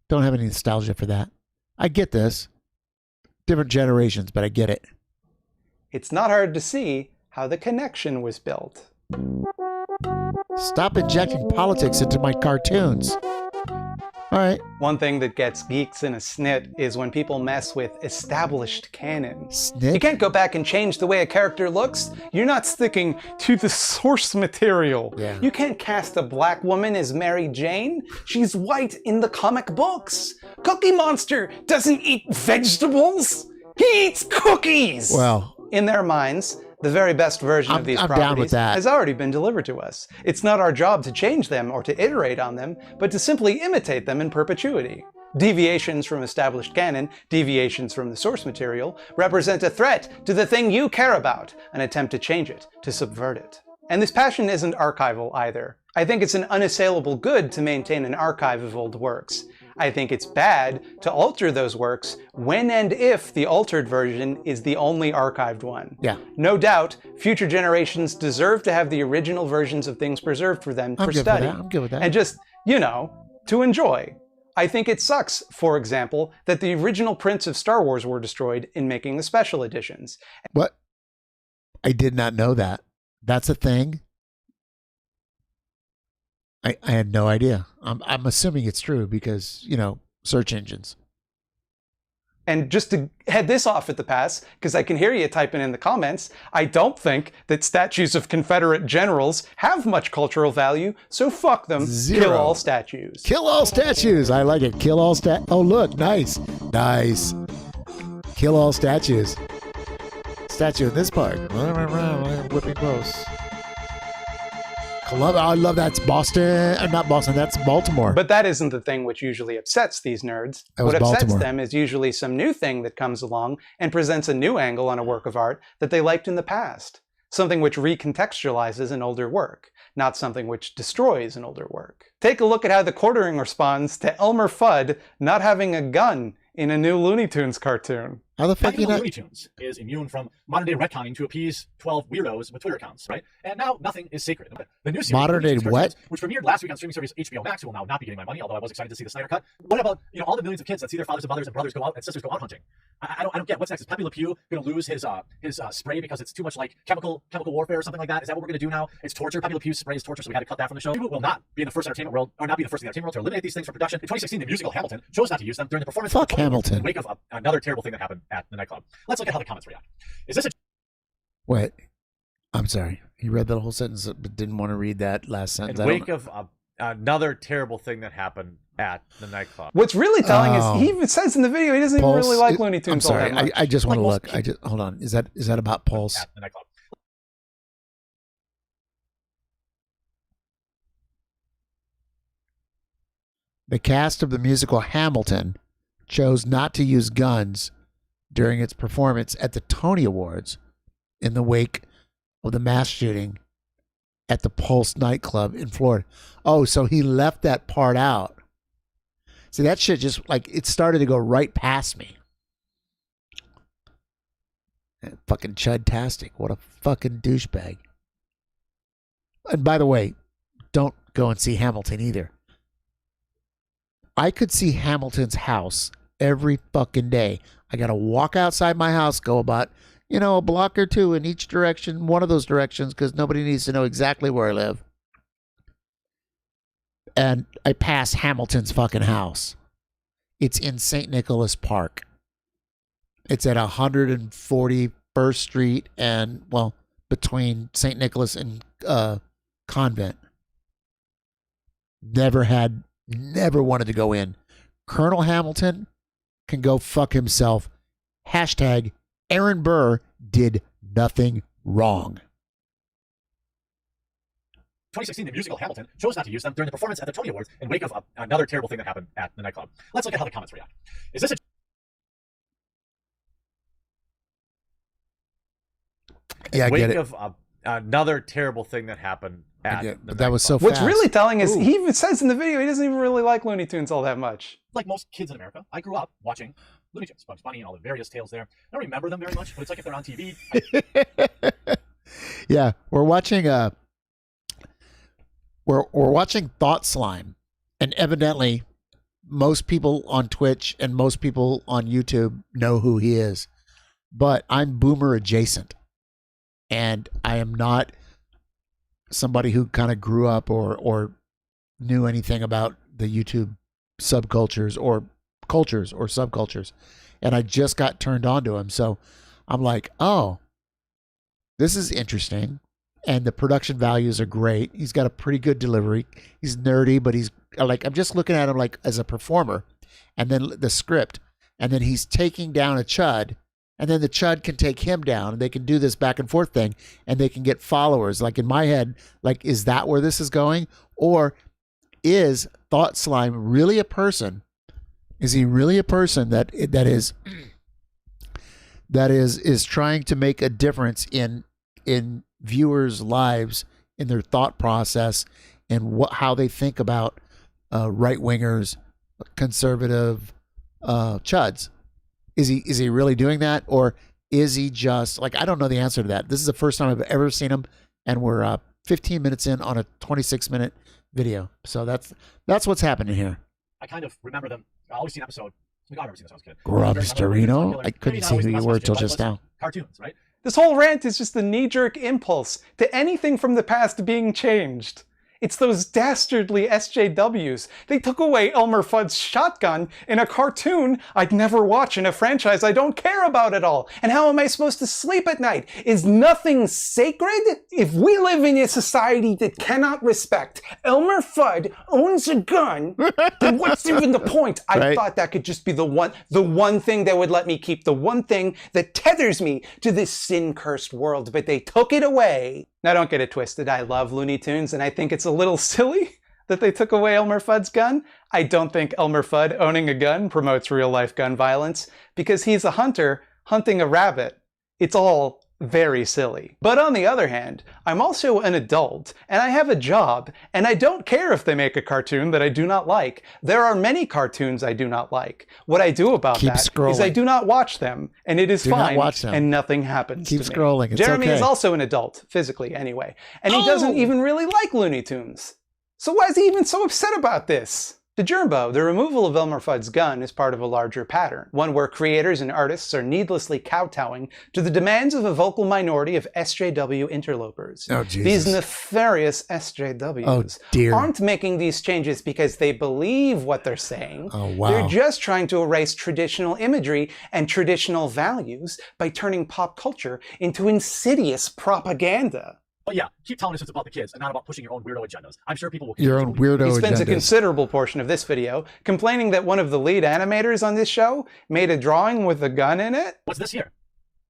Don't have any nostalgia for that. I get this. Different generations, but I get it. It's not hard to see how the connection was built. Stop injecting politics into my cartoons. All right. One thing that gets geeks in a snit is when people mess with established canon. Snit? You can't go back and change the way a character looks. You're not sticking to the source material. Yeah. You can't cast a black woman as Mary Jane. She's white in the comic books. Cookie Monster doesn't eat vegetables. He eats cookies. Well, in their minds, the very best version of these properties has already been delivered to us. It's not our job to change them or to iterate on them, but to simply imitate them in perpetuity. Deviations from established canon, deviations from the source material, represent a threat to the thing you care about, an attempt to change it, to subvert it. And this passion isn't archival either. I think it's an unassailable good to maintain an archive of old works. I think it's bad to alter those works when and if the altered version is the only archived one. Yeah. No doubt, future generations deserve to have the original versions of things preserved for them for study. I'm good with that. And just, to enjoy. I think it sucks, for example, that the original prints of Star Wars were destroyed in making the special editions. What? I did not know that. That's a thing? I had no idea. I'm assuming it's true because, search engines. And just to head this off at the pass, because I can hear you typing in the comments, I don't think that statues of Confederate generals have much cultural value, so fuck them. Zero. Kill all statues. Kill all statues. I like it. Kill all Oh, look. Nice. Nice. Kill all statues. Statue in this part. Whipping posts. I love that's Boston. Not Boston, that's Baltimore. But that isn't the thing which usually upsets these nerds. What upsets them is usually some new thing that comes along and presents a new angle on a work of art that they liked in the past. Something which recontextualizes an older work, not something which destroys an older work. Take a look at how the Quartering responds to Elmer Fudd not having a gun in a new Looney Tunes cartoon. How the fuck you Looney Tunes is immune from modern-day retconning to appease 12 weirdos with Twitter accounts, right? And now nothing is sacred. The new series, modern-day what? Which premiered last week on streaming service HBO Max, who will now not be getting my money, although I was excited to see the Snyder Cut. What about all the millions of kids that see their fathers and mothers and brothers go out and sisters go out hunting? I don't get what's next. Is Pepe Le Pew going to lose his spray because it's too much like chemical warfare or something like that? Is that what we're going to do now? It's torture. Pepe Le Pew's spray is torture, so we had to cut that from the show. Reboot will not be in the first entertainment world, or not be the first in the entertainment world to eliminate these things from production. In 2016, the musical Hamilton chose not to use them during the performance. Fuck Hamilton. In the wake of another terrible thing that happened at the nightclub. Let's look at how the comments react. Is this a... Wait, I'm sorry. He read the whole sentence, but didn't want to read that last sentence. In wake of another terrible thing that happened at the nightclub. What's really telling is he even says in the video he doesn't even really like Looney Tunes. I'm sorry. all that much. I just want to look. Hold on. Is that about Pulse? At the nightclub. The cast of the musical Hamilton chose not to use guns during its performance at the Tony Awards in the wake of the mass shooting at the Pulse nightclub in Florida. Oh, so he left that part out. See, that shit just, it started to go right past me. Fucking Chud-tastic. What a fucking douchebag. And by the way, don't go and see Hamilton either. I could see Hamilton's house every fucking day. I got to walk outside my house, go about, a block or two in each direction, one of those directions, because nobody needs to know exactly where I live. And I pass Hamilton's fucking house. It's in St. Nicholas Park. It's at 141st Street and, between St. Nicholas and Convent. Never wanted to go in. Colonel Hamilton can go fuck himself Hashtag Aaron Burr did nothing wrong. 2016, the musical Hamilton chose not to use them during the performance at the Tony Awards in wake of another terrible thing that happened at the nightclub. Let's look at how the comments react. Is this Yeah, I wake get it. of another terrible thing that happened at the But that was so What's fast. really telling is he even says in the video he doesn't even really like Looney Tunes all that much. Like most kids in America, I grew up watching Looney Tunes, Bugs Bunny, and all the various tales there. I don't remember them very much, but it's like if they're on TV. Yeah, we're watching we're watching Thought Slime, and evidently most people on Twitch and most people on YouTube know who he is, but I'm boomer adjacent, and I am not somebody who kind of grew up or knew anything about the YouTube subcultures or cultures or subcultures, and I just got turned on to him, so I'm like, oh, this is interesting. And the production values are great. He's got a pretty good delivery. He's nerdy, but he's like, I'm just looking at him like as a performer, and then the script, and then he's taking down a chud, and then the chud can take him down, and they can do this back and forth thing, and they can get followers. Like in my head, like, is that where this is going? Or is Thought Slime really a person? Is he really a person that is trying to make a difference in viewers' lives, in their thought process, and how they think about right wingers, conservative chuds? Is he really doing that, or is he just like, I don't know the answer to that. This is the first time I've ever seen him, and we're 15 minutes in on a 26-minute video. So that's what's happening here. I kind of remember them. I always see an episode. Like, I remember seeing this when I was a kid. Grubsterino? I couldn't see who you were till just now. Cartoons, right? This whole rant is just the knee-jerk impulse to anything from the past being changed. It's those dastardly SJWs. They took away Elmer Fudd's shotgun in a cartoon I'd never watch in a franchise I don't care about at all. And how am I supposed to sleep at night? Is nothing sacred? If we live in a society that cannot respect Elmer Fudd owns a gun, then what's even the point? I thought that could just be the one thing that would let me keep, the one thing that tethers me to this sin-cursed world, but they took it away. Now, don't get it twisted. I love Looney Tunes, and I think it's a little silly that they took away Elmer Fudd's gun. I don't think Elmer Fudd owning a gun promotes real-life gun violence, because he's a hunter hunting a rabbit. It's all very silly. But on the other hand, I'm also an adult, and I have a job, and I don't care if they make a cartoon that I do not like. There are many cartoons I do not like. What I do about that is I do not watch them, and it is fine, and nothing happens to me. Keep scrolling, it's Jeremy okay. is also an adult, physically anyway, and he doesn't even really like Looney Tunes. So why is he even so upset about this? To Jumbo, the removal of Elmer Fudd's gun is part of a larger pattern, one where creators and artists are needlessly kowtowing to the demands of a vocal minority of SJW interlopers. Oh, Jesus. These nefarious SJWs Oh, dear. aren't making these changes because they believe what they're saying. Oh, wow. They're just trying to erase traditional imagery and traditional values by turning pop culture into insidious propaganda. But yeah, keep telling us it's about the kids and not about pushing your own weirdo agendas. I'm sure people will. Your own weirdo He spends a agendas. considerable portion of this video complaining that one of the lead animators on this show made a drawing with a gun in it. What's this here?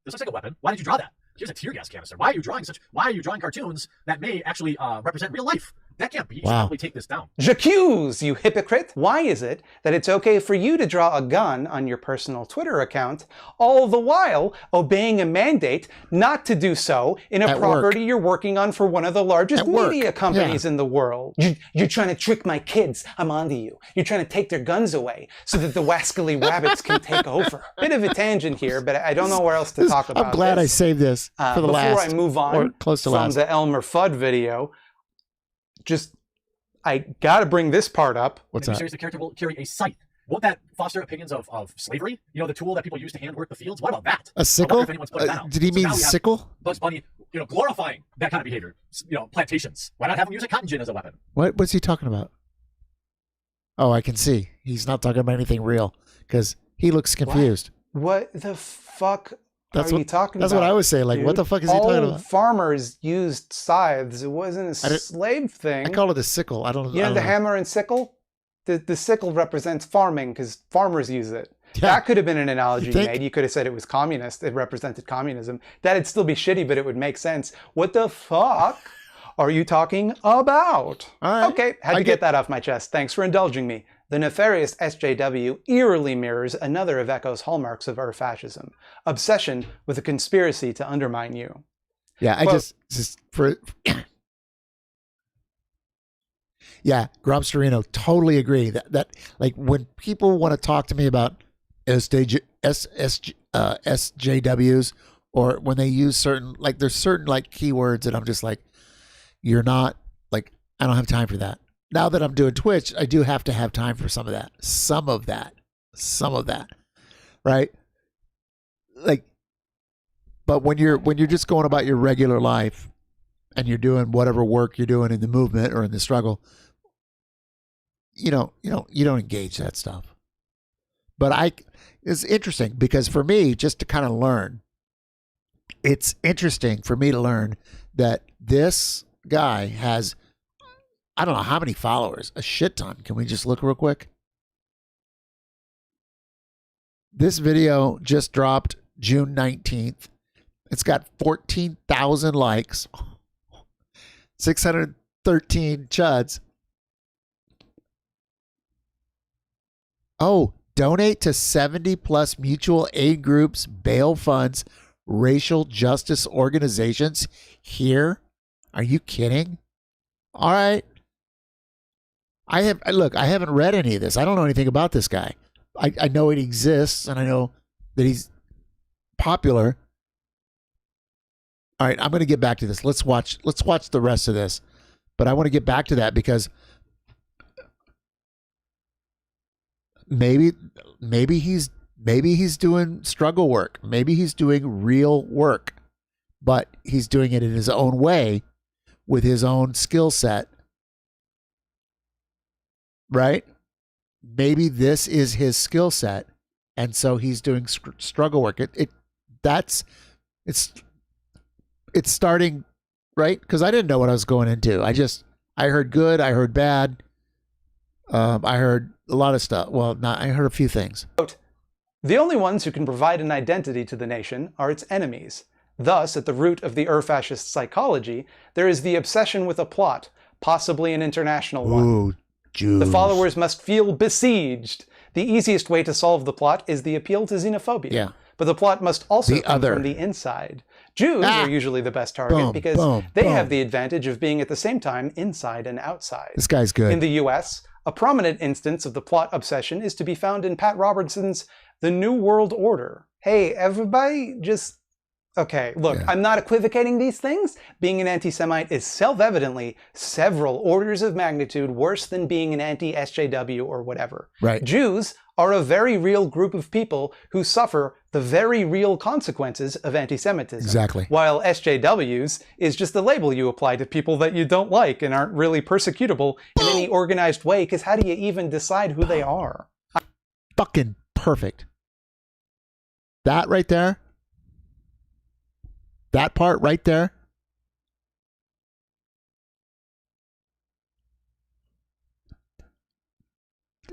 This looks like a weapon. Why did you draw that? Here's a tear gas canister. Why are you drawing cartoons that may actually represent real life? That can't be. You should probably take this down. J'accuse, you hypocrite! Why is it that it's okay for you to draw a gun on your personal Twitter account, all the while obeying a mandate not to do so in a property you're working on for one of the largest media companies in the world? You're trying to trick my kids. I'm onto you. You're trying to take their guns away so that the wascally rabbits can take over. Bit of a tangent here, but I don't know where else to talk about I'm glad this. I saved this for the last. Before I move on or close to from last. the Elmer Fudd video, I gotta bring this part up. What's Maybe that? serious, the character will carry a scythe. Won't that foster opinions of slavery? You know, the tool that people use to handwork the fields? What about that? A sickle? I wonder if anyone's putting that out. Did he So mean now we have sickle? Bugs Bunny, glorifying that kind of behavior. Plantations. Why not have him use a cotton gin as a weapon? What's he talking about? Oh, I can see. He's not talking about anything real because he looks confused. What the fuck That's are what you talking That's about? what I was saying. Like, what dude? the fuck is he talking All about? farmers used scythes. It wasn't a slave thing. I call it a sickle. I don't. You I know don't the hammer and sickle? the sickle represents farming because farmers use it. Yeah. That could have been an analogy you made. You could have said it was communist. It represented communism. That'd still be shitty, but it would make sense. What the fuck are you talking about? Okay, had to get that off my chest. Thanks for indulging me. The nefarious SJW eerily mirrors another of Echo's hallmarks of fascism: obsession with a conspiracy to undermine you. Yeah, Yeah, Gromsterino, totally agree. That like when people want to talk to me about SJWs, or when they use certain, like there's certain like keywords that I'm just like, you're not, like, I don't have time for that. Now that I'm doing Twitch, I do have to have time for some of that. Some of that. Right? Like, but when you're just going about your regular life and you're doing whatever work you're doing in the movement or in the struggle, you don't engage that stuff. But it's interesting because for me, just to kind of learn, it's interesting for me to learn that this guy has, I don't know how many followers, a shit ton. Can we just look real quick? This video just dropped June 19th. It's got 14,000 likes, 613 chuds. Oh, donate to 70 plus mutual aid groups, bail funds, racial justice organizations here. Are you kidding? All right. I haven't read any of this. I don't know anything about this guy. I know it exists and I know that he's popular. All right, I'm going to get back to this. Let's watch the rest of this. But I want to get back to that because maybe he's doing struggle work. Maybe he's doing real work, but he's doing it in his own way with his own skill set. Right? Maybe this is his skill set, and so he's doing struggle work. It's starting, right? Because I didn't know what I was going into. I heard good, I heard bad, I heard a lot of stuff. Well, I heard a few things. The only ones who can provide an identity to the nation are its enemies. Thus, at the root of the fascist psychology, there is the obsession with a plot, possibly an international one. Ooh, Jews. The followers must feel besieged. The easiest way to solve the plot is the appeal to xenophobia. Yeah. But the plot must also come from the inside. Jews are usually the best target because they have the advantage of being at the same time inside and outside. This guy's good. In the US, a prominent instance of the plot obsession is to be found in Pat Robertson's The New World Order. Hey, everybody, just... Okay, look, I'm not equivocating these things. Being an anti-Semite is self-evidently several orders of magnitude worse than being an anti-SJW or whatever. Right. Jews are a very real group of people who suffer the very real consequences of anti-Semitism. Exactly. While SJWs is just a label you apply to people that you don't like and aren't really persecutable in any organized way, because how do you even decide who they are? Fucking perfect. That right there. That part right there.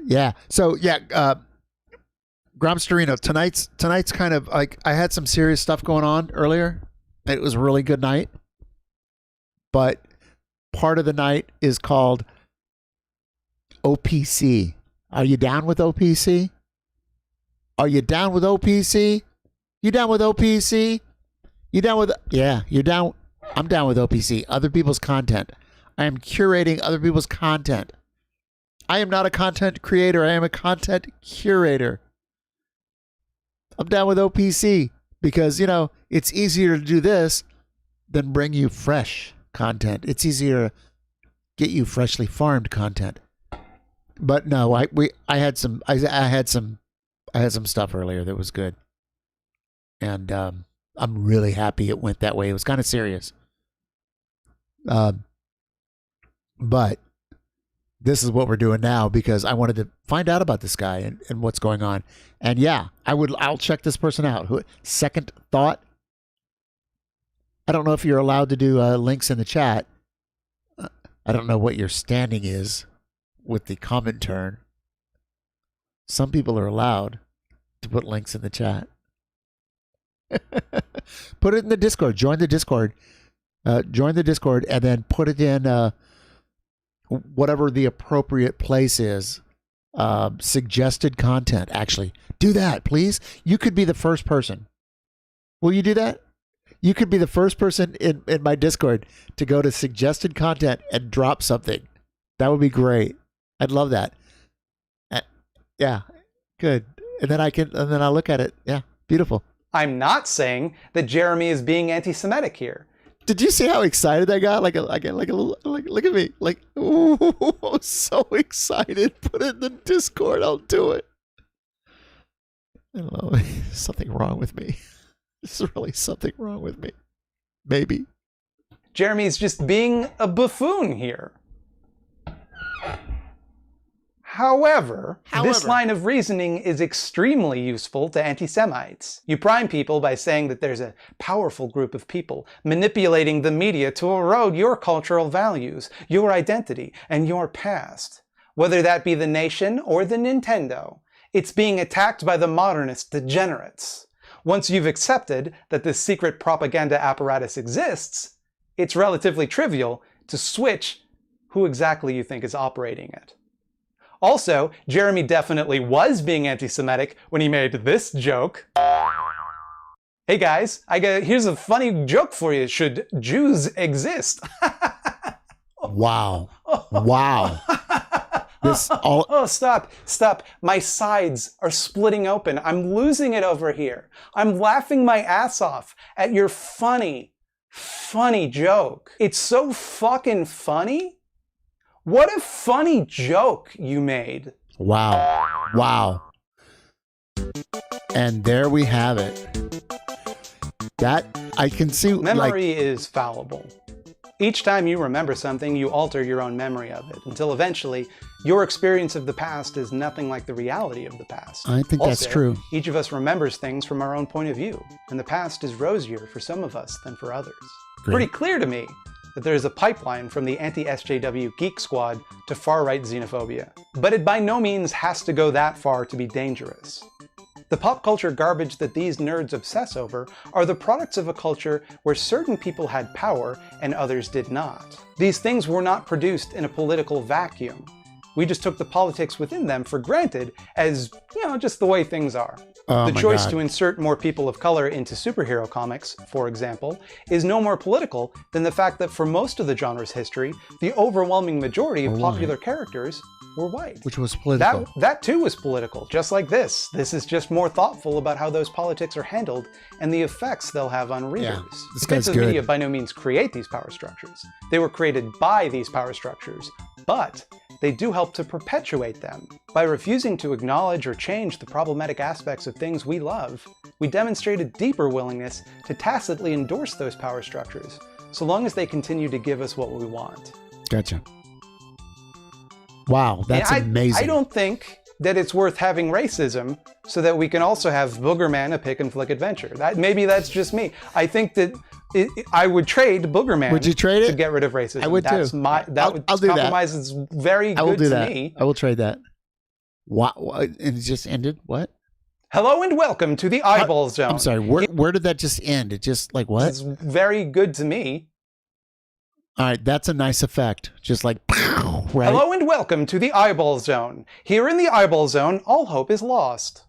Yeah. So Gromsterino, tonight's kind of like, I had some serious stuff going on earlier. It was a really good night. But part of the night is called OPC. Are you down with OPC? Are you down with OPC? You down with OPC? You down with... Yeah, you're down. I'm down with OPC. Other people's content. I am curating other people's content. I am not a content creator. I am a content curator. I'm down with OPC because, it's easier to do this than bring you fresh content. It's easier to get you freshly farmed content. But no, I had some stuff earlier that was good. And I'm really happy it went that way. It was kind of serious. But this is what we're doing now because I wanted to find out about this guy and what's going on. And yeah, I'll check this person out. Second thought. I don't know if you're allowed to do links in the chat. I don't know what your standing is with the comment turn. some people are allowed to put links in the chat. Put it in the Discord. Join the Discord. Join the Discord and then put it in whatever the appropriate place is. Suggested content. Actually, do that, please. You could be the first person. Will you do that? You could be the first person in my Discord to go to suggested content and drop something. That would be great. I'd love that. Yeah, good. And then I'll look at it. Yeah, beautiful. I'm not saying that Jeremy is being anti-Semitic here. Did you see how excited I got? Like a little, look at me. Like, ooh, I'm so excited. Put it in the Discord. I'll do it. I don't know. There's something wrong with me. There's really something wrong with me. Maybe. Jeremy's just being a buffoon here. However, this line of reasoning is extremely useful to anti-Semites. You prime people by saying that there's a powerful group of people manipulating the media to erode your cultural values, your identity, and your past. Whether that be the nation or the Nintendo, it's being attacked by the modernist degenerates. Once you've accepted that this secret propaganda apparatus exists, it's relatively trivial to switch who exactly you think is operating it. Also, Jeremy definitely was being anti-Semitic when he made this joke. Hey guys, here's a funny joke for you. Should Jews exist? Wow. Wow. Stop. My sides are splitting open. I'm losing it over here. I'm laughing my ass off at your funny joke. It's so fucking funny. What a funny joke you made. Wow. Wow. And there we have it. That I can see. Memory is fallible. Each time you remember something, you alter your own memory of it, until eventually your experience of the past is nothing like the reality of the past. I think that's true. Each of us remembers things from our own point of view, and the past is rosier for some of us than for others. Great. Pretty clear to me that there is a pipeline from the anti-SJW geek squad to far-right xenophobia. But it by no means has to go that far to be dangerous. The pop culture garbage that these nerds obsess over are the products of a culture where certain people had power and others did not. These things were not produced in a political vacuum. We just took the politics within them for granted as, just the way things are. Oh, the choice to insert more people of color into superhero comics, for example, is no more political than the fact that for most of the genre's history, the overwhelming majority of popular characters were white. Which was political. That too was political, just like this. This is just more thoughtful about how those politics are handled and the effects they'll have on readers. Yeah, this The guy's bits of good. media by no means create these power structures. They were created by these power structures, but they do help to perpetuate them. By refusing to acknowledge or change the problematic aspects of things we love, we demonstrate a deeper willingness to tacitly endorse those power structures, so long as they continue to give us what we want. Gotcha. Wow, that's amazing. I don't think that it's worth having racism so that we can also have Boogerman, a pick and flick adventure. Maybe that's just me. I think that I would trade Boogerman. Would you trade it? To get rid of racism. I would too. I'll do compromise that. Is very I will good do to that. me. I will trade that. What? And it just ended? What? Hello and welcome to the Eyeball Zone. I'm sorry. Where did that just end? It just like what? It's very good to me. All right, that's a nice effect. Just like, right? Hello and welcome to the Eyeball Zone. Here in the Eyeball Zone, all hope is lost.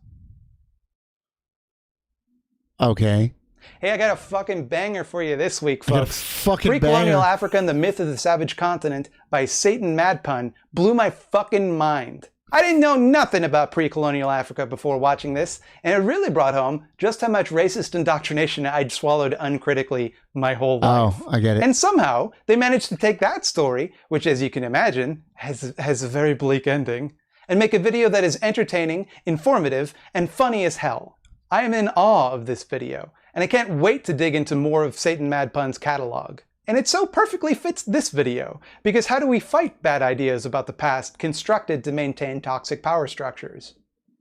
Okay. Hey, I got a fucking banger for you this week, folks. Fucking Pre-Colonial banger. Africa and the Myth of the Savage Continent by Satan Madpun blew my fucking mind. I didn't know nothing about pre-colonial Africa before watching this, and it really brought home just how much racist indoctrination I'd swallowed uncritically my whole life. Oh, I get it. And somehow, they managed to take that story, which as you can imagine, has a very bleak ending, and make a video that is entertaining, informative, and funny as hell. I am in awe of this video, and I can't wait to dig into more of Satan Madpun's catalog. And it so perfectly fits this video, because how do we fight bad ideas about the past constructed to maintain toxic power structures?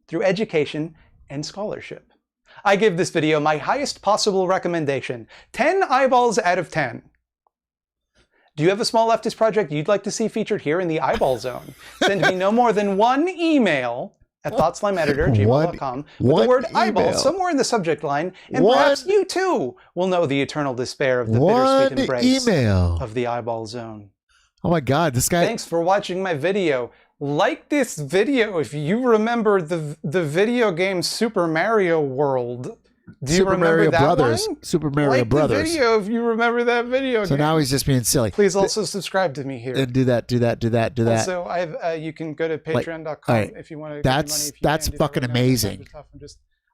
Through education and scholarship. I give this video my highest possible recommendation, 10 eyeballs out of 10. Do you have a small leftist project you'd like to see featured here in the Eyeball Zone? Send me no more than one email at thoughtslimeeditor@gmail.com with the word eyeball somewhere in the subject line, and perhaps you too will know the eternal despair of the bittersweet embrace of the eyeball zone. Oh my God, this guy. Thanks for watching my video. Like this video if you remember the video game Super Mario World. Do you remember Mario that Brothers. one? Super Mario like Brothers. The video if you remember that video So game. now he's just being silly. Please also subscribe to me here. And do that. Also, you can go to patreon.com if you want to give me money. That's fucking amazing.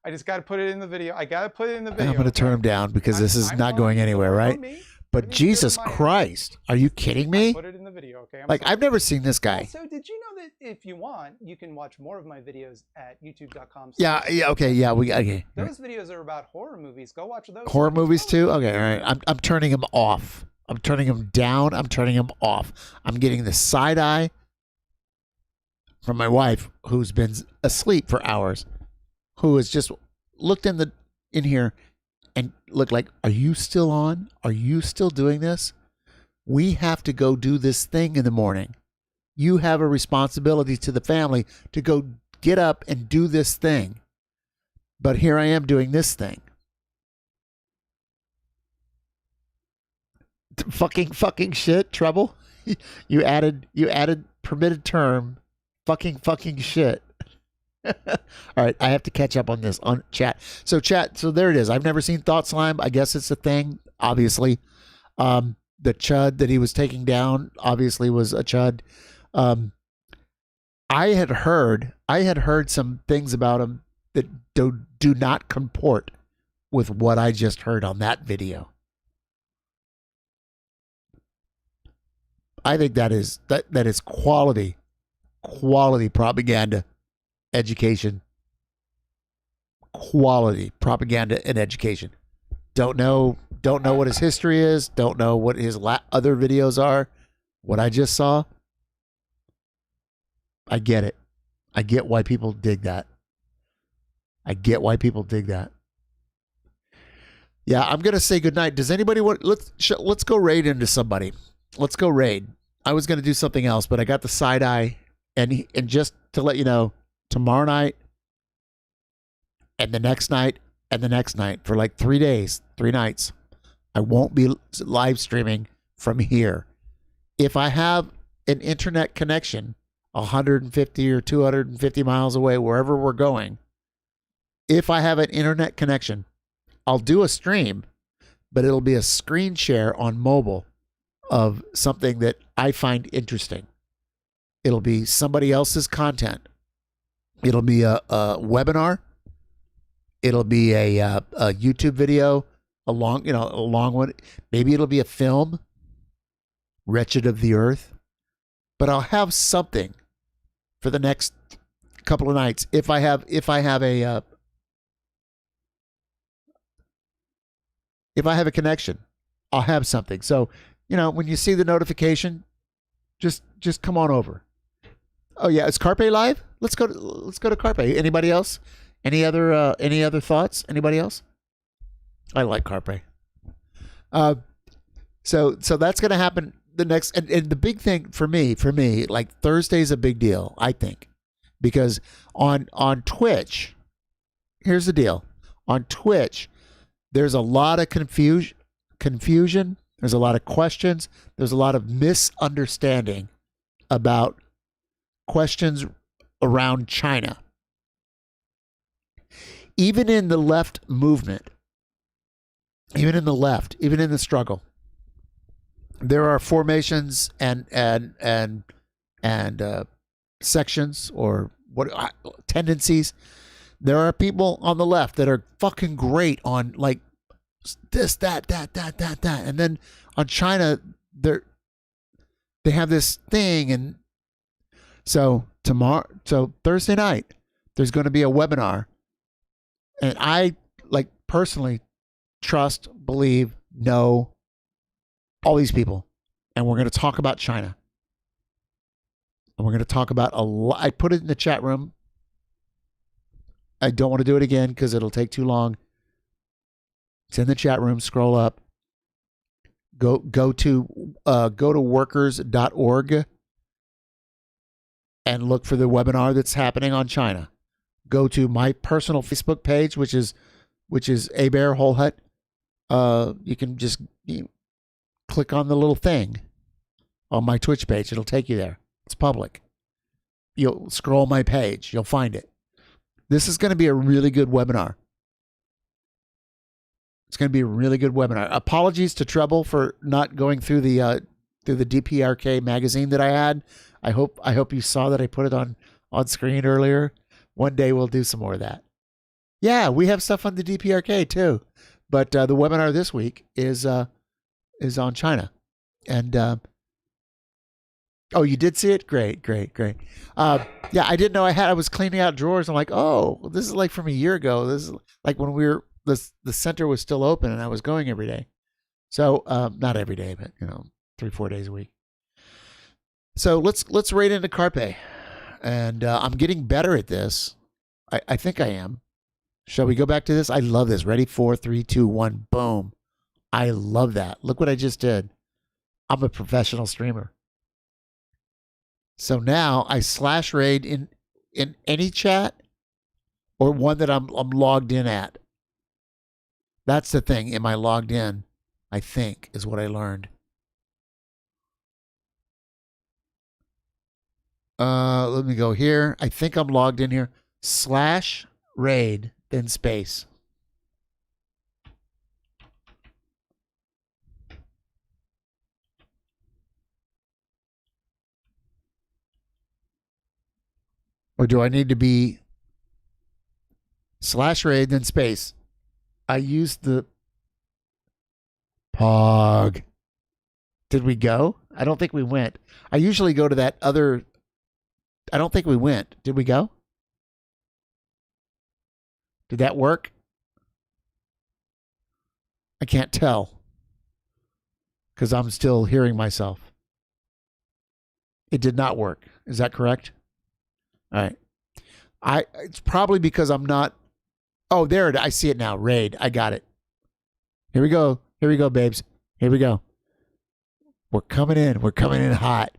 I just got to put it in the video. I'm going to turn him down because this is not going anywhere, right? But Jesus Christ, are you kidding me? Put it in the video, okay? I've never seen this guy. So did you know that if you want, you can watch more of my videos at youtube.com. Okay. Those videos are about horror movies. Go watch those. Horror movies too? Okay, all right. I'm turning him off. I'm turning him down. I'm turning him off. I'm getting the side eye from my wife, who's been asleep for hours, who has just looked in here and looked like, are you still on? Are you still doing this? We have to go do this thing in the morning. You have a responsibility to the family to go get up and do this thing. But here I am doing this thing. Fucking shit, trouble. You added permitted term. Fucking shit. All right, I have to catch up on this on chat. So there it is. I've never seen Thought Slime. I guess it's a thing, obviously. The chud that he was taking down obviously was a chud. I had heard some things about him that do not comport with what I just heard on that video. I think that is quality propaganda, education, quality propaganda and education. Don't know what his history is. Don't know what his other videos are. What I just saw, I get it. I get why people dig that. Yeah, I'm gonna say goodnight. Does anybody want? Let's go raid into somebody. Let's go raid. I was gonna do something else, but I got the side eye, and just to let you know, tomorrow night, and the next night, and the next night for like 3 days, 3 nights, I won't be live streaming from here. If I have an internet connection 150 or 250 miles away, wherever we're going, if I have an internet connection, I'll do a stream, but it'll be a screen share on mobile of something that I find interesting. It'll be somebody else's content. It'll be a webinar. It'll be a YouTube video, a long one. Maybe it'll be a film, Wretched of the Earth. But I'll have something for the next couple of nights. If I have a connection, I'll have something. So, when you see the notification, just come on over. Oh yeah, is Carpe live? Let's go to Carpe. Anybody else? Any other thoughts? Anybody else? I like Carpe. So that's gonna happen the next, and the big thing for me, like Thursday's a big deal, I think, because on Twitch, here's the deal. On Twitch, there's a lot of confusion. There's a lot of questions. There's a lot of misunderstanding about questions around China. Even in the left movement, even in the struggle, there are formations and sections or tendencies. There are people on the left that are fucking great on like this, that, and then on China, they have this thing, and so Thursday night, there's going to be a webinar, and I personally trust, believe, know all these people, and we're going to talk about China, and we're going to talk about a lot. I put it in the chat room. I don't want to do it again because it'll take too long. It's in the chat room. Scroll up. Go to workers.org and look for the webinar that's happening on China. go to my personal Facebook page, which is A Bear Whole Hut. You can just click on the little thing on my Twitch page. It'll take you there. It's public. You'll scroll my page. You'll find it. This is going to be a really good webinar. It's going to be a really good webinar. Apologies to Treble for not going through the DPRK magazine that I had. I hope you saw that I put it on screen earlier. One day we'll do some more of that. Yeah, we have stuff on the DPRK too. But the webinar this week is on China. And oh, you did see it? Great. Yeah, I didn't know I was cleaning out drawers. I'm like, oh, this is like from a year ago. This is like when the center was still open and I was going every day. So not every day, but 3-4 days a week. So let's raid into Carpe. And I'm getting better at this. I think I am. Shall we go back to this? I love this. Ready? 4, 3, 2, 1, boom. I love that. Look what I just did. I'm a professional streamer. So now I slash raid in any chat or one that I'm logged in at. That's the thing. Am I logged in? I think is what I learned. Let me go here. I think I'm logged in here. Slash raid, then space. Or do I need to be slash raid, then space? I used the Pog. Did we go? I don't think we went. I usually go to that other. I don't think we went. Did we go? Did that work? I can't tell because I'm still hearing myself. It did not work. Is that correct? All right. It's probably because I'm not. Oh, there it. I see it now. Raid. I got it. Here we go. Here we go, babes. Here we go. We're coming in. We're coming in hot.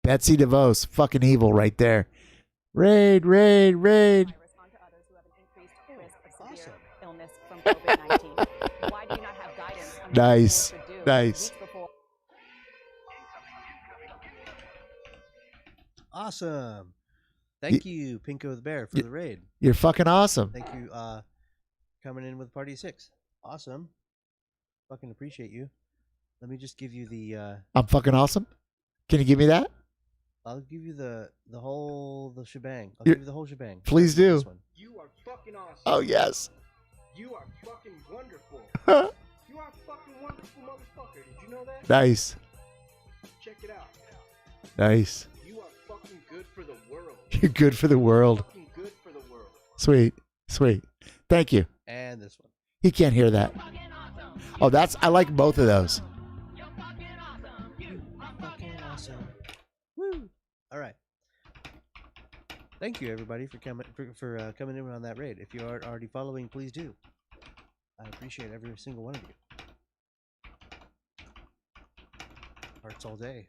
Betsy DeVos, fucking evil right there. Raid, raid, raid. Nice, nice. Awesome. Thank you, Pinko the Bear, for the raid. You're fucking awesome. Thank you, coming in with Party 6. Awesome. Fucking appreciate you. Let me just give you the. I'm fucking awesome. Can you give me that? I'll give you the shebang. I'll give you the whole shebang. Please do. You are fucking awesome. Oh yes. You are fucking wonderful. You are fucking wonderful, motherfucker. Did you know that? Nice. Check it out. Nice. You are fucking good for the world. You're good for the world. Fucking good for the world. Sweet, sweet. Thank you. And this one. He can't hear that. Oh, I like both of those. Fucking awesome. Woo! All right. Thank you, everybody, for coming coming in on that raid. If you aren't already following, please do. I appreciate every single one of you. Hearts all day.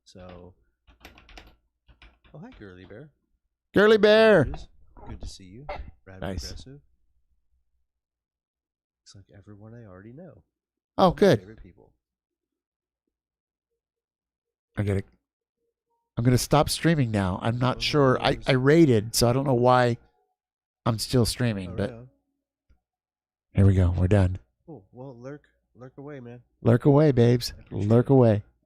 So, oh hi, Girly Bear. Girly Bear. Good to see you. Rad Nice. Progressive. Looks like everyone I already know. Oh, All my good. favorite people. I get it. I'm going to stop streaming now. I'm not sure. I rated, so I don't know why I'm still streaming, but here we go. We're done. Cool. Well, lurk away, man. Lurk away, babes. Lurk away.